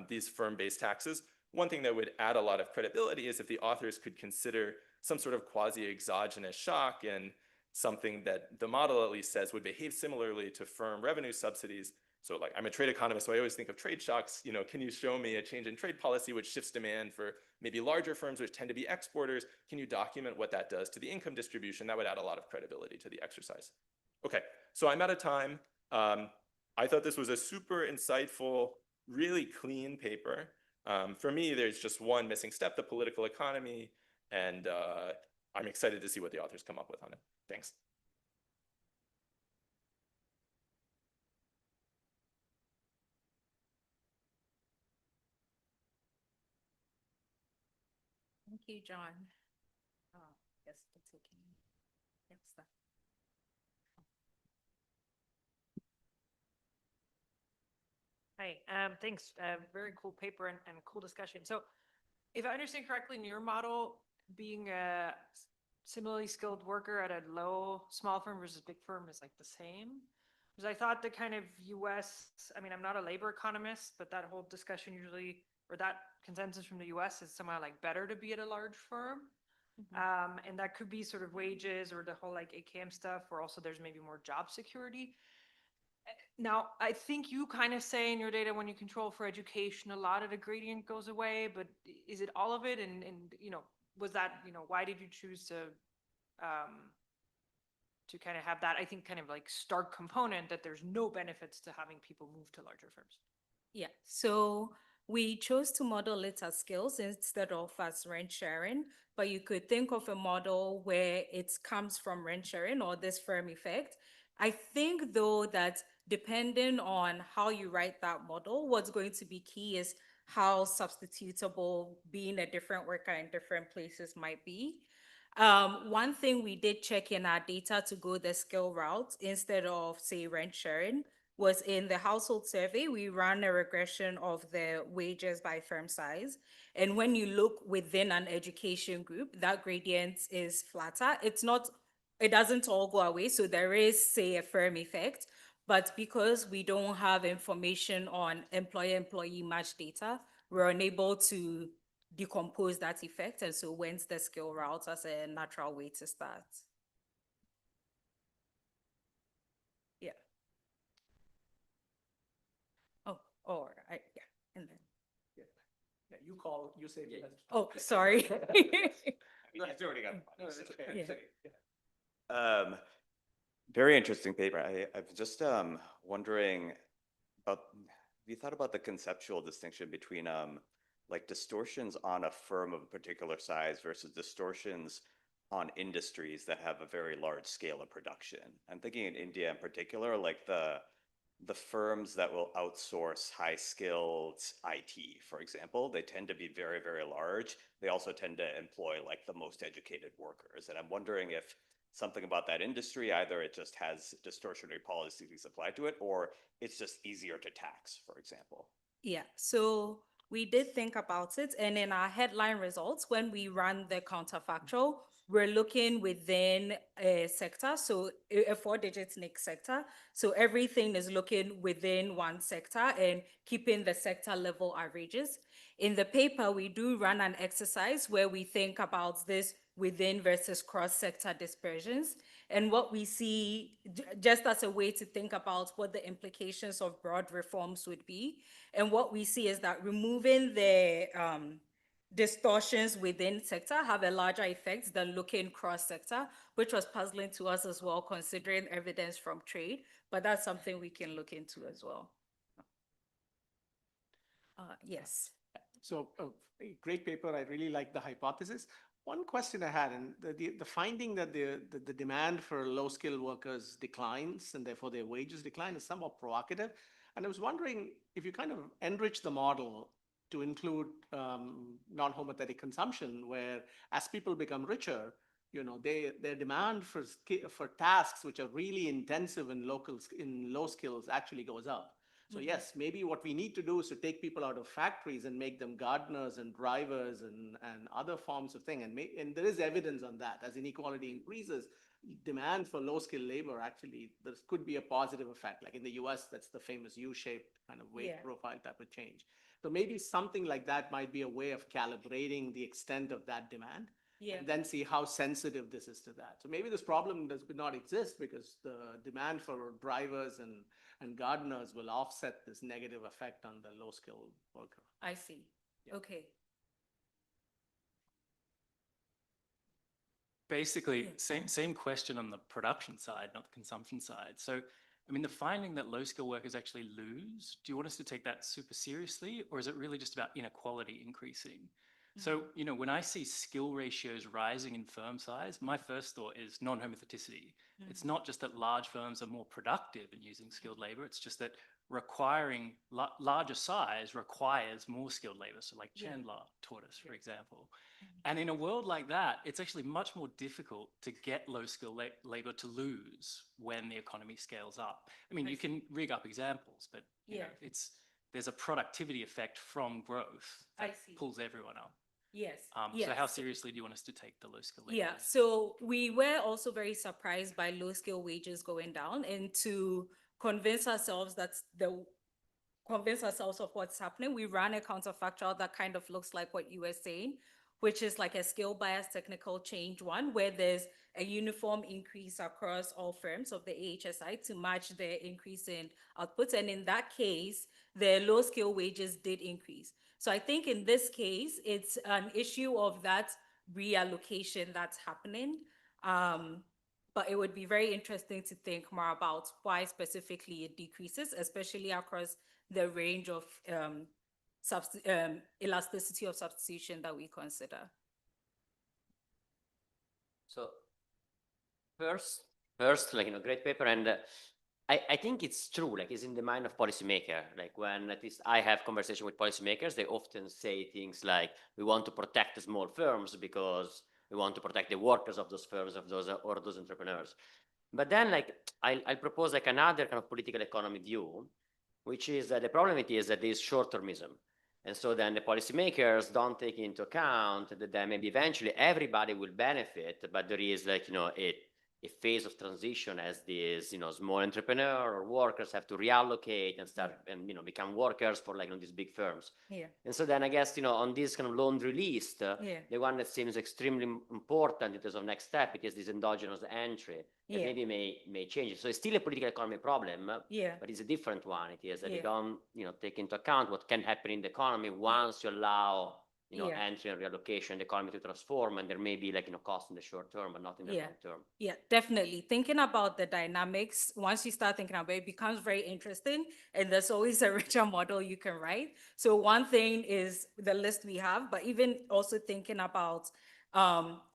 these firm-based taxes. One thing that would add a lot of credibility is if the authors could consider some sort of quasi-exogenous shock and something that the model at least says would behave similarly to firm revenue subsidies. So like, I'm a trade economist, so I always think of trade shocks. Can you show me a change in trade policy which shifts demand for maybe larger firms which tend to be exporters? Can you document what that does to the income distribution? That would add a lot of credibility to the exercise. Okay, so I'm out of time. I thought this was a super insightful, really clean paper. For me, there's just one missing step, the political economy, and I'm excited to see what the authors come up with on it. Thanks. Thank you, John. Oh, yes, it's okay. Next slide. Hi, thanks. Very cool paper and cool discussion. So if I understand correctly, in your model, being a similarly skilled worker at a small firm versus big firm is like the same? Because I thought the kind of US, I mean, I'm not a labor economist, but that whole discussion usually, or that consensus from the US is somehow like better to be at a large firm. And that could be sort of wages or the whole like AKM stuff, or also there's maybe more job security. Now, I think you kind of say in your data when you control for education, a lot of the gradient goes away, but is it all of it? And was that, why did you choose to kind of have that, I think, kind of like stark component that there's no benefits to having people move to larger firms? Yeah, so we chose to model it as skills instead of as rent sharing, but you could think of a model where it comes from rent sharing or this firm effect. I think though that depending on how you write that model, what's going to be key is how substitutable being a different worker in different places might be. One thing we did check in our data to go the skill route instead of, say, rent sharing was in the household survey. We ran a regression of the wages by firm size. And when you look within an education group, that gradient is flatter. It doesn't all go away. So there is, say, a firm effect. But because we don't have information on employer-employee match data, we're unable to decompose that effect. And so went the skill route as a natural way to start. Yeah. Yeah, and then. Yeah, you say. Yeah. Oh, sorry. No, it's already got. No, it's okay. Yeah. Very interesting paper. I'm just wondering about, have you thought about the conceptual distinction between like distortions on a firm of a particular size versus distortions on industries that have a very large scale of production? I'm thinking in India in particular, like the firms that will outsource high-skilled IT, for example, they tend to be very, very large. They also tend to employ like the most educated workers. And I'm wondering if something about that industry, either it just has distortionary policies applied to it, or it's just easier to tax, for example. Yeah, so we did think about it. And in our headline results, when we ran the counterfactual, we're looking within a sector, so a 4-digit NIC sector. So everything is looking within one sector and keeping the sector level averages. In the paper, we do run an exercise where we think about this within versus cross-sector dispersions. And what we see, just as a way to think about what the implications of broad reforms would be, and what we see is that removing the distortions within sector have a larger effect than looking cross-sector, which was puzzling to us as well, considering evidence from trade, but that's something we can look into as well. Yes. So a great paper. I really like the hypothesis. One question I had, and the finding that the demand for low-skilled workers declines and therefore their wages decline is somewhat provocative. And I was wondering if you kind of enrich the model to include non-homothetic consumption, where as people become richer, their demand for tasks which are really intensive in low skills actually goes up. So yes, maybe what we need to do is to take people out of factories and make them gardeners and drivers and other forms of thing. And there is evidence on that. As inequality increases, demand for low-skilled labor actually, there could be a positive effect. Like in the US, that's the famous U-shaped kind of wage profile type of change. So maybe something like that might be a way of calibrating the extent of that demand. And then see how sensitive this is to that. So maybe this problem does not exist because the demand for drivers and gardeners will offset this negative effect on the low-skilled worker. I see. Okay. Basically, same question on the production side, not the consumption side. So, I mean, the finding that low-skilled workers actually lose, do you want us to take that super seriously, or is it really just about inequality increasing? So, when I see skill ratios rising in firm size, my first thought is non-homotheticity. It's not just that large firms are more productive in using skilled labor, it's just that requiring larger size requires more skilled labor. So like Chandler taught us, for example. And in a world like that, it's actually much more difficult to get low-skilled labor to lose when the economy scales up. I mean, you can rig up examples, but there's a productivity effect from growth that pulls everyone up. Yes. So how seriously do you want us to take the low-skilled labor? Yeah, so we were also very surprised by low-skilled wages going down, and to convince ourselves of what's happening, we ran a counterfactual that kind of looks like what you were saying, which is like a skill bias technical change one, where there's a uniform increase across all firms of the AHSI to match the increase in outputs. And in that case, the low skill wages did increase. So I think in this case, it's an issue of that reallocation that's happening. But it would be very interesting to think more about why specifically it decreases, especially across the range of elasticity of substitution that we consider. So first, great paper. And I think it's true, like it's in the mind of policymaker. Like when at least I have conversation with policymakers, they often say things like, we want to protect the small firms because we want to protect the workers of those firms, of those entrepreneurs. But then like, I'll propose like another kind of political economy view, which is that the problem it is that there is short-termism. And so then the policymakers don't take into account that then maybe eventually everybody will benefit, but there is like, a phase of transition as these, small entrepreneur or workers have to reallocate and start and, become workers for like, these big firms. Yeah. And so then I guess, on this kind of laundry list, the one that seems extremely important in terms of next step, it is this endogenous entry that maybe may change it. So it's still a political economy problem, but it's a different one. It is that they don't, take into account what can happen in the economy once you allow entry and reallocation, the economy to transform, and there may be like, cost in the short term, but not in the long term. Yeah, definitely. Thinking about the dynamics, once you start thinking about it, it becomes very interesting, and there's always a richer model you can write. So one thing is the list we have, but even also thinking about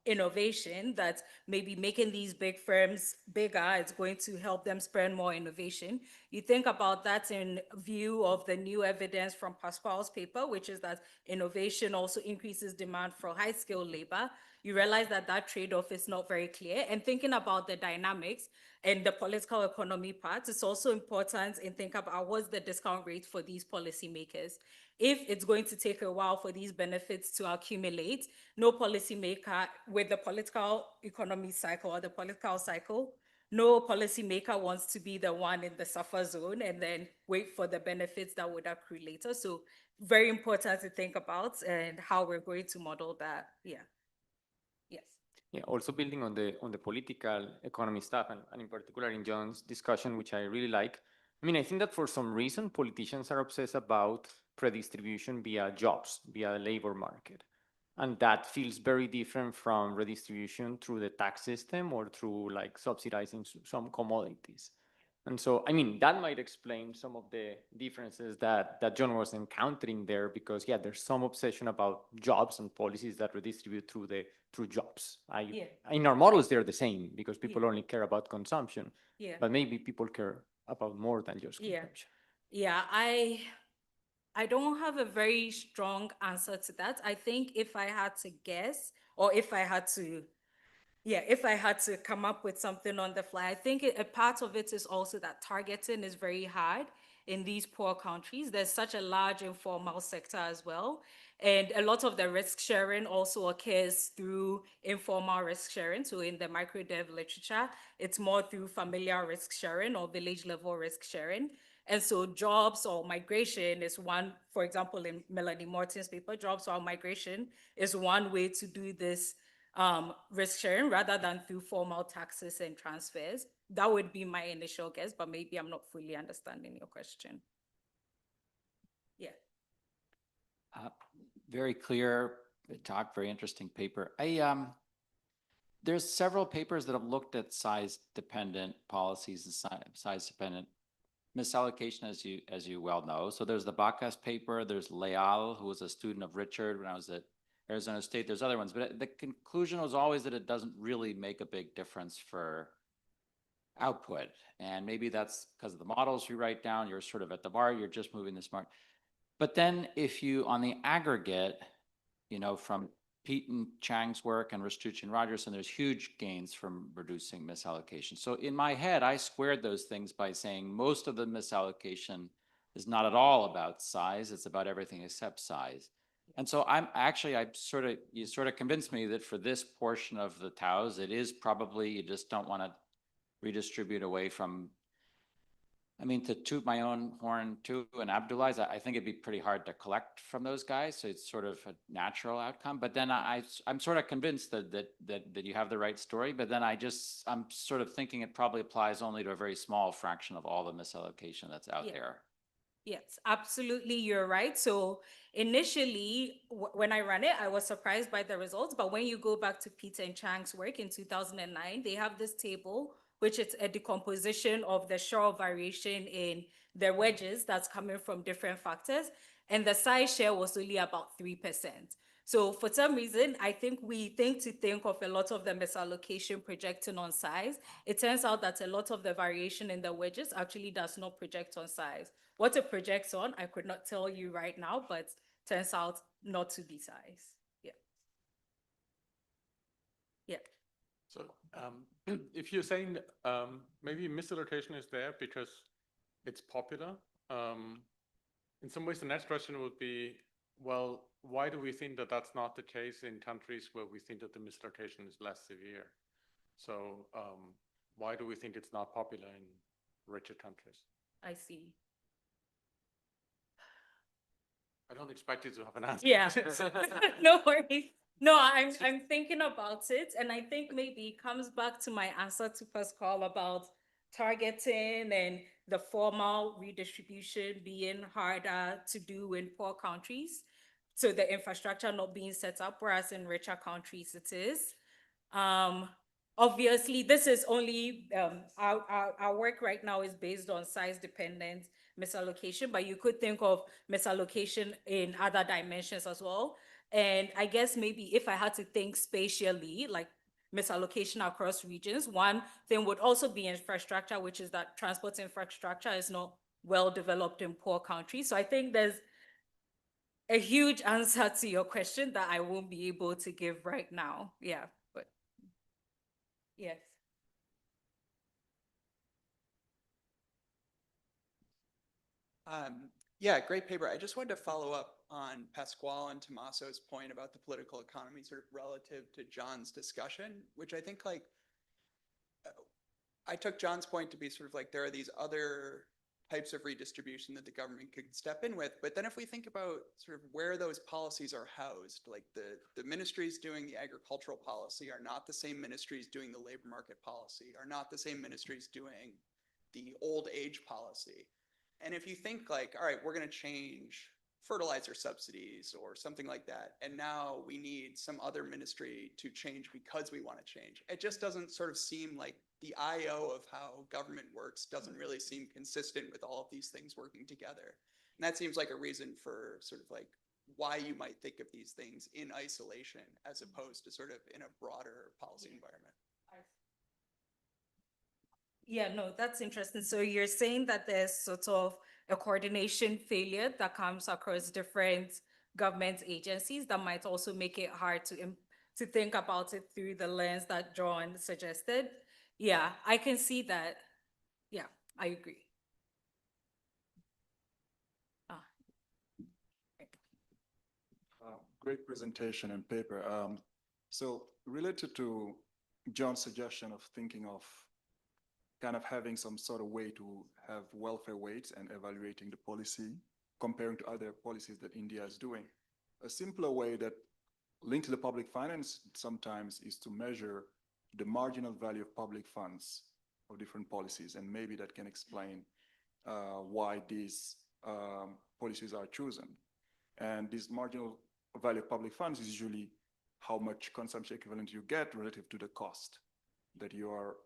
innovation, that maybe making these big firms bigger is going to help them spend more innovation. You think about that in view of the new evidence from Pascal's paper, which is that innovation also increases demand for high-skilled labor. You realize that that trade-off is not very clear. And thinking about the dynamics and the political economy part, it's also important in thinking about what's the discount rate for these policymakers. If it's going to take a while for these benefits to accumulate, no policymaker with the political economy cycle or the political cycle, no policymaker wants to be the one in the suffer zone and then wait for the benefits that would accrue later. So very important to think about and how we're going to model that. Yeah. Yes. Yeah, also building on the political economy stuff, and in particular in John's discussion, which I really like. I mean, I think that for some reason, politicians are obsessed about redistribution via jobs, via labor market. And that feels very different from redistribution through the tax system or through like subsidizing some commodities. And so, I mean, that might explain some of the differences that John was encountering there, because yeah, there's some obsession about jobs and policies that redistribute through jobs. In our models, they're the same because people only care about consumption, but maybe people care about more than just consumption. Yeah, I don't have a very strong answer to that. I think if I had to guess, or if I had to come up with something on the fly, I think a part of it is also that targeting is very hard in these poor countries. There's such a large informal sector as well. And a lot of the risk sharing also occurs through informal risk sharing. So in the microdev literature, it's more through familiar risk sharing or village level risk sharing. And so jobs or migration is one, for example, in Melanie Morton's paper, jobs or migration is one way to do this risk sharing rather than through formal taxes and transfers. That would be my initial guess, but maybe I'm not fully understanding your question. Yeah. Very clear talk, very interesting paper. There's several papers that have looked at size-dependent policies and size-dependent misallocation, as you well know. So there's the Bacchus paper, there's Leal, who was a student of Richard when I was at Arizona State. There's other ones, but the conclusion was always that it doesn't really make a big difference for output. And maybe that's because of the models you write down, you're sort of at the bar, you're just moving the smart. But then if you, on the aggregate, from Pete and Chang's work and Restucci and Rogerson, there's huge gains from reducing misallocation. So in my head, I squared those things by saying most of the misallocation is not at all about size, it's about everything except size. And so you sort of convinced me that for this portion of the TAUs, it is probably, you just don't want to redistribute away from, to toot my own horn too, and Abdullah's, I think it'd be pretty hard to collect from those guys. So it's sort of a natural outcome. But then I'm sort of convinced that you have the right story. But then I'm sort of thinking it probably applies only to a very small fraction of all the misallocation that's out there. Yes, absolutely, you're right. So initially, when I ran it, I was surprised by the results. But when you go back to Peter and Chang's work in 2009, they have this table, which is a decomposition of the share of variation in the wedges that's coming from different factors. And the size share was only about 3%. So for some reason, I think we think of a lot of the misallocation projecting on size. It turns out that a lot of the variation in the wedges actually does not project on size. What it projects on, I could not tell you right now, but turns out not to be size. Yeah. Yeah. So if you're saying maybe misallocation is there because it's popular, in some ways the next question would be, well, why do we think that that's not the case in countries where we think that the misallocation is less severe? So why do we think it's not popular in richer countries? I see. I don't expect you to have an answer. Yeah, no worries. No, I'm thinking about it, and I think maybe it comes back to my answer to Pascal about targeting and the formal redistribution being harder to do in poor countries. So the infrastructure not being set up, whereas in richer countries it is. Obviously, this is only our work right now is based on size-dependent misallocation, but you could think of misallocation in other dimensions as well. And I guess maybe if I had to think spatially, like misallocation across regions, one thing would also be infrastructure, which is that transport infrastructure is not well developed in poor countries. So I think there's a huge answer to your question that I won't be able to give right now. Yeah, but yes. Yeah, great paper. I just wanted to follow up on Pasquale and Tommaso's point about the political economy sort of relative to John's discussion, which I think I took John's point to be sort of like there are these other types of redistribution that the government could step in with. But then if we think about sort of where those policies are housed, like the ministries doing the agricultural policy are not the same ministries doing the labor market policy, are not the same ministries doing the old age policy. And if you think like, all right, we're going to change fertilizer subsidies or something like that. And now we need some other ministry to change because we want to change. It just doesn't sort of seem like the IO of how government works doesn't really seem consistent with all of these things working together. And that seems like a reason for sort of like why you might think of these things in isolation as opposed to sort of in a broader policy environment. Yeah, no, that's interesting. So you're saying that there's sort of a coordination failure that comes across different government agencies that might also make it hard to think about it through the lens that John suggested. Yeah, I can see that. Yeah, I agree. Great presentation and paper. So related to John's suggestion of thinking of kind of having some sort of way to have welfare weights and evaluating the policy, comparing to other policies that India is doing. A simpler way that linked to the public finance sometimes is to measure the marginal value of public funds of different policies, and maybe that can explain why these policies are chosen. And this marginal value of public funds is usually how much consumption equivalent you get relative to the cost that you are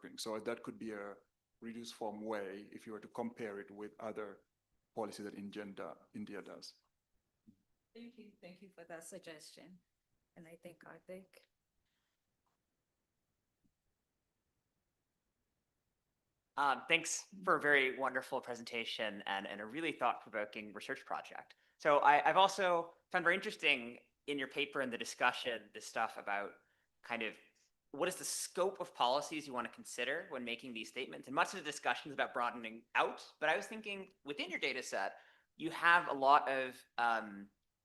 paying. So that could be a reduced form way if you were to compare it with other policies that India does. Thank you for that suggestion. And I think Thanks for a very wonderful presentation and a really thought-provoking research project. So I've also found very interesting in your paper and the discussion, this stuff about kind of what is the scope of policies you want to consider when making these statements? And much of the discussion is about broadening out, but I was thinking within your data set, you have a lot of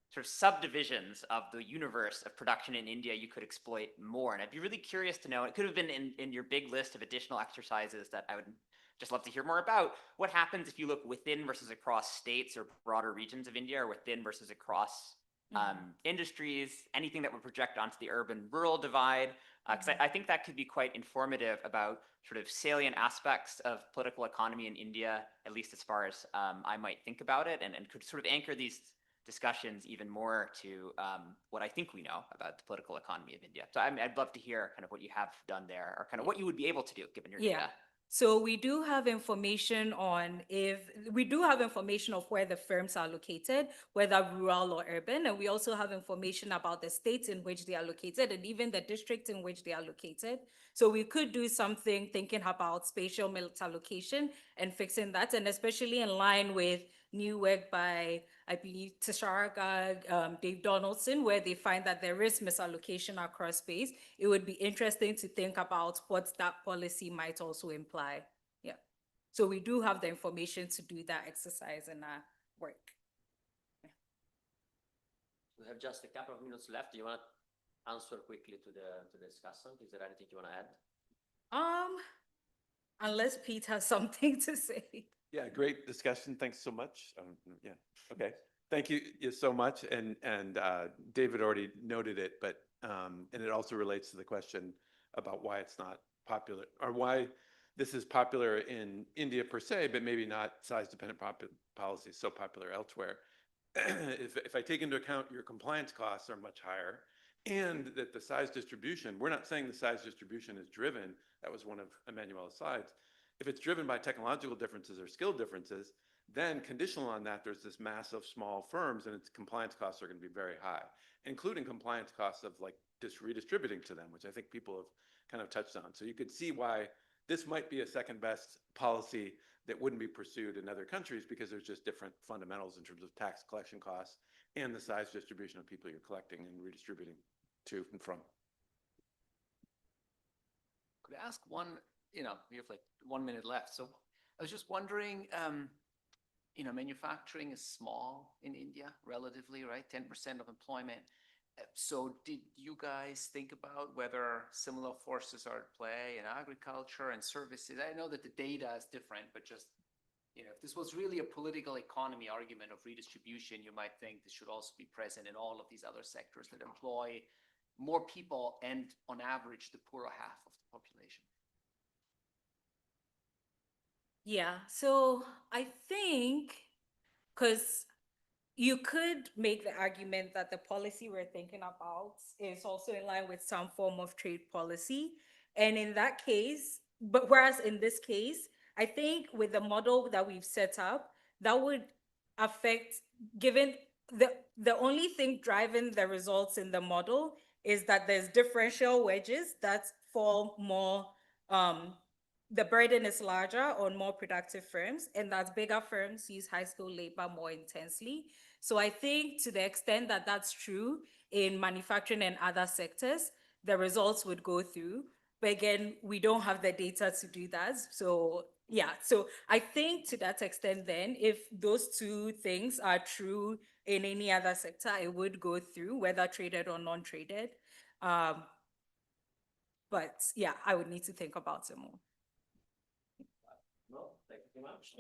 sort of subdivisions of the universe of production in India you could exploit more. And I'd be really curious to know, it could have been in your big list of additional exercises that I would just love to hear more about. What happens if you look within versus across states or broader regions of India, or within versus across industries, anything that would project onto the urban-rural divide? Because I think that could be quite informative about sort of salient aspects of political economy in India, at least as far as I might think about it, and could sort of anchor these discussions even more to what I think we know about the political economy of India. So I'd love to hear kind of what you have done there, or kind of what you would be able to do given your data. So we do have information of where the firms are located, whether rural or urban, and we also have information about the states in which they are located and even the district in which they are located. So we could do something thinking about spatial misallocation and fixing that, and especially in line with new work by, I believe, Tisharaka, Dave Donaldson, where they find that there is misallocation across space. It would be interesting to think about what that policy might also imply. Yeah. So we do have the information to do that exercise in our work. We have just a couple of minutes left. Do you want to answer quickly to the discussion? Is there anything you want to add? Unless Pete has something to say. Yeah, great discussion. Thanks so much. Yeah, okay. Thank you so much. And David already noted it, but and it also relates to the question about why it's not popular, or why this is popular in India per se, but maybe not size-dependent policies so popular elsewhere. If I take into account your compliance costs are much higher, and that the size distribution, we're not saying the size distribution is driven, that was one of Emmanuel's slides. If it's driven by technological differences or skill differences, then conditional on that, there's this mass of small firms and its compliance costs are going to be very high, including compliance costs of like just redistributing to them, which I think people have kind of touched on. So you could see why this might be a second best policy that wouldn't be pursued in other countries, because there's just different fundamentals in terms of tax collection costs and the size distribution of people you're collecting and redistributing to and from. Could I ask one, we have like 1 minute left. So I was just wondering, manufacturing is small in India relatively, right? 10% of employment. So did you guys think about whether similar forces are at play in agriculture and services? I know that the data is different, but just, if this was really a political economy argument of redistribution, you might think this should also be present in all of these other sectors that employ more people and on average the poorer half of the population. Yeah, so I think, because you could make the argument that the policy we're thinking about is also in line with some form of trade policy. And in that case, but whereas in this case, I think with the model that we've set up, that would affect, given the only thing driving the results in the model is that there's differential wedges that fall more, the burden is larger on more productive firms, and that bigger firms use high skilled labor more intensely. So I think to the extent that that's true in manufacturing and other sectors, the results would go through. But again, we don't have the data to do that. So yeah, so I think to that extent then, if those two things are true in any other sector, it would go through, whether traded or non-traded. But yeah, I would need to think about it more. No, thank you very much.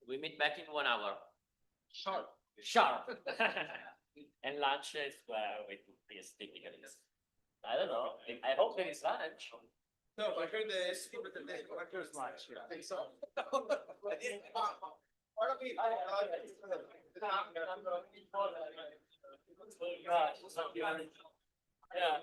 We meet back in 1 hour. Sharp. Sharp. And lunch is where we is typically. I don't know. I hope there is lunch. No, I heard there's lunch. I think so. Yeah.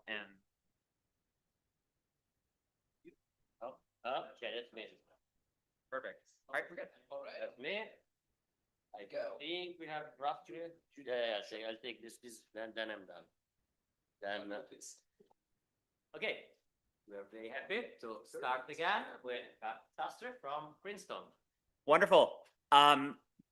And okay, that's me. Perfect. All right, we're good. All right, that's me. I think we have roughly. Yeah, so I'll take this, then I'm done. Then, okay, we're very happy to start again with Taster from Princeton. Wonderful.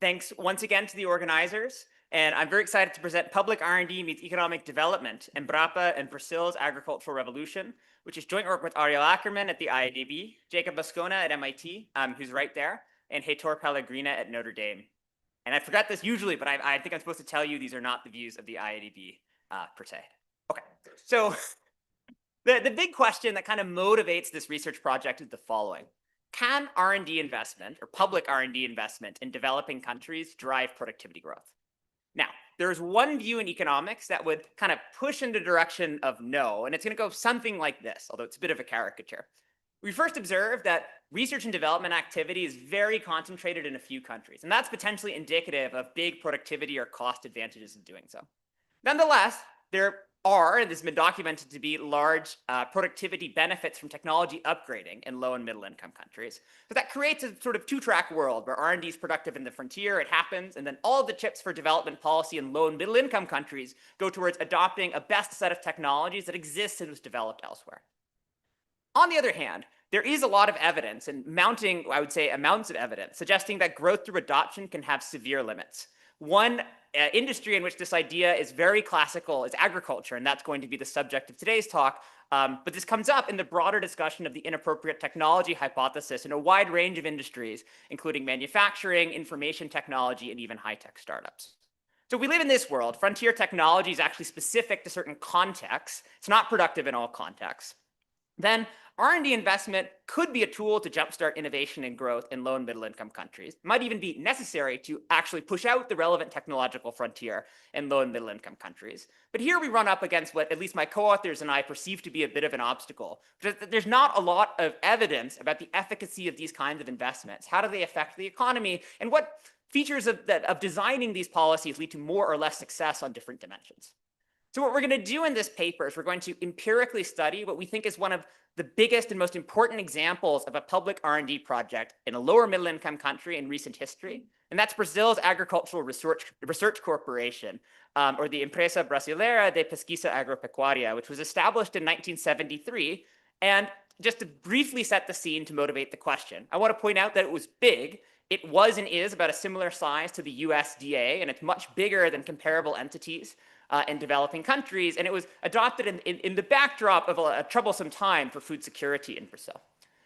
Thanks once again to the organizers. And I'm very excited to present Public R&D Meets Economic Development, Embrapa and Brazil's Agricultural Revolution, which is joint work with Ariel Ackerman at the IADB, Jacob Bascona at MIT, who's right there, and Heitor Pellegrina at Notre Dame. And I forgot this usually, but I think I'm supposed to tell you these are not the views of the IADB per se. Okay, so the big question that kind of motivates this research project is the following. Can R&D investment, or public R&D investment in developing countries drive productivity growth? Now, there's one view in economics that would kind of push in the direction of no, and it's going to go something like this, although it's a bit of a caricature. We first observed that research and development activity is very concentrated in a few countries, and that's potentially indicative of big productivity or cost advantages of doing so. Nonetheless, there are, and this has been documented to be, large productivity benefits from technology upgrading in low and middle income countries. But that creates a sort of two-track world where R&D is productive in the frontier, it happens, and then all of the chips for development policy in low and middle income countries go towards adopting a best set of technologies that exists and was developed elsewhere. On the other hand, there is a lot of evidence, and mounting, I would say, amounts of evidence, suggesting that growth through adoption can have severe limits. One industry in which this idea is very classical is agriculture, and that's going to be the subject of today's talk. But this comes up in the broader discussion of the inappropriate technology hypothesis in a wide range of industries, including manufacturing, information technology, and even high-tech startups. So we live in this world. Frontier technology is actually specific to certain contexts. It's not productive in all contexts. Then R&D investment could be a tool to jumpstart innovation and growth in low and middle income countries. It might even be necessary to actually push out the relevant technological frontier in low and middle income countries. But here we run up against what at least my co-authors and I perceive to be a bit of an obstacle. There's not a lot of evidence about the efficacy of these kinds of investments. How do they affect the economy? And what features of designing these policies lead to more or less success on different dimensions? So what we're going to do in this paper is we're going to empirically study what we think is one of the biggest and most important examples of a public R&D project in a lower middle income country in recent history. And that's Brazil's Agricultural Research Corporation, or the Empresa Brasileira de Pesquisa Agropecuária, which was established in 1973. And just to briefly set the scene to motivate the question, I want to point out that it was big. It was and is about a similar size to the USDA, and it's much bigger than comparable entities in developing countries, and it was adopted in the backdrop of a troublesome time for food security in Brazil.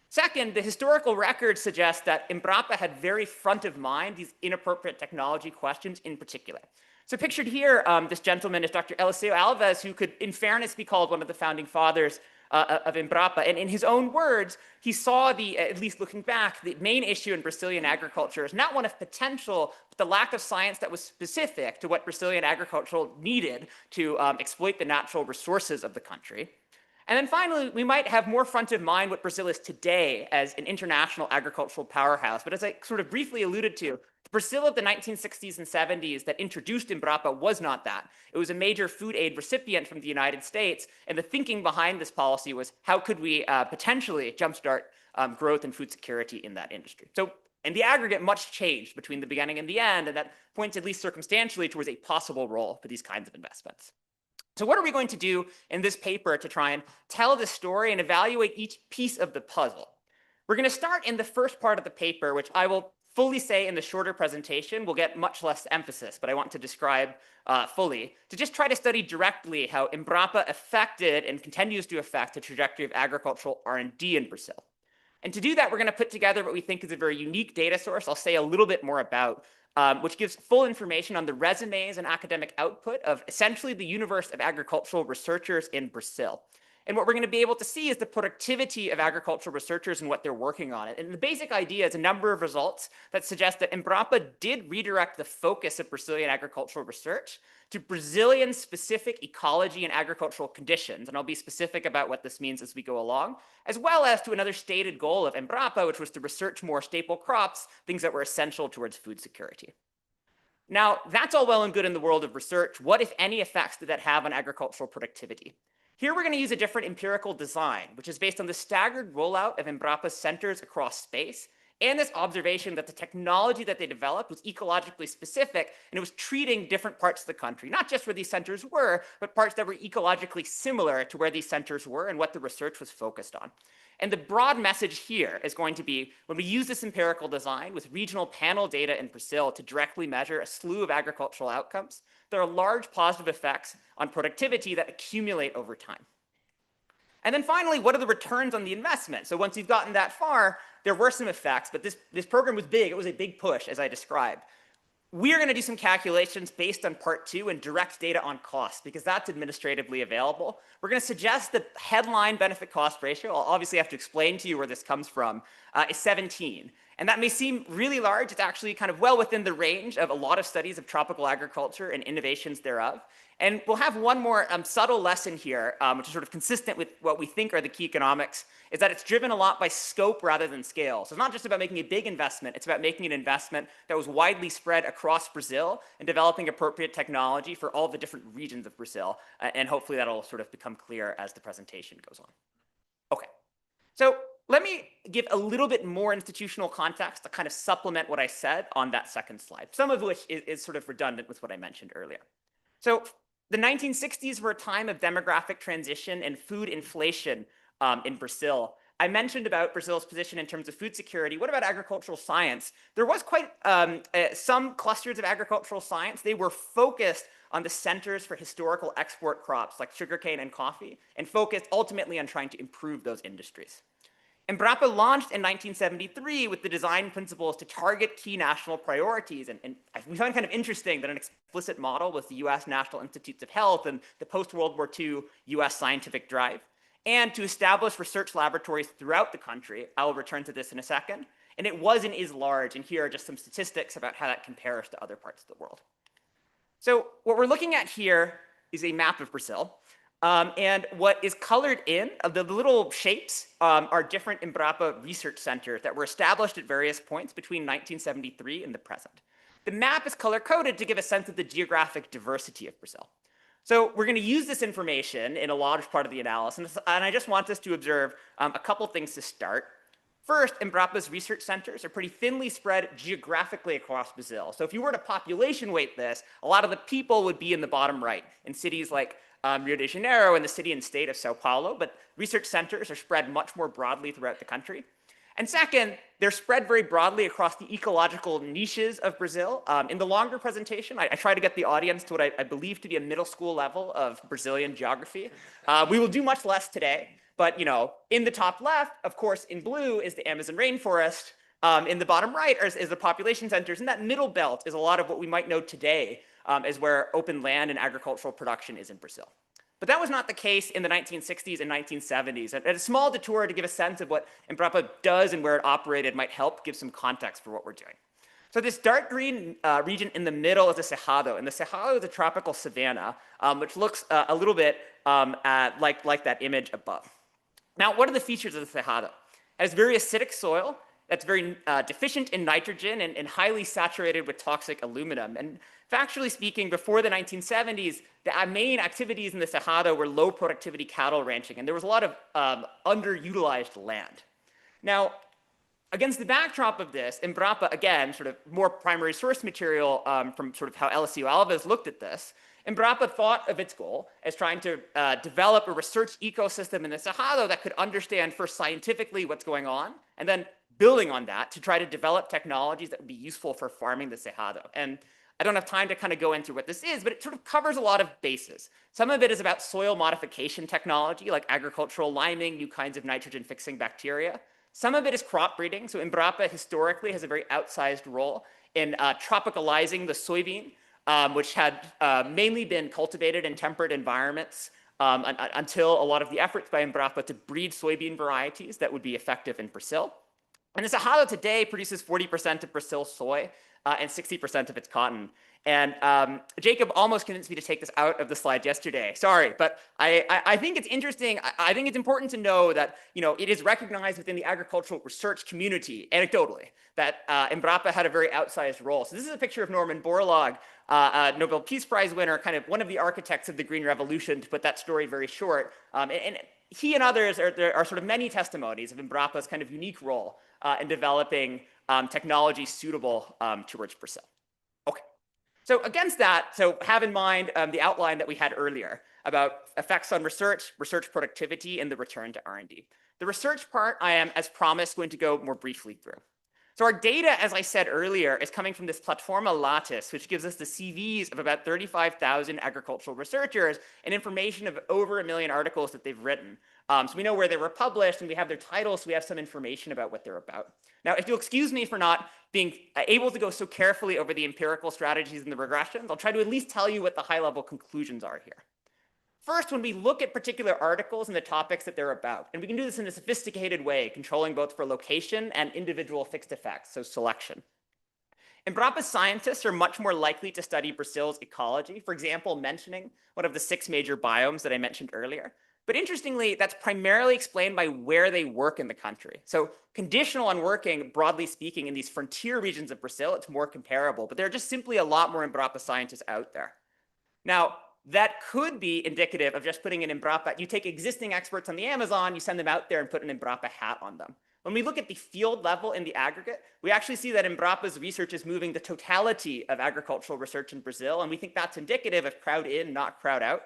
Second, the historical record suggests that Embrapa had very front of mind these inappropriate technology questions in particular. So pictured here, this gentleman is Dr. Eliseo Alves, who could, in fairness, be called one of the founding fathers of Embrapa. And in his own words, he saw at least looking back, the main issue in Brazilian agriculture is not one of potential, but the lack of science that was specific to what Brazilian agriculture needed to exploit the natural resources of the country. And then finally, we might have more front of mind what Brazil is today as an international agricultural powerhouse. But as I sort of briefly alluded to, the Brazil of the 1960s and 70s that introduced Embrapa was not that. It was a major food aid recipient from the United States. And the thinking behind this policy was how could we potentially jumpstart growth and food security in that industry. So in the aggregate, much changed between the beginning and the end. And that points at least circumstantially towards a possible role for these kinds of investments. So what are we going to do in this paper to try and tell the story and evaluate each piece of the puzzle? We're going to start in the first part of the paper, which I will fully say in the shorter presentation will get much less emphasis, but I want to describe fully, to just try to study directly how Embrapa affected and continues to affect the trajectory of agricultural R&D in Brazil. And to do that, we're going to put together what we think is a very unique data source I'll say a little bit more about, which gives full information on the resumes and academic output of essentially the universe of agricultural researchers in Brazil. And what we're going to be able to see is the productivity of agricultural researchers and what they're working on. And the basic idea is a number of results that suggest that Embrapa did redirect the focus of Brazilian agricultural research to Brazilian specific ecology and agricultural conditions. And I'll be specific about what this means as we go along, as well as to another stated goal of Embrapa, which was to research more staple crops, things that were essential towards food security. Now, that's all well and good in the world of research. What, if any, effects did that have on agricultural productivity? Here we're going to use a different empirical design, which is based on the staggered rollout of Embrapa's centers across space and this observation that the technology that they developed was ecologically specific and it was treating different parts of the country, not just where these centers were, but parts that were ecologically similar to where these centers were and what the research was focused on. And the broad message here is going to be, when we use this empirical design with regional panel data in Brazil to directly measure a slew of agricultural outcomes, there are large positive effects on productivity that accumulate over time. And then finally, what are the returns on the investment? So once you've gotten that far, there were some effects, but this program was big. It was a big push, as I described. We are going to do some calculations based on part 2 and direct data on costs, because that's administratively available. We're going to suggest the headline benefit cost ratio, I'll obviously have to explain to you where this comes from, is 17. And that may seem really large. It's actually kind of well within the range of a lot of studies of tropical agriculture and innovations thereof. And we'll have one more subtle lesson here, which is sort of consistent with what we think are the key economics, is that it's driven a lot by scope rather than scale. So it's not just about making a big investment, it's about making an investment that was widely spread across Brazil and developing appropriate technology for all the different regions of Brazil. And hopefully that'll sort of become clear as the presentation goes on. Okay, so let me give a little bit more institutional context to kind of supplement what I said on that second slide, some of which is sort of redundant with what I mentioned earlier. So the 1960s were a time of demographic transition and food inflation in Brazil. I mentioned about Brazil's position in terms of food security. What about agricultural science? There was quite some clusters of agricultural science. They were focused on the centers for historical export crops like sugarcane and coffee, and focused ultimately on trying to improve those industries. Embrapa launched in 1973 with the design principles to target key national priorities. And we find kind of interesting that an explicit model was the US National Institutes of Health and the post-World War II US scientific drive, and to establish research laboratories throughout the country. I will return to this in a second. And it was and is large. And here are just some statistics about how that compares to other parts of the world. So what we're looking at here is a map of Brazil. And what is colored in, the little shapes, are different Embrapa research centers that were established at various points between 1973 and the present. The map is color-coded to give a sense of the geographic diversity of Brazil. So we're going to use this information in a large part of the analysis, and I just want us to observe a couple things to start. First, Embrapa's research centers are pretty thinly spread geographically across Brazil. So if you were to population weight this, a lot of the people would be in the bottom right, in cities like Rio de Janeiro and the city and state of Sao Paulo, but research centers are spread much more broadly throughout the country. And second, they're spread very broadly across the ecological niches of Brazil. In the longer presentation, I try to get the audience to what I believe to be a middle school level of Brazilian geography. We will do much less today, but in the top left, of course, in blue is the Amazon rainforest. In the bottom right is the population centers, and that middle belt is a lot of what we might know today as where open land and agricultural production is in Brazil. But that was not the case in the 1960s and 1970s. And a small detour to give a sense of what Embrapa does and where it operated might help give some context for what we're doing. So this dark green region in the middle is the Cerrado, and the Cerrado is a tropical savanna, which looks a little bit like that image above. Now, what are the features of the Cerrado? It has very acidic soil that's very deficient in nitrogen and highly saturated with toxic aluminum. And factually speaking, before the 1970s, the main activities in the Cerrado were low productivity cattle ranching, and there was a lot of underutilized land. Now, against the backdrop of this, Embrapa, again, sort of more primary source material from sort of how LSU Alves looked at this, Embrapa thought of its goal as trying to develop a research ecosystem in the Cerrado that could understand first scientifically what's going on, and then building on that to try to develop technologies that would be useful for farming the Cerrado. And I don't have time to kind of go into what this is, but it sort of covers a lot of bases. Some of it is about soil modification technology, like agricultural liming, new kinds of nitrogen-fixing bacteria. Some of it is crop breeding. So Embrapa historically has a very outsized role in tropicalizing the soybean, which had mainly been cultivated in temperate environments until a lot of the efforts by Embrapa to breed soybean varieties that would be effective in Brazil. And the Cerrado today produces 40% of Brazil's soy and 60% of its cotton. And Jacob almost convinced me to take this out of the slide yesterday. Sorry, but I think it's interesting. I think it's important to know that it is recognized within the agricultural research community, anecdotally, that Embrapa had a very outsized role. So this is a picture of Norman Borlaug, a Nobel Peace Prize winner, kind of one of the architects of the Green Revolution, to put that story very short. And he and others, there are sort of many testimonies of Embrapa's kind of unique role in developing technology suitable towards Brazil. Okay. So against that, so have in mind the outline that we had earlier about effects on research, research productivity, and the return to R&D. The research part, I am, as promised, going to go more briefly through. So our data, as I said earlier, is coming from this Platforma Lattice, which gives us the CVs of about 35,000 agricultural researchers and information of over 1 million articles that they've written. So we know where they were published, and we have their titles, so we have some information about what they're about. Now, if you'll excuse me for not being able to go so carefully over the empirical strategies and the regressions, I'll try to at least tell you what the high-level conclusions are here. First, when we look at particular articles and the topics that they're about, and we can do this in a sophisticated way, controlling both for location and individual fixed effects, so selection. Embrapa scientists are much more likely to study Brazil's ecology, for example, mentioning one of the 6 major biomes that I mentioned earlier. But interestingly, that's primarily explained by where they work in the country. So conditional on working, broadly speaking, in these frontier regions of Brazil, it's more comparable, but there are just simply a lot more Embrapa scientists out there. Now, that could be indicative of just putting an Embrapa. You take existing experts on the Amazon, you send them out there and put an Embrapa hat on them. When we look at the field level in the aggregate, we actually see that Embrapa's research is moving the totality of agricultural research in Brazil, and we think that's indicative of crowd in, not crowd out.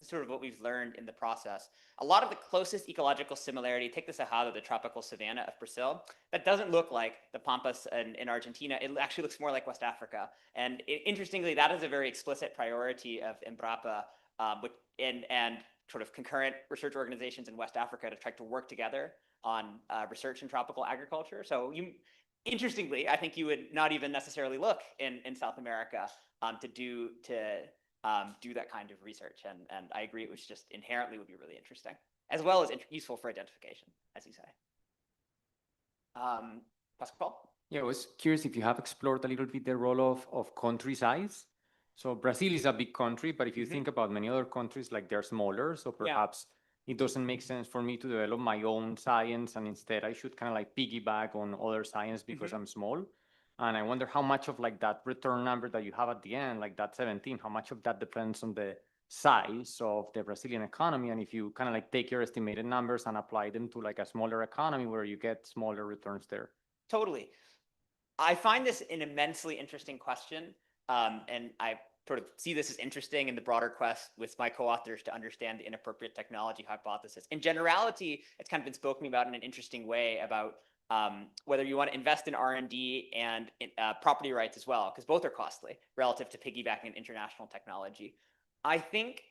sort of what we've learned in the process. A lot of the closest ecological similarity, take the Cerrado, the tropical savanna of Brazil, that doesn't look like the Pampas in Argentina. It actually looks more like West Africa. And interestingly, that is a very explicit priority of Embrapa and sort of concurrent research organizations in West Africa to try to work together on research in tropical agriculture. So interestingly, I think you would not even necessarily look in South America to do that kind of research. And I agree, it was just inherently would be really interesting, as well as useful for identification, as you say. Pascal? Yeah, I was curious if you have explored a little bit the role of country size. So Brazil is a big country, but if you think about many other countries, like they're smaller, so perhaps it doesn't make sense for me to develop my own science, and instead I should kind of like piggyback on other science because I'm small. And I wonder how much of like that return number that you have at the end, like that 17, how much of that depends on the size of the Brazilian economy. And if you kind of like take your estimated numbers and apply them to like a smaller economy where you get smaller returns there. Totally. I find this an immensely interesting question. And I sort of see this as interesting in the broader quest with my co-authors to understand the inappropriate technology hypothesis. In generality, it's kind of been spoken about in an interesting way about whether you want to invest in R&D and property rights as well, because both are costly relative to piggybacking an international technology. I think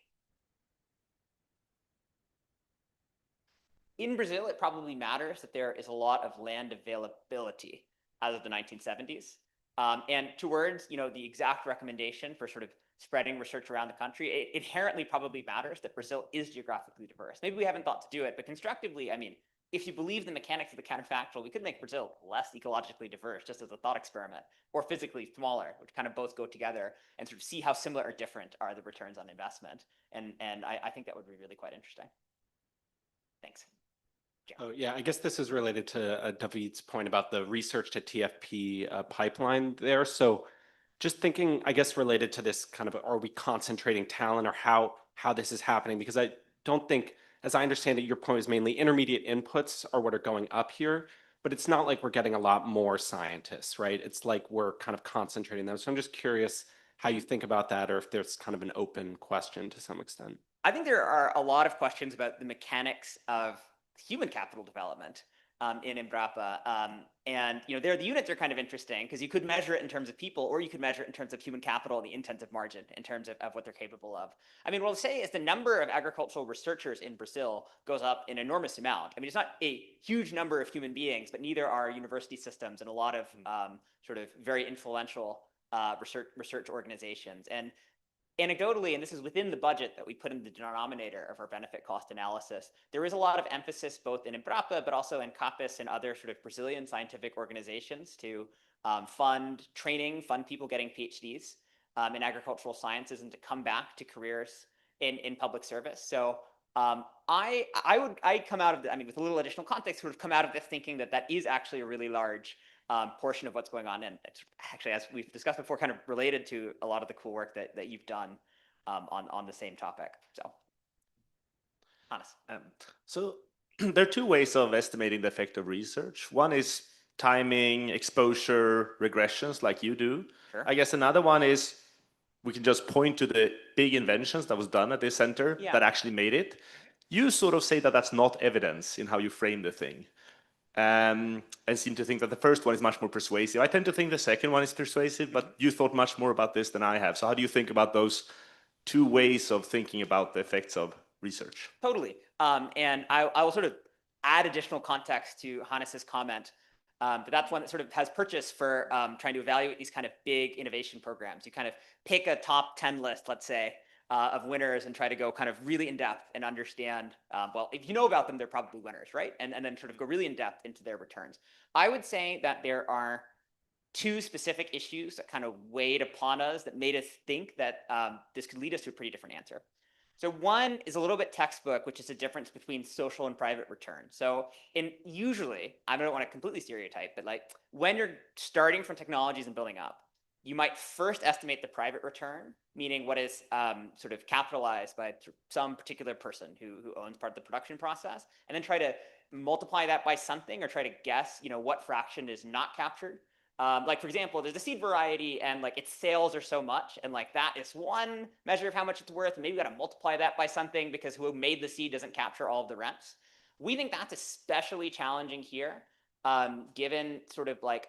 in Brazil, it probably matters that there is a lot of land availability as of the 1970s. And towards, the exact recommendation for sort of spreading research around the country, it inherently probably matters that Brazil is geographically diverse. Maybe we haven't thought to do it, but constructively, I mean, if you believe the mechanics of the counterfactual, we could make Brazil less ecologically diverse just as a thought experiment, or physically smaller, which kind of both go together, and sort of see how similar or different are the returns on investment. And I think that would be really quite interesting. Thanks. Oh, yeah, I guess this is related to David's point about the research to TFP pipeline there. So just thinking, I guess, related to this kind of, are we concentrating talent, or how this is happening? Because I don't think, as I understand it, your point is mainly intermediate inputs are what are going up here, but it's not like we're getting a lot more scientists, right? It's like we're kind of concentrating them. So I'm just curious how you think about that, or if there's kind of an open question to some extent. I think there are a lot of questions about the mechanics of human capital development in Embrapa. And there the units are kind of interesting because you could measure it in terms of people, or you could measure it in terms of human capital, the intensive margin in terms of what they're capable of. I mean, what I'll say is the number of agricultural researchers in Brazil goes up an enormous amount. I mean, it's not a huge number of human beings, but neither are university systems and a lot of sort of very influential research organizations. And anecdotally, and this is within the budget that we put in the denominator of our benefit cost analysis, there is a lot of emphasis both in Embrapa, but also in CAPES and other sort of Brazilian scientific organizations to fund training, fund people getting PhDs in agricultural sciences and to come back to careers in public service. So I come out of I mean, with a little additional context, sort of come out of this thinking that that is actually a really large portion of what's going on. And it's actually, as we've discussed before, kind of related to a lot of the cool work that you've done on the same topic. So, Hannes. So there are two ways of estimating the effect of research. One is timing, exposure, regressions like you do. Sure. I guess another one is we can just point to the big inventions that was done at this center that actually made it. You sort of say that that's not evidence in how you frame the thing. And seem to think that the first one is much more persuasive. I tend to think the second one is persuasive, but you thought much more about this than I have. So how do you think about those two ways of thinking about the effects of research? Totally. And I will sort of add additional context to Hannes's comment. But that's one that sort of has purchase for trying to evaluate these kind of big innovation programs. You kind of pick a top 10 list, let's say, of winners and try to go kind of really in depth and understand, well, if you know about them, they're probably winners, right? And then sort of go really in depth into their returns. I would say that there are two specific issues that kind of weighed upon us that made us think that this could lead us to a pretty different answer. So one is a little bit textbook, which is the difference between social and private return. So usually, I don't want to completely stereotype, but like when you're starting from technologies and building up, you might first estimate the private return, meaning what is sort of capitalized by some particular person who owns part of the production process, and then try to multiply that by something or try to guess, what fraction is not captured Like, for example, there's a seed variety and like its sales are so much, and like that is one measure of how much it's worth. Maybe we got to multiply that by something because who made the seed doesn't capture all of the rents. We think that's especially challenging here, given sort of like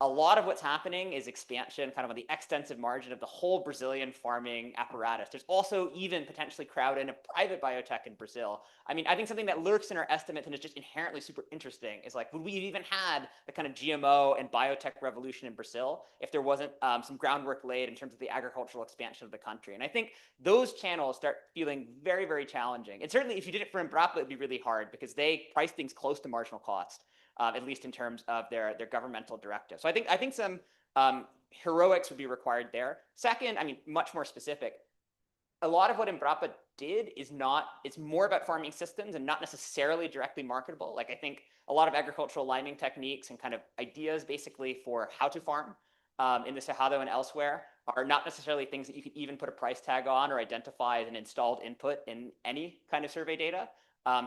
a lot of what's happening is expansion kind of on the extensive margin of the whole Brazilian farming apparatus. There's also even potentially crowd in a private biotech in Brazil. I mean, I think something that lurks in our estimates and is just inherently super interesting is like, would we have even had the kind of GMO and biotech revolution in Brazil if there wasn't some groundwork laid in terms of the agricultural expansion of the country? And I think those channels start feeling very, very challenging. And certainly if you did it for Embrapa, it'd be really hard because they price things close to marginal cost. At least in terms of their governmental directive. So I think some heroics would be required there. Second, I mean, much more specific, a lot of what Embrapa did is not, it's more about farming systems and not necessarily directly marketable. Like I think a lot of agricultural liming techniques and kind of ideas basically for how to farm in the Cerrado and elsewhere are not necessarily things that you could even put a price tag on or identify as an installed input in any kind of survey data.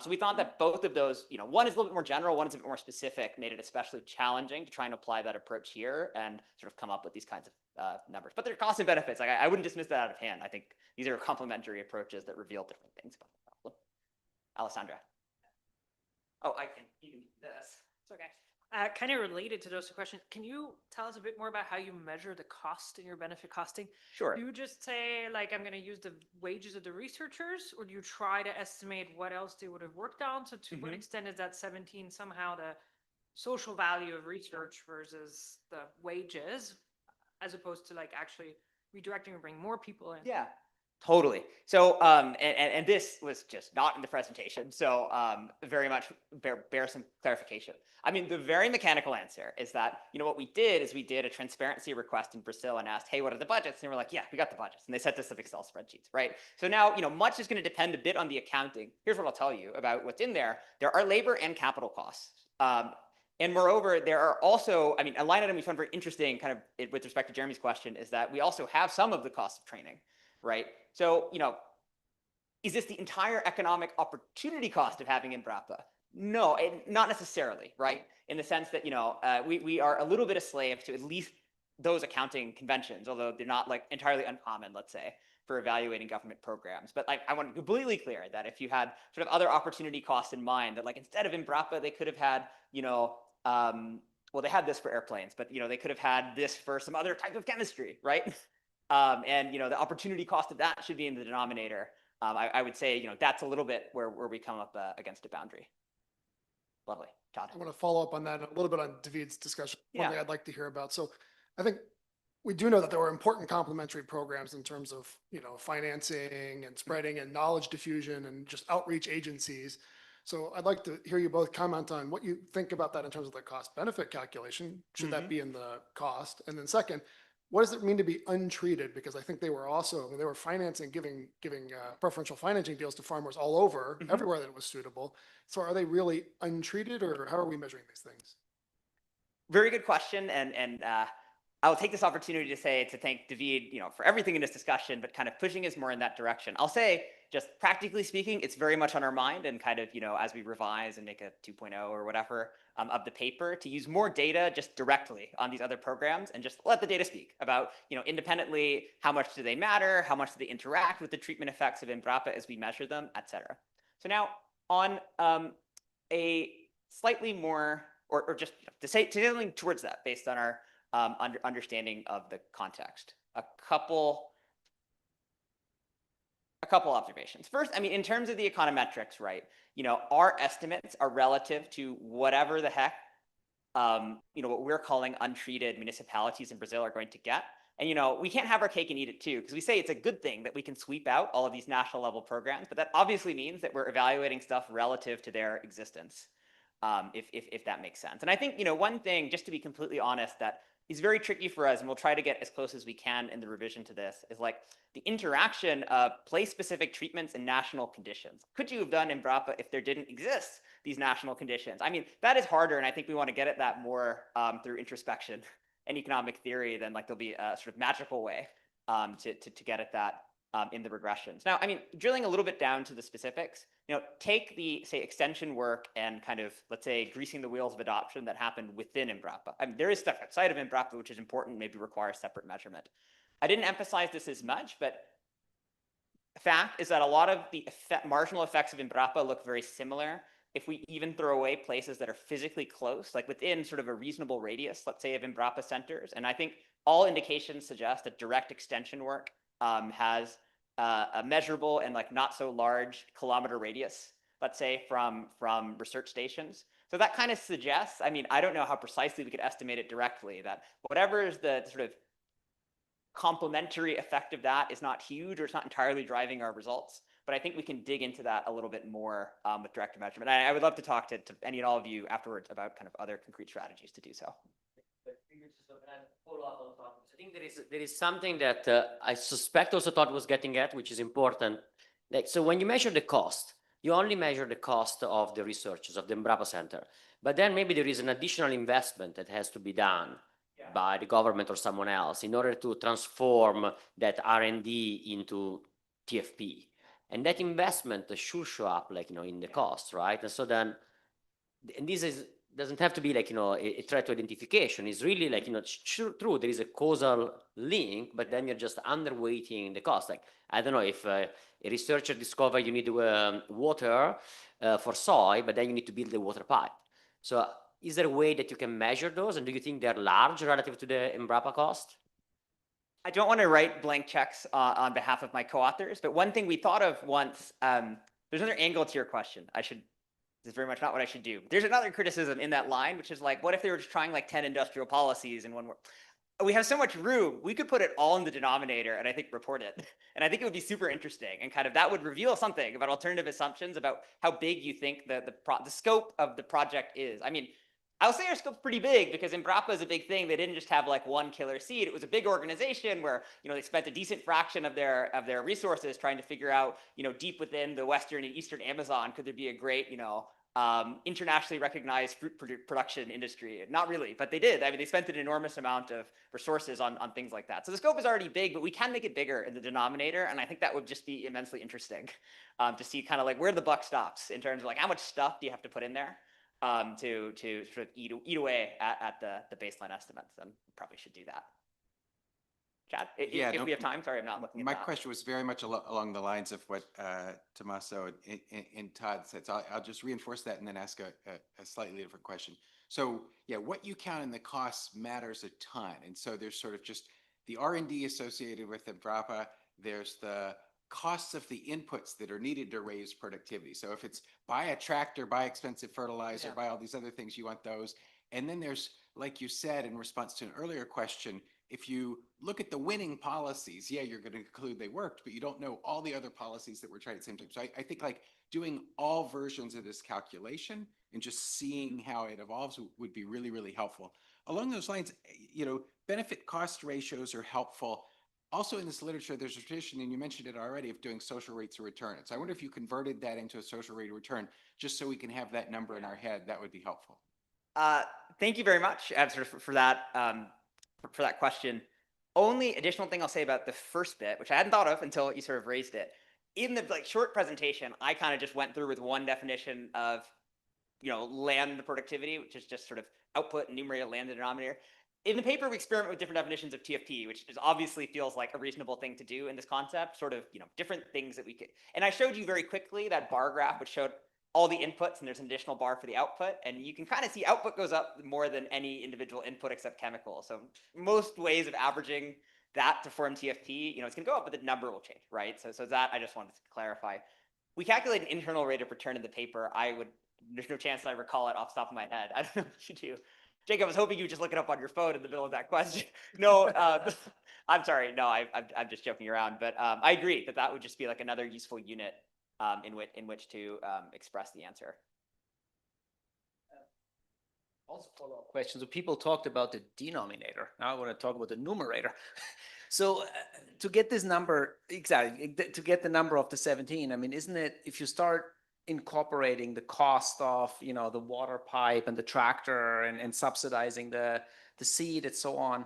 So we thought that both of those, one is a little bit more general, one is a bit more specific, made it especially challenging to try and apply that approach here and sort of come up with these kinds of numbers. But there are costs and benefits. Like I wouldn't dismiss that out of hand. I think these are complementary approaches that reveal different things about the problem. Alessandra. Oh, you can do this. It's okay. Kind of related to those two questions, can you tell us a bit more about how you measure the cost in your benefit costing? Sure. Do you just say, like, I'm going to use the wages of the researchers, or do you try to estimate what else they would have worked on? So to what extent is that 17 somehow the social value of research versus the wages, as opposed to like actually redirecting or bring more people in? Yeah. Totally. So, and this was just not in the presentation, so very much bear some clarification. I mean, the very mechanical answer is that, what we did is we did a transparency request in Brazil and asked, hey, what are the budgets? And we're like, yeah, we got the budgets. And they sent us some Excel spreadsheets, right? So now, much is going to depend a bit on the accounting. Here's what I'll tell you about what's in there. There are labor and capital costs. And moreover, there are also, I mean, a line item we found very interesting kind of with respect to Jeremy's question is that we also have some of the cost of training. Right. So, is this the entire economic opportunity cost of having Embrapa? No, not necessarily. Right. In the sense that, we are a little bit a slave to at least those accounting conventions, although they're not like entirely uncommon, let's say, for evaluating government programs. But I want to be completely clear that if you had sort of other opportunity costs in mind, that like instead of Embrapa, they could have had, well, they had this for airplanes, but, they could have had this for some other type of chemistry. Right. And the opportunity cost of that should be in the denominator. I would say that's a little bit where we come up against a boundary. Lovely, Todd. I want to follow up on that a little bit on David's discussion. One Yeah. thing I'd like to hear about. So I think we do know that there were important complementary programs in terms of financing and spreading and knowledge diffusion and just outreach agencies. So I'd like to hear you both comment on what you think about that in terms of the cost benefit calculation. Should that be in the cost? And then second, what does it mean to be untreated? Because I think they were also, they were financing, giving preferential financing deals to farmers all over, everywhere that it was suitable. So are they really untreated, or how are we measuring these things? Very good question. And I'll take this opportunity to thank David, for everything in this discussion, but kind of pushing us more in that direction. I'll say, just practically speaking, it's very much on our mind, and kind of, as we revise and make a 2.0 or whatever of the paper, to use more data just directly on these other programs and just let the data speak about, independently, how much do they matter, how much do they interact with the treatment effects of Embrapa as we measure them, et cetera. So now on a slightly more, or just to say something towards that based on our understanding of the context, a couple observations. First, I mean, in terms of the econometrics, right, our estimates are relative to whatever the heck, what we're calling untreated municipalities in Brazil are going to get. And, we can't have our cake and eat it too, because we say it's a good thing that we can sweep out all of these national level programs, but that obviously means that we're evaluating stuff relative to their existence, if that makes sense. And I think, one thing, just to be completely honest, that is very tricky for us, and we'll try to get as close as we can in the revision to this, is like the interaction of place-specific treatments and national conditions. Could you have done Embrapa if there didn't exist these national conditions? I mean, that is harder, and I think we want to get at that more through introspection and economic theory than like there'll be a sort of magical way to get at that in the regressions. Now, I mean, drilling a little bit down to the specifics, take the, say, extension work and kind of, let's say, greasing the wheels of adoption that happened within NBER. I mean, there is stuff outside of NBER which is important, maybe requires separate measurement. I didn't emphasize this as much, but fact is that a lot of the marginal effects of NBER look very similar if we even throw away places that are physically close, like within sort of a reasonable radius, let's say, of NBER centers. And I think all indications suggest that direct extension work has a measurable and like not so large kilometer radius, let's say, from research stations. So that kind of suggests, I mean, I don't know how precisely we could estimate it directly, that whatever is the sort of complementary effect of that is not huge, or it's not entirely driving our results. But I think we can dig into that a little bit more with direct measurement. I would love to talk to any and all of you afterwards about kind of other concrete strategies to do so. I think there is something that I suspect also Todd was getting at, which is important. Like, so when you measure the cost, you only measure the cost of the researchers of the NBER Center. But then maybe there is an additional investment that has to be done by the government or someone else in order to transform that R&D into TFP. And that investment should show up like, in the cost, right? And so then, and this doesn't have to be like, a threat to identification. It's really like, true, there is a causal link, but then you're just underweighting the cost. Like, I don't know, if a researcher discover you need water for soy, but then you need to build the water pipe. So is there a way that you can measure those? And do you think they're large relative to the NBER cost? I don't want to write blank checks on behalf of my co-authors, but one thing we thought of once, there's another angle to your question. This is very much not what I should do. There's another criticism in that line, which is like, what if they were just trying like 10 industrial policies in one word? We have so much room, we could put it all in the denominator and I think report it. And I think it would be super interesting, and kind of that would reveal something about alternative assumptions about how big you think the scope of the project is. I mean, I'll say our scope's pretty big because NBER is a big thing. They didn't just have like one killer seed. It was a big organization where, they spent a decent fraction of their resources trying to figure out, deep within the Western and Eastern Amazon, could there be a great, internationally recognized fruit production industry? Not really, but they did. I mean, they spent an enormous amount of resources on things like that. So the scope is already big, but we can make it bigger in the denominator. And I think that would just be immensely interesting to see kind of like where the buck stops in terms of like how much stuff do you have to put in there to sort of eat away at the baseline estimates. And probably should do that. Chad, if we have time, sorry, I'm not looking at my that. question was very much along the lines of what Tommaso and Todd said. So I'll just reinforce that and then ask a slightly different question. So yeah, what you count in the costs matters a ton. And so there's sort of just the R&D associated with NBER. There's the costs of the inputs that are needed to raise productivity. So if it's buy a tractor, buy expensive fertilizer, buy all these other things, you want those. And then there's, like you said in response to an earlier question, if you look at the winning policies, yeah, you're going to conclude they worked, but you don't know all the other policies that were tried at the same time. So I think like doing all versions of this calculation and just seeing how it evolves would be really, really helpful. Along those lines, benefit cost ratios are helpful. Also in this literature, there's a tradition, and you mentioned it already, of doing social rates of return. So I wonder if you converted that into a social rate of return, just so we can have that number in our head. That would be helpful. Thank you very much for that question. Only additional thing I'll say about the first bit, which I hadn't thought of until you sort of raised it. In the short presentation, I kind of just went through with one definition of, land productivity, which is just sort of output and numerator, land, the denominator. In the paper, we experiment with different definitions of TFP, which obviously feels like a reasonable thing to do in this concept, sort of, different things that we could. And I showed you very quickly that bar graph, which showed all the inputs, and there's an additional bar for the output. And you can kind of see output goes up more than any individual input except chemical. So most ways of averaging that to form TFP, it's going to go up, but the number will change, right? So that I just wanted to clarify. We calculate an internal rate of return in the paper. There's no chance that I recall it off the top of my head. I don't know what you do. Jake, I was hoping you would just look it up on your phone in the middle of that question. No, I'm sorry. No, I'm just joking around. But I agree that would just be like another useful unit in which to express the answer. Also follow-up question. So people talked about the denominator. Now I want to talk about the numerator. So to get this number, exactly, to get the number of the 17, I mean, isn't it, if you start incorporating the cost of, the water pipe and the tractor and subsidizing the seed and so on,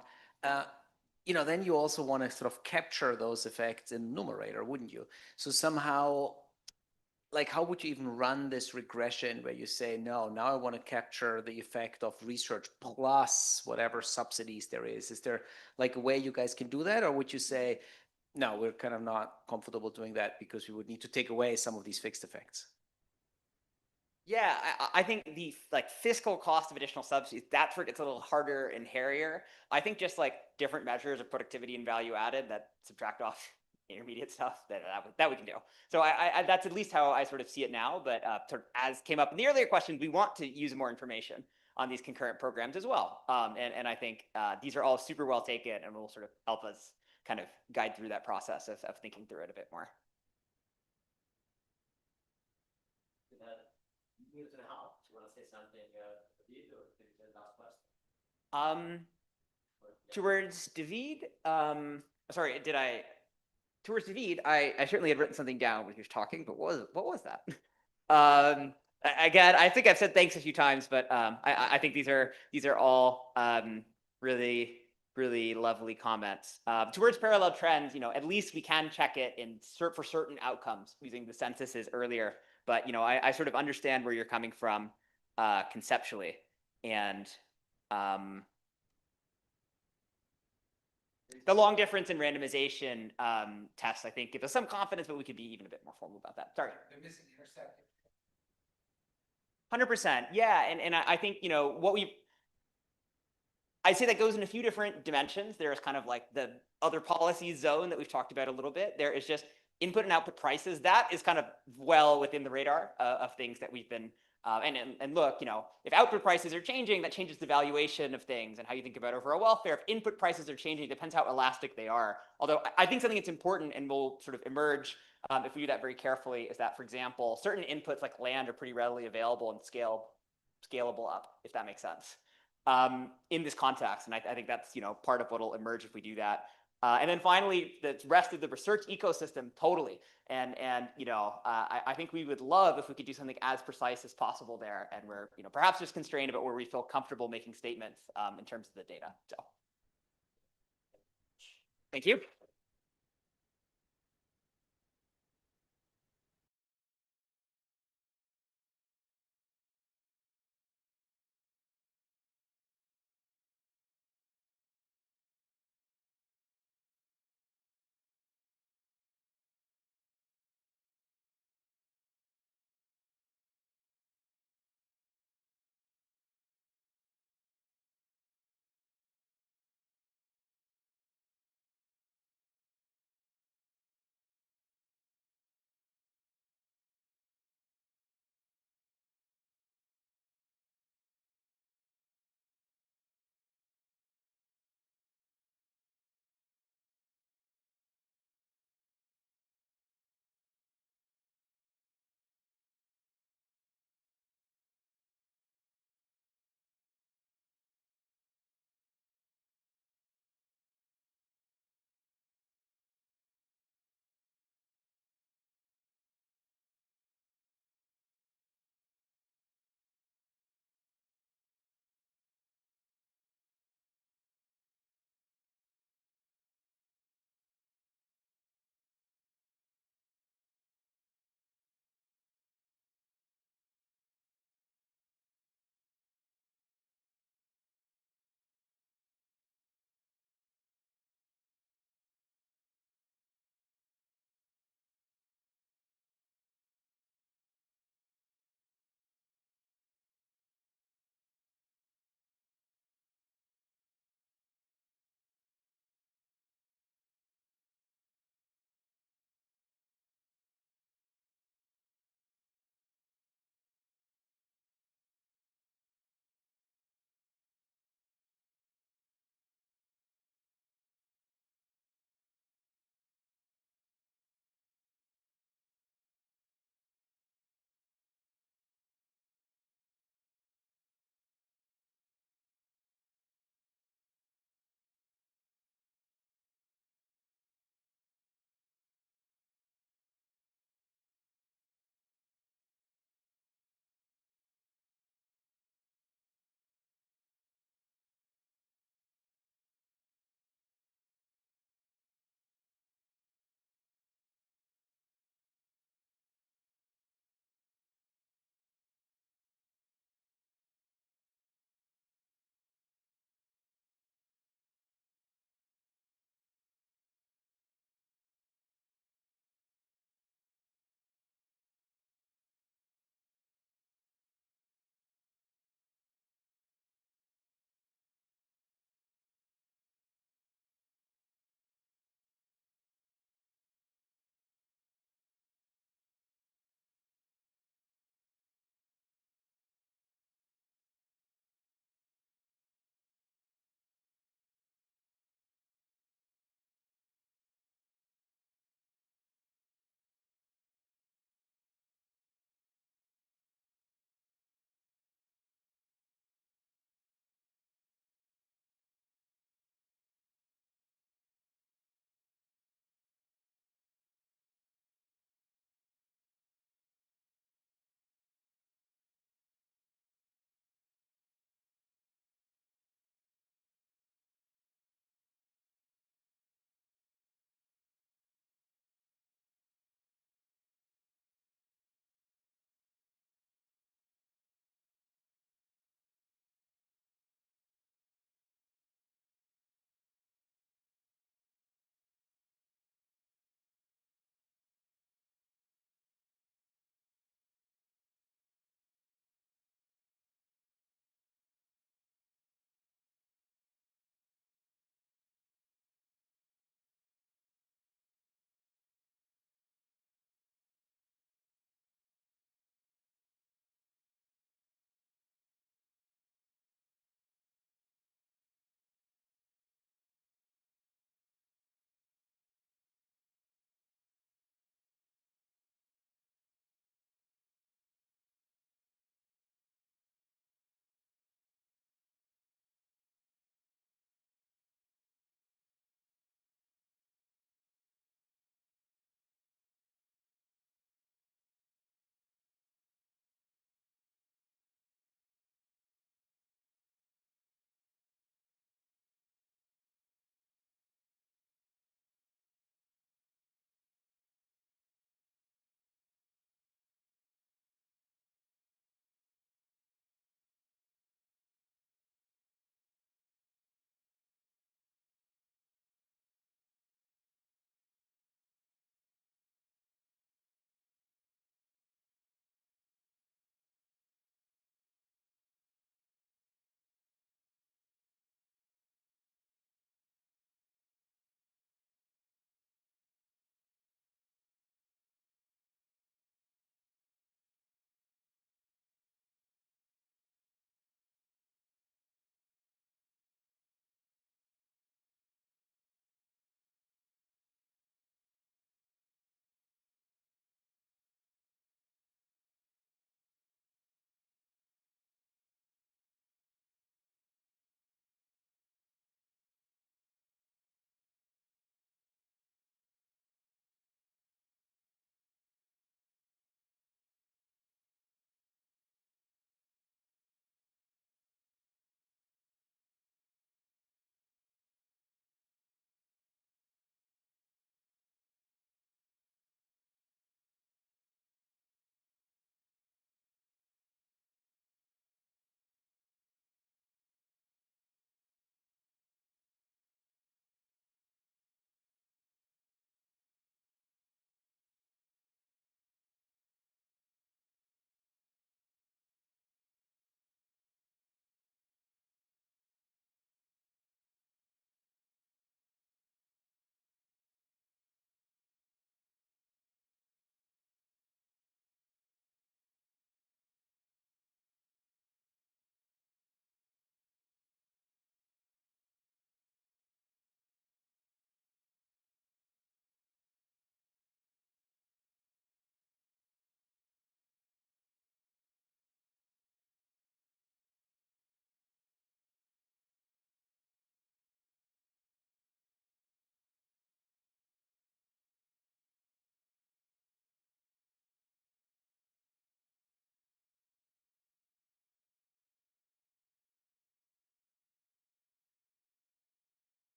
then you also want to sort of capture those effects in the numerator, wouldn't you? So somehow, like, how would you even run this regression where you say, no, now I want to capture the effect of research plus whatever subsidies there is? Is there like a way you guys can do that? Or would you say, no, we're kind of not comfortable doing that because we would need to take away some of these fixed effects? Yeah, I think the like fiscal cost of additional subsidies, that's where it gets a little harder and hairier. I think just like different measures of productivity and value added that subtract off intermediate stuff that we can do. So I that's at least how I sort of see it now. But sort of as came up in the earlier questions, we want to use more information on these concurrent programs as well. And I think these are all super well taken and will sort of help us kind of guide through that process of thinking through it a bit more. Towards David, sorry, towards David, I certainly had written something down when he was talking, but what was that? Again, I think I've said thanks a few times, but I think these are all really, really lovely comments. Towards parallel trends, at least we can check it for certain outcomes using the censuses earlier. But I sort of understand where you're coming from conceptually, and the long difference in randomization tests, I think, give us some confidence, but we could be even a bit more formal about that. Sorry. They're missing intersecting. 100%. Yeah. And I think, I'd say that goes in a few different dimensions. There's kind of like the other policy zone that we've talked about a little bit. There is just input and output prices. That is kind of well within the radar of things that we've been, and look, if output prices are changing, that changes the valuation of things and how you think about overall welfare. If input prices are changing, it depends how elastic they are. Although I think something that's important and will sort of emerge if we do that very carefully is that, for example, certain inputs like land are pretty readily available and scalable up, if that makes sense. In this context. And I think that's, part of what will emerge if we do that. And then finally, the rest of the research ecosystem, totally. And I think we would love if we could do something as precise as possible there. And we're, perhaps just constrained about where we feel comfortable making statements in terms of the data. So thank you.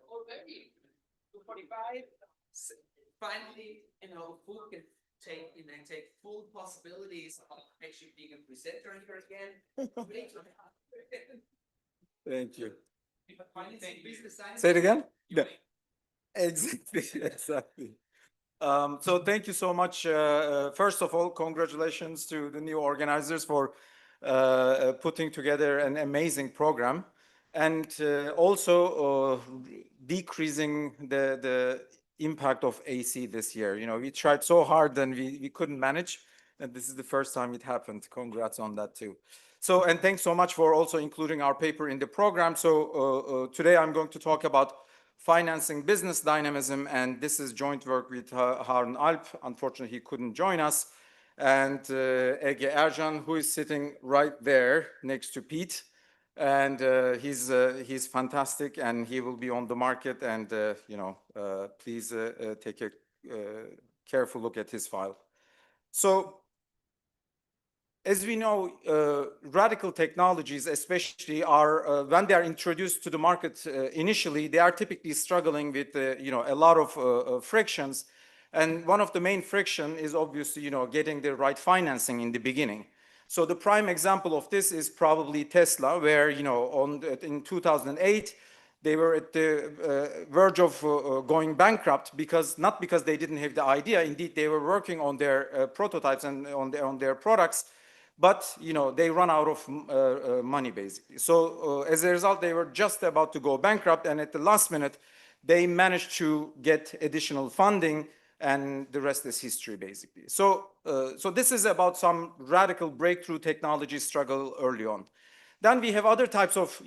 Already, 2:45. Finally, who can take full possibilities of actually being a presenter here again. Thank you. Finally, some business science. Say it again? Yeah. Exactly, exactly. So thank you so much. First of all, congratulations to the new organizers for putting together an amazing program, and also decreasing the impact of AC this year. We tried so hard and we couldn't manage, and this is the first time it happened. Congrats on that too. So, and thanks so much for also including our paper in the program. So today I'm going to talk about financing business dynamism, and this is joint work with Harun Alp. Unfortunately, he couldn't join us. And Ege Ercan, who is sitting right there next to Pete. And he's fantastic, and he will be on the market. And, please take a careful look at his file. So, as we know, radical technologies, especially, are when they are introduced to the market initially, they are typically struggling with a lot of frictions, and one of the main friction is obviously getting the right financing in the beginning. So the prime example of this is probably Tesla, where in 2008 they were at the verge of going bankrupt not because they didn't have the idea. Indeed, they were working on their prototypes and on their products. But they run out of money basically. So as a result, they were just about to go bankrupt, and at the last minute, they managed to get additional funding, and the rest is history basically. So this is about some radical breakthrough technology struggle early on. Then we have other types of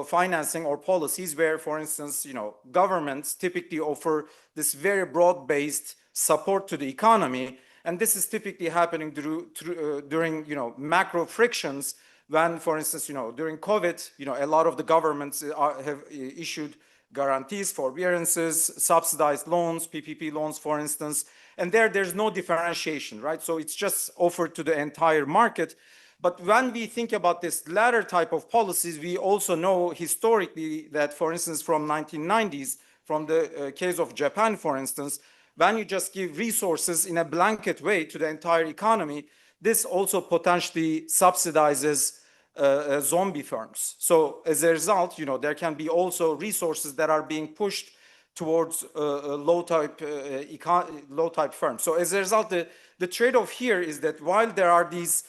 financing or policies where, for instance, governments typically offer this very broad-based support to the economy. And this is typically happening during macro frictions when, for instance, during COVID, a lot of the governments have issued guarantees, forbearances, subsidized loans, PPP loans, for instance. And there's no differentiation, right? So it's just offered to the entire market. But when we think about this latter type of policies, we also know historically that, for instance, from 1990s, from the case of Japan, for instance, when you just give resources in a blanket way to the entire economy, this also potentially subsidizes zombie firms. So as a result, there can be also resources that are being pushed towards low type firms. So as a result, the trade-off here is that while there are these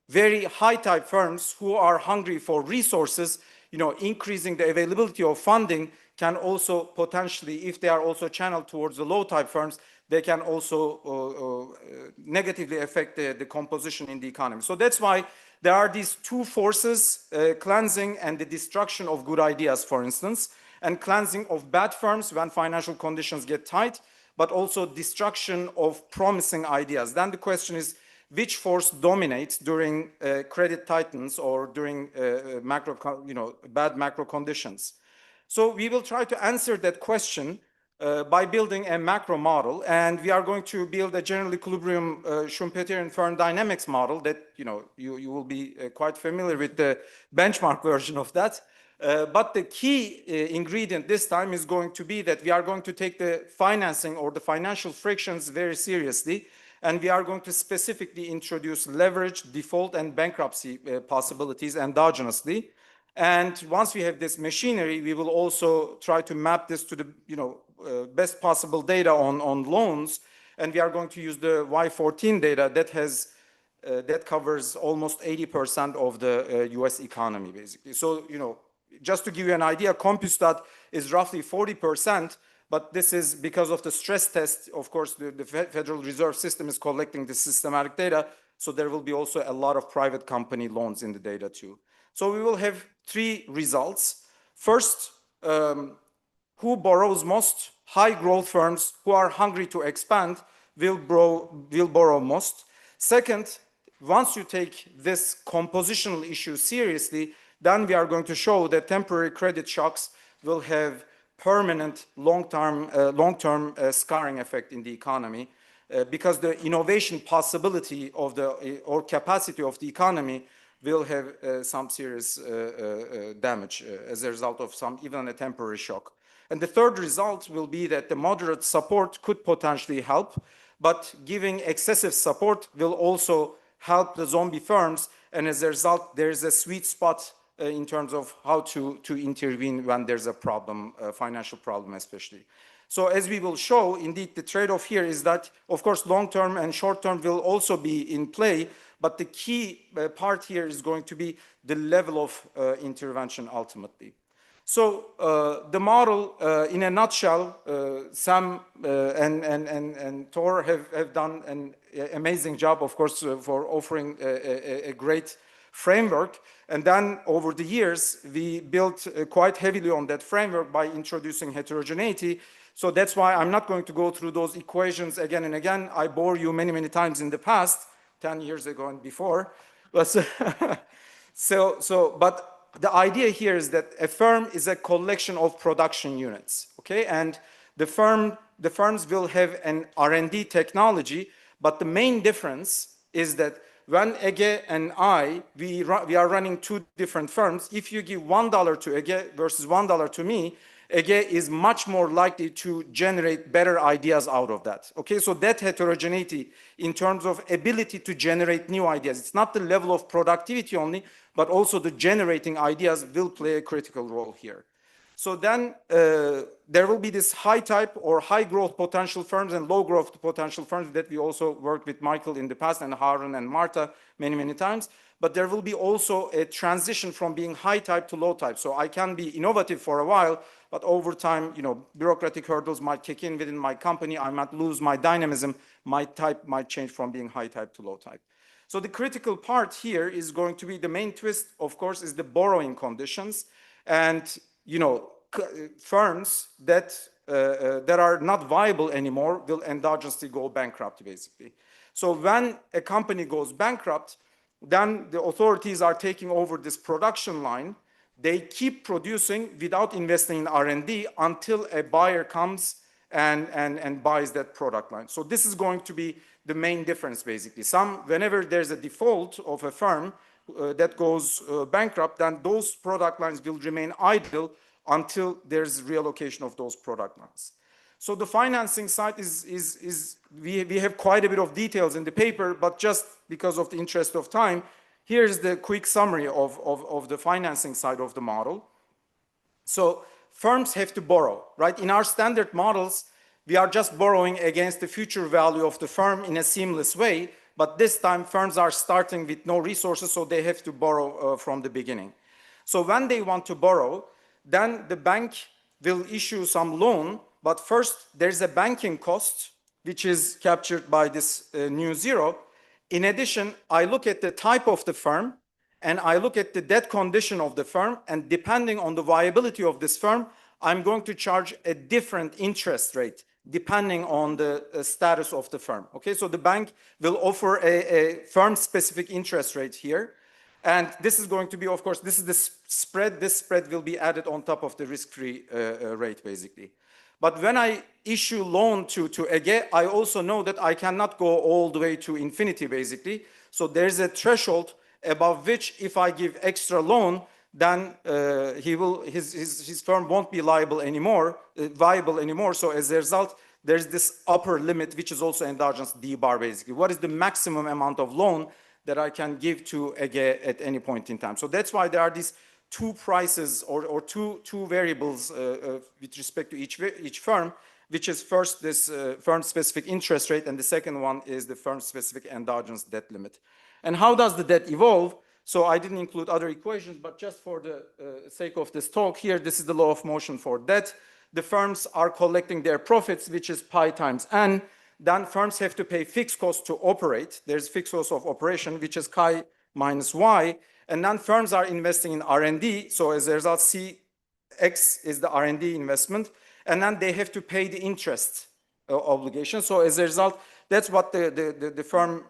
very high type firms who are hungry for resources, increasing the availability of funding can also potentially, if they are also channeled towards the low type firms, they can also negatively affect the composition in the economy. So that's why there are these two forces, cleansing and the destruction of good ideas, for instance, and cleansing of bad firms when financial conditions get tight, but also destruction of promising ideas. Then the question is, which force dominates during credit tightens or during bad macro conditions? So we will try to answer that question by building a macro model, and we are going to build a general equilibrium Schumpeterian firm dynamics model that you will be quite familiar with the benchmark version of that. But the key ingredient this time is going to be that we are going to take the financing or the financial frictions very seriously, and we are going to specifically introduce leverage, default, and bankruptcy possibilities endogenously. And once we have this machinery, we will also try to map this to the best possible data on loans. And we are going to use the Y14 data that covers almost 80% of the US economy, basically. So, just to give you an idea, Compustat is roughly 40%, but this is because of the stress test. Of course, the Federal Reserve System is collecting the systematic data, so there will be also a lot of private company loans in the data too. So we will have three results. First, who borrows most? High growth firms who are hungry to expand will borrow most. Second, once you take this compositional issue seriously, then we are going to show that temporary credit shocks will have permanent long-term scarring effect in the economy because the innovation possibility of the or capacity of the economy will have some serious damage as a result of even a temporary shock. And the third result will be that the moderate support could potentially help, but giving excessive support will also help the zombie firms, and as a result, there is a sweet spot in terms of how to intervene when there's a problem, a financial problem especially. So as we will show, indeed, the trade-off here is that, of course, long-term and short-term will also be in play, but the key part here is going to be the level of intervention ultimately. So the model, in a nutshell, Sam and Tor have done an amazing job, of course, for offering a great framework. And then over the years, we built quite heavily on that framework by introducing heterogeneity. So that's why I'm not going to go through those equations again and again. I bore you many, many times in the past, 10 years ago and before. But but the idea here is that a firm is a collection of production units, okay? And the firms will have an R&D technology, but the main difference is that when Ege and we are running two different firms, if you give $1 to Ege versus $1 to me, Ege is much more likely to generate better ideas out of that. Okay, so that heterogeneity in terms of ability to generate new ideas, it's not the level of productivity only, but also the generating ideas will play a critical role here. So then there will be this high type or high growth potential firms and low growth potential firms that we also worked with Michael in the past and Harun and Marta many, many times. But there will be also a transition from being high type to low type. So I can be innovative for a while, but over time, bureaucratic hurdles might kick in within my company. I might lose my dynamism. My type might change from being high type to low type. So the critical part here is going to be the main twist, of course, is the borrowing conditions. And, firms that are not viable anymore will endogenously go bankrupt, basically. So when a company goes bankrupt, then the authorities are taking over this production line. They keep producing without investing in R&D until a buyer comes and buys that product line. So this is going to be the main difference, basically. Whenever there's a default of a firm that goes bankrupt, then those product lines will remain idle until there's reallocation of those product lines. So the financing side we have quite a bit of details in the paper, but just because of the interest of time, here's the quick summary of the financing side of the model. So firms have to borrow, right? In our standard models, we are just borrowing against the future value of the firm in a seamless way, but this time firms are starting with no resources, so they have to borrow from the beginning. So when they want to borrow, then the bank will issue some loan, but first there's a banking cost, which is captured by this new zero. In addition, I look at the type of the firm, and I look at the debt condition of the firm, and depending on the viability of this firm, I'm going to charge a different interest rate depending on the status of the firm. Okay, so the bank will offer a firm-specific interest rate here. And this is going to be, of course, this is the spread. This spread will be added on top of the risk-free rate, basically. But when I issue loan to Ege, I also know that I cannot go all the way to infinity, basically. So there's a threshold above which, if I give extra loan, then his firm won't be viable anymore. So as a result, there's this upper limit, which is also endogenous D bar, basically. What is the maximum amount of loan that I can give to Ege at any point in time? So that's why there are these two prices or two variables with respect to each firm, which is first this firm-specific interest rate, and the second one is the firm-specific endogenous debt limit. And how does the debt evolve? So I didn't include other equations, but just for the sake of this talk here, this is the law of motion for debt. The firms are collecting their profits, which is pi times n. Then firms have to pay fixed costs to operate. There's fixed cost of operation, which is chi minus y. And then firms are investing in R&D. So as a result, Cx is the R&D investment. And then they have to pay the interest obligation. So as a result, that's what the firm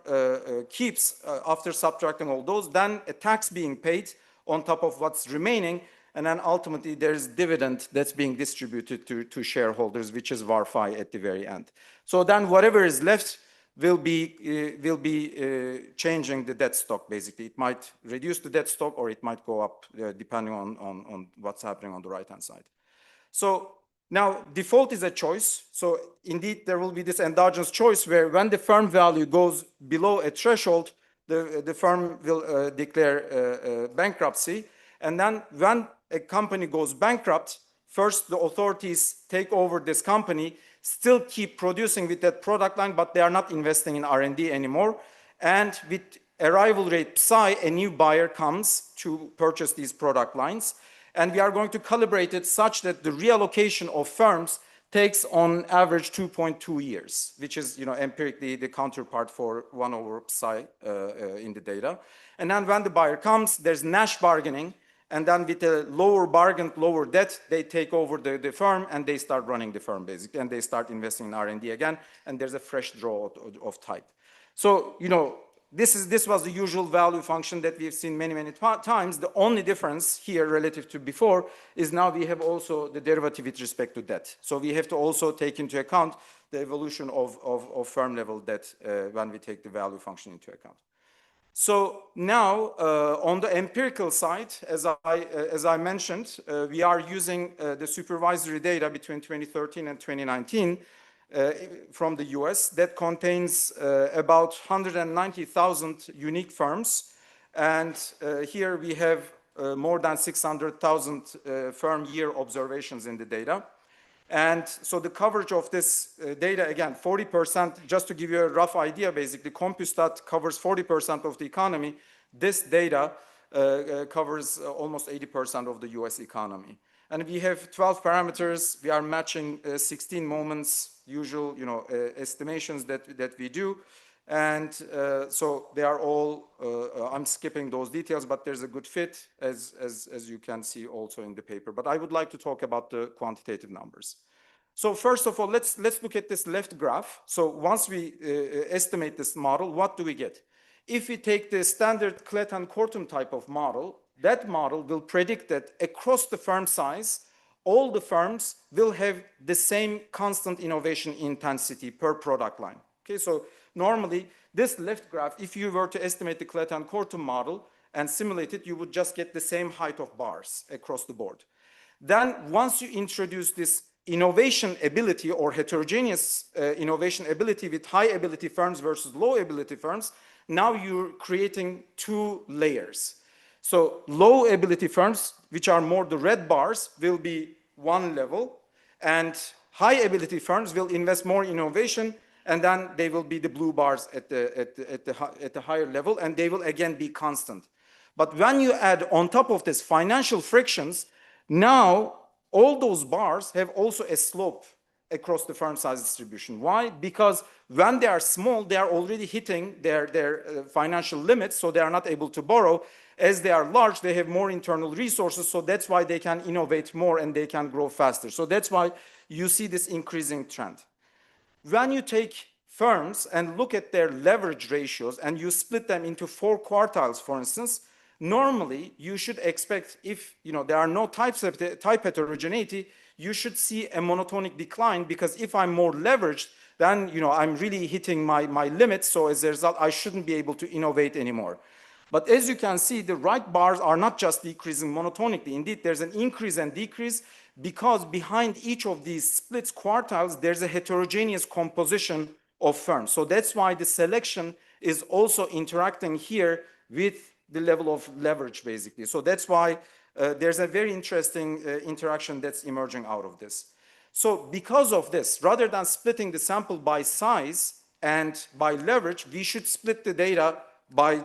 keeps after subtracting all those. Then a tax being paid on top of what's remaining. And then ultimately there's dividend that's being distributed to shareholders, which is VAR-5 at the very end. So then whatever is left will be changing the debt stock, basically. It might reduce the debt stock or it might go up depending on what's happening on the right-hand side. So now default is a choice. So indeed there will be this endogenous choice where when the firm value goes below a threshold, the firm will declare bankruptcy. And then when a company goes bankrupt, first the authorities take over this company, still keep producing with that product line, but they are not investing in R&D anymore. And with arrival rate psi, a new buyer comes to purchase these product lines. And we are going to calibrate it such that the reallocation of firms takes on average 2.2 years, which is, empirically the counterpart for 1 over psi in the data. And then when the buyer comes, there's Nash bargaining. And then with a lower bargain, lower debt, they take over the firm and they start running the firm basically. And they start investing in R&D again. And there's a fresh draw of type. So, this was the usual value function that we've seen many, many times. The only difference here relative to before is now we have also the derivative with respect to debt. So we have to also take into account the evolution of firm level debt when we take the value function into account. So now on the empirical side, as I mentioned, we are using the supervisory data between 2013 and 2019 from the US that contains about 190,000 unique firms. And here we have more than 600,000 firm year observations in the data. And so the coverage of this data, again, 40%, just to give you a rough idea, basically, Compustat covers 40% of the economy. This data covers almost 80% of the US economy. And we have 12 parameters. We are matching 16 moments, usual, estimations that we do. And so they are all, I'm skipping those details, but there's a good fit as you can see also in the paper. But I would like to talk about the quantitative numbers. So first of all, let's look at this left graph. So once we estimate this model, what do we get? If we take the standard Clet-Kortum type of model, that model will predict that across the firm size, all the firms will have the same constant innovation intensity per product line. Okay, so normally, this left graph, if you were to estimate the Clet-Kortum model and simulate it, you would just get the same height of bars across the board. Then once you introduce this innovation ability or heterogeneous innovation ability with high ability firms versus low ability firms, now you're creating two layers. So low ability firms, which are more the red bars, will be one level, and high ability firms will invest more in innovation, and then they will be the blue bars at the higher level, and they will again be constant. But when you add on top of this financial frictions, now all those bars have also a slope across the firm size distribution. Why? Because when they are small, they are already hitting their financial limits, so they are not able to borrow. As they are large, they have more internal resources, so that's why they can innovate more and they can grow faster. So that's why you see this increasing trend. When you take firms and look at their leverage ratios and you split them into 4 quartiles, for instance, normally you should expect, if there are no type heterogeneity, you should see a monotonic decline, because if I'm more leveraged, then I'm really hitting my limits. So as a result, I shouldn't be able to innovate anymore. But as you can see, the right bars are not just decreasing monotonically. Indeed, there's an increase and decrease, because behind each of these splits quartiles, there's a heterogeneous composition of firms. So that's why the selection is also interacting here with the level of leverage, basically. So that's why there's a very interesting interaction that's emerging out of this. So because of this, rather than splitting the sample by size and by leverage, we should split the data by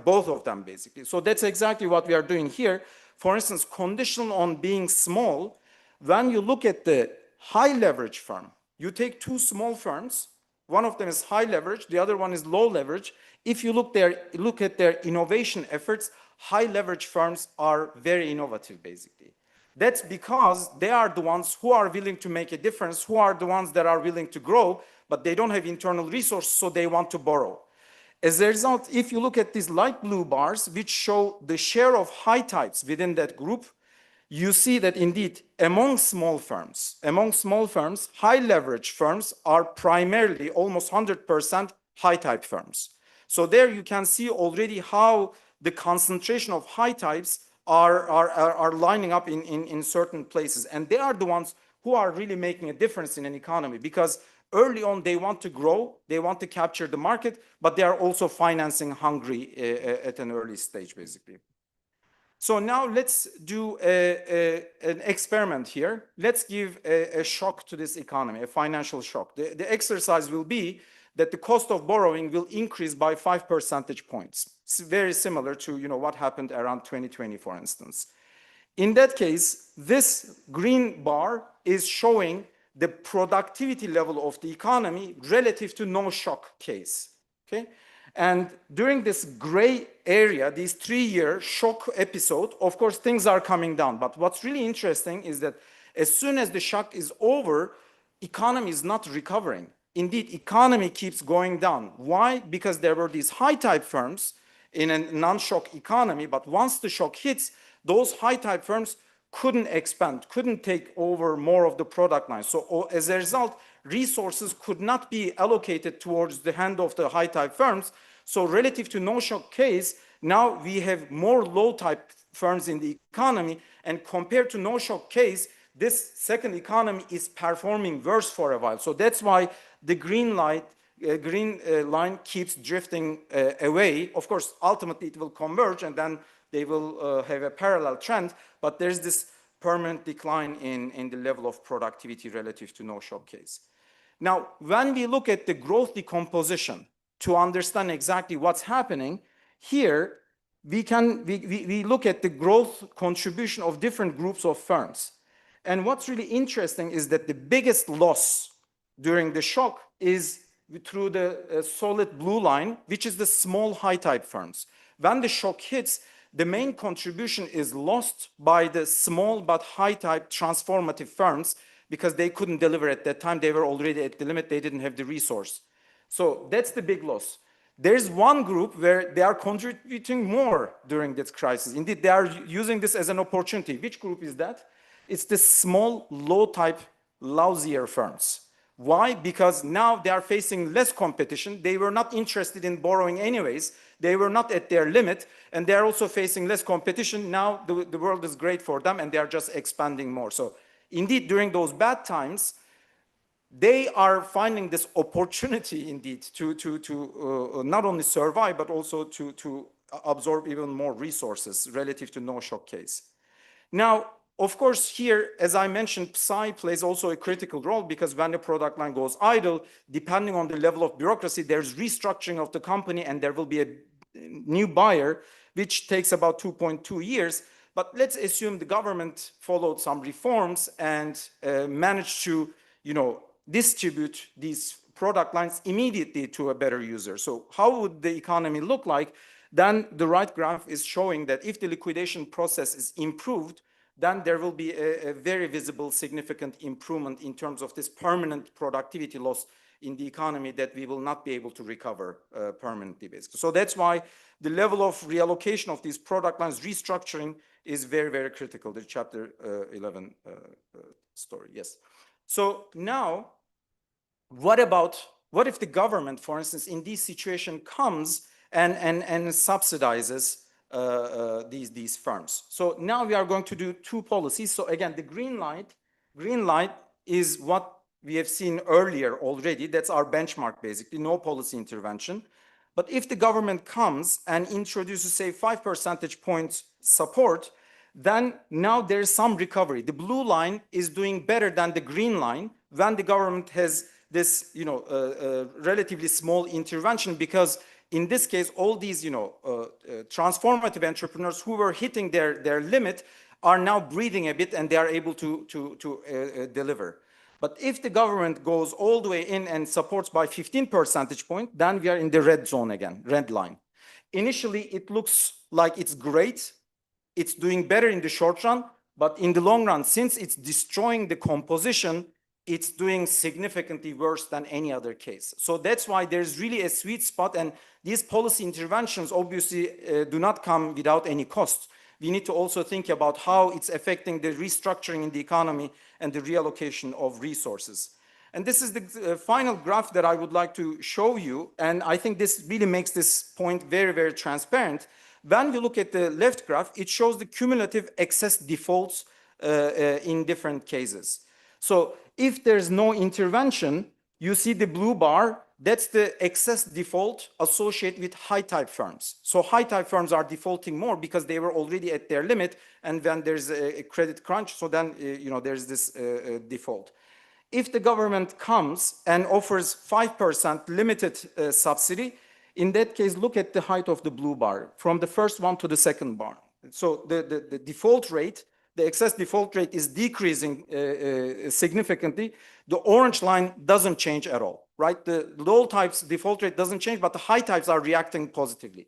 both of them, basically. So that's exactly what we are doing here. For instance, conditional on being small, when you look at the high leverage firm, you take 2 small firms, one of them is high leverage, the other one is low leverage. If you look at their innovation efforts, high leverage firms are very innovative, basically. That's because they are the ones who are willing to make a difference, who are the ones that are willing to grow, but they don't have internal resources, so they want to borrow. As a result, if you look at these light blue bars, which show the share of high types within that group, you see that indeed among small firms, high leverage firms are primarily almost 100% high type firms. So there you can see already how the concentration of high types are lining up in certain places. And they are the ones who are really making a difference in an economy, because early on they want to grow, they want to capture the market, but they are also financing hungry at an early stage, basically. So now let's do an experiment here. Let's give a shock to this economy, a financial shock. The exercise will be that the cost of borrowing will increase by 5 percentage points. It's very similar to what happened around 2020, for instance. In that case, this green bar is showing the productivity level of the economy relative to no shock case. Okay? And during this gray area, this 3-year shock episode, of course, things are coming down. But what's really interesting is that as soon as the shock is over, economy is not recovering. Indeed, economy keeps going down. Why? Because there were these high type firms in a non-shock economy, but once the shock hits, those high type firms couldn't expand, couldn't take over more of the product line. So as a result, resources could not be allocated towards the hand of the high type firms. So relative to no shock case, now we have more low type firms in the economy, and compared to no shock case, this second economy is performing worse for a while. So that's why the green line keeps drifting away. Of course, ultimately it will converge and then they will have a parallel trend, but there's this permanent decline in the level of productivity relative to no shock case. Now, when we look at the growth decomposition to understand exactly what's happening, here we look at the growth contribution of different groups of firms. And what's really interesting is that the biggest loss during the shock is through the solid blue line, which is the small high type firms. When the shock hits, the main contribution is lost by the small but high type transformative firms, because they couldn't deliver at that time. They were already at the limit. They didn't have the resource. So that's the big loss. There's one group where they are contributing more during this crisis. Indeed, they are using this as an opportunity. Which group is that? It's the small, low type, lousier firms. Why? Because now they are facing less competition. They were not interested in borrowing anyways. They were not at their limit, and they are also facing less competition. Now the world is great for them, and they are just expanding more. So indeed, during those bad times, they are finding this opportunity indeed to not only survive, but also to absorb even more resources relative to no shock case. Now, of course, here, as I mentioned, Psy plays also a critical role, because when the product line goes idle, depending on the level of bureaucracy, there's restructuring of the company and there will be a new buyer, which takes about 2.2 years. But let's assume the government followed some reforms and managed to, distribute these product lines immediately to a better user. So how would the economy look like? Then the right graph is showing that if the liquidation process is improved, then there will be a very visible, significant improvement in terms of this permanent productivity loss in the economy that we will not be able to recover permanently, basically. So that's why the level of reallocation of these product lines, restructuring, is very, very critical, the chapter 11 story, yes. So now, what if the government, for instance, in this situation comes and subsidizes these firms? So now we are going to do two policies. So again, the green light is what we have seen earlier already. That's our benchmark, basically, no policy intervention. But if the government comes and introduces, say, 5 percentage points support, then now there's some recovery. The blue line is doing better than the green line when the government has this, relatively small intervention, because in this case, all these, transformative entrepreneurs who were hitting their limit are now breathing a bit and they are able to deliver. But if the government goes all the way in and supports by 15 percentage points, then we are in the red zone again, red line. Initially, it looks like it's great. It's doing better in the short run, but in the long run, since it's destroying the composition, it's doing significantly worse than any other case. So that's why there's really a sweet spot, and these policy interventions obviously do not come without any cost. We need to also think about how it's affecting the restructuring in the economy and the reallocation of resources. And this is the final graph that I would like to show you, and I think this really makes this point very, very transparent. When we look at the left graph, it shows the cumulative excess defaults in different cases. So if there's no intervention, you see the blue bar, that's the excess default associated with high type firms. So high type firms are defaulting more because they were already at their limit, and then there's a credit crunch, so then there's this default. If the government comes and offers 5% limited subsidy, in that case, look at the height of the blue bar, from the first one to the second bar. So the default rate, the excess default rate is decreasing significantly. The orange line doesn't change at all, right? The low types default rate doesn't change, but the high types are reacting positively.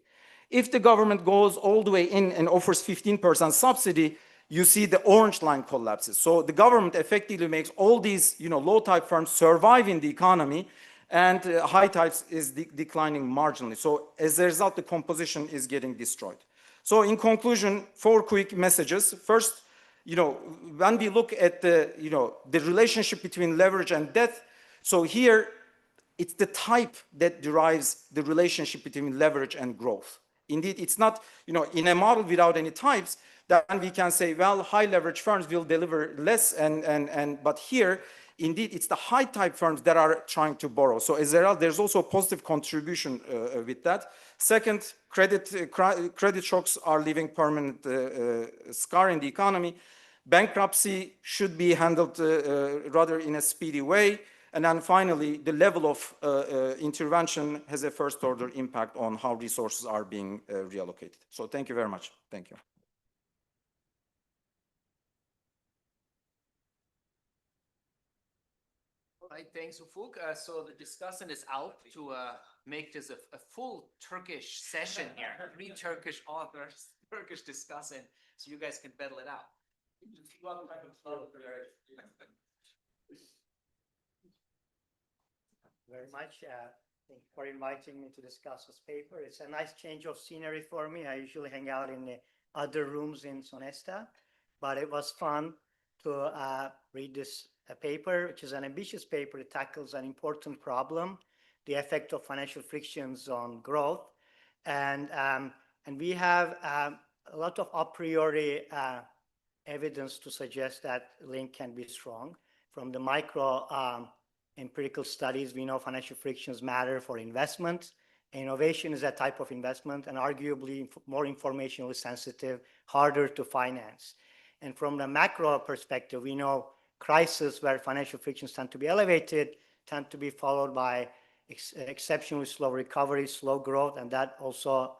If the government goes all the way in and offers 15% subsidy, you see the orange line collapses. So the government effectively makes all these low type firms survive in the economy, and high types is declining marginally. So as a result, the composition is getting destroyed. So in conclusion, 4 quick messages. First, when we look at the relationship between leverage and debt, so here it's the type that derives the relationship between leverage and growth. Indeed, it's not, in a model without any types, then we can say, well, high leverage firms will deliver less, but here, indeed, it's the high type firms that are trying to borrow. So as a result, there's also a positive contribution with that. Second, credit shocks are leaving permanent scar in the economy. Bankruptcy should be handled rather in a speedy way. And then finally, the level of intervention has a first order impact on how resources are being reallocated. So thank you very much. Thank you. All right, thanks, Ufuk. So the discussant is out to make this a full Turkish session here. 3 Turkish authors, Turkish discussant, so you guys can battle it out. Very much. Thank you for inviting me to discuss this paper. It's a nice change of scenery for me. I usually hang out in the other rooms in Sonesta, but it was fun to read this paper, which is an ambitious paper. It tackles an important problem, the effect of financial frictions on growth. And we have a lot of a priori evidence to suggest that link can be strong. From the micro empirical studies, we know financial frictions matter for investment. Innovation is a type of investment and arguably more informationally sensitive, harder to finance. And from the macro perspective, we know crises where financial frictions tend to be elevated, tend to be followed by exceptionally slow recovery, slow growth, and that also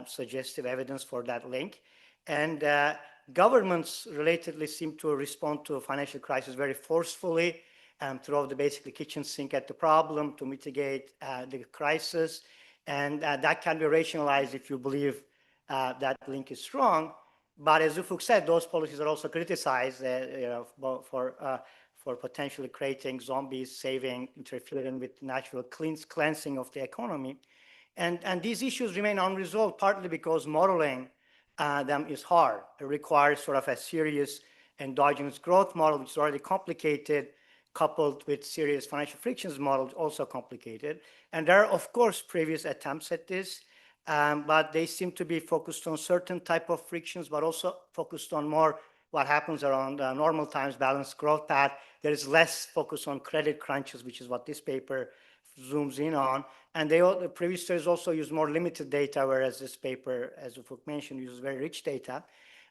suggestive evidence for that link. And governments relatedly seem to respond to a financial crisis very forcefully and throw the basically kitchen sink at the problem to mitigate the crisis. And that can be rationalized if you believe that link is strong. But as Ufuk said, those policies are also criticized for potentially creating zombies, saving, interfering with natural cleansing of the economy. And these issues remain unresolved, partly because modeling them is hard. It requires sort of a serious endogenous growth model, which is already complicated, coupled with serious financial frictions model, also complicated. And there are, of course, previous attempts at this, but they seem to be focused on certain type of frictions, but also focused on more what happens around normal times, balanced growth path. There is less focus on credit crunches, which is what this paper zooms in on. And the previous studies also use more limited data, whereas this paper, as Ufuk mentioned, uses very rich data.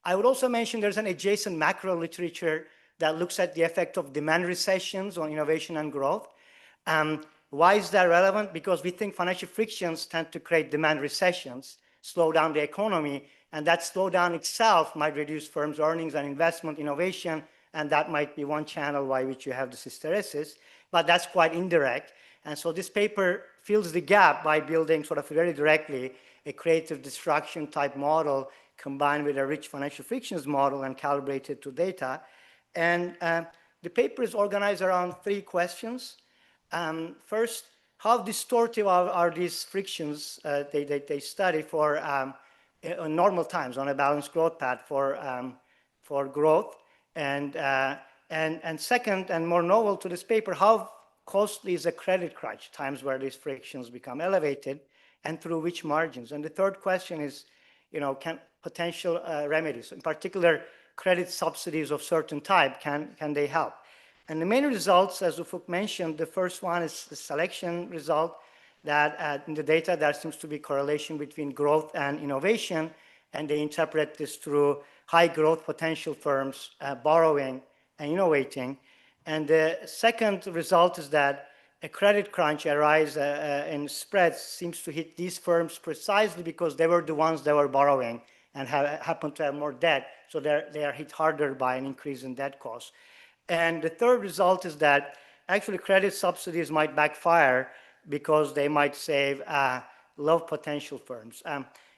I would also mention there's an adjacent macro literature that looks at the effect of demand recessions on innovation and growth. Why is that relevant? Because we think financial frictions tend to create demand recessions, slow down the economy, and that slowdown itself might reduce firms' earnings and investment innovation, and that might be one channel by which you have this hysteresis, but that's quite indirect. And so this paper fills the gap by building sort of very directly a creative destruction type model combined with a rich financial frictions model and calibrated to data. And The paper is organized around 3 questions. First, how distortive are these frictions they study for normal times on a balanced growth path for growth? And second, and more novel to this paper, how costly is a credit crunch, times where these frictions become elevated, and through which margins? And the third question is, can potential remedies, in particular credit subsidies of certain type, can they help? And the main results, as Ufuk mentioned, the first one is the selection result, that in the data there seems to be correlation between growth and innovation, and they interpret this through high growth potential firms borrowing and innovating. And the second result is that a credit crunch arise in spreads seems to hit these firms precisely because they were the ones that were borrowing and happen to have more debt, so they are hit harder by an increase in debt costs. And the third result is that actually credit subsidies might backfire because they might save low potential firms.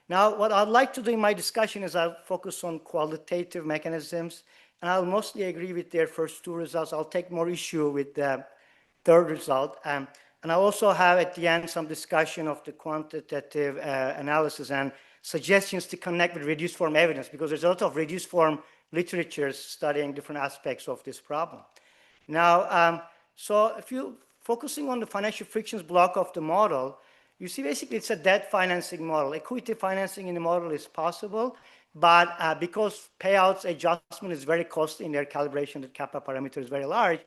Now, what I'd like to do in my discussion is I'll focus on qualitative mechanisms, and I'll mostly agree with their first 2 results. I'll take more issue with the third result. And I also have at the end some discussion of the quantitative analysis and suggestions to connect with reduced form evidence, because there's a lot of reduced form literature studying different aspects of this problem. Now, so if you're focusing on the financial frictions block of the model, you see basically it's a debt financing model. Equity financing in the model is possible, but because payouts adjustment is very costly in their calibration, the kappa parameter is very large,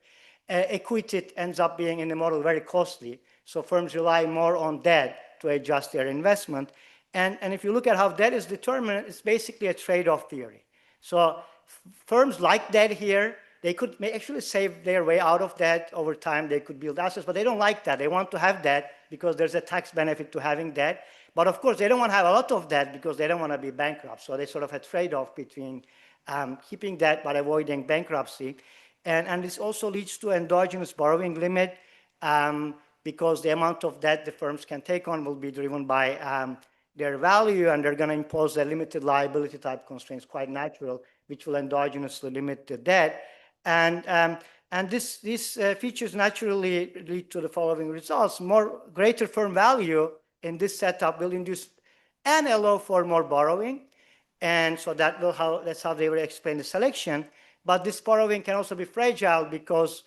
equity ends up being in the model very costly. So firms rely more on debt to adjust their investment. And if you look at how debt is determined, it's basically a trade-off theory. So firms like debt here, they could actually save their way out of debt over time. They could build assets, but they don't like that. They want to have debt because there's a tax benefit to having debt. But of course, they don't want to have a lot of debt because they don't want to be bankrupt. So they sort of a trade-off between keeping debt but avoiding bankruptcy. And this also leads to endogenous borrowing limit because the amount of debt the firms can take on will be driven by their value, and they're going to impose a limited liability type constraints, quite natural, which will endogenously limit the debt. And these features naturally lead to the following results. Greater firm value in this setup will induce and allow for more borrowing. And so that's how they will explain the selection. But this borrowing can also be fragile because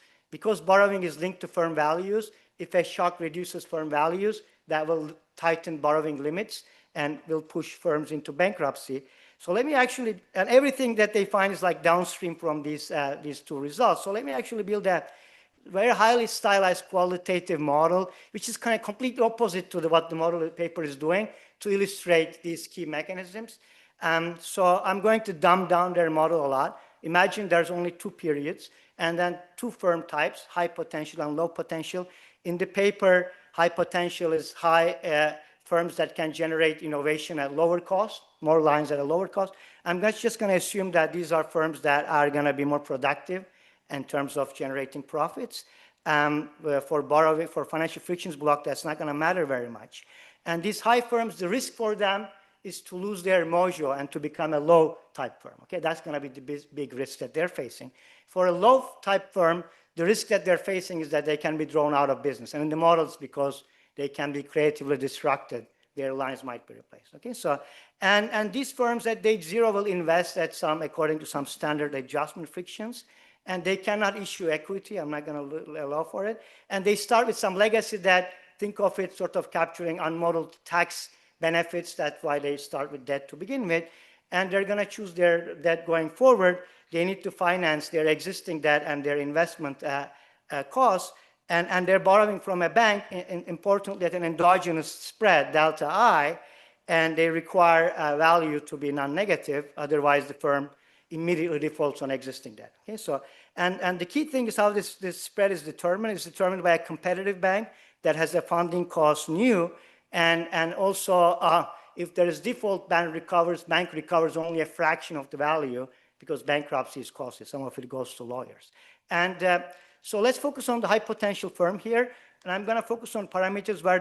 borrowing is linked to firm values. If a shock reduces firm values, that will tighten borrowing limits and will push firms into bankruptcy. So let me actually, and everything that they find is like downstream from these 2 results. So let me actually build a very highly stylized qualitative model, which is kind of completely opposite to what the model paper is doing to illustrate these key mechanisms. So I'm going to dumb down their model a lot. Imagine there's only 2 periods and then 2 firm types, high potential and low potential. In the paper, high potential is high firms that can generate innovation at lower cost, more lines at a lower cost. I'm just going to assume that these are firms that are going to be more productive in terms of generating profits. For borrowing, for financial frictions block, that's not going to matter very much. And these high firms, the risk for them is to lose their mojo and to become a low type firm. Okay, that's going to be the big risk that they're facing. For a low type firm, the risk that they're facing is that they can be thrown out of business. And in the models, because they can be creatively disrupted, their lines might be replaced. Okay, so and these firms at date 0 will invest at according to some standard adjustment frictions, and they cannot issue equity. I'm not going to allow for it. And they start with some legacy that, think of it sort of capturing unmodeled tax benefits. That's why they start with debt to begin with. And they're going to choose their debt going forward. They need to finance their existing debt and their investment costs. And they're borrowing from a bank, importantly, at an endogenous spread, delta I, and they require value to be non-negative. Otherwise, the firm immediately defaults on existing debt. Okay, so and the key thing is how this spread is determined. It's determined by a competitive bank that has a funding cost nu, and also if there is default, bank recovers only a fraction of the value because bankruptcy is costly. Some of it goes to lawyers. And so let's focus on the high potential firm here, and I'm going to focus on parameters where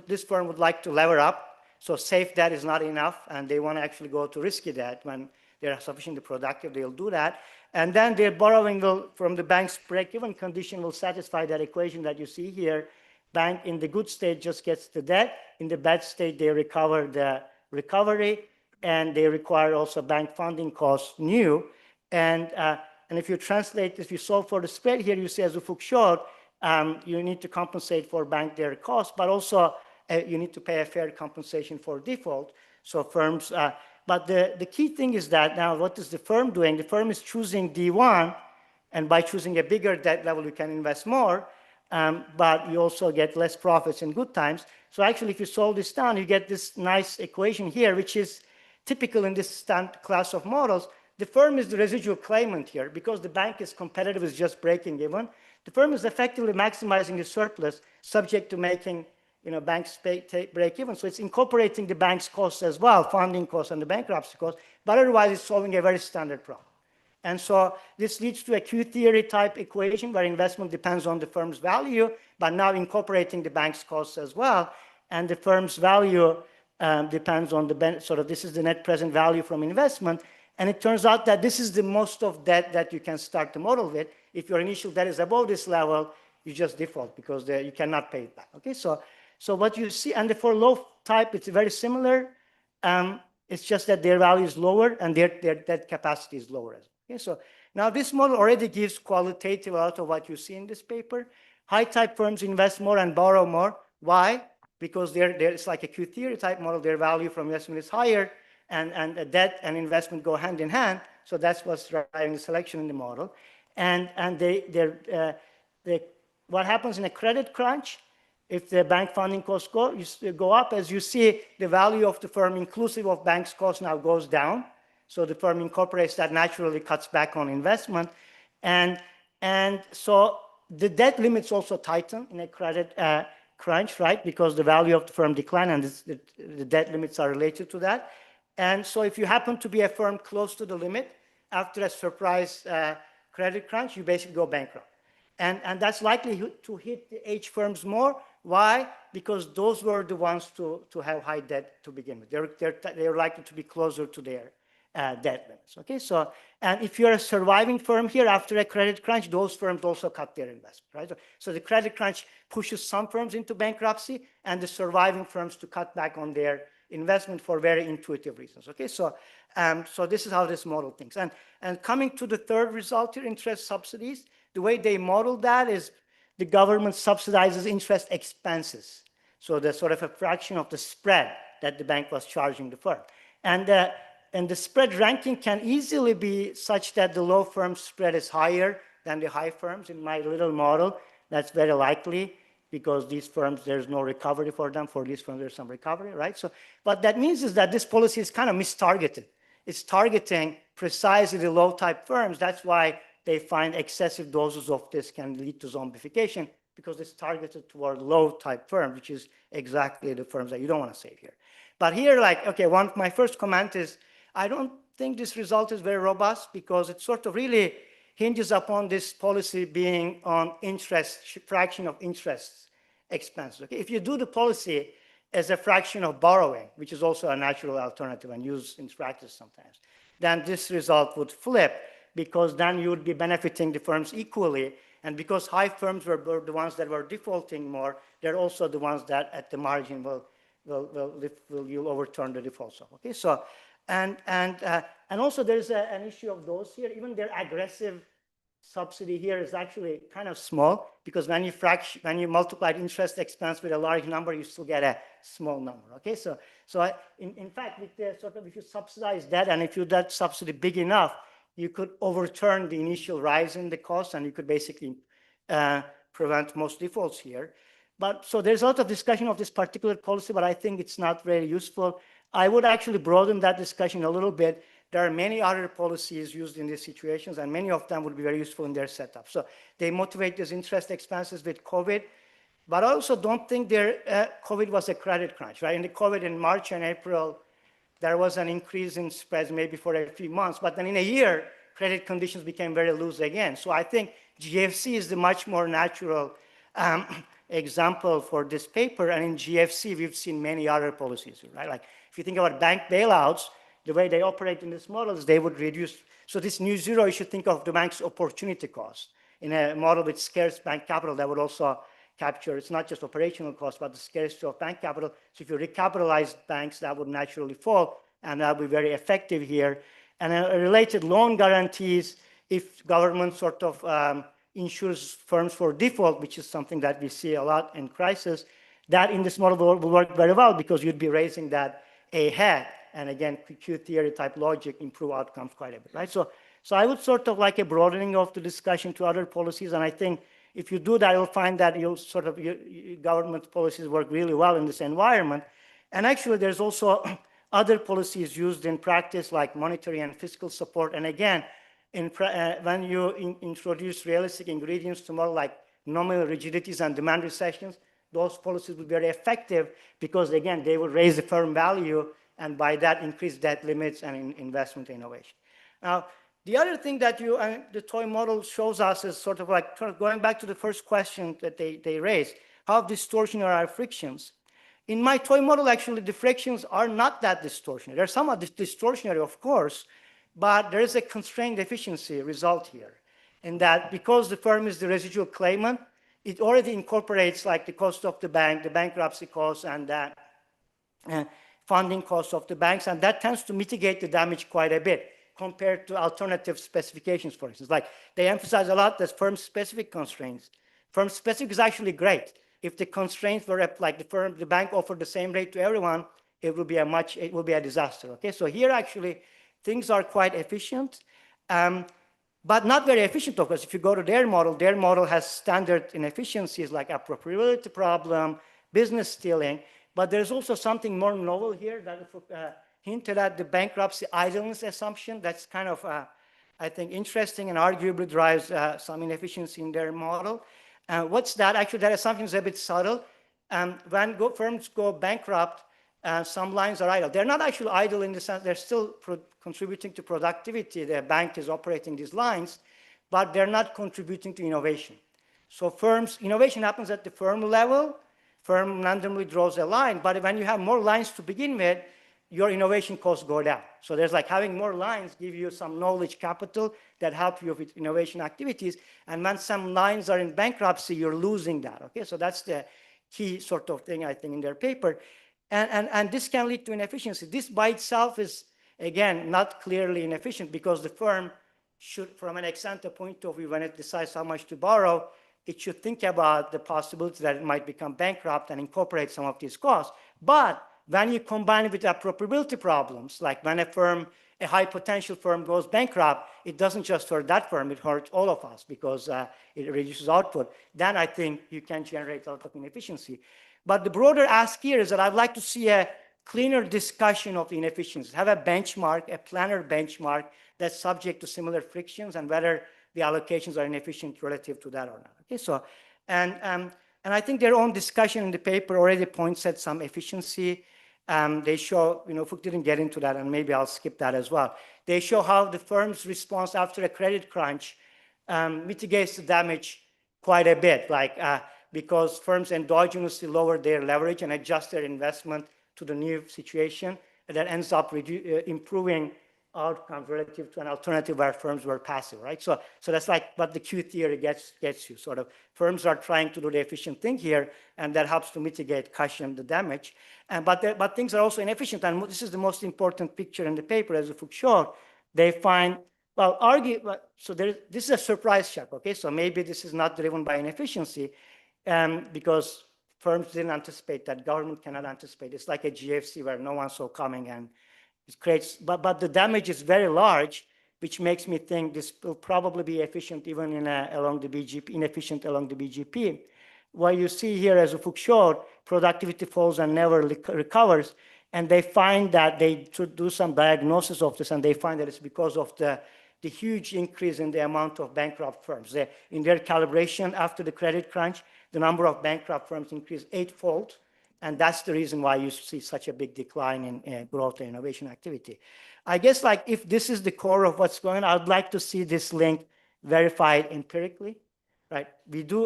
this firm would like to lever up. So safe debt is not enough, and they want to actually go to risky debt when they're sufficiently productive, they'll do that. And then their borrowing will, from the bank's break-even condition, will satisfy that equation that you see here. Bank in the good state just gets the debt. In the bad state, they recover the recovery, and they require also bank funding costs new. And if you translate, if you solve for the spread here, you see, as Ufuk showed, you need to compensate for bank their costs, but also you need to pay a fair compensation for default. So firms, but the key thing is that now what is the firm doing? The firm is choosing D1, and by choosing a bigger debt level, you can invest more, but you also get less profits in good times. So actually, if you solve this down, you get this nice equation here, which is typical in this class of models. The firm is the residual claimant here. Because the bank is competitive, is just breaking even. The firm is effectively maximizing the surplus, subject to making banks break even. So it's incorporating the bank's costs as well, funding costs and the bankruptcy costs, but otherwise it's solving a very standard problem. And so this leads to a Q theory type equation where investment depends on the firm's value, but now incorporating the bank's costs as well. And the firm's value depends on the this is the net present value from investment. And it turns out that this is the most of debt that you can start to model with. If your initial debt is above this level, you just default because you cannot pay it back. Okay, so what you see, and for low type, it's very similar. It's just that their value is lower and their debt capacity is lower. Okay, so now this model already gives qualitative out of what you see in this paper. High type firms invest more and borrow more. Why? Because it's like a Q theory type model. Their value from investment is higher, and debt and investment go hand in hand. So that's what's driving the selection in the model. And what happens in a credit crunch? If the bank funding costs go up, as you see, the value of the firm, inclusive of bank's costs, now goes down. So the firm incorporates that, naturally cuts back on investment. And so the debt limits also tighten in a credit crunch, right? Because the value of the firm decline, and the debt limits are related to that. And so if you happen to be a firm close to the limit, after a surprise credit crunch, you basically go bankrupt. And that's likely to hit the H firms more. Why? Because those were the ones to have high debt to begin with. They're likely to be closer to their debt limits. Okay, so, and if you're a surviving firm here after a credit crunch, those firms also cut their investment, right? So the credit crunch pushes some firms into bankruptcy and the surviving firms to cut back on their investment for very intuitive reasons. Okay, so this is how this model thinks. And coming to the third result here, interest subsidies, the way they model that is the government subsidizes interest expenses. So the sort of a fraction of the spread that the bank was charging the firm. And the spread ranking can easily be such that the low firm spread is higher than the high firms. In my little model, that's very likely because these firms, there's no recovery for them. For these firms, there's some recovery, right? So what that means is that this policy is kind of mistargeted. It's targeting precisely the low type firms. That's why they find excessive doses of this can lead to zombification, because it's targeted toward low type firms, which is exactly the firms that you don't want to save here. But here, like, okay, my first comment is, I don't think this result is very robust because it sort of really hinges upon this policy being on interest, fraction of interest expenses. Okay? If you do the policy as a fraction of borrowing, which is also a natural alternative and used in practice sometimes, then this result would flip, because then you would be benefiting the firms equally. And because high firms were the ones that were defaulting more, they're also the ones that at the margin you'll overturn the defaults of. Okay, so and also there's an issue of those here. Even their aggressive subsidy here is actually kind of small, because when you multiply interest expense with a large number, you still get a small number. Okay, so in fact, with the sort of, if you subsidize that, and if you that subsidy big enough, you could overturn the initial rise in the cost, and you could basically prevent most defaults here. But so there's a lot of discussion of this particular policy, but I think it's not very useful. I would actually broaden that discussion a little bit. There are many other policies used in these situations, and many of them would be very useful in their setup. So they motivate these interest expenses with COVID, but I also don't think COVID was a credit crunch, right? In the COVID in March and April, there was an increase in spreads maybe for a few months, but then in a year, credit conditions became very loose again. So I think GFC is the much more natural example for this paper. And in GFC, we've seen many other policies, right? Like if you think about bank bailouts, the way they operate in this model is they would reduce. So this new zero, you should think of the bank's opportunity cost. In a model with scarce bank capital, that would also capture, it's not just operational cost, but the scarcity of bank capital. So if you recapitalize banks, that would naturally fall, and that would be very effective here. And related loan guarantees, if government sort of insures firms for default, which is something that we see a lot in crisis, that in this model will work very well because you'd be raising that ahead. And again, Q theory type logic improve outcomes quite a bit, right? So I would sort of like a broadening of the discussion to other policies. And I think if you do that, you'll find that you'll sort of, government policies work really well in this environment. And actually, there's also other policies used in practice like monetary and fiscal support. And again, when you introduce realistic ingredients to model like nominal rigidities and demand recessions, those policies will be very effective because, again, they will raise the firm value and by that increase debt limits and investment innovation. Now, the other thing that the toy model shows us is sort of like going back to the first question that they raised, how distortionary are frictions? In my toy model, actually, the frictions are not that distortionary. They're somewhat distortionary, of course, but there is a constrained efficiency result here. In that because the firm is the residual claimant, it already incorporates like the cost of the bank, the bankruptcy costs, and that funding costs of the banks, and that tends to mitigate the damage quite a bit compared to alternative specifications, for instance. Like they emphasize a lot that firm-specific constraints. Firm-specific is actually great. If the constraints were like the bank offered the same rate to everyone, it will be a disaster. Okay, so here actually things are quite efficient. But not very efficient, of course. If you go to their model has standard inefficiencies like appropriability problem, business stealing, but there's also something more novel here that hinted at the bankruptcy idleness assumption. That's kind of, I think, interesting and arguably drives some inefficiency in their model. What's that? Actually, that assumption is a bit subtle. When firms go bankrupt, some lines are idle. They're not actually idle in the sense they're still contributing to productivity. The bank is operating these lines, but they're not contributing to innovation. So innovation happens at the firm level. Firm randomly draws a line, but when you have more lines to begin with, your innovation costs go down. So there's like having more lines give you some knowledge capital that help you with innovation activities. And when some lines are in bankruptcy, you're losing that. Okay, so that's the key sort of thing I think in their paper. And this can lead to inefficiency. This by itself is, again, not clearly inefficient because the firm should, from an ex-ante point of view, when it decides how much to borrow, it should think about the possibility that it might become bankrupt and incorporate some of these costs. But when you combine it with appropriability problems, like when a high potential firm goes bankrupt, it doesn't just hurt that firm, it hurts all of us because it reduces output. Then I think you can generate a lot of inefficiency. But the broader ask here is that I'd like to see a cleaner discussion of the inefficiencies, have a benchmark, a planar benchmark that's subject to similar frictions and whether the allocations are inefficient relative to that or not. Okay, so, and I think their own discussion in the paper already points at some efficiency. They show, Fook didn't get into that, and maybe I'll skip that as well. They show how the firm's response after a credit crunch mitigates the damage quite a bit, because firms endogenously lower their leverage and adjust their investment to the new situation, and that ends up improving outcomes relative to an alternative where firms were passive, right? So that's like what the Q theory gets you. Sort of firms are trying to do the efficient thing here, and that helps to mitigate, cushion the damage. But things are also inefficient, and this is the most important picture in the paper, as Fook showed. They find, this is a surprise shock, okay? So maybe this is not driven by inefficiency, because firms didn't anticipate that, government cannot anticipate. It's like a GFC where no one saw coming, and it creates, but the damage is very large, which makes me think this will probably be efficient even along the BGP, inefficient along the BGP. What you see here, as Fook showed, productivity falls and never recovers, and they find that they should do some diagnosis of this, and they find that it's because of the huge increase in the amount of bankrupt firms. In their calibration after the credit crunch, the number of bankrupt firms increased 8-fold, and that's the reason why you see such a big decline in growth and innovation activity. I guess if this is the core of what's going on, I'd like to see this link verified empirically, right?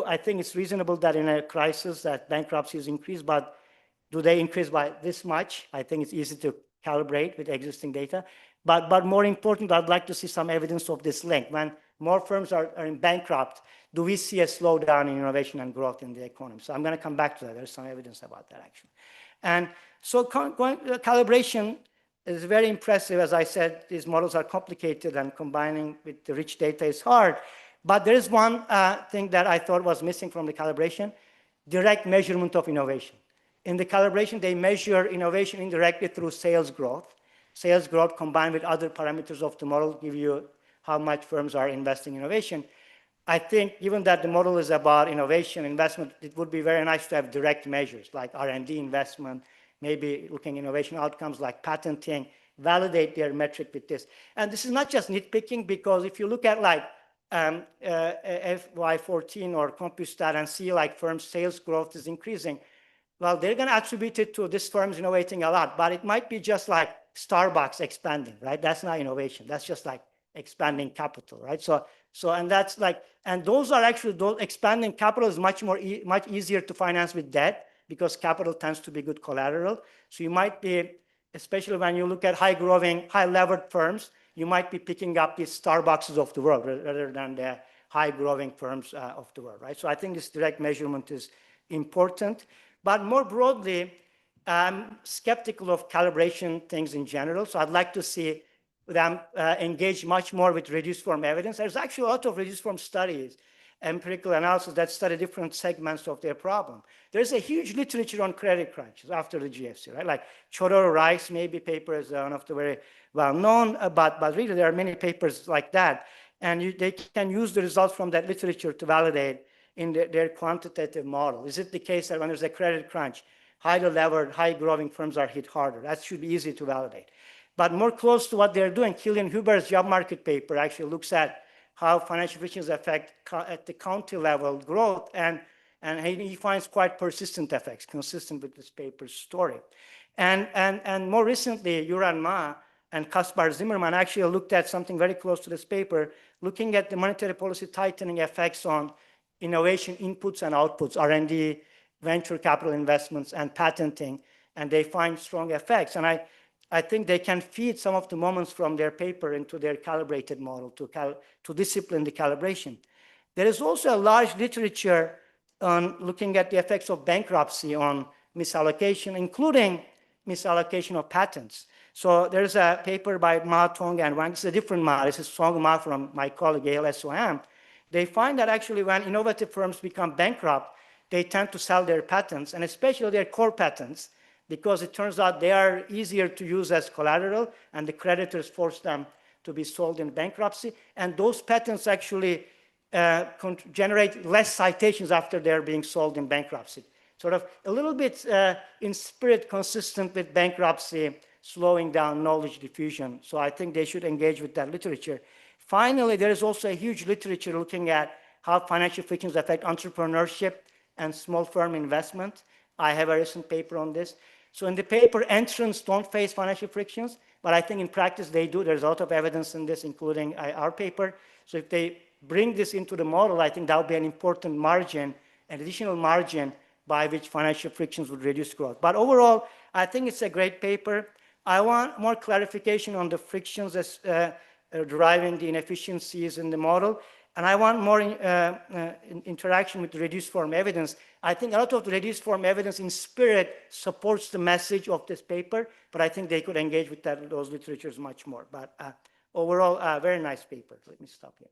I think it's reasonable that in a crisis that bankruptcies increase, but do they increase by this much? I think it's easy to calibrate with existing data. But more important, I'd like to see some evidence of this link. When more firms are in bankrupt, do we see a slowdown in innovation and growth in the economy? So I'm going to come back to that. There's some evidence about that, actually. And so calibration is very impressive. As I said, these models are complicated, and combining with the rich data is hard. But there is one thing that I thought was missing from the calibration: direct measurement of innovation. In the calibration, they measure innovation indirectly through sales growth. Sales growth combined with other parameters of the model give you how much firms are investing in innovation. I think given that the model is about innovation investment, it would be very nice to have direct measures like R&D investment, maybe looking at innovation outcomes like patenting, validate their metric with this. And this is not just nitpicking, because if you look at like FY14 or CompuStat and see like firms' sales growth is increasing, well, they're going to attribute it to this firm's innovating a lot, but it might be just like Starbucks expanding, right? That's not innovation. That's just like expanding capital, right? So and that's like, and those are actually, those expanding capital is much easier to finance with debt, because capital tends to be good collateral. So you might be, especially when you look at high-growing, high-levered firms, you might be picking up these Starbucks of the world rather than the high-growing firms of the world, right? So I think this direct measurement is important. But more broadly, I'm skeptical of calibration things in general. So I'd like to see them engage much more with reduced form evidence. There's actually a lot of reduced form studies, empirical analysis that study different segments of their problem. There's a huge literature on credit crunches after the GFC, right? Like Chodor Rice, maybe paper is one of the very well-known, but really there are many papers like that. And they can use the results from that literature to validate in their quantitative model. Is it the case that when there's a credit crunch, highly levered, high-growing firms are hit harder? That should be easy to validate. But more close to what they're doing, Killian Huber's job market paper actually looks at how financial frictions affect at the county level growth, and he finds quite persistent effects, consistent with this paper's story. And more recently, Yuran Ma and Kaspar Zimmerman actually looked at something very close to this paper, looking at the monetary policy tightening effects on innovation inputs and outputs, R&D, venture capital investments, and patenting, and they find strong effects. And I think they can feed some of the moments from their paper into their calibrated model to discipline the calibration. There is also a large literature on looking at the effects of bankruptcy on misallocation, including misallocation of patents. So there's a paper by Ma, Tong, and Wang. This is a different Ma. This is Song Ma from my colleague, ALSOM. They find that actually when innovative firms become bankrupt, they tend to sell their patents, and especially their core patents, because it turns out they are easier to use as collateral, and the creditors force them to be sold in bankruptcy. And those patents actually generate less citations after they're being sold in bankruptcy. Sort of a little bit in spirit consistent with bankruptcy, slowing down knowledge diffusion. So I think they should engage with that literature. Finally, there is also a huge literature looking at how financial frictions affect entrepreneurship and small firm investment. I have a recent paper on this. So in the paper, entrants don't face financial frictions, but I think in practice they do. There's a lot of evidence in this, including our paper. So if they bring this into the model, I think that would be an important margin, an additional margin by which financial frictions would reduce growth. But overall, I think it's a great paper. I want more clarification on the frictions as driving the inefficiencies in the model. And I want more interaction with the reduced form evidence. I think a lot of the reduced form evidence in spirit supports the message of this paper, but I think they could engage with those literatures much more. But overall, a very nice paper. Let me stop here.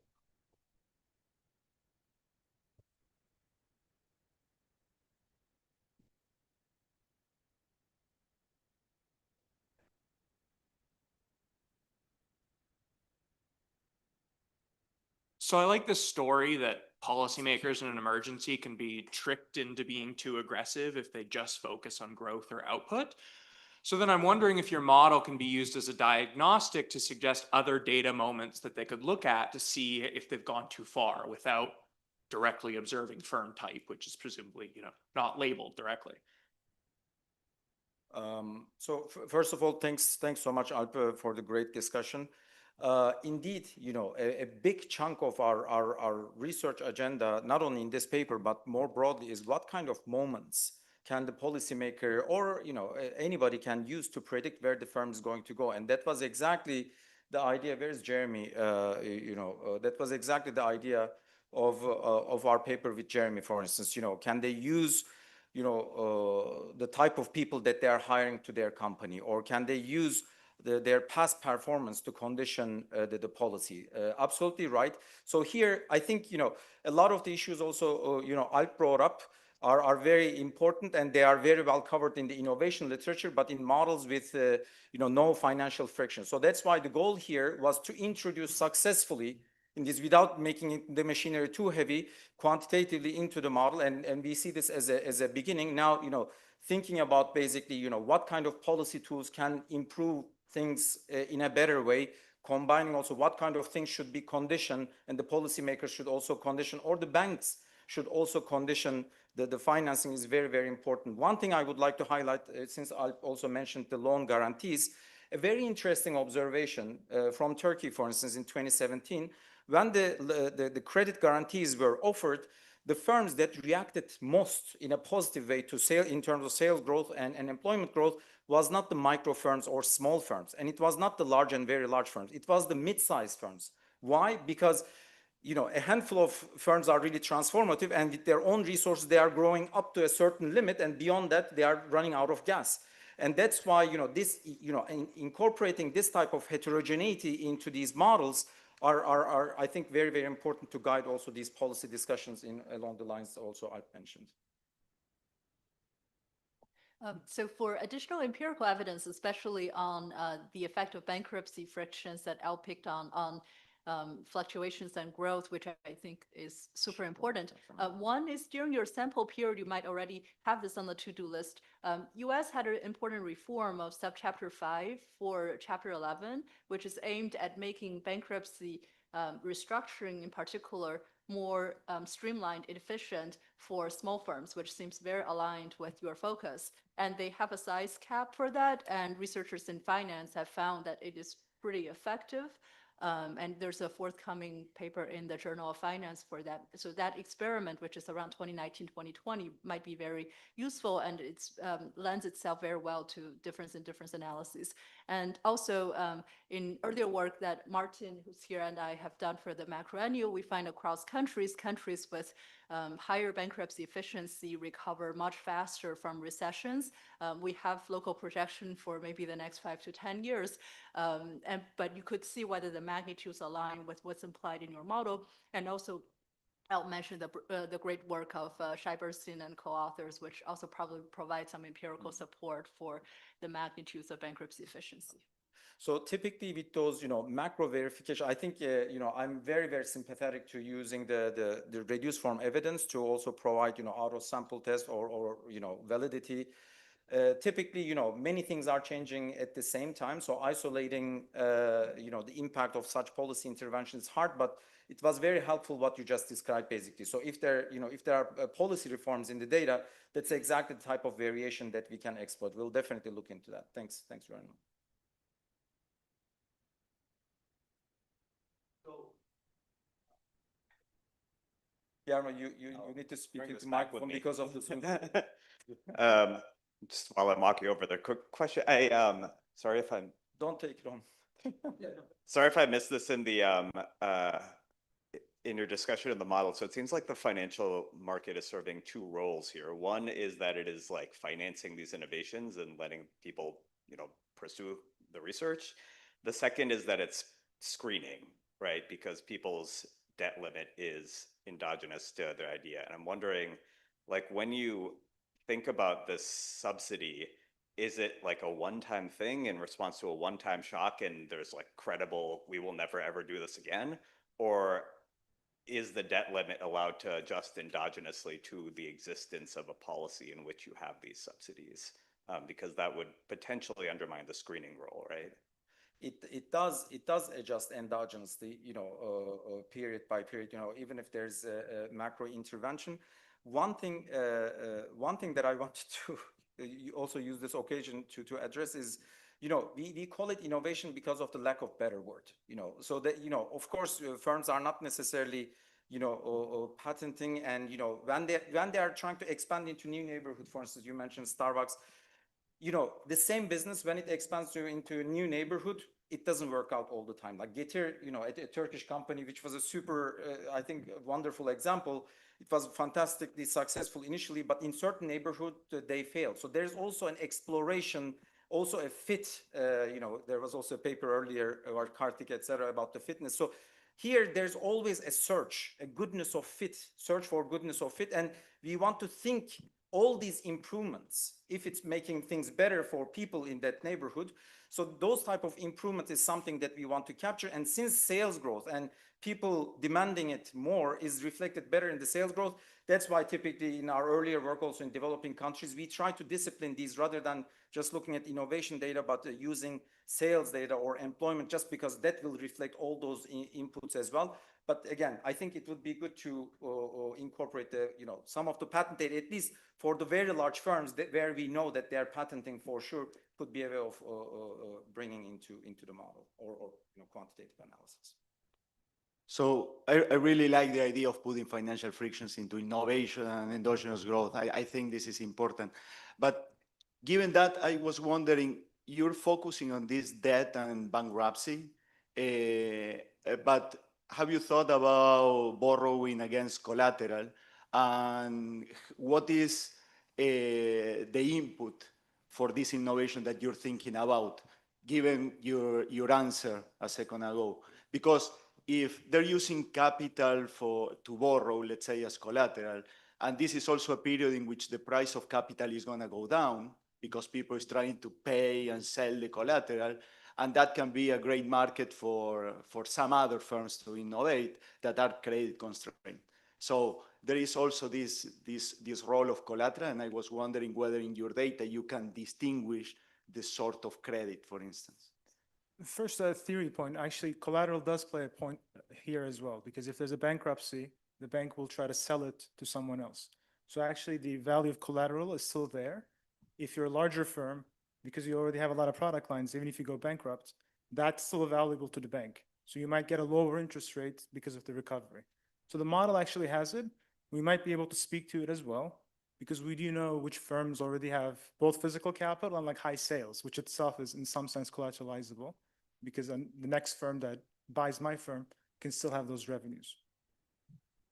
So I like this story that policymakers in an emergency can be tricked into being too aggressive if they just focus on growth or output. So then I'm wondering if your model can be used as a diagnostic to suggest other data moments that they could look at to see if they've gone too far without directly observing firm type, which is presumably, not labeled directly. So first of all, thanks so much, Alpe, for the great discussion. Indeed, a big chunk of our research agenda, not only in this paper, but more broadly, is what kind of moments can the policymaker or, anybody can use to predict where the firm is going to go. And that was exactly the idea. Where's Jeremy? That was exactly the idea of our paper with Jeremy, for instance. Can they use the type of people that they are hiring to their company, or can they use their past performance to condition the policy? Absolutely right. So here, I think, a lot of the issues also, I brought up are very important, and they are very well covered in the innovation literature, but in models with, no financial friction. So that's why the goal here was to introduce successfully in this without making the machinery too heavy quantitatively into the model. And we see this as a beginning. Now, thinking about basically, what kind of policy tools can improve things in a better way, combining also what kind of things should be conditioned, and the policymakers should also condition, or the banks should also condition the financing, is very, very important. One thing I would like to highlight, since I also mentioned the loan guarantees, a very interesting observation from Turkey, for instance, in 2017, when the credit guarantees were offered, the firms that reacted most in a positive way to in terms of sales growth and employment growth was not the micro firms or small firms, and it was not the large and very large firms. It was the mid-sized firms. Why? Because a handful of firms are really transformative, and with their own resources, they are growing up to a certain limit, and beyond that, they are running out of gas. And that's why, incorporating this type of heterogeneity into these models are, I think, very, very important to guide also these policy discussions along the lines also I've mentioned. So for additional empirical evidence, especially on the effect of bankruptcy frictions that Al picked on fluctuations and growth, which I think is super important. One is during your sample period, you might already have this on the to-do list. US had an important reform of subchapter 5 for chapter 11, which is aimed at making bankruptcy restructuring in particular more streamlined and efficient for small firms, which seems very aligned with your focus. And they have a size cap for that, and researchers in finance have found that it is pretty effective. And there's a forthcoming paper in the Journal of Finance for that. So that experiment, which is around 2019, 2020, might be very useful, and it lends itself very well to difference in difference analysis. And also in earlier work that Martin, who's here, and I have done for the Macroeconomic, we find across countries with higher bankruptcy efficiency recover much faster from recessions. We have local projection for maybe the next 5 to 10 years, but you could see whether the magnitudes align with what's implied in your model. And also, I'll mention the great work of Scheiberstein and co-authors, which also probably provide some empirical support for the magnitudes of bankruptcy efficiency. So typically with those, macro verification, I think, I'm very, very sympathetic to using the reduced form evidence to also provide, auto sample test or validity. Typically, many things are changing at the same time. So isolating, the impact of such policy intervention is hard, but it was very helpful what you just described, basically. So if there are policy reforms in the data, that's exactly the type of variation that we can exploit. We'll definitely look into that. Thanks, Ryan. Yarmo, you need to speak into the microphone because of the Zoom. Just while I mock you over the quick question, sorry if I'm. Don't take it on. Sorry if I missed this in the in your discussion of the model. So it seems like the financial market is serving two roles here. One is that it is like financing these innovations and letting people, pursue the research. The second is that it's screening, right? Because people's debt limit is endogenous to their idea. And I'm wondering, like, when you think about this subsidy, is it like a one-time thing in response to a one-time shock and there's like credible, we will never ever do this again? Or is the debt limit allowed to adjust endogenously to the existence of a policy in which you have these subsidies? Because that would potentially undermine the screening role, right? It does adjust endogenously, period by period, even if there's a macro intervention. One thing that I wanted to also use this occasion to address is, we call it innovation because of the lack of better word, so that, of course, firms are not necessarily, patenting, and when they are trying to expand into new neighborhood, for instance, you mentioned Starbucks. The same business, when it expands into a new neighborhood, it doesn't work out all the time. Like Getir, a Turkish company, which was a super, I think, wonderful example. It was fantastically successful initially, but in certain neighborhood, they failed. So there's also an exploration, also a fit. There was also a paper earlier, or Kartik, etc., about the fitness. So here, there's always a search, a goodness of fit, search for goodness of fit. And we want to think all these improvements, if it's making things better for people in that neighborhood. So those type of improvements is something that we want to capture. And since sales growth and people demanding it more is reflected better in the sales growth, that's why typically in our earlier work also in developing countries, we try to discipline these rather than just looking at innovation data, but using sales data or employment, just because that will reflect all those inputs as well. But again, I think it would be good to incorporate some of the patent data, at least for the very large firms where we know that they're patenting for sure, could be a way of bringing into the model or quantitative analysis. So I really like the idea of putting financial frictions into innovation and endogenous growth. I think this is important. But given that, I was wondering, you're focusing on this debt and bankruptcy, but have you thought about borrowing against collateral? And what is the input for this innovation that you're thinking about, given your answer a second ago? Because if they're using capital to borrow, let's say, as collateral, and this is also a period in which the price of capital is going to go down because people is trying to pay and sell the collateral, and that can be a great market for some other firms to innovate that are credit constrained. So there is also this role of collateral, and I was wondering whether in your data you can distinguish the sort of credit, for instance. First, a theory point. Actually, collateral does play a point here as well, because if there's a bankruptcy, the bank will try to sell it to someone else. So actually, the value of collateral is still there. If you're a larger firm, because you already have a lot of product lines, even if you go bankrupt, that's still valuable to the bank. So you might get a lower interest rate because of the recovery. So the model actually has it. We might be able to speak to it as well, because we do know which firms already have both physical capital and high sales, which itself is in some sense collateralizable, because the next firm that buys my firm can still have those revenues.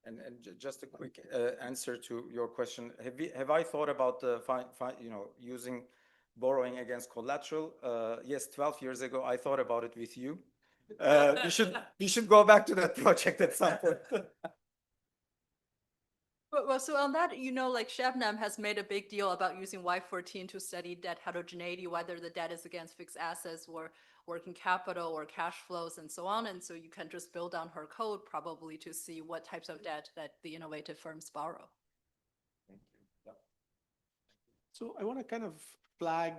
And just a quick answer to your question. Have I thought about using borrowing against collateral? Yes, 12 years ago, I thought about it with you. We should go back to that project at some point. Well, so on that, like Shabnam has made a big deal about using Y14 to study debt heterogeneity, whether the debt is against fixed assets or working capital or cash flows and so on. And so you can just build on her code probably to see what types of debt that the innovative firms borrow. Thank you. Yeah. So I want to kind of flag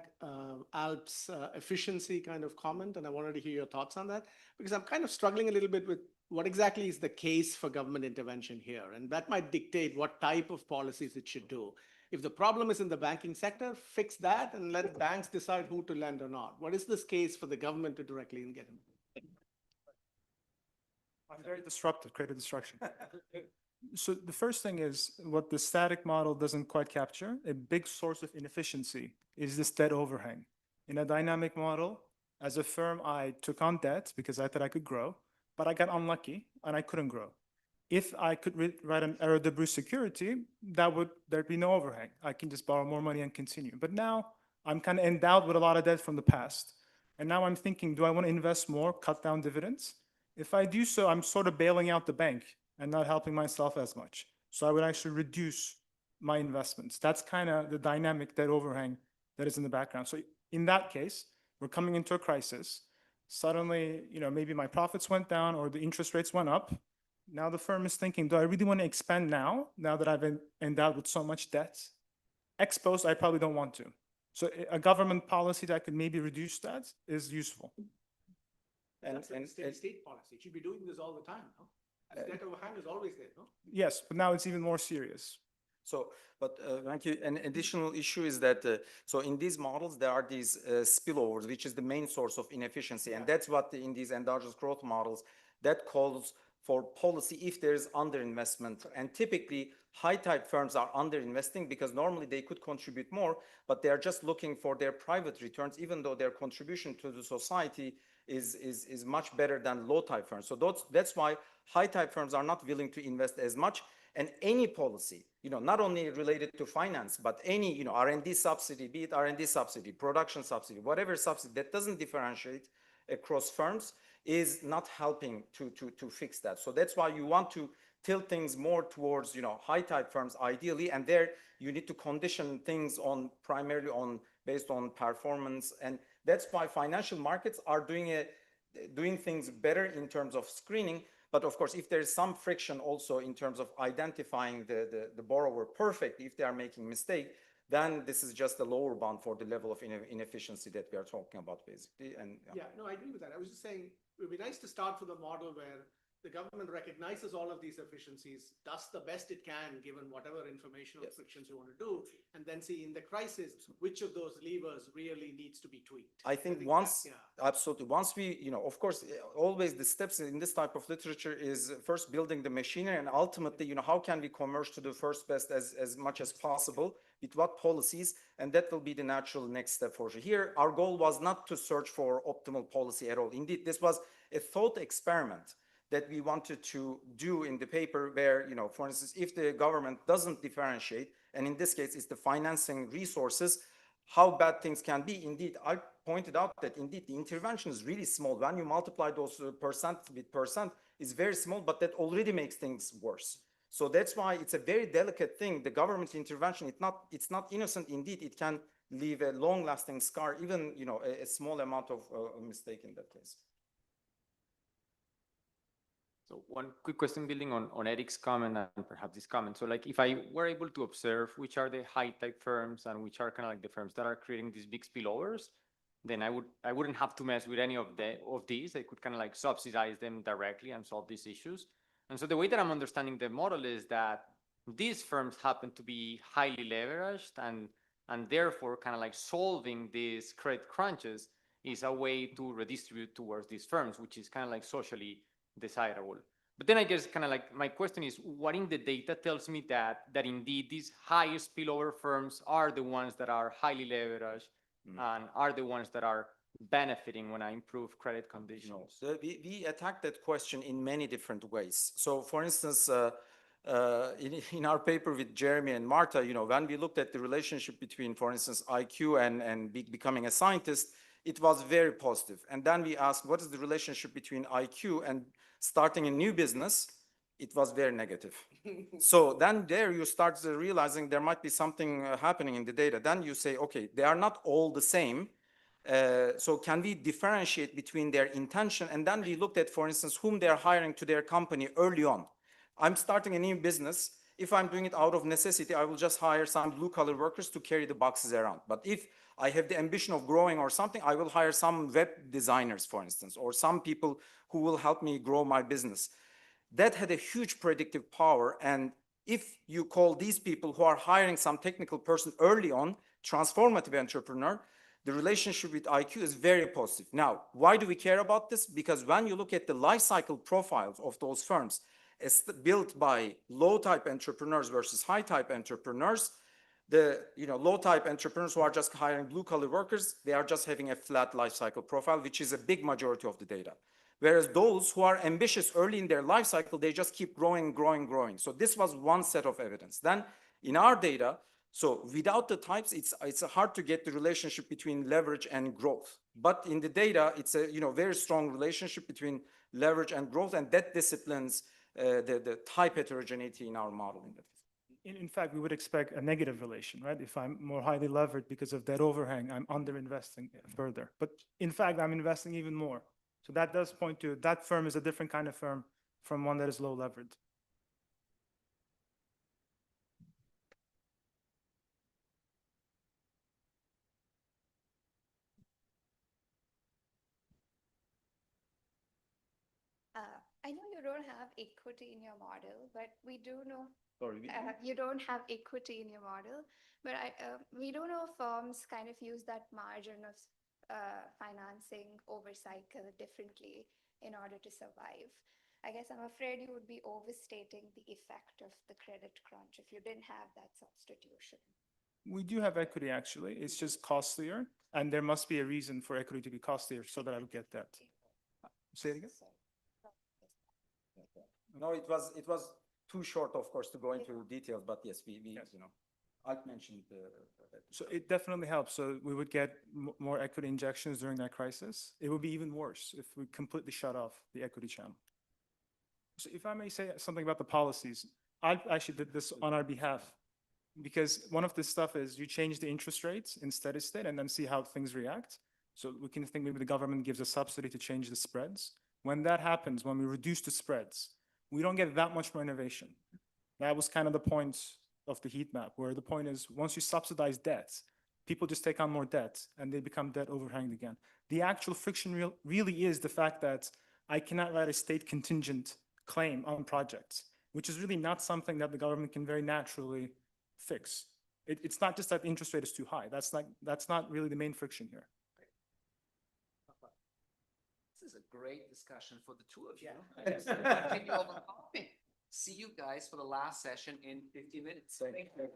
Alp's efficiency kind of comment, and I wanted to hear your thoughts on that, because I'm kind of struggling a little bit with what exactly is the case for government intervention here, and that might dictate what type of policies it should do. If the problem is in the banking sector, fix that and let banks decide who to lend or not. What is this case for the government to directly get in? I'm very disruptive, creative destruction. So the first thing is what the static model doesn't quite capture. A big source of inefficiency is this debt overhang. In a dynamic model, as a firm, I took on debt because I thought I could grow, but I got unlucky and I couldn't grow. If I could write an error de Bruce security, there'd be no overhang. I can just borrow more money and continue. But now I'm kind of endowed with a lot of debt from the past. And now I'm thinking, do I want to invest more, cut down dividends? If I do so, I'm sort of bailing out the bank and not helping myself as much. So I would actually reduce my investments. That's kind of the dynamic debt overhang that is in the background. So in that case, we're coming into a crisis. Suddenly, maybe my profits went down or the interest rates went up. Now the firm is thinking, do I really want to expand now that I've been endowed with so much debt? Ex post, I probably don't want to. So a government policy that could maybe reduce that is useful. And state policy. It should be doing this all the time, no? Debt overhang is always there, no? Yes, but now it's even more serious. So, but thank you. An additional issue is that, so in these models, there are these spillovers, which is the main source of inefficiency. And that's what in these endogenous growth models, that calls for policy if there is underinvestment. And typically, high-type firms are underinvesting because normally they could contribute more, but they are just looking for their private returns, even though their contribution to the society is much better than low-type firms. So that's why high-type firms are not willing to invest as much. And any policy, not only related to finance, but any, R&D subsidy, be it R&D subsidy, production subsidy, whatever subsidy that doesn't differentiate across firms is not helping to fix that. So that's why you want to tilt things more towards, high-type firms ideally, and there you need to condition things primarily based on performance. And that's why financial markets are doing things better in terms of screening. But of course, if there's some friction also in terms of identifying the borrower perfectly, if they are making mistake, then this is just a lower bound for the level of inefficiency that we are talking about, basically. And yeah, no, I agree with that. I was just saying it would be nice to start with a model where the government recognizes all of these efficiencies, does the best it can given whatever informational frictions you want to do, and then see in the crisis which of those levers really needs to be tweaked. I think once, absolutely, once we, of course, always the steps in this type of literature is first building the machinery, and ultimately, how can we converge to the first best as much as possible with what policies, and that will be the natural next step for sure. Here, our goal was not to search for optimal policy at all. Indeed, this was a thought experiment that we wanted to do in the paper where, for instance, if the government doesn't differentiate, and in this case, it's the financing resources, how bad things can be. Indeed, I pointed out that indeed the intervention is really small. When you multiply those percent with percent, it's very small, but that already makes things worse. So that's why it's a very delicate thing. The government intervention, it's not innocent. Indeed, it can leave a long-lasting scar, even, a small amount of mistake in that case. So one quick question building on Eric's comment and perhaps this comment. So like if I were able to observe which are the high type firms and which are kind of like the firms that are creating these big spillovers, then I wouldn't have to mess with any of these. I could kind of like subsidize them directly and solve these issues. And so the way that I'm understanding the model is that these firms happen to be highly leveraged and therefore kind of like solving these credit crunches is a way to redistribute towards these firms, which is kind of like socially desirable. But then I guess kind of like my question is, what in the data tells me that indeed these high spillover firms are the ones that are highly leveraged and are the ones that are benefiting when I improve credit conditions? So we attack that question in many different ways. So for instance, in our paper with Jeremy and Marta, when we looked at the relationship between, for instance, IQ and becoming a scientist, it was very positive. And then we asked, what is the relationship between IQ and starting a new business? It was very negative. So then there you start realizing there might be something happening in the data. Then you say, okay, they are not all the same. So can we differentiate between their intention? And then we looked at, for instance, whom they're hiring to their company early on. I'm starting a new business. If I'm doing it out of necessity, I will just hire some blue-collar workers to carry the boxes around. But if I have the ambition of growing or something, I will hire some web designers, for instance, or some people who will help me grow my business. That had a huge predictive power. And if you call these people who are hiring some technical person early on, transformative entrepreneur, the relationship with IQ is very positive. Now, why do we care about this? Because when you look at the life cycle profiles of those firms, it's built by low-type entrepreneurs versus high-type entrepreneurs. The low-type entrepreneurs who are just hiring blue-collar workers, they are just having a flat life cycle profile, which is a big majority of the data. Whereas those who are ambitious early in their life cycle, they just keep growing, growing, growing. So this was one set of evidence. Then in our data, so without the types, it's hard to get the relationship between leverage and growth. But in the data, it's a very strong relationship between leverage and growth, and that disciplines the type heterogeneity in our model. In fact, we would expect a negative relation, right? If I'm more highly levered because of that overhang, I'm underinvesting further. But in fact, I'm investing even more. So that does point to that firm is a different kind of firm from one that is low levered. I know you don't have equity in your model, but we do know Sorry, you don't have equity in your model, but we do know firms kind of use that margin of financing over cycle differently in order to survive. I guess I'm afraid you would be overstating the effect of the credit crunch if you didn't have that substitution. We do have equity, actually. It's just costlier, and there must be a reason for equity to be costlier so that I would get that. Say it again? No, it was too short, of course, to go into details, but yes, we you know, I mentioned So it definitely helps. So we would get more equity injections during that crisis. It would be even worse if we completely shut off the equity channel. So if I may say something about the policies, I actually did this on our behalf because one of the stuff is you change the interest rates in steady state and then see how things react. So we can think maybe the government gives a subsidy to change the spreads. When that happens, when we reduce the spreads, we don't get that much more innovation. That was kind of the point of the heat map, where the point is once you subsidize debt, people just take on more debt and they become debt overhanged again. The actual friction really is the fact that I cannot write a state contingent claim on projects, which is really not something that the government can very naturally fix. It's not just that the interest rate is too high. That's not really the main friction here. This is a great discussion for the two of you. I just continue over coffee. See you guys for the last session in 50 minutes. Thank you.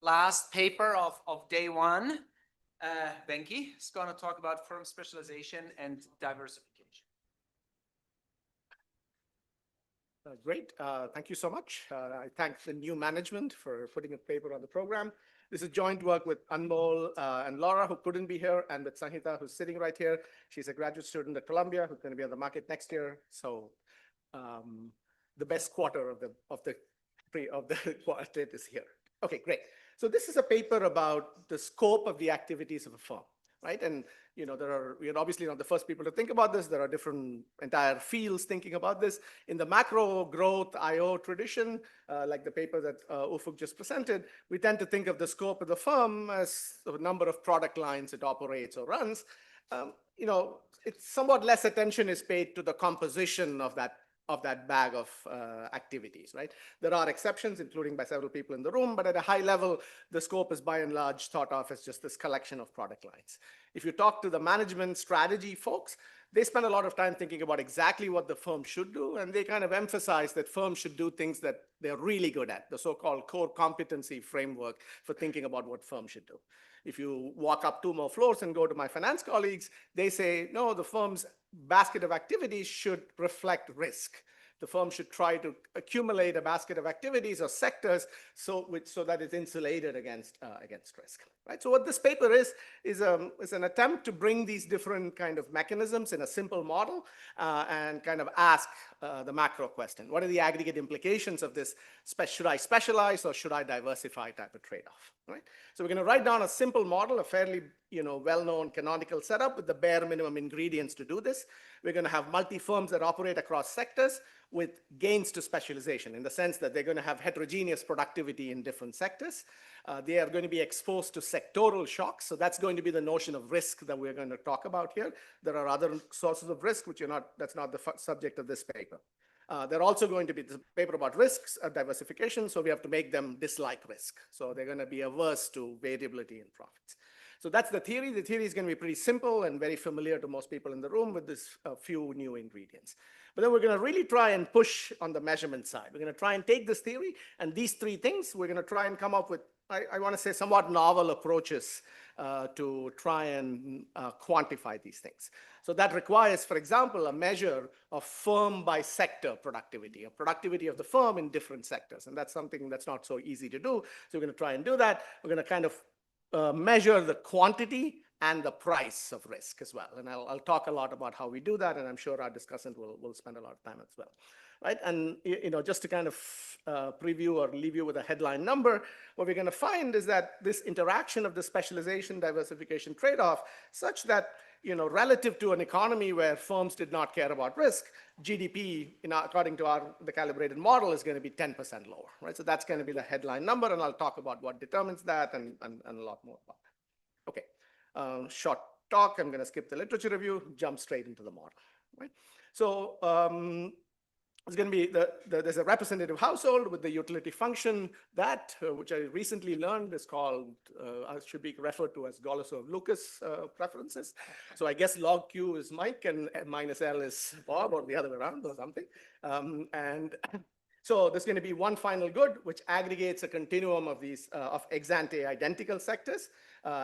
last paper of day one. Benki is going to talk about firm specialization and diversification. Great. Thank you so much. I thank the new management for putting a paper on the program. This is joint work with Anmol and Laura, who couldn't be here, and with Sanhita, who's sitting right here. She's a graduate student at Columbia, who's going to be on the market next year. So the best quarter of the quartet is here. Okay, great. So this is a paper about the scope of the activities of a firm, right? And we are obviously not the first people to think about this. There are different entire fields thinking about this. In the macro growth IO tradition, like the paper that Ufuk just presented, we tend to think of the scope of the firm as the number of product lines it operates or runs. It's somewhat less attention is paid to the composition of that bag of activities, right? There are exceptions, including by several people in the room, but at a high level, the scope is by and large thought of as just this collection of product lines. If you talk to the management strategy folks, they spend a lot of time thinking about exactly what the firm should do, and they kind of emphasize that firms should do things that they're really good at, the so-called core competency framework for thinking about what firms should do. If you walk up 2 more floors and go to my finance colleagues, they say, no, the firm's basket of activities should reflect risk. The firm should try to accumulate a basket of activities or sectors so that it's insulated against risk, right? So what this paper is an attempt to bring these different kind of mechanisms in a simple model and kind of ask the macro question. What are the aggregate implications of this? Should I specialize or should I diversify type of trade-off, right? So we're going to write down a simple model, a fairly well-known canonical setup with the bare minimum ingredients to do this. We're going to have multi-firms that operate across sectors with gains to specialization in the sense that they're going to have heterogeneous productivity in different sectors. They are going to be exposed to sectoral shocks. So that's going to be the notion of risk that we're going to talk about here. There are other sources of risk, which that's not the subject of this paper. They're also going to be the paper about risks, diversification. So we have to make them dislike risk. So they're going to be averse to variability in profits. So that's the theory. The theory is going to be pretty simple and very familiar to most people in the room with this few new ingredients. But then we're going to really try and push on the measurement side. We're going to try and take this theory and these 3 things, we're going to try and come up with, I want to say, somewhat novel approaches to try and quantify these things. So that requires, for example, a measure of firm by sector productivity, or productivity of the firm in different sectors. And that's something that's not so easy to do. So we're going to try and do that. We're going to kind of measure the quantity and the price of risk as well. And I'll talk a lot about how we do that, and I'm sure our discussant will spend a lot of time as well, right? And just to kind of preview or leave you with a headline number, what we're going to find is that this interaction of the specialization diversification trade-off such that relative to an economy where firms did not care about risk, GDP, according to the calibrated model, is going to be 10% lower, right? So that's going to be the headline number, and I'll talk about what determines that and a lot more about that. Okay. Short talk, I'm going to skip the literature review, jump straight into the model, right? So it's going to be, there's a representative household with the utility function that, which I recently learned is called, should be referred to as Golosov-Lucas preferences. So I guess log Q is Mike and minus L is Bob, or the other way around or something. And so there's going to be one final good, which aggregates a continuum of these of ex-ante identical sectors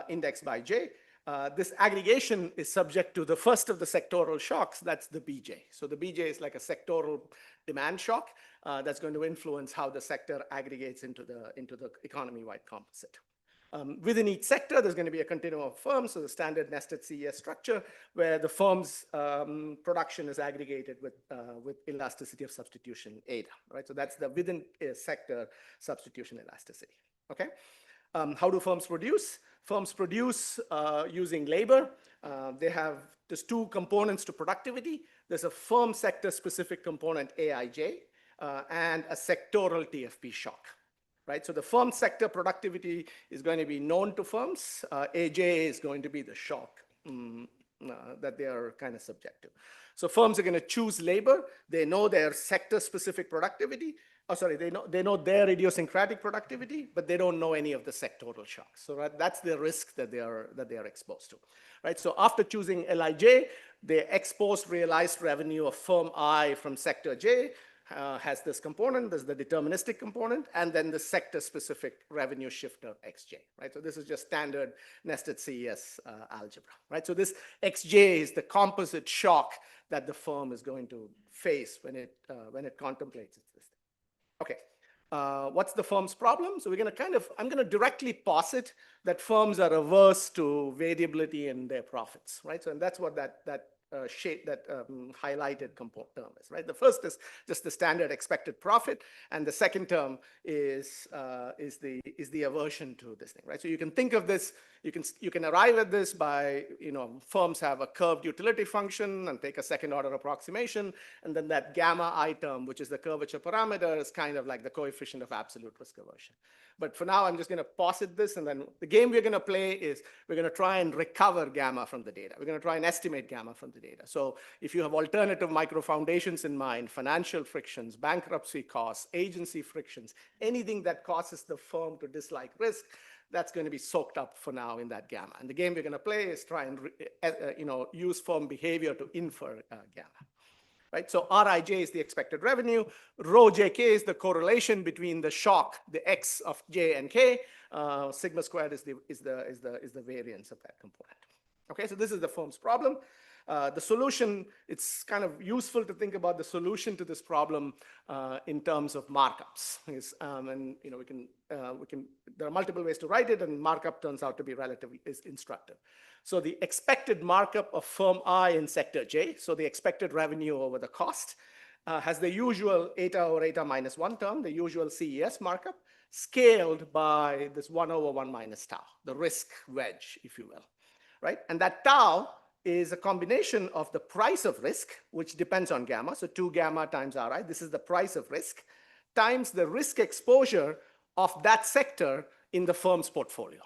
indexed by J. This aggregation is subject to the first of the sectoral shocks, that's the BJ. So the BJ is like a sectoral demand shock that's going to influence how the sector aggregates into the economy-wide composite. Within each sector, there's going to be a continuum of firms, so the standard nested CES structure, where the firm's production is aggregated with elasticity of substitution eta, right? So that's the within a sector substitution elasticity, okay? How do firms produce? Firms produce using labor. There's 2 components to productivity. There's a firm sector specific component, AIJ, and a sectoral TFP shock, right? So the firm sector productivity is going to be known to firms. AJ is going to be the shock that they are kind of subject to. So firms are going to choose labor. They know their sector specific productivity. Oh, sorry, they know their idiosyncratic productivity, but they don't know any of the sectoral shocks. So that's the risk that they are exposed to, right? So after choosing LIJ, they exposed realized revenue of firm I from sector J has this component. There's the deterministic component, and then the sector-specific revenue shifter XJ, right? So this is just standard nested CES algebra, right? So this XJ is the composite shock that the firm is going to face when it contemplates this thing. Okay. What's the firm's problem? So we're going to I'm going to directly posit that firms are averse to variability in their profits, right? So and that's what that highlighted term is, right? The first is just the standard expected profit, and the second term is the aversion to this thing, right? So you can think of this, you can arrive at this by, firms have a curved utility function and take a second order approximation, and then that gamma I term, which is the curvature parameter, is kind of like the coefficient of absolute risk aversion. But for now, I'm just going to posit this, and then the game we're going to play is we're going to try and recover gamma from the data. We're going to try and estimate gamma from the data. So if you have alternative micro foundations in mind, financial frictions, bankruptcy costs, agency frictions, anything that causes the firm to dislike risk, that's going to be soaked up for now in that gamma. And the game we're going to play is try and use firm behavior to infer gamma. Right? So Rij is the expected revenue. Rho Jk is the correlation between the shock, the x of j and k. Sigma squared is the variance of that component. Okay, so this is the firm's problem. The solution, it's kind of useful to think about the solution to this problem in terms of markups. There are multiple ways to write it, and markup turns out to be relatively instructive. So the expected markup of firm I in sector J, so the expected revenue over the cost, has the usual eta over eta minus 1 term, the usual CES markup, scaled by this 1 over 1 minus tau, the risk wedge, if you will, right? And that tau is a combination of the price of risk, which depends on gamma, so 2 gamma times Ri, this is the price of risk, times the risk exposure of that sector in the firm's portfolio.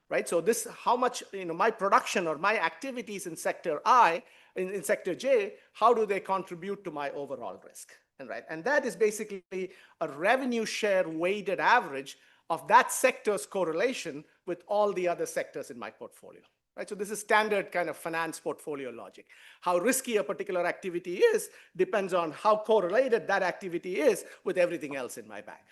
Right, so this, how much, my production or my activities in sector I, in sector J, how do they contribute to my overall risk? And that is basically a revenue share weighted average of that sector's correlation with all the other sectors in my portfolio. Right, so this is standard kind of finance portfolio logic. How risky a particular activity is depends on how correlated that activity is with everything else in my bag.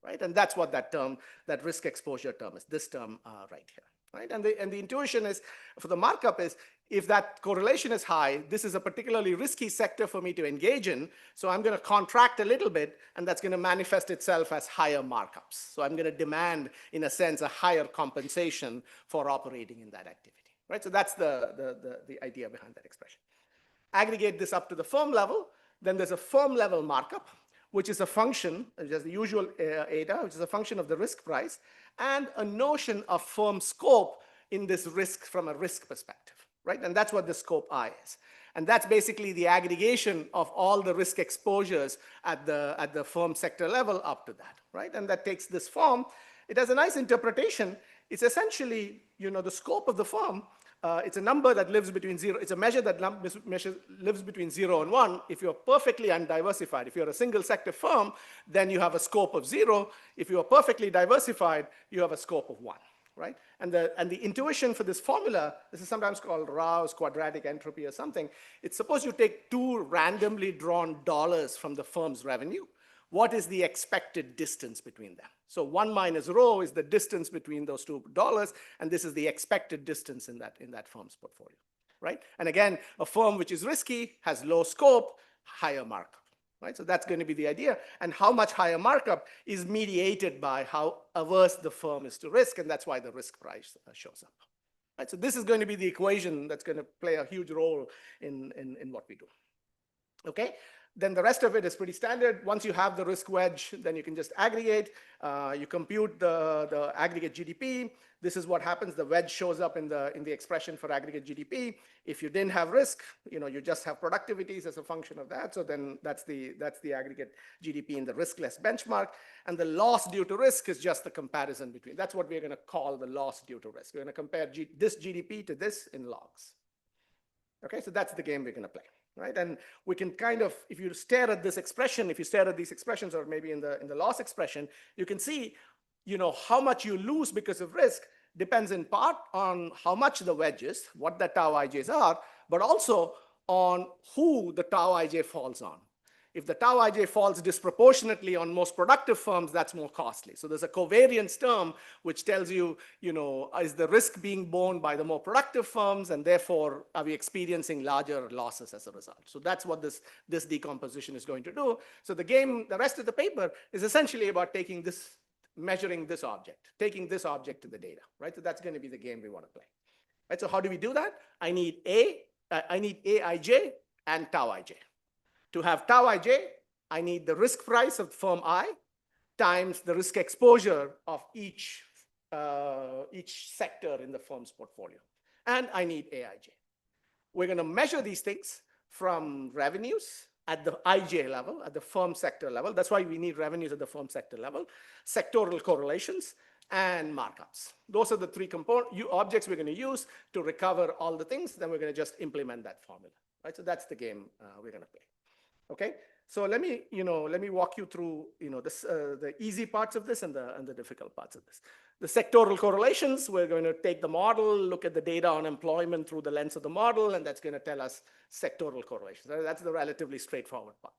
Right? And that's what that term, that risk exposure term is, this term right here. Right? And the intuition is, for the markup is, if that correlation is high, this is a particularly risky sector for me to engage in, so I'm going to contract a little bit, and that's going to manifest itself as higher markups. So I'm going to demand, in a sense, a higher compensation for operating in that activity. Right? So that's the idea behind that expression. Aggregate this up to the firm level, then there's a firm level markup, which is a function, just the usual eta, which is a function of the risk price, and a notion of firm scope in this risk from a risk perspective, right? And that's what the scope I is. And that's basically the aggregation of all the risk exposures at the firm sector level up to that, right? And that takes this form. It has a nice interpretation. It's essentially, the scope of the firm. It's a number that lives between 0. It's a measure that lives between 0 and 1. If you're perfectly undiversified, if you're a single sector firm, then you have a scope of 0. If you are perfectly diversified, you have a scope of 1. Right? And the intuition for this formula, this is sometimes called Rao's quadratic entropy or something. It's suppose you take 2 randomly drawn dollars from the firm's revenue. What is the expected distance between them? So 1 minus rho is the distance between those $2, and this is the expected distance in that firm's portfolio, right? And again, a firm which is risky has low scope, higher markup, right? So that's going to be the idea. And how much higher markup is mediated by how averse the firm is to risk, and that's why the risk price shows up. Right? So this is going to be the equation that's going to play a huge role in what we do. Okay? Then the rest of it is pretty standard. Once you have the risk wedge, then you can just aggregate. You compute the aggregate GDP. This is what happens. The wedge shows up in the expression for aggregate GDP. If you didn't have risk, you just have productivities as a function of that. So then that's the aggregate GDP in the riskless benchmark. And the loss due to risk is just the comparison between. That's what we're going to call the loss due to risk. We're going to compare this GDP to this in logs. Okay, so that's the game we're going to play. Right? And we can kind of, if you stare at this expression, if you stare at these expressions, or maybe in the loss expression, you can see, how much you lose because of risk depends in part on how much the wedge is, what the tau ij's are, but also on who the tau ij falls on. If the tau ij falls disproportionately on most productive firms, that's more costly. So there's a covariance term which tells you, is the risk being borne by the more productive firms, and therefore are we experiencing larger losses as a result? So that's what this decomposition is going to do. So the rest of the paper is essentially about measuring this object, taking this object to the data, right? So that's going to be the game we want to play, right? So how do we do that? I need Aij and tau ij. To have tau ij, I need the risk price of firm I times the risk exposure of each sector in the firm's portfolio. And I need Aij. We're going to measure these things from revenues at the IJ level, at the firm sector level. That's why we need revenues at the firm sector level, sectoral correlations, and markups. Those are the three objects we're going to use to recover all the things. Then we're going to just implement that formula, right? So that's the game we're going to play. Okay, so let me walk you through the easy parts of this and the difficult parts of this. The sectoral correlations, we're going to take the model, look at the data on employment through the lens of the model, and that's going to tell us sectoral correlations. That's the relatively straightforward part.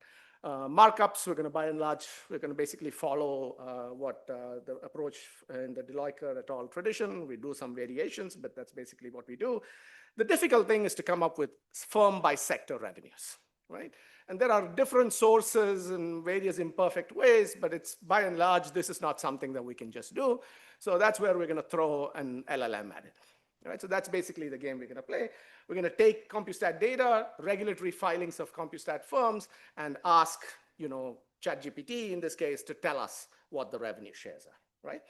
Markups, we're going to by and large, we're going to basically follow what the approach in the Deloitte et al. Tradition. We do some variations, but that's basically what we do. The difficult thing is to come up with firm by sector revenues, right? And there are different sources in various imperfect ways, but it's by and large, this is not something that we can just do. So that's where we're going to throw an LLM at it. Right? So that's basically the game we're going to play. We're going to take CompuStat data, regulatory filings of CompuStat firms, and ask, ChatGPT in this case to tell us what the revenue shares are, right?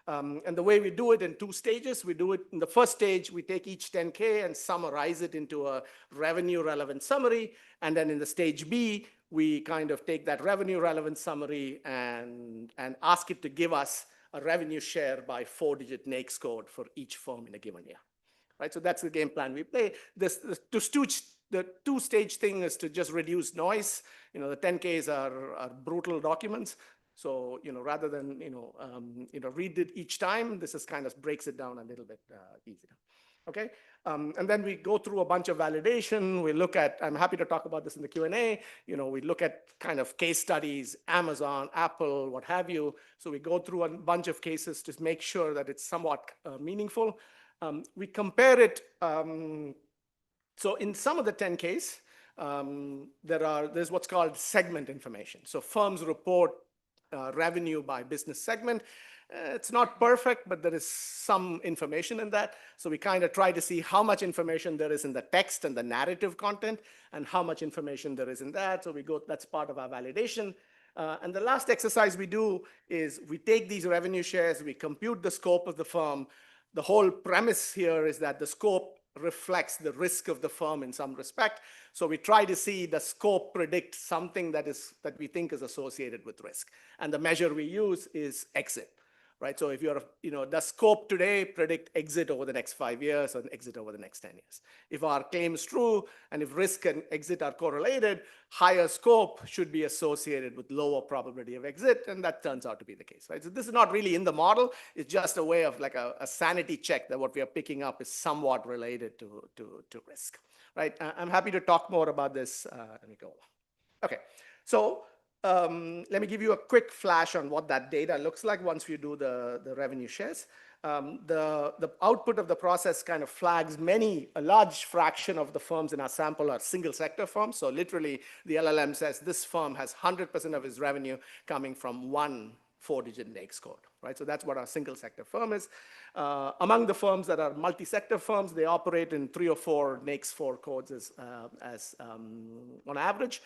And the way we do it in two stages, we do it in the first stage, we take each 10K and summarize it into a revenue relevant summary. And then in the stage B, we kind of take that revenue relevant summary and ask it to give us a revenue share by 4-digit NAICS code for each firm in a given year, right? So that's the game plan we play. The two-stage thing is to just reduce noise. The 10Ks are brutal documents. So, rather than, read it each time, this is kind of breaks it down a little bit easier. Okay. And then we go through a bunch of validation. We look at, I'm happy to talk about this in the Q&A. We look at kind of case studies, Amazon, Apple, what have you. So we go through a bunch of cases to make sure that it's somewhat meaningful. We compare it. So in some of the 10Ks, there's what's called segment information. So firms report revenue by business segment. It's not perfect, but there is some information in that. So we kind of try to see how much information there is in the text and the narrative content and how much information there is in that. So that's part of our validation. And the last exercise we do is we take these revenue shares, we compute the scope of the firm. The whole premise here is that the scope reflects the risk of the firm in some respect. So we try to see the scope predict something that we think is associated with risk. And the measure we use is exit, right? So if does scope today predict exit over the next 5 years or exit over the next 10 years? If our claim is true and if risk and exit are correlated, higher scope should be associated with lower probability of exit, and that turns out to be the case, right? So this is not really in the model. It's just a way of like a sanity check that what we are picking up is somewhat related to risk, right? I'm happy to talk more about this. Let me go. Okay, so let me give you a quick flash on what that data looks like once we do the revenue shares. The output of the process kind of flags a large fraction of the firms in our sample are single sector firms. So literally the LLM says this firm has 100% of its revenue coming from one 4-digit NAICS code, right? So that's what our single sector firm is. Among the firms that are multi-sector firms, they operate in 3 or 4 NAICS 4 codes as on average.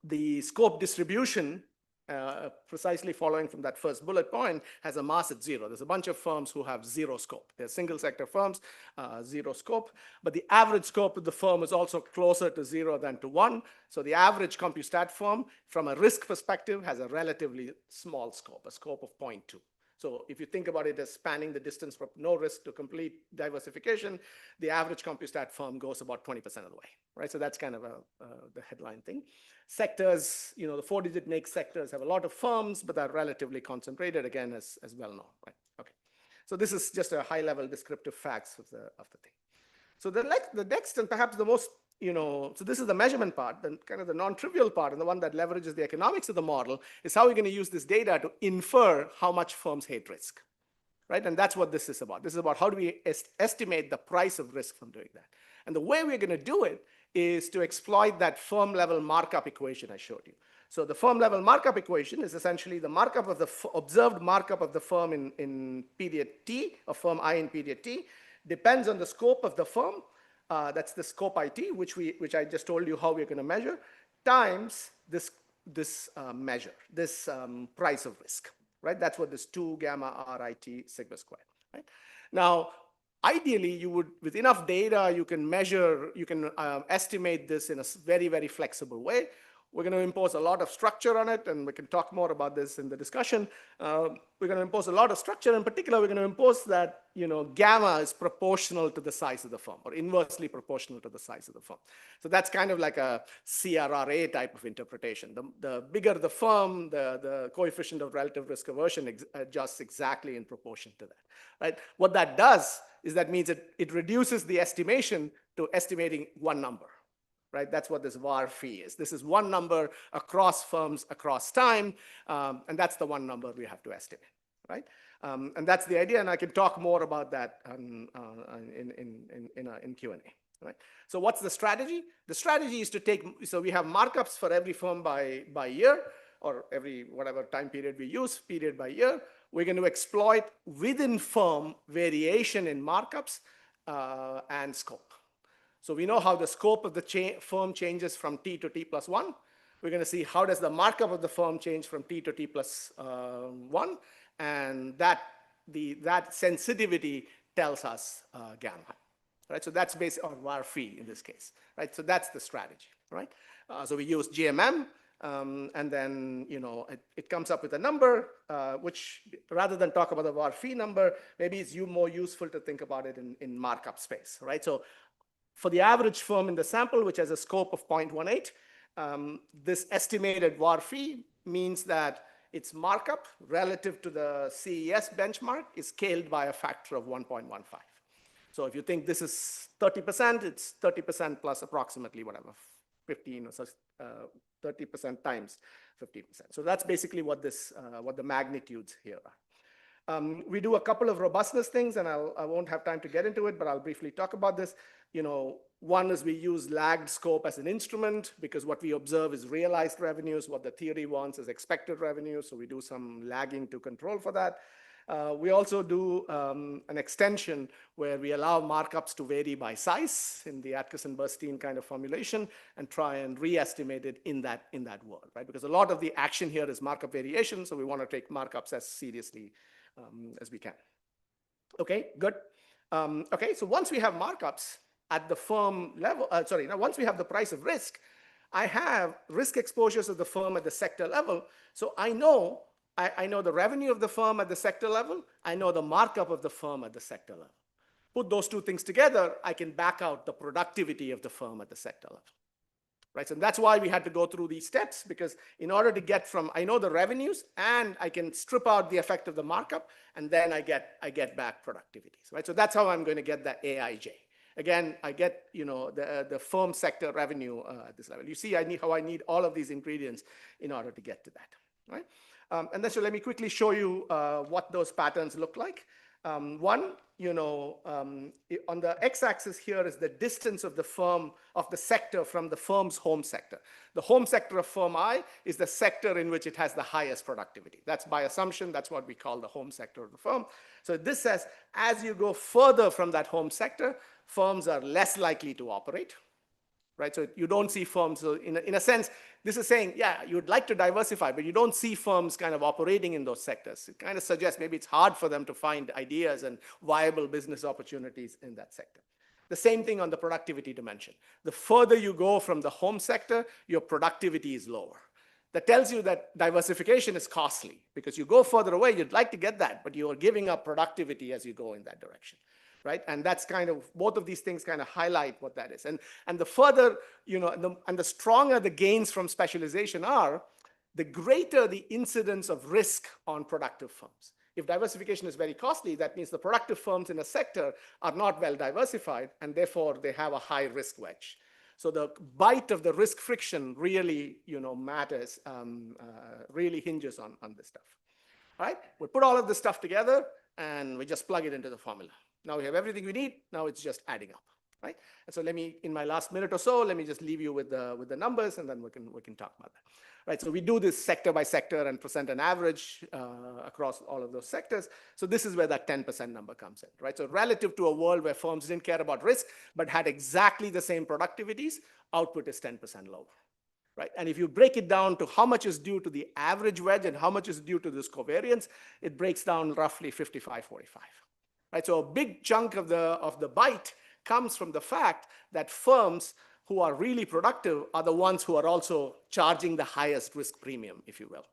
The scope distribution, precisely following from that first bullet point, has a mass at 0. There's a bunch of firms who have 0 scope. They're single sector firms, 0 scope. But the average scope of the firm is also closer to 0 than to 1. So the average CompuStat firm, from a risk perspective, has a relatively small scope, a scope of 0.2. So if you think about it as spanning the distance from no risk to complete diversification, the average CompuStat firm goes about 20% of the way, right? So that's kind of the headline thing. Sectors, the 4-digit NAICS sectors have a lot of firms, but are relatively concentrated, again, as well known, right? Okay. So this is just a high-level descriptive facts of the thing. So the next and perhaps the most so this is the measurement part, then kind of the non-trivial part, and the one that leverages the economics of the model is how we're going to use this data to infer how much firms hate risk, right? And that's what this is about. This is about how do we estimate the price of risk from doing that. And the way we're going to do it is to exploit that firm level markup equation I showed you. So the firm level markup equation is essentially the markup of the observed markup of the firm in period T, of firm I in period T, depends on the scope of the firm. That's the scope IT, which I just told you how we're going to measure, times this measure, this price of risk, right? That's what this 2 gamma RIT sigma squared, right? Now, ideally, you would, with enough data, you can measure, you can estimate this in a very, very flexible way. We're going to impose a lot of structure on it, and we can talk more about this in the discussion. We're going to impose a lot of structure. In particular, we're going to impose that gamma is proportional to the size of the firm, or inversely proportional to the size of the firm. So that's kind of like a CRRA type of interpretation. The bigger the firm, the coefficient of relative risk aversion adjusts exactly in proportion to that, right? What that does is that means it reduces the estimation to estimating one number. Right? That's what this VAR fee is. This is one number across firms across time, and that's the one number we have to estimate, right? And that's the idea, and I can talk more about that in Q&A, right? So what's the strategy? The strategy is to take, so we have markups for every firm by year, or every whatever time period we use, period by year. We're going to exploit within firm variation in markups and scope. So we know how the scope of the firm changes from T to T plus 1. We're going to see how does the markup of the firm change from T to T plus 1. And that sensitivity tells us gamma. Right? So that's based on VAR phi in this case. Right? So that's the strategy. Right? So we use GMM. And then it comes up with a number, which rather than talk about the VAR phi number, maybe it's more useful to think about it in markup space. Right? So for the average firm in the sample, which has a scope of 0.18, this estimated VAR phi means that its markup relative to the CES benchmark is scaled by a factor of 1.15. So if you think this is 30%, it's 30% plus approximately whatever, 15 or such, 30% times 15%. So that's basically what the magnitudes here are. We do a couple of robustness things, and I won't have time to get into it, but I'll briefly talk about this. One is we use lagged scope as an instrument because what we observe is realized revenues. What the theory wants is expected revenue, so we do some lagging to control for that. We also do an extension where we allow markups to vary by size in the Atkinson-Bernstein kind of formulation and try and re-estimate it in that world, right? Because a lot of the action here is markup variation, so we want to take markups as seriously as we can. Okay, good. Okay, so once we have markups at the firm level, now once we have the price of risk, I have risk exposures of the firm at the sector level. So I know the revenue of the firm at the sector level. I know the markup of the firm at the sector level. Put those two things together, I can back out the productivity of the firm at the sector level. Right, so that's why we had to go through these steps, because in order to get from, I know the revenues and I can strip out the effect of the markup, and then I get back productivities. Right, so that's how I'm going to get that AIJ. Again, I get the firm sector revenue at this level. You see, how I need all of these ingredients in order to get to that. Right, and then so let me quickly show you what those patterns look like. One, on the x-axis here is the distance of the firm, of the sector from the firm's home sector. The home sector of firm I is the sector in which it has the highest productivity. That's by assumption, that's what we call the home sector of the firm. So this says, as you go further from that home sector, firms are less likely to operate. Right? So you don't see firms, so in a sense, this is saying, yeah, you'd like to diversify, but you don't see firms kind of operating in those sectors. It kind of suggests maybe it's hard for them to find ideas and viable business opportunities in that sector. The same thing on the productivity dimension. The further you go from the home sector, your productivity is lower. That tells you that diversification is costly because you go further away, you'd like to get that, but you are giving up productivity as you go in that direction. Right? And that's kind of, both of these things kind of highlight what that is. And the further, and the stronger the gains from specialization are, the greater the incidence of risk on productive firms. If diversification is very costly, that means the productive firms in a sector are not well diversified, and therefore they have a high risk wedge. So the bite of the risk friction really, matters, really hinges on this stuff. All right, we put all of this stuff together and we just plug it into the formula. Now we have everything we need. Now it's just adding up, right? And so let me, in my last minute or so, let me just leave you with the numbers, and then we can talk about that. Right, so we do this sector by sector and present an average across all of those sectors. So this is where that 10% number comes in, right? So relative to a world where firms didn't care about risk, but had exactly the same productivities, output is 10% lower. Right? And if you break it down to how much is due to the average wedge and how much is due to this covariance, it breaks down roughly 55-45. Right? So a big chunk of the bite comes from the fact that firms who are really productive are the ones who are also charging the highest risk premium, if you will.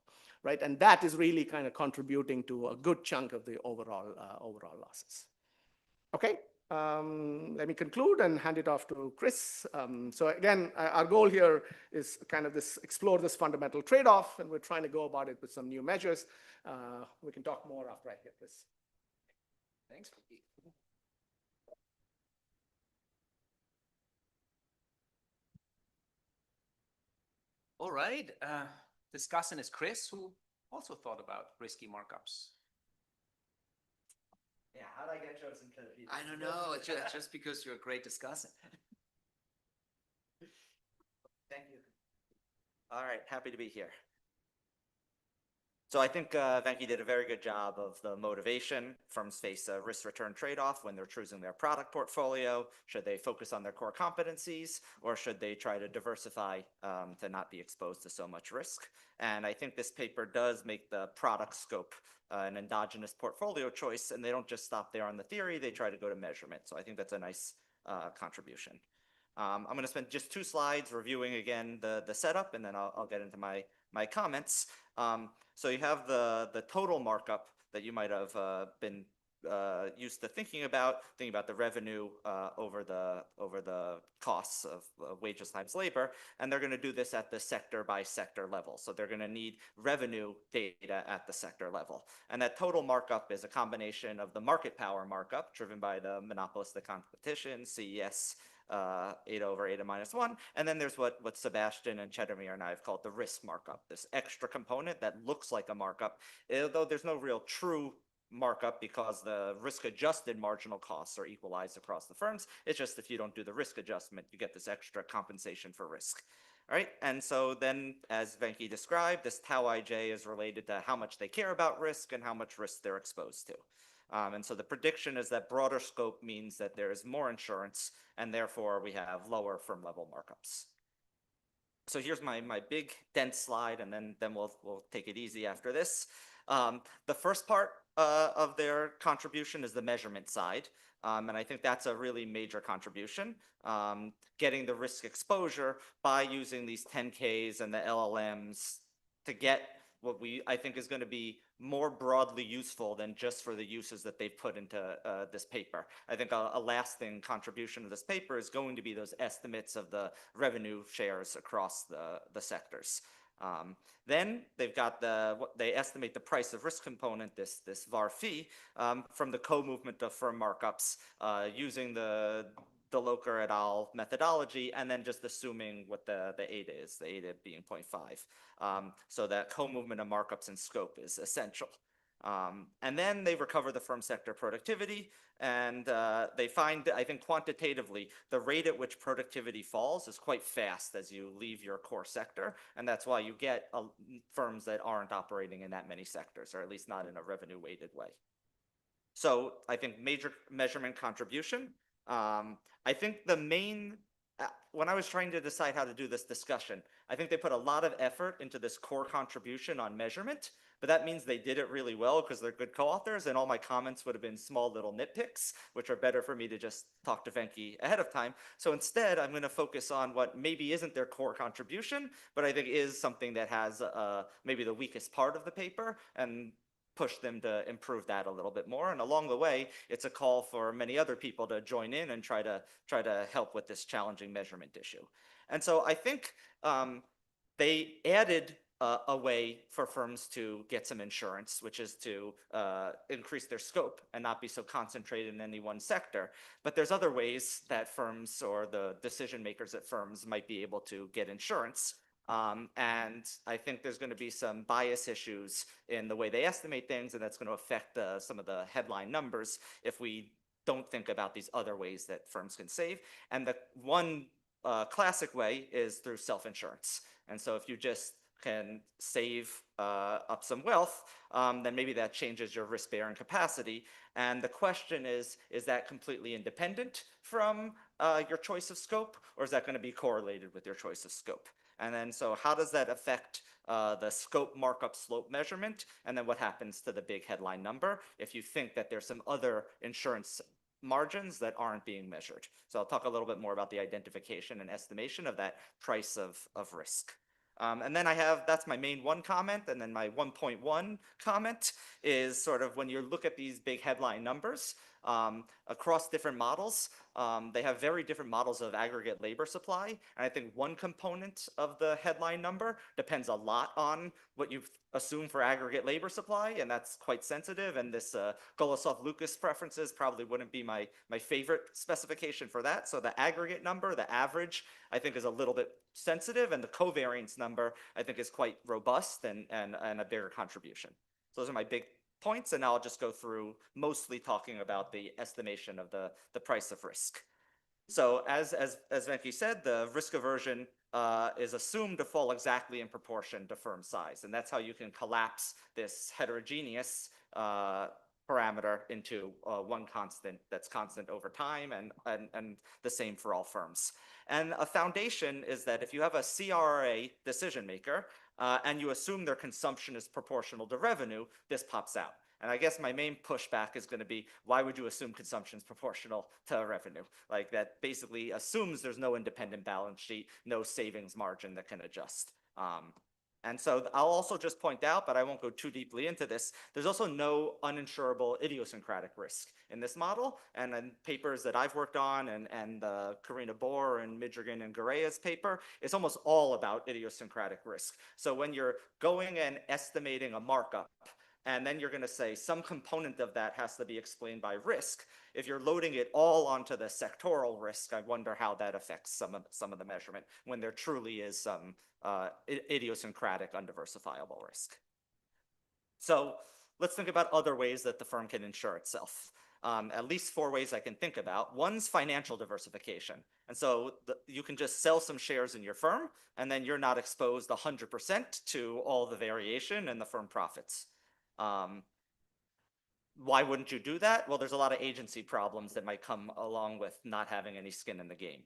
Right? And that is really kind of contributing to a good chunk of the overall losses. Okay. Let me conclude and hand it off to Chris. So again, our goal here is kind of explore this fundamental trade-off, and we're trying to go about it with some new measures. We can talk more after I hear Chris. Thanks. All right. Discussing is Chris, who also thought about risky markups. Yeah, how did I get chosen to be? I don't know. It's just because you're a great discussant. Thank you. All right, happy to be here. So I think Venki did a very good job of the motivation. Firms face a risk-return trade-off when they're choosing their product portfolio. Should they focus on their core competencies, or should they try to diversify to not be exposed to so much risk? And I think this paper does make the product scope an endogenous portfolio choice, and they don't just stop there on the theory, they try to go to measurement. So I think that's a nice contribution. I'm going to spend just 2 slides reviewing again the setup, and then I'll get into my comments. So you have the total markup that you might have been used to thinking about the revenue over the costs of wages times labor, and they're going to do this at the sector by sector level. So they're going to need revenue data at the sector level, and that total markup is a combination of the market power markup driven by the monopolistic competition, CES 8 over eta minus 1, and then there's what Sebastian and Chedomir and I have called the risk markup, this extra component that looks like a markup, although there's no real true markup because the risk-adjusted marginal costs are equalized across the firms. It's just if you don't do the risk adjustment, you get this extra compensation for risk. All right, and so then, as Venki described, this tau ij is related to how much they care about risk and how much risk they're exposed to. And so the prediction is that broader scope means that there is more insurance, and therefore we have lower firm level markups. So here's my big dense slide, and then we'll take it easy after this. The first part of their contribution is the measurement side, and I think that's a really major contribution. Getting the risk exposure by using these 10Ks and the LLMs to get what I think is going to be more broadly useful than just for the uses that they've put into this paper. I think a lasting contribution to this paper is going to be those estimates of the revenue shares across the sectors. Then they've got they estimate the price of risk component, this VAR fee, from the co-movement of firm markups using the Locher et al. Methodology, and then just assuming what the eta is, the eta being 0.5. So that co-movement of markups and scope is essential. And then they recover the firm sector productivity, and they find, I think quantitatively, the rate at which productivity falls is quite fast as you leave your core sector, and that's why you get firms that aren't operating in that many sectors, or at least not in a revenue-weighted way. So I think major measurement contribution. I think the main, when I was trying to decide how to do this discussion, I think they put a lot of effort into this core contribution on measurement, but that means they did it really well because they're good co-authors, and all my comments would have been small little nitpicks, which are better for me to just talk to Venki ahead of time. So instead, I'm going to focus on what maybe isn't their core contribution, but I think is something that has maybe the weakest part of the paper, and push them to improve that a little bit more. And along the way, it's a call for many other people to join in and try to help with this challenging measurement issue. And so I think they added a way for firms to get some insurance, which is to increase their scope and not be so concentrated in any one sector. But there's other ways that firms or the decision makers at firms might be able to get insurance. And I think there's going to be some bias issues in the way they estimate things, and that's going to affect some of the headline numbers if we don't think about these other ways that firms can save. And the one classic way is through self-insurance. And so if you just can save up some wealth, then maybe that changes your risk-bearing capacity. And the question is that completely independent from your choice of scope, or is that going to be correlated with your choice of scope? And then so how does that affect the scope markup slope measurement? And then what happens to the big headline number if you think that there's some other insurance margins that aren't being measured? So I'll talk a little bit more about the identification and estimation of that price of risk. And then that's my main one comment. And then my 1.1 comment is sort of when you look at these big headline numbers across different models, they have very different models of aggregate labor supply. And I think one component of the headline number depends a lot on what you assume for aggregate labor supply, and that's quite sensitive. And this Golosov-Lucas preferences probably wouldn't be my favorite specification for that. So the aggregate number, the average, I think is a little bit sensitive, and the covariance number I think is quite robust and a bigger contribution. So those are my big points, and now I'll just go through mostly talking about the estimation of the price of risk. So as Venki said, the risk aversion is assumed to fall exactly in proportion to firm size, and that's how you can collapse this heterogeneous parameter into one constant that's constant over time and the same for all firms. And a foundation is that if you have a CRA decision maker and you assume their consumption is proportional to revenue, this pops out. And I guess my main pushback is going to be, why would you assume consumption is proportional to revenue? Like that basically assumes there's no independent balance sheet, no savings margin that can adjust. And so I'll also just point out, but I won't go too deeply into this, there's also no uninsurable idiosyncratic risk in this model. And in papers that I've worked on and Karina Bohr and Midrigan and Garea's paper, it's almost all about idiosyncratic risk. So when you're going and estimating a markup, and then you're going to say some component of that has to be explained by risk, if you're loading it all onto the sectoral risk, I wonder how that affects some of the measurement when there truly is some idiosyncratic undiversifiable risk. So let's think about other ways that the firm can insure itself. At least 4 ways I can think about. One's financial diversification. And so you can just sell some shares in your firm, and then you're not exposed 100% to all the variation and the firm profits. Why wouldn't you do that? Well, there's a lot of agency problems that might come along with not having any skin in the game.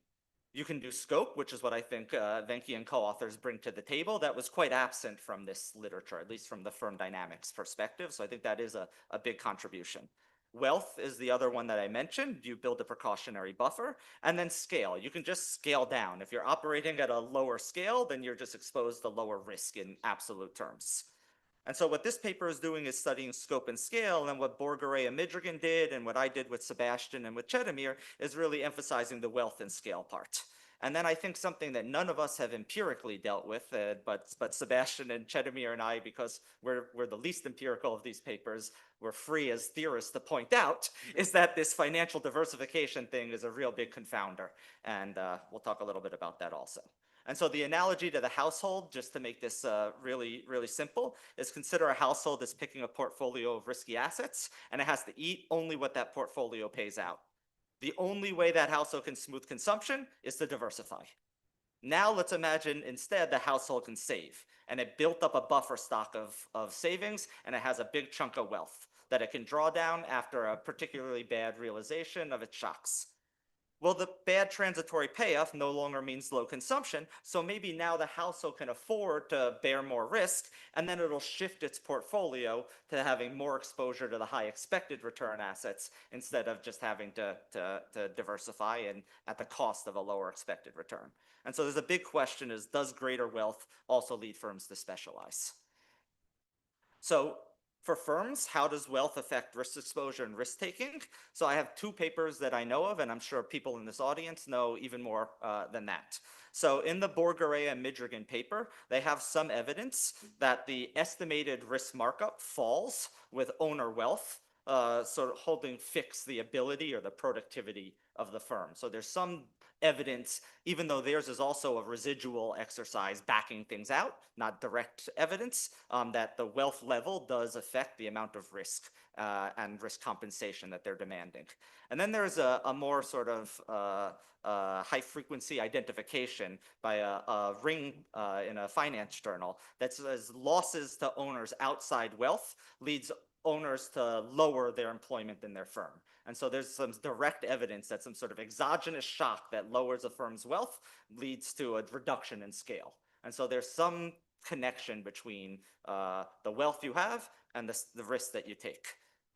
You can do scope, which is what I think Venki and co-authors bring to the table. That was quite absent from this literature, at least from the firm dynamics perspective. So I think that is a big contribution. Wealth is the other one that I mentioned. You build a precautionary buffer. And then scale. You can just scale down. If you're operating at a lower scale, then you're just exposed to lower risk in absolute terms. And so what this paper is doing is studying scope and scale, and what Bohr, Garea, and Midrigan did, and what I did with Sebastian and with Chetamir, is really emphasizing the wealth and scale part. And then I think something that none of us have empirically dealt with, but Sebastian and Chetamir and I, because we're the least empirical of these papers, we're free as theorists to point out, is that this financial diversification thing is a real big confounder. And we'll talk a little bit about that also. And so the analogy to the household, just to make this really, really simple, is consider a household that's picking a portfolio of risky assets, and it has to eat only what that portfolio pays out. The only way that household can smooth consumption is to diversify. Now let's imagine instead the household can save, and it built up a buffer stock of savings, and it has a big chunk of wealth that it can draw down after a particularly bad realization of its shocks. Well, the bad transitory payoff no longer means low consumption, so maybe now the household can afford to bear more risk, and then it'll shift its portfolio to having more exposure to the high expected return assets instead of just having to diversify and at the cost of a lower expected return. And so there's a big question is, does greater wealth also lead firms to specialize? So for firms, how does wealth affect risk exposure and risk taking? So I have two papers that I know of, and I'm sure people in this audience know even more than that. So in the Borgarea and Midrigan paper, they have some evidence that the estimated risk markup falls with owner wealth, sort of holding fixed the ability or the productivity of the firm. So there's some evidence, even though theirs is also a residual exercise backing things out, not direct evidence, that the wealth level does affect the amount of risk and risk compensation that they're demanding. And then there's a more sort of high frequency identification by a ring in a finance journal that says losses to owners outside wealth leads owners to lower their employment in their firm. And so there's some direct evidence that some sort of exogenous shock that lowers a firm's wealth leads to a reduction in scale. And so there's some connection between the wealth you have and the risk that you take.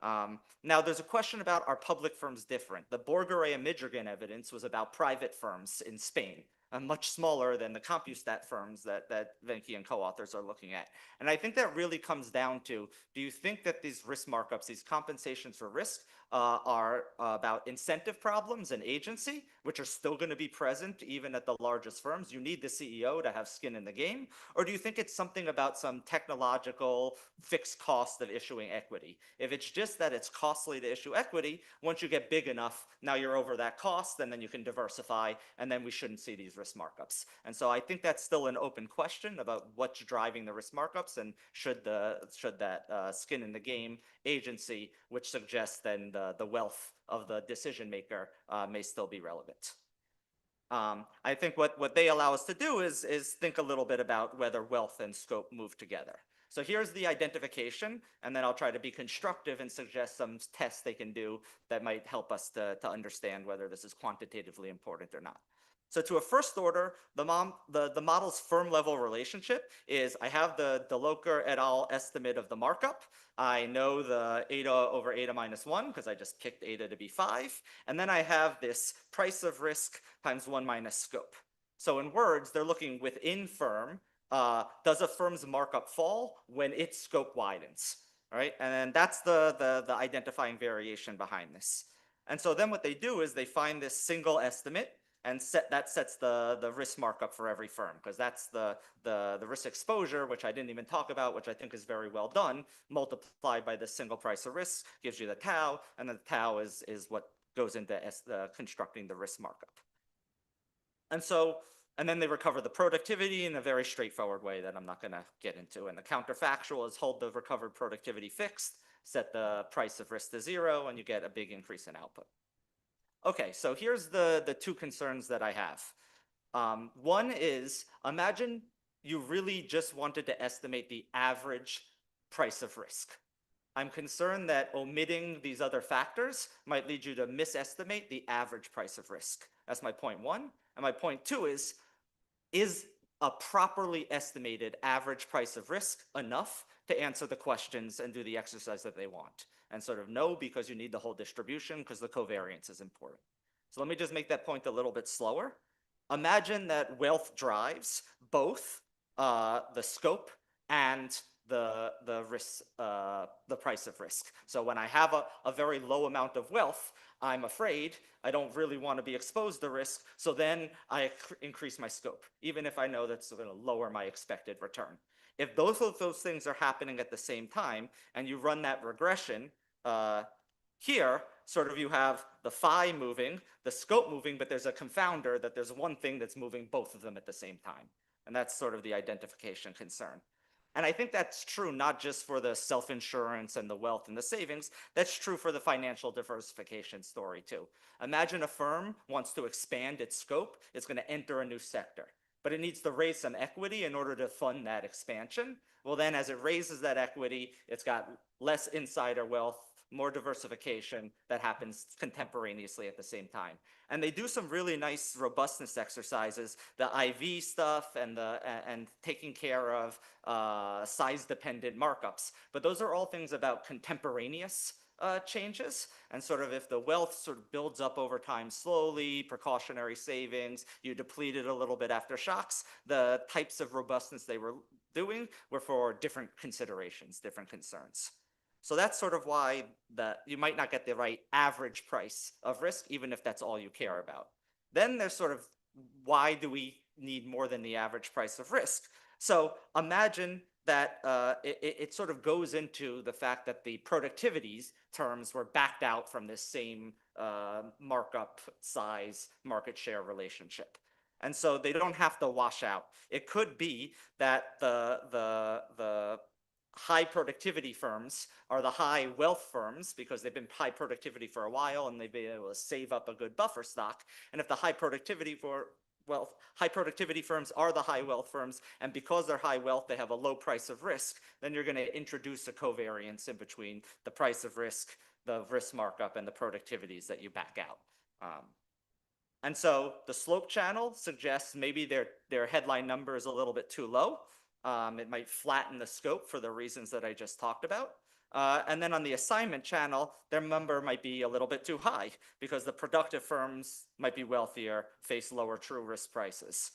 Now, there's a question about, are public firms different? The Borgarea Midrigan evidence was about private firms in Spain, much smaller than the CompuStat firms that Venki and co-authors are looking at. And I think that really comes down to, do you think that these risk markups, these compensations for risk, are about incentive problems and agency, which are still going to be present even at the largest firms? You need the CEO to have skin in the game. Or do you think it's something about some technological fixed cost of issuing equity? If it's just that it's costly to issue equity, once you get big enough, now you're over that cost, and then you can diversify, and then we shouldn't see these risk markups. And so I think that's still an open question about what's driving the risk markups, and should that skin in the game agency, which suggests then the wealth of the decision maker, may still be relevant. I think what they allow us to do is think a little bit about whether wealth and scope move together. So here's the identification, and then I'll try to be constructive and suggest some tests they can do that might help us to understand whether this is quantitatively important or not. So to a first order, the model's firm level relationship is, I have the DeLocher et al. Estimate of the markup. I know the eta over eta minus 1 because I just picked eta to be 5. And then I have this price of risk times 1 minus scope. So in words, they're looking within firm. Does a firm's markup fall when its scope widens? All right, and then that's the identifying variation behind this. And so then what they do is they find this single estimate, and that sets the risk markup for every firm, because that's the risk exposure, which I didn't even talk about, which I think is very well done, multiplied by the single price of risk gives you the tau, and the tau is what goes into constructing the risk markup. And then they recover the productivity in a very straightforward way that I'm not going to get into. And the counterfactual is hold the recovered productivity fixed, set the price of risk to 0, and you get a big increase in output. Okay, so here's the two concerns that I have. One is, imagine you really just wanted to estimate the average price of risk. I'm concerned that omitting these other factors might lead you to misestimate the average price of risk. That's my point 1. And my point 2 is a properly estimated average price of risk enough to answer the questions and do the exercise that they want? And sort of no, because you need the whole distribution, because the covariance is important. So let me just make that point a little bit slower. Imagine that wealth drives both the scope and the risk, the price of risk. So when I have a very low amount of wealth, I'm afraid I don't really want to be exposed to risk, so then I increase my scope, even if I know that's going to lower my expected return. If both of those things are happening at the same time, and you run that regression here, sort of you have the phi moving, the scope moving, but there's a confounder that there's one thing that's moving both of them at the same time. And that's sort of the identification concern. And I think that's true not just for the self-insurance and the wealth and the savings, that's true for the financial diversification story too. Imagine a firm wants to expand its scope, it's going to enter a new sector, but it needs to raise some equity in order to fund that expansion. Well, then as it raises that equity, it's got less insider wealth, more diversification that happens contemporaneously at the same time. And they do some really nice robustness exercises, the IV stuff and taking care of size-dependent markups. But those are all things about contemporaneous changes, and sort of if the wealth sort of builds up over time slowly, precautionary savings, you deplete it a little bit after shocks, the types of robustness they were doing were for different considerations, different concerns. So that's sort of why you might not get the right average price of risk, even if that's all you care about. Then there's sort of, why do we need more than the average price of risk? So imagine that it sort of goes into the fact that the productivities terms were backed out from this same markup size market share relationship. And so they don't have to wash out. It could be that the high productivity firms are the high wealth firms because they've been high productivity for a while and they've been able to save up a good buffer stock. And if the high productivity firms are the high wealth firms, and because they're high wealth, they have a low price of risk, then you're going to introduce a covariance in between the price of risk, the risk markup, and the productivities that you back out. And so the slope channel suggests maybe their headline number is a little bit too low. It might flatten the scope for the reasons that I just talked about. And then on the assignment channel, their number might be a little bit too high because the productive firms might be wealthier, face lower true risk prices.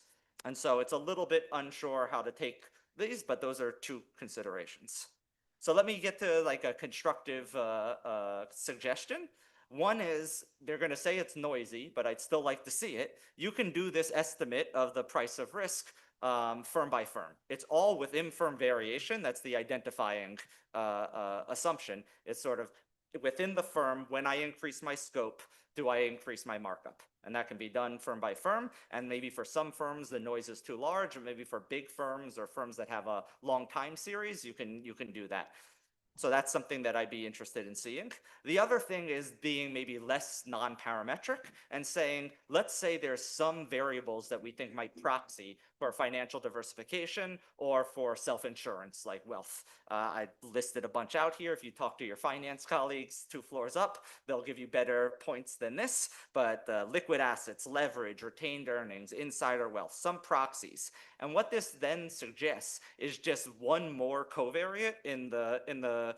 And so it's a little bit unsure how to take these, but those are two considerations. So let me get to like a constructive suggestion. One is they're going to say it's noisy, but I'd still like to see it. You can do this estimate of the price of risk firm by firm. It's all within firm variation. That's the identifying assumption. It's sort of within the firm, when I increase my scope, do I increase my markup? And that can be done firm by firm. And maybe for some firms, the noise is too large, or maybe for big firms or firms that have a long time series, you can do that. So that's something that I'd be interested in seeing. The other thing is being maybe less non-parametric and saying, let's say there's some variables that we think might proxy for financial diversification or for self-insurance like wealth. I listed a bunch out here. If you talk to your finance colleagues 2 floors up, they'll give you better points than this. But liquid assets, leverage, retained earnings, insider wealth, some proxies. And what this then suggests is just one more covariate in the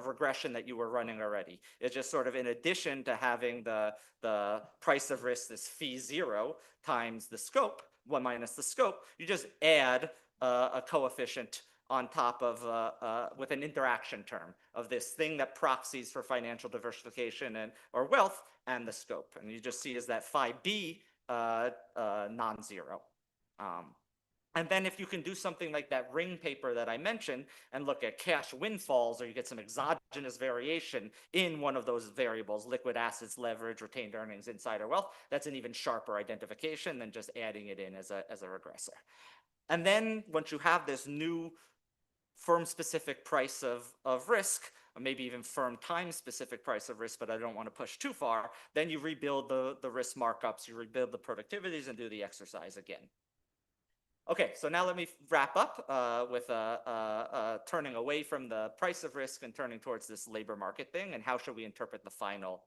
regression that you were running already. It's just sort of in addition to having the price of risk, this phi 0 times the scope, 1 minus the scope, you just add a coefficient on top of, with an interaction term of this thing that proxies for financial diversification or wealth and the scope. And you just see is that phi b non-zero. And then if you can do something like that ring paper that I mentioned and look at cash windfalls, or you get some exogenous variation in one of those variables, liquid assets, leverage, retained earnings, insider wealth, that's an even sharper identification than just adding it in as a regressor. And then once you have this new firm-specific price of risk, or maybe even firm time-specific price of risk, but I don't want to push too far, then you rebuild the risk markups, you rebuild the productivities, and do the exercise again. Okay, so now let me wrap up with turning away from the price of risk and turning towards this labor market thing, and how should we interpret the final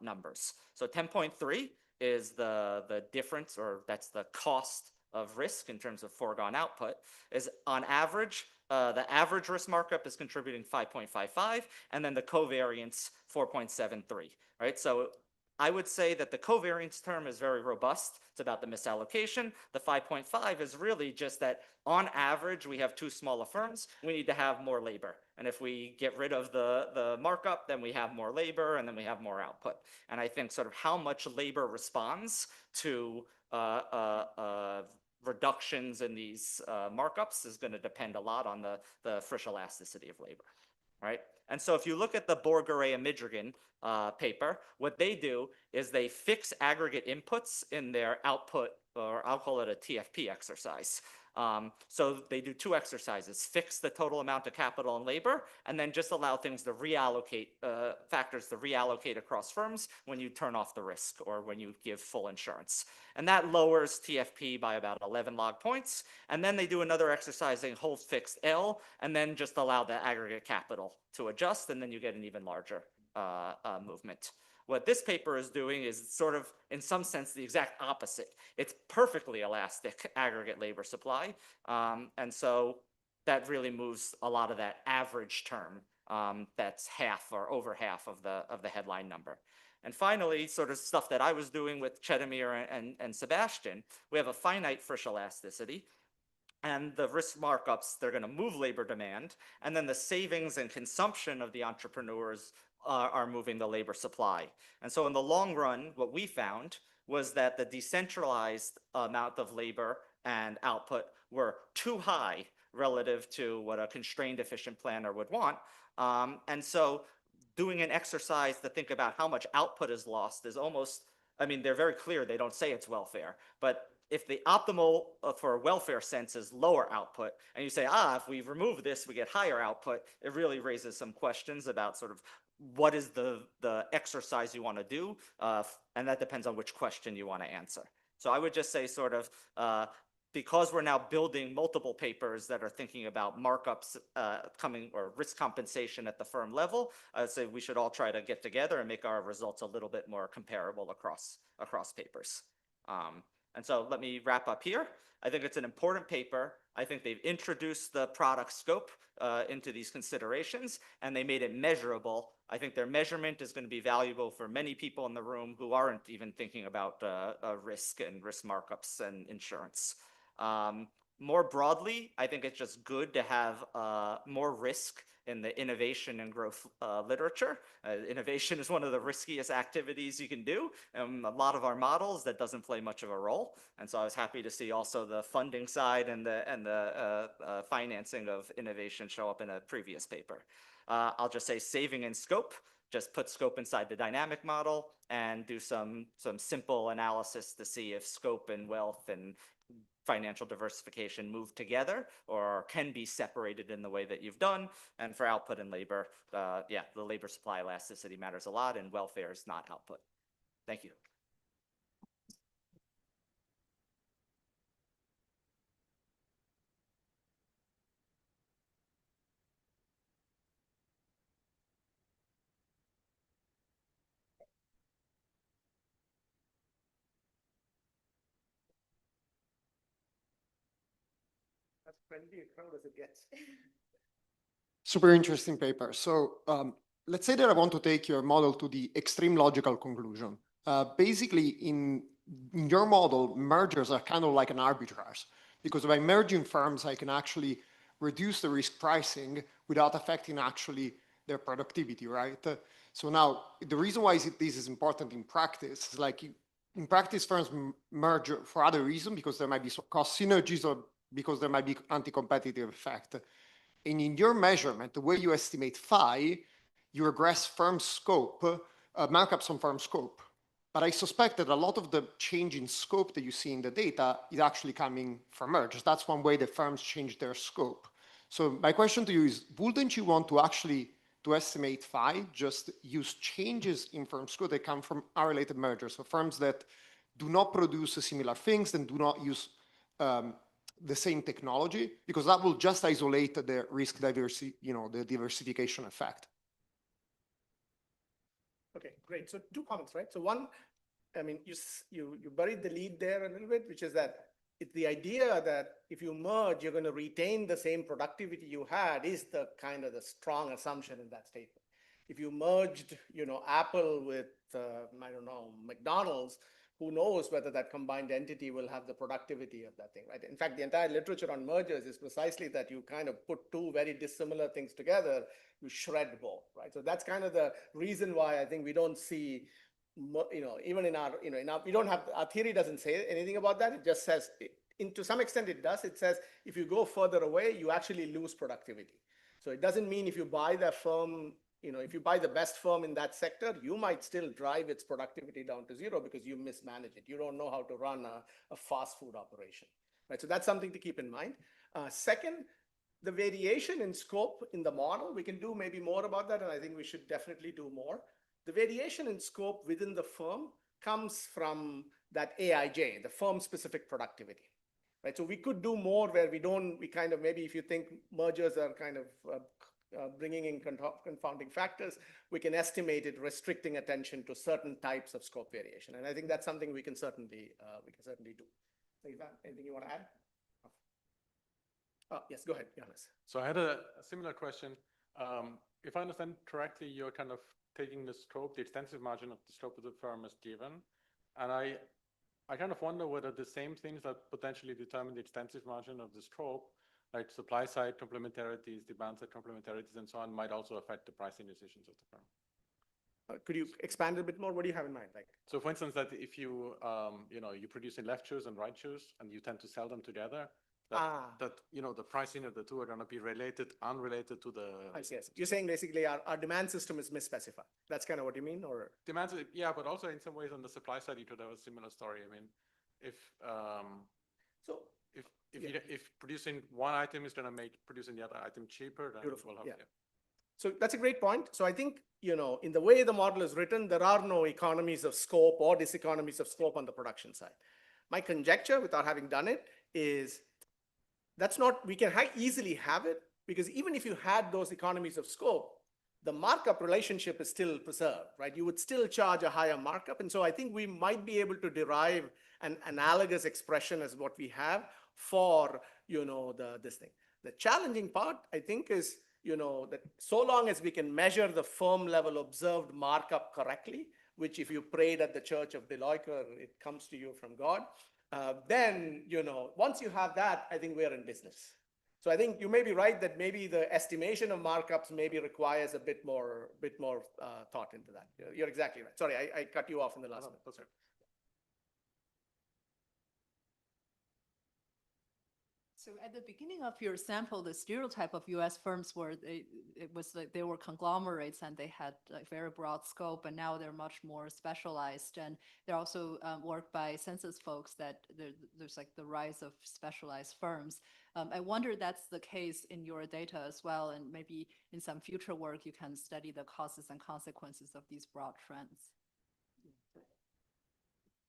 numbers. So 10.3 is the difference, or that's the cost of risk in terms of foregone output, is on average, the average risk markup is contributing 5.55, and then the covariance 4.73, right? So I would say that the covariance term is very robust. It's about the misallocation. The 5.5 is really just that on average, we have too small firms. We need to have more labor. And if we get rid of the markup, then we have more labor and then we have more output. And I think sort of how much labor responds to reductions in these markups is going to depend a lot on the Frisch elasticity of labor, right? And so if you look at the Borgere and Midrigan paper, what they do is they fix aggregate inputs in their output, or I'll call it a TFP exercise. So they do 2 exercises: fix the total amount of capital and labor, and then just allow things to reallocate, factors to reallocate across firms when you turn off the risk or when you give full insurance. And that lowers TFP by about 11 log points. And then they do another exercise, they hold fixed L, and then just allow the aggregate capital to adjust, and then you get an even larger movement. What this paper is doing is sort of, in some sense, the exact opposite. It's perfectly elastic aggregate labor supply. And so that really moves a lot of that average term that's half or over half of the headline number. And finally, sort of stuff that I was doing with Chetamir and Sebastian, we have a finite Frisch elasticity. and the risk markups, they're going to move labor demand, and then the savings and consumption of the entrepreneurs are moving the labor supply. And so in the long run, what we found was that the decentralized amount of labor and output were too high relative to what a constrained efficient planner would want. And so doing an exercise to think about how much output is lost is almost, I mean, they're very clear, they don't say it's welfare, but if the optimal for a welfare sense is lower output, and you say, if we remove this, we get higher output, it really raises some questions about sort of what is the exercise you want to do, and that depends on which question you want to answer. So I would just say sort of, because we're now building multiple papers that are thinking about markups coming or risk compensation at the firm level, I'd say we should all try to get together and make our results a little bit more comparable across papers. And so let me wrap up here. I think it's an important paper. I think they've introduced the product scope into these considerations, and they made it measurable. I think their measurement is going to be valuable for many people in the room who aren't even thinking about risk and risk markups and insurance. More broadly, I think it's just good to have more risk in the innovation and growth literature. Innovation is one of the riskiest activities you can do. A lot of our models, that doesn't play much of a role. And so I was happy to see also the funding side and the financing of innovation show up in a previous paper. I'll just say saving in scope. Just put scope inside the dynamic model and do some simple analysis to see if scope and wealth and financial diversification move together or can be separated in the way that you've done. And for output and labor, the labor supply elasticity matters a lot, and welfare is not output. Thank you. As friendly a crowd as it gets. Super interesting paper. So let's say that I want to take your model to the extreme logical conclusion. Basically, in your model, mergers are kind of like an arbitrage, because by merging firms, I can actually reduce the risk pricing without affecting actually their productivity, right? So now, the reason why this is important in practice is like, in practice, firms merge for other reasons, because there might be cost synergies or because there might be anti-competitive effect. And in your measurement, the way you estimate phi, you regress firm scope, markups on firm scope. But I suspect that a lot of the change in scope that you see in the data is actually coming from mergers. That's one way that firms change their scope. So my question to you is, wouldn't you want to actually, to estimate phi, just use changes in firm scope that come from unrelated mergers? So firms that do not produce similar things and do not use the same technology, because that will just isolate the risk diversity, the diversification effect. Okay, great. So 2 comments, right? So one, I mean, you buried the lead there a little bit, which is that it's the idea that if you merge, you're going to retain the same productivity you had is the kind of the strong assumption in that statement. If you merged, Apple with, I don't know, McDonald's, who knows whether that combined entity will have the productivity of that thing, right? In fact, the entire literature on mergers is precisely that you kind of put 2 very dissimilar things together, you shred both, right? So that's kind of the reason why I think we don't see, even in our, we don't have, our theory doesn't say anything about that. It just says, to some extent it does. It says, if you go further away, you actually lose productivity. So it doesn't mean if you buy that firm, if you buy the best firm in that sector, you might still drive its productivity down to 0 because you mismanage it. You don't know how to run a fast food operation, right? So that's something to keep in mind. Second, the variation in scope in the model, we can do maybe more about that, and I think we should definitely do more. The variation in scope within the firm comes from that AIJ, the firm-specific productivity, right? So we could do more where we kind of, maybe if you think mergers are kind of bringing in confounding factors, we can estimate it restricting attention to certain types of scope variation. And I think that's something we can certainly do. So Ivan, anything you want to add? Yes, go ahead, Johannes. So I had a similar question. If I understand correctly, you're kind of taking the scope, the extensive margin of the scope of the firm as given. And I I kind of wonder whether the same things that potentially determine the extensive margin of the scope, like supply side complementarities, demand side complementarities, and so on, might also affect the pricing decisions of the firm. Could you expand a bit more? What do you have in mind? Like, so for instance, that if you, you produce in left shoes and right shoes, and you tend to sell them together, that the pricing of the two are going to be unrelated to the. I see. You're saying basically our demand system is misspecified. That's kind of what you mean, or? Demand, yeah, but also in some ways on the supply side, you could have a similar story. I mean, if producing one item is going to make producing the other item cheaper, then Beautiful. we'll have, Yeah. So that's a great point. So I think, in the way the model is written, there are no economies of scope or diseconomies of scope on the production side. My conjecture, without having done it, is that's not, we can easily have it, because even if you had those economies of scope, the markup relationship is still preserved, right? You would still charge a higher markup. And so I think we might be able to derive an analogous expression as what we have for, this thing. The challenging part, I think, is, that so long as we can measure the firm level observed markup correctly, which if you prayed at the church of Deloitte, it comes to you from God, then, once you have that, I think we're in business. So I think you may be right that maybe the estimation of markups maybe requires a bit more thought into that. You're exactly right. Sorry, I cut you off in the last minute. That's right. So at the beginning of your sample, the stereotype of U.S. firms were they were conglomerates and they had like very broad scope, and now they're much more specialized. And they're also worked by census folks that there's like the rise of specialized firms. I wonder that's the case in your data as well, and maybe in some future work you can study the causes and consequences of these broad trends.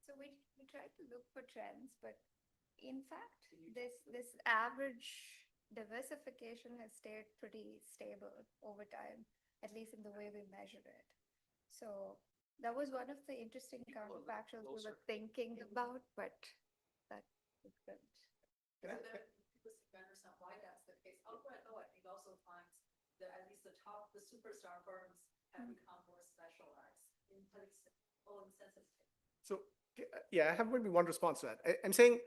So we tried to look for trends, but in fact, this average diversification has stayed pretty stable over time, at least in the way we measure it. So that was one of the interesting counterfactuals we were thinking about, but that we couldn't. So then to understand why that's the case, outright though, I think also finds that at least the superstar firms have become more specialized in all incentive. So yeah, I have maybe one response to that. I'm saying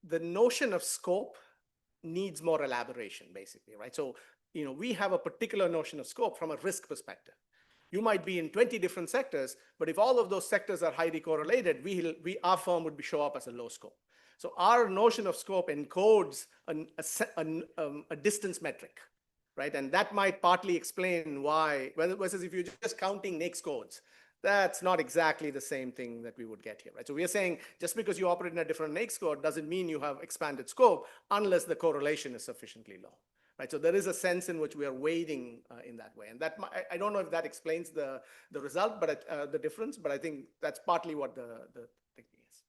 the notion of scope needs more elaboration, basically, right? So, we have a particular notion of scope from a risk perspective. You might be in 20 different sectors, but if all of those sectors are highly correlated, our firm would show up as a low scope. So our notion of scope encodes a distance metric, right? And that might partly explain why, versus if you're just counting NAICS codes, that's not exactly the same thing that we would get here, right? So we are saying just because you operate in a different NAICS code doesn't mean you have expanded scope unless the correlation is sufficiently low, right? So there is a sense in which we are weighting in that way. And that I don't know if that explains the result, but the difference, but I think that's partly what the thinking is.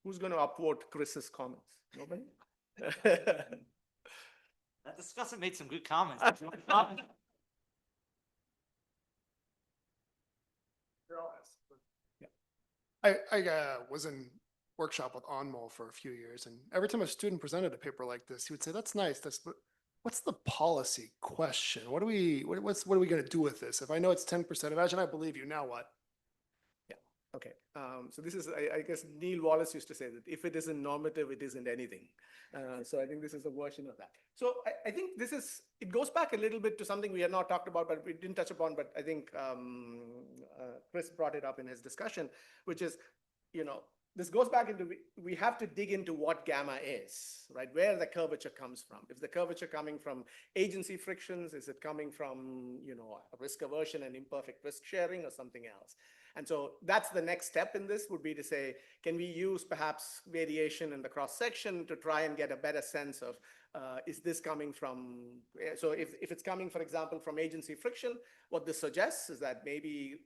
Who's going to upvote Chris's comments? Nobody? That discussant made some good comments. I was in workshop with Anmol for a few years, and every time a student presented a paper like this, he would say, "That's nice. But what's the policy question? What are we going to do with this? If I know it's 10%, imagine I believe you. Now what?" Yeah. Okay. So this is, I guess Neil Wallace used to say that if it isn't normative, it isn't anything. So I think this is a version of that. So I think it goes back a little bit to something we had not talked about, but we didn't touch upon, but I think Chris brought it up in his discussion, which is, this goes back into, we have to dig into what gamma is, right? Where the curvature comes from. Is the curvature coming from agency frictions? Is it coming from, risk aversion and imperfect risk sharing or something else? And so that's the next step in this would be to say, can we use perhaps variation in the cross section to try and get a better sense of, is this coming from, so if it's coming, for example, from agency friction, what this suggests is that maybe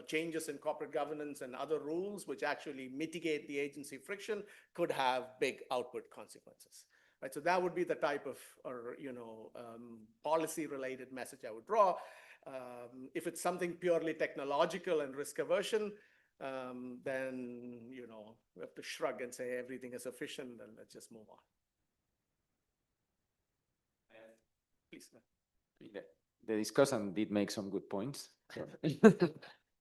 changes in corporate governance and other rules which actually mitigate the agency friction could have big output consequences, right? So that would be the type of, policy-related message I would draw. If it's something purely technological and risk aversion, then, we have to shrug and say everything is efficient and let's just move on. Please. The discussant did make some good points.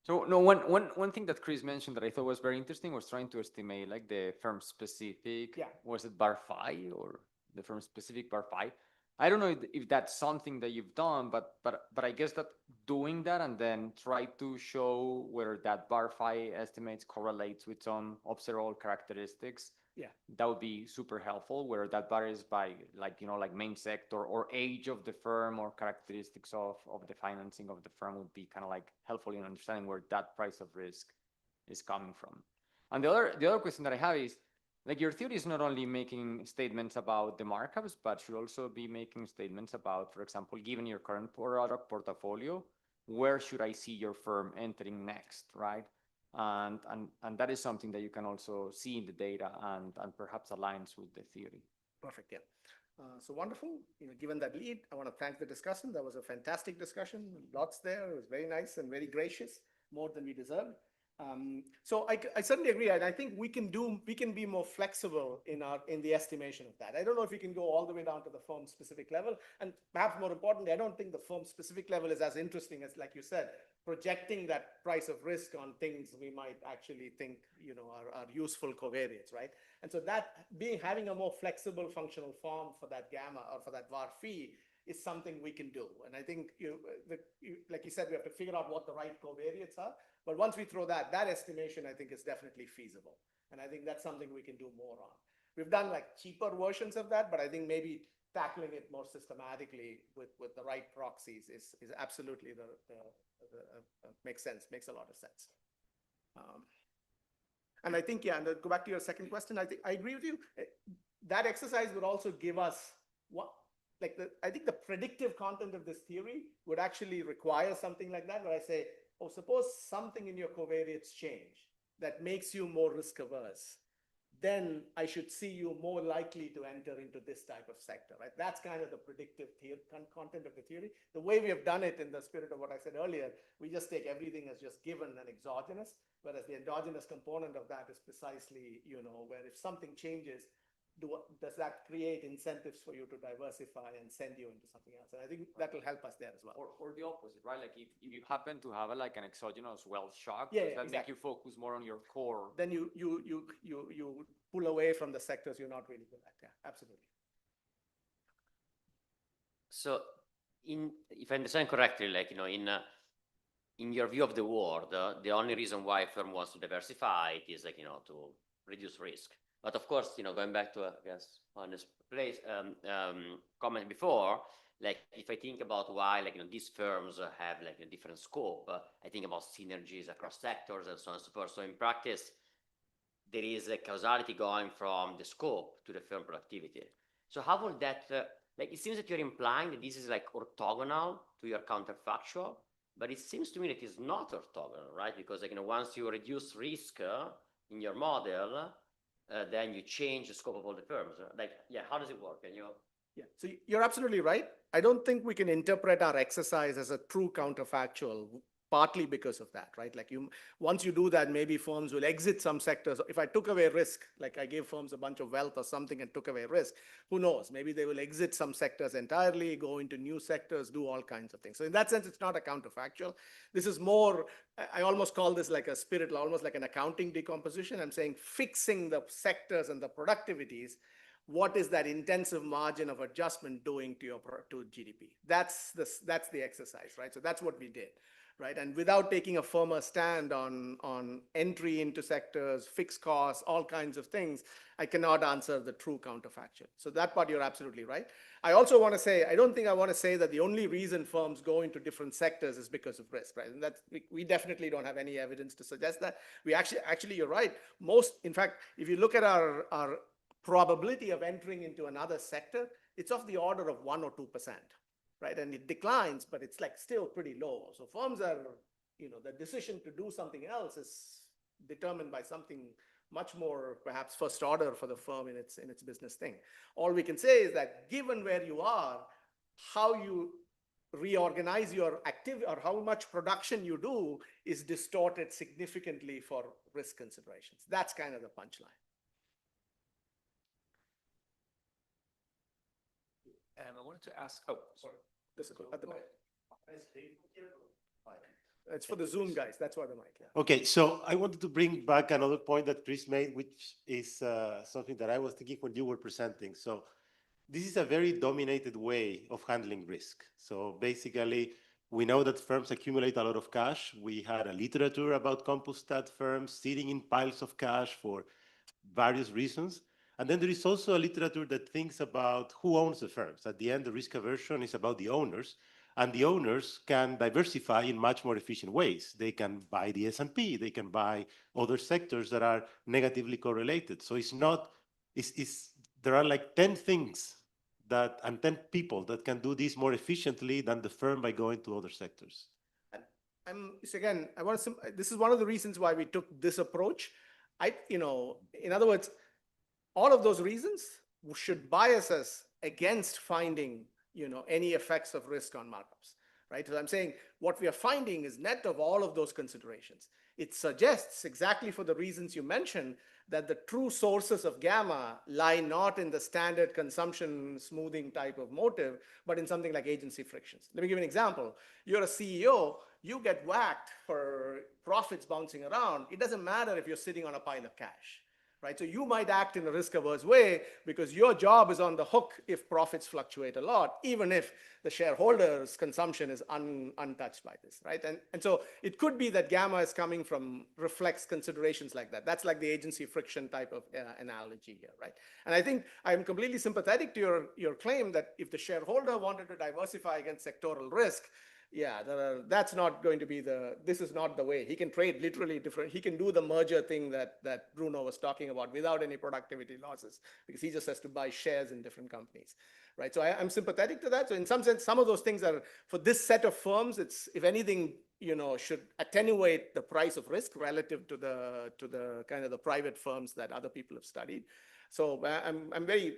So no, one thing that Chris mentioned that I thought was very interesting was trying to estimate like the firm specific. Yeah. Was it bar 5 or the firm specific bar 5? I don't know if that's something that you've done, but I guess that doing that and then try to show whether that bar 5 estimates correlates with some observable characteristics. Yeah. That would be super helpful, where that varies by like, like main sector or age of the firm or characteristics of the financing of the firm would be kind of like helpful in understanding where that price of risk is coming from. And the other question that I have is, like, your theory is not only making statements about the markups, but should also be making statements about, for example, given your current product portfolio, where should I see your firm entering next, right? And that is something that you can also see in the data and perhaps aligns with the theory. Perfect, yeah. So wonderful. Given that lead, I want to thank the discussion. That was a fantastic discussion. Lots there. It was very nice and very gracious, more than we deserved. So I certainly agree, and I think we can be more flexible in the estimation of that. I don't know if we can go all the way down to the firm specific level, and perhaps more importantly, I don't think the firm specific level is as interesting as, like you said, projecting that price of risk on things we might actually think are useful covariates, right? And so that having a more flexible functional form for that gamma or for that var phi is something we can do. And I think like you said, we have to figure out what the right covariates are. But once we throw that estimation, I think is definitely feasible. And I think that's something we can do more on. We've done like cheaper versions of that, but I think maybe tackling it more systematically with the right proxies is absolutely makes sense, makes a lot of sense. And I think, yeah, and to go back to your second question, I think I agree with you. That exercise would also give us I think the predictive content of this theory would actually require something like that, where I say, oh, suppose something in your covariates change that makes you more risk averse, then I should see you more likely to enter into this type of sector, right? That's kind of the predictive content of the theory. The way we have done it in the spirit of what I said earlier, we just take everything as just given and exogenous, whereas the endogenous component of that is precisely, where if something changes, does that create incentives for you to diversify and send you into something else? And I think that will help us there as well. Or the opposite, right? Like if you happen to have like an exogenous wealth shock, does that make you focus more on your core? Then you pull away from the sectors you're not really good at. Yeah, absolutely. So if I understand correctly, like, in your view of the world, the only reason why a firm wants to diversify it is like, to reduce risk. But of course, going back to, I guess, Honest place comment before, like if I think about why, like, these firms have like a different scope, I think about synergies across sectors and so on and so forth. So in practice, there is a causality going from the scope to the firm productivity. So how will that, like, it seems that you're implying that this is like orthogonal to your counterfactual, but it seems to me that it's not orthogonal, right? Because like, once you reduce risk in your model, then you change the scope of all the firms. Like, yeah, how does it work? Can you? Yeah, so you're absolutely right. I don't think we can interpret our exercise as a true counterfactual, partly because of that, right? Like once you do that, maybe firms will exit some sectors. If I took away risk, like I gave firms a bunch of wealth or something and took away risk, who knows? Maybe they will exit some sectors entirely, go into new sectors, do all kinds of things. So in that sense, it's not a counterfactual. This is more, I almost call this like a spirit, almost like an accounting decomposition. I'm saying fixing the sectors and the productivities. What is that intensive margin of adjustment doing to GDP? That's the exercise, right? So that's what we did. Right? And without taking a firmer stand on entry into sectors, fixed costs, all kinds of things, I cannot answer the true counterfactual. So that part, you're absolutely right. I also want to say, I don't think I want to say that the only reason firms go into different sectors is because of risk, right? And we definitely don't have any evidence to suggest that. We actually, you're right. In fact, if you look at our probability of entering into another sector, it's of the order of 1 or 2%. Right? And it declines, but it's like still pretty low. So firms are, the decision to do something else is determined by something much more perhaps first order for the firm in its business thing. All we can say is that given where you are, how you reorganize your activity or how much production you do is distorted significantly for risk considerations. That's kind of the punchline. I wanted to ask, oh, sorry. This is at the back. It's for the Zoom guys. That's why the mic. Yeah. Okay, so I wanted to bring back another point that Chris made, which is something that I was thinking when you were presenting. So this is a very dominated way of handling risk. So basically, we know that firms accumulate a lot of cash. We had a literature about CompuStat firms sitting in piles of cash for various reasons. And then there is also a literature that thinks about who owns the firms. At the end, the risk aversion is about the owners, and the owners can diversify in much more efficient ways. They can buy the S&P, they can buy other sectors that are negatively correlated. So it's not, there are like 10 things that, and 10 people that can do this more efficiently than the firm by going to other sectors. So again, this is one of the reasons why we took this approach. In other words, all of those reasons should bias us against finding, any effects of risk on markups, right? So I'm saying what we are finding is net of all of those considerations. It suggests, exactly for the reasons you mentioned, that the true sources of gamma lie not in the standard consumption smoothing type of motive, but in something like agency frictions. Let me give you an example. You're a CEO, you get whacked for profits bouncing around. It doesn't matter if you're sitting on a pile of cash, right? So you might act in a risk-averse way because your job is on the hook if profits fluctuate a lot, even if the shareholders' consumption is untouched by this, right? And so it could be that gamma is coming from reflex considerations like that. That's like the agency friction type of analogy here, right? And I think I'm completely sympathetic to your claim that if the shareholder wanted to diversify against sectoral risk, yeah, that's not going to be this is not the way. He can trade literally different. He can do the merger thing that Bruno was talking about without any productivity losses because he just has to buy shares in different companies, right? So I'm sympathetic to that. So in some sense, some of those things are, for this set of firms, it's, if anything, should attenuate the price of risk relative to the kind of the private firms that other people have studied. So I'm very,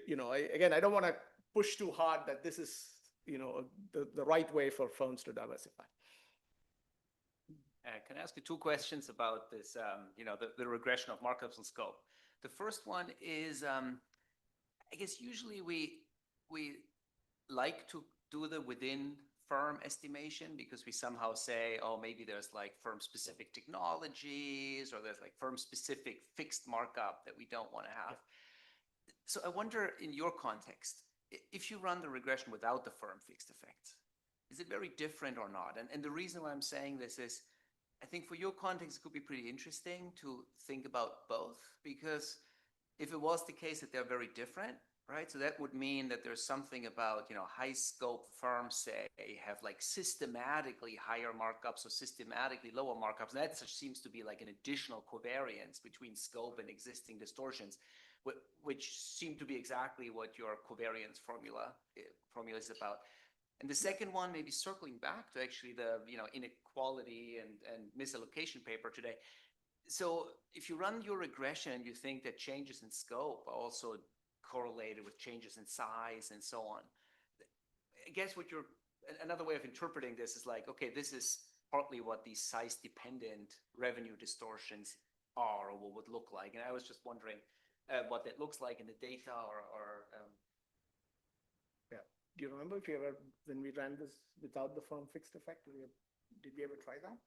again, I don't want to push too hard that this is the right way for firms to diversify. Can I ask you two questions about this, the regression of markups and scope? The first one is, I guess usually we like to do the within firm estimation because we somehow say, oh, maybe there's like firm-specific technologies or there's like firm-specific fixed markup that we don't want to have. So I wonder, in your context, if you run the regression without the firm fixed effects, is it very different or not? And the reason why I'm saying this is, I think for your context, it could be pretty interesting to think about both, because if it was the case that they're very different, right? So that would mean that there's something about, high scope firms, say, have like systematically higher markups or systematically lower markups. And that seems to be like an additional covariance between scope and existing distortions, which seem to be exactly what your covariance formula is about. And the second one, maybe circling back to actually the inequality and misallocation paper today. So if you run your regression, you think that changes in scope are also correlated with changes in size and so on. I guess another way of interpreting this is like, okay, this is partly what these size-dependent revenue distortions are or what would look like. And I was just wondering what that looks like in the data Yeah. Do you remember when we ran this without the firm fixed effect, did we ever try that?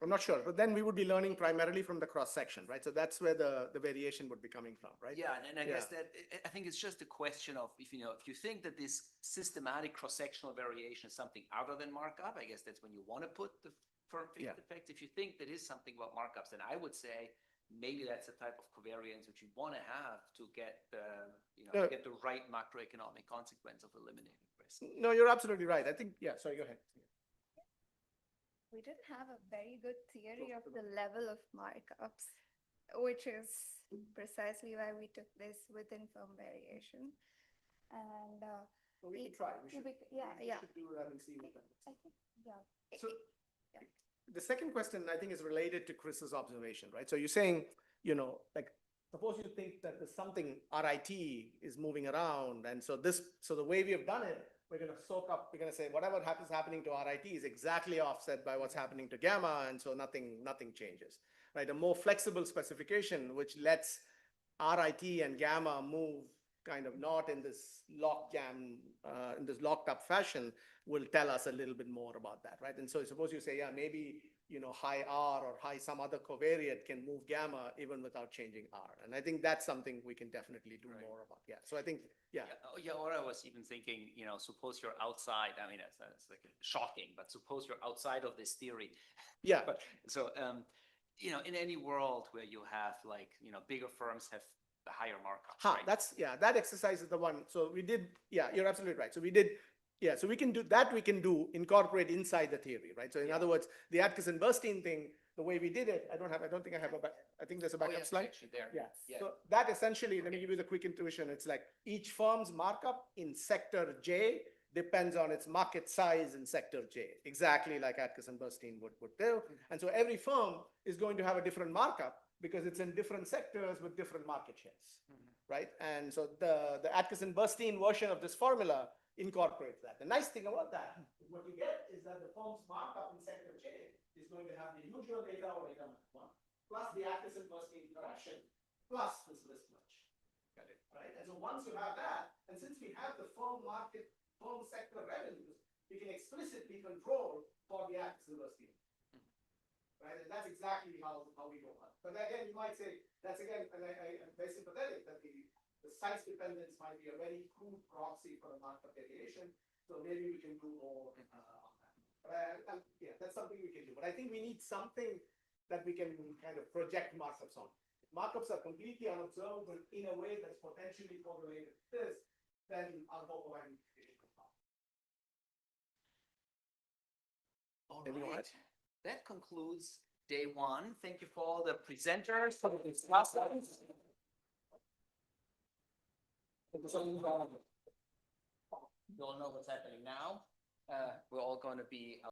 I'm not sure, but then we would be learning primarily from the cross-section, right? So that's where the variation would be coming from, right? Yeah, and I guess that, I think it's just a question of, if you think that this systematic cross-sectional variation is something other than markup, I guess that's when you want to put the firm fixed effect. If you think that is something about markups, then I would say maybe that's a type of covariance which you want to have to get get the right macroeconomic consequence of eliminating risk. No, you're absolutely right. I think, sorry, go ahead. We didn't have a very good theory of the level of markups, which is precisely why we took this within firm variation. And we could try. We should do that and see what that looks like. So the second question, I think, is related to Chris's observation, right? So you're saying, like, suppose you think that there's something RIT is moving around, and so the way we have done it, we're going to soak up, we're going to say whatever is happening to RIT is exactly offset by what's happening to gamma, and so nothing changes, right? A more flexible specification which lets RIT and gamma move kind of not in this lockjam, in this locked up fashion, will tell us a little bit more about that, right? And so suppose you say, yeah, maybe, you know, high R or high some other covariate can move gamma even without changing R. And I think that's something we can definitely do more about. Yeah. So I think, yeah. Yeah, or I was even thinking, you know, suppose you're outside. I mean, it's like shocking, but suppose you're outside of this theory. Yeah. But so, you know, in any world where you have like, you know, bigger firms have the higher markups, right? That's, yeah, that exercise is the one. So we did, yeah, you're absolutely right. So we did, yeah, so we can do that, we can do, incorporate inside the theory, right? So in other words, the Atkinson-Bernstein thing, the way we did it, I don't think I have a back, I think there's a backup slide. Actually there. Yeah. So that essentially, let me give you the quick intuition. It's like each firm's markup in sector J depends on its market size in sector J, exactly like Atkinson-Bernstein would do. And so every firm is going to have a different markup because it's in different sectors with different market shares, right? And so the Atkinson-Bernstein version of this formula incorporates that. The nice thing about that, what you get is that the firm's markup in sector J is going to have the usual data or data one, plus the Atkinson-Bernstein interaction, plus this mismatch. Got it. Right? And so once you have that, and since we have the firm market, firm sector revenues, we can explicitly control for the Atkinson-Bernstein. Right? And that's exactly how we go about it. But again, you might say, that's again, and I'm very sympathetic that the size dependence might be a very crude proxy for a markup variation. So maybe we can do more on that. But yeah, that's something we can do. But I think we need something that we can kind of project markups on. If markups are completely unobservable in a way that's potentially correlated to this, then our whole identification comes out. All right. That concludes day one. Thank you for all the presenters, for the discussants. You all know what's happening now. We're all going to be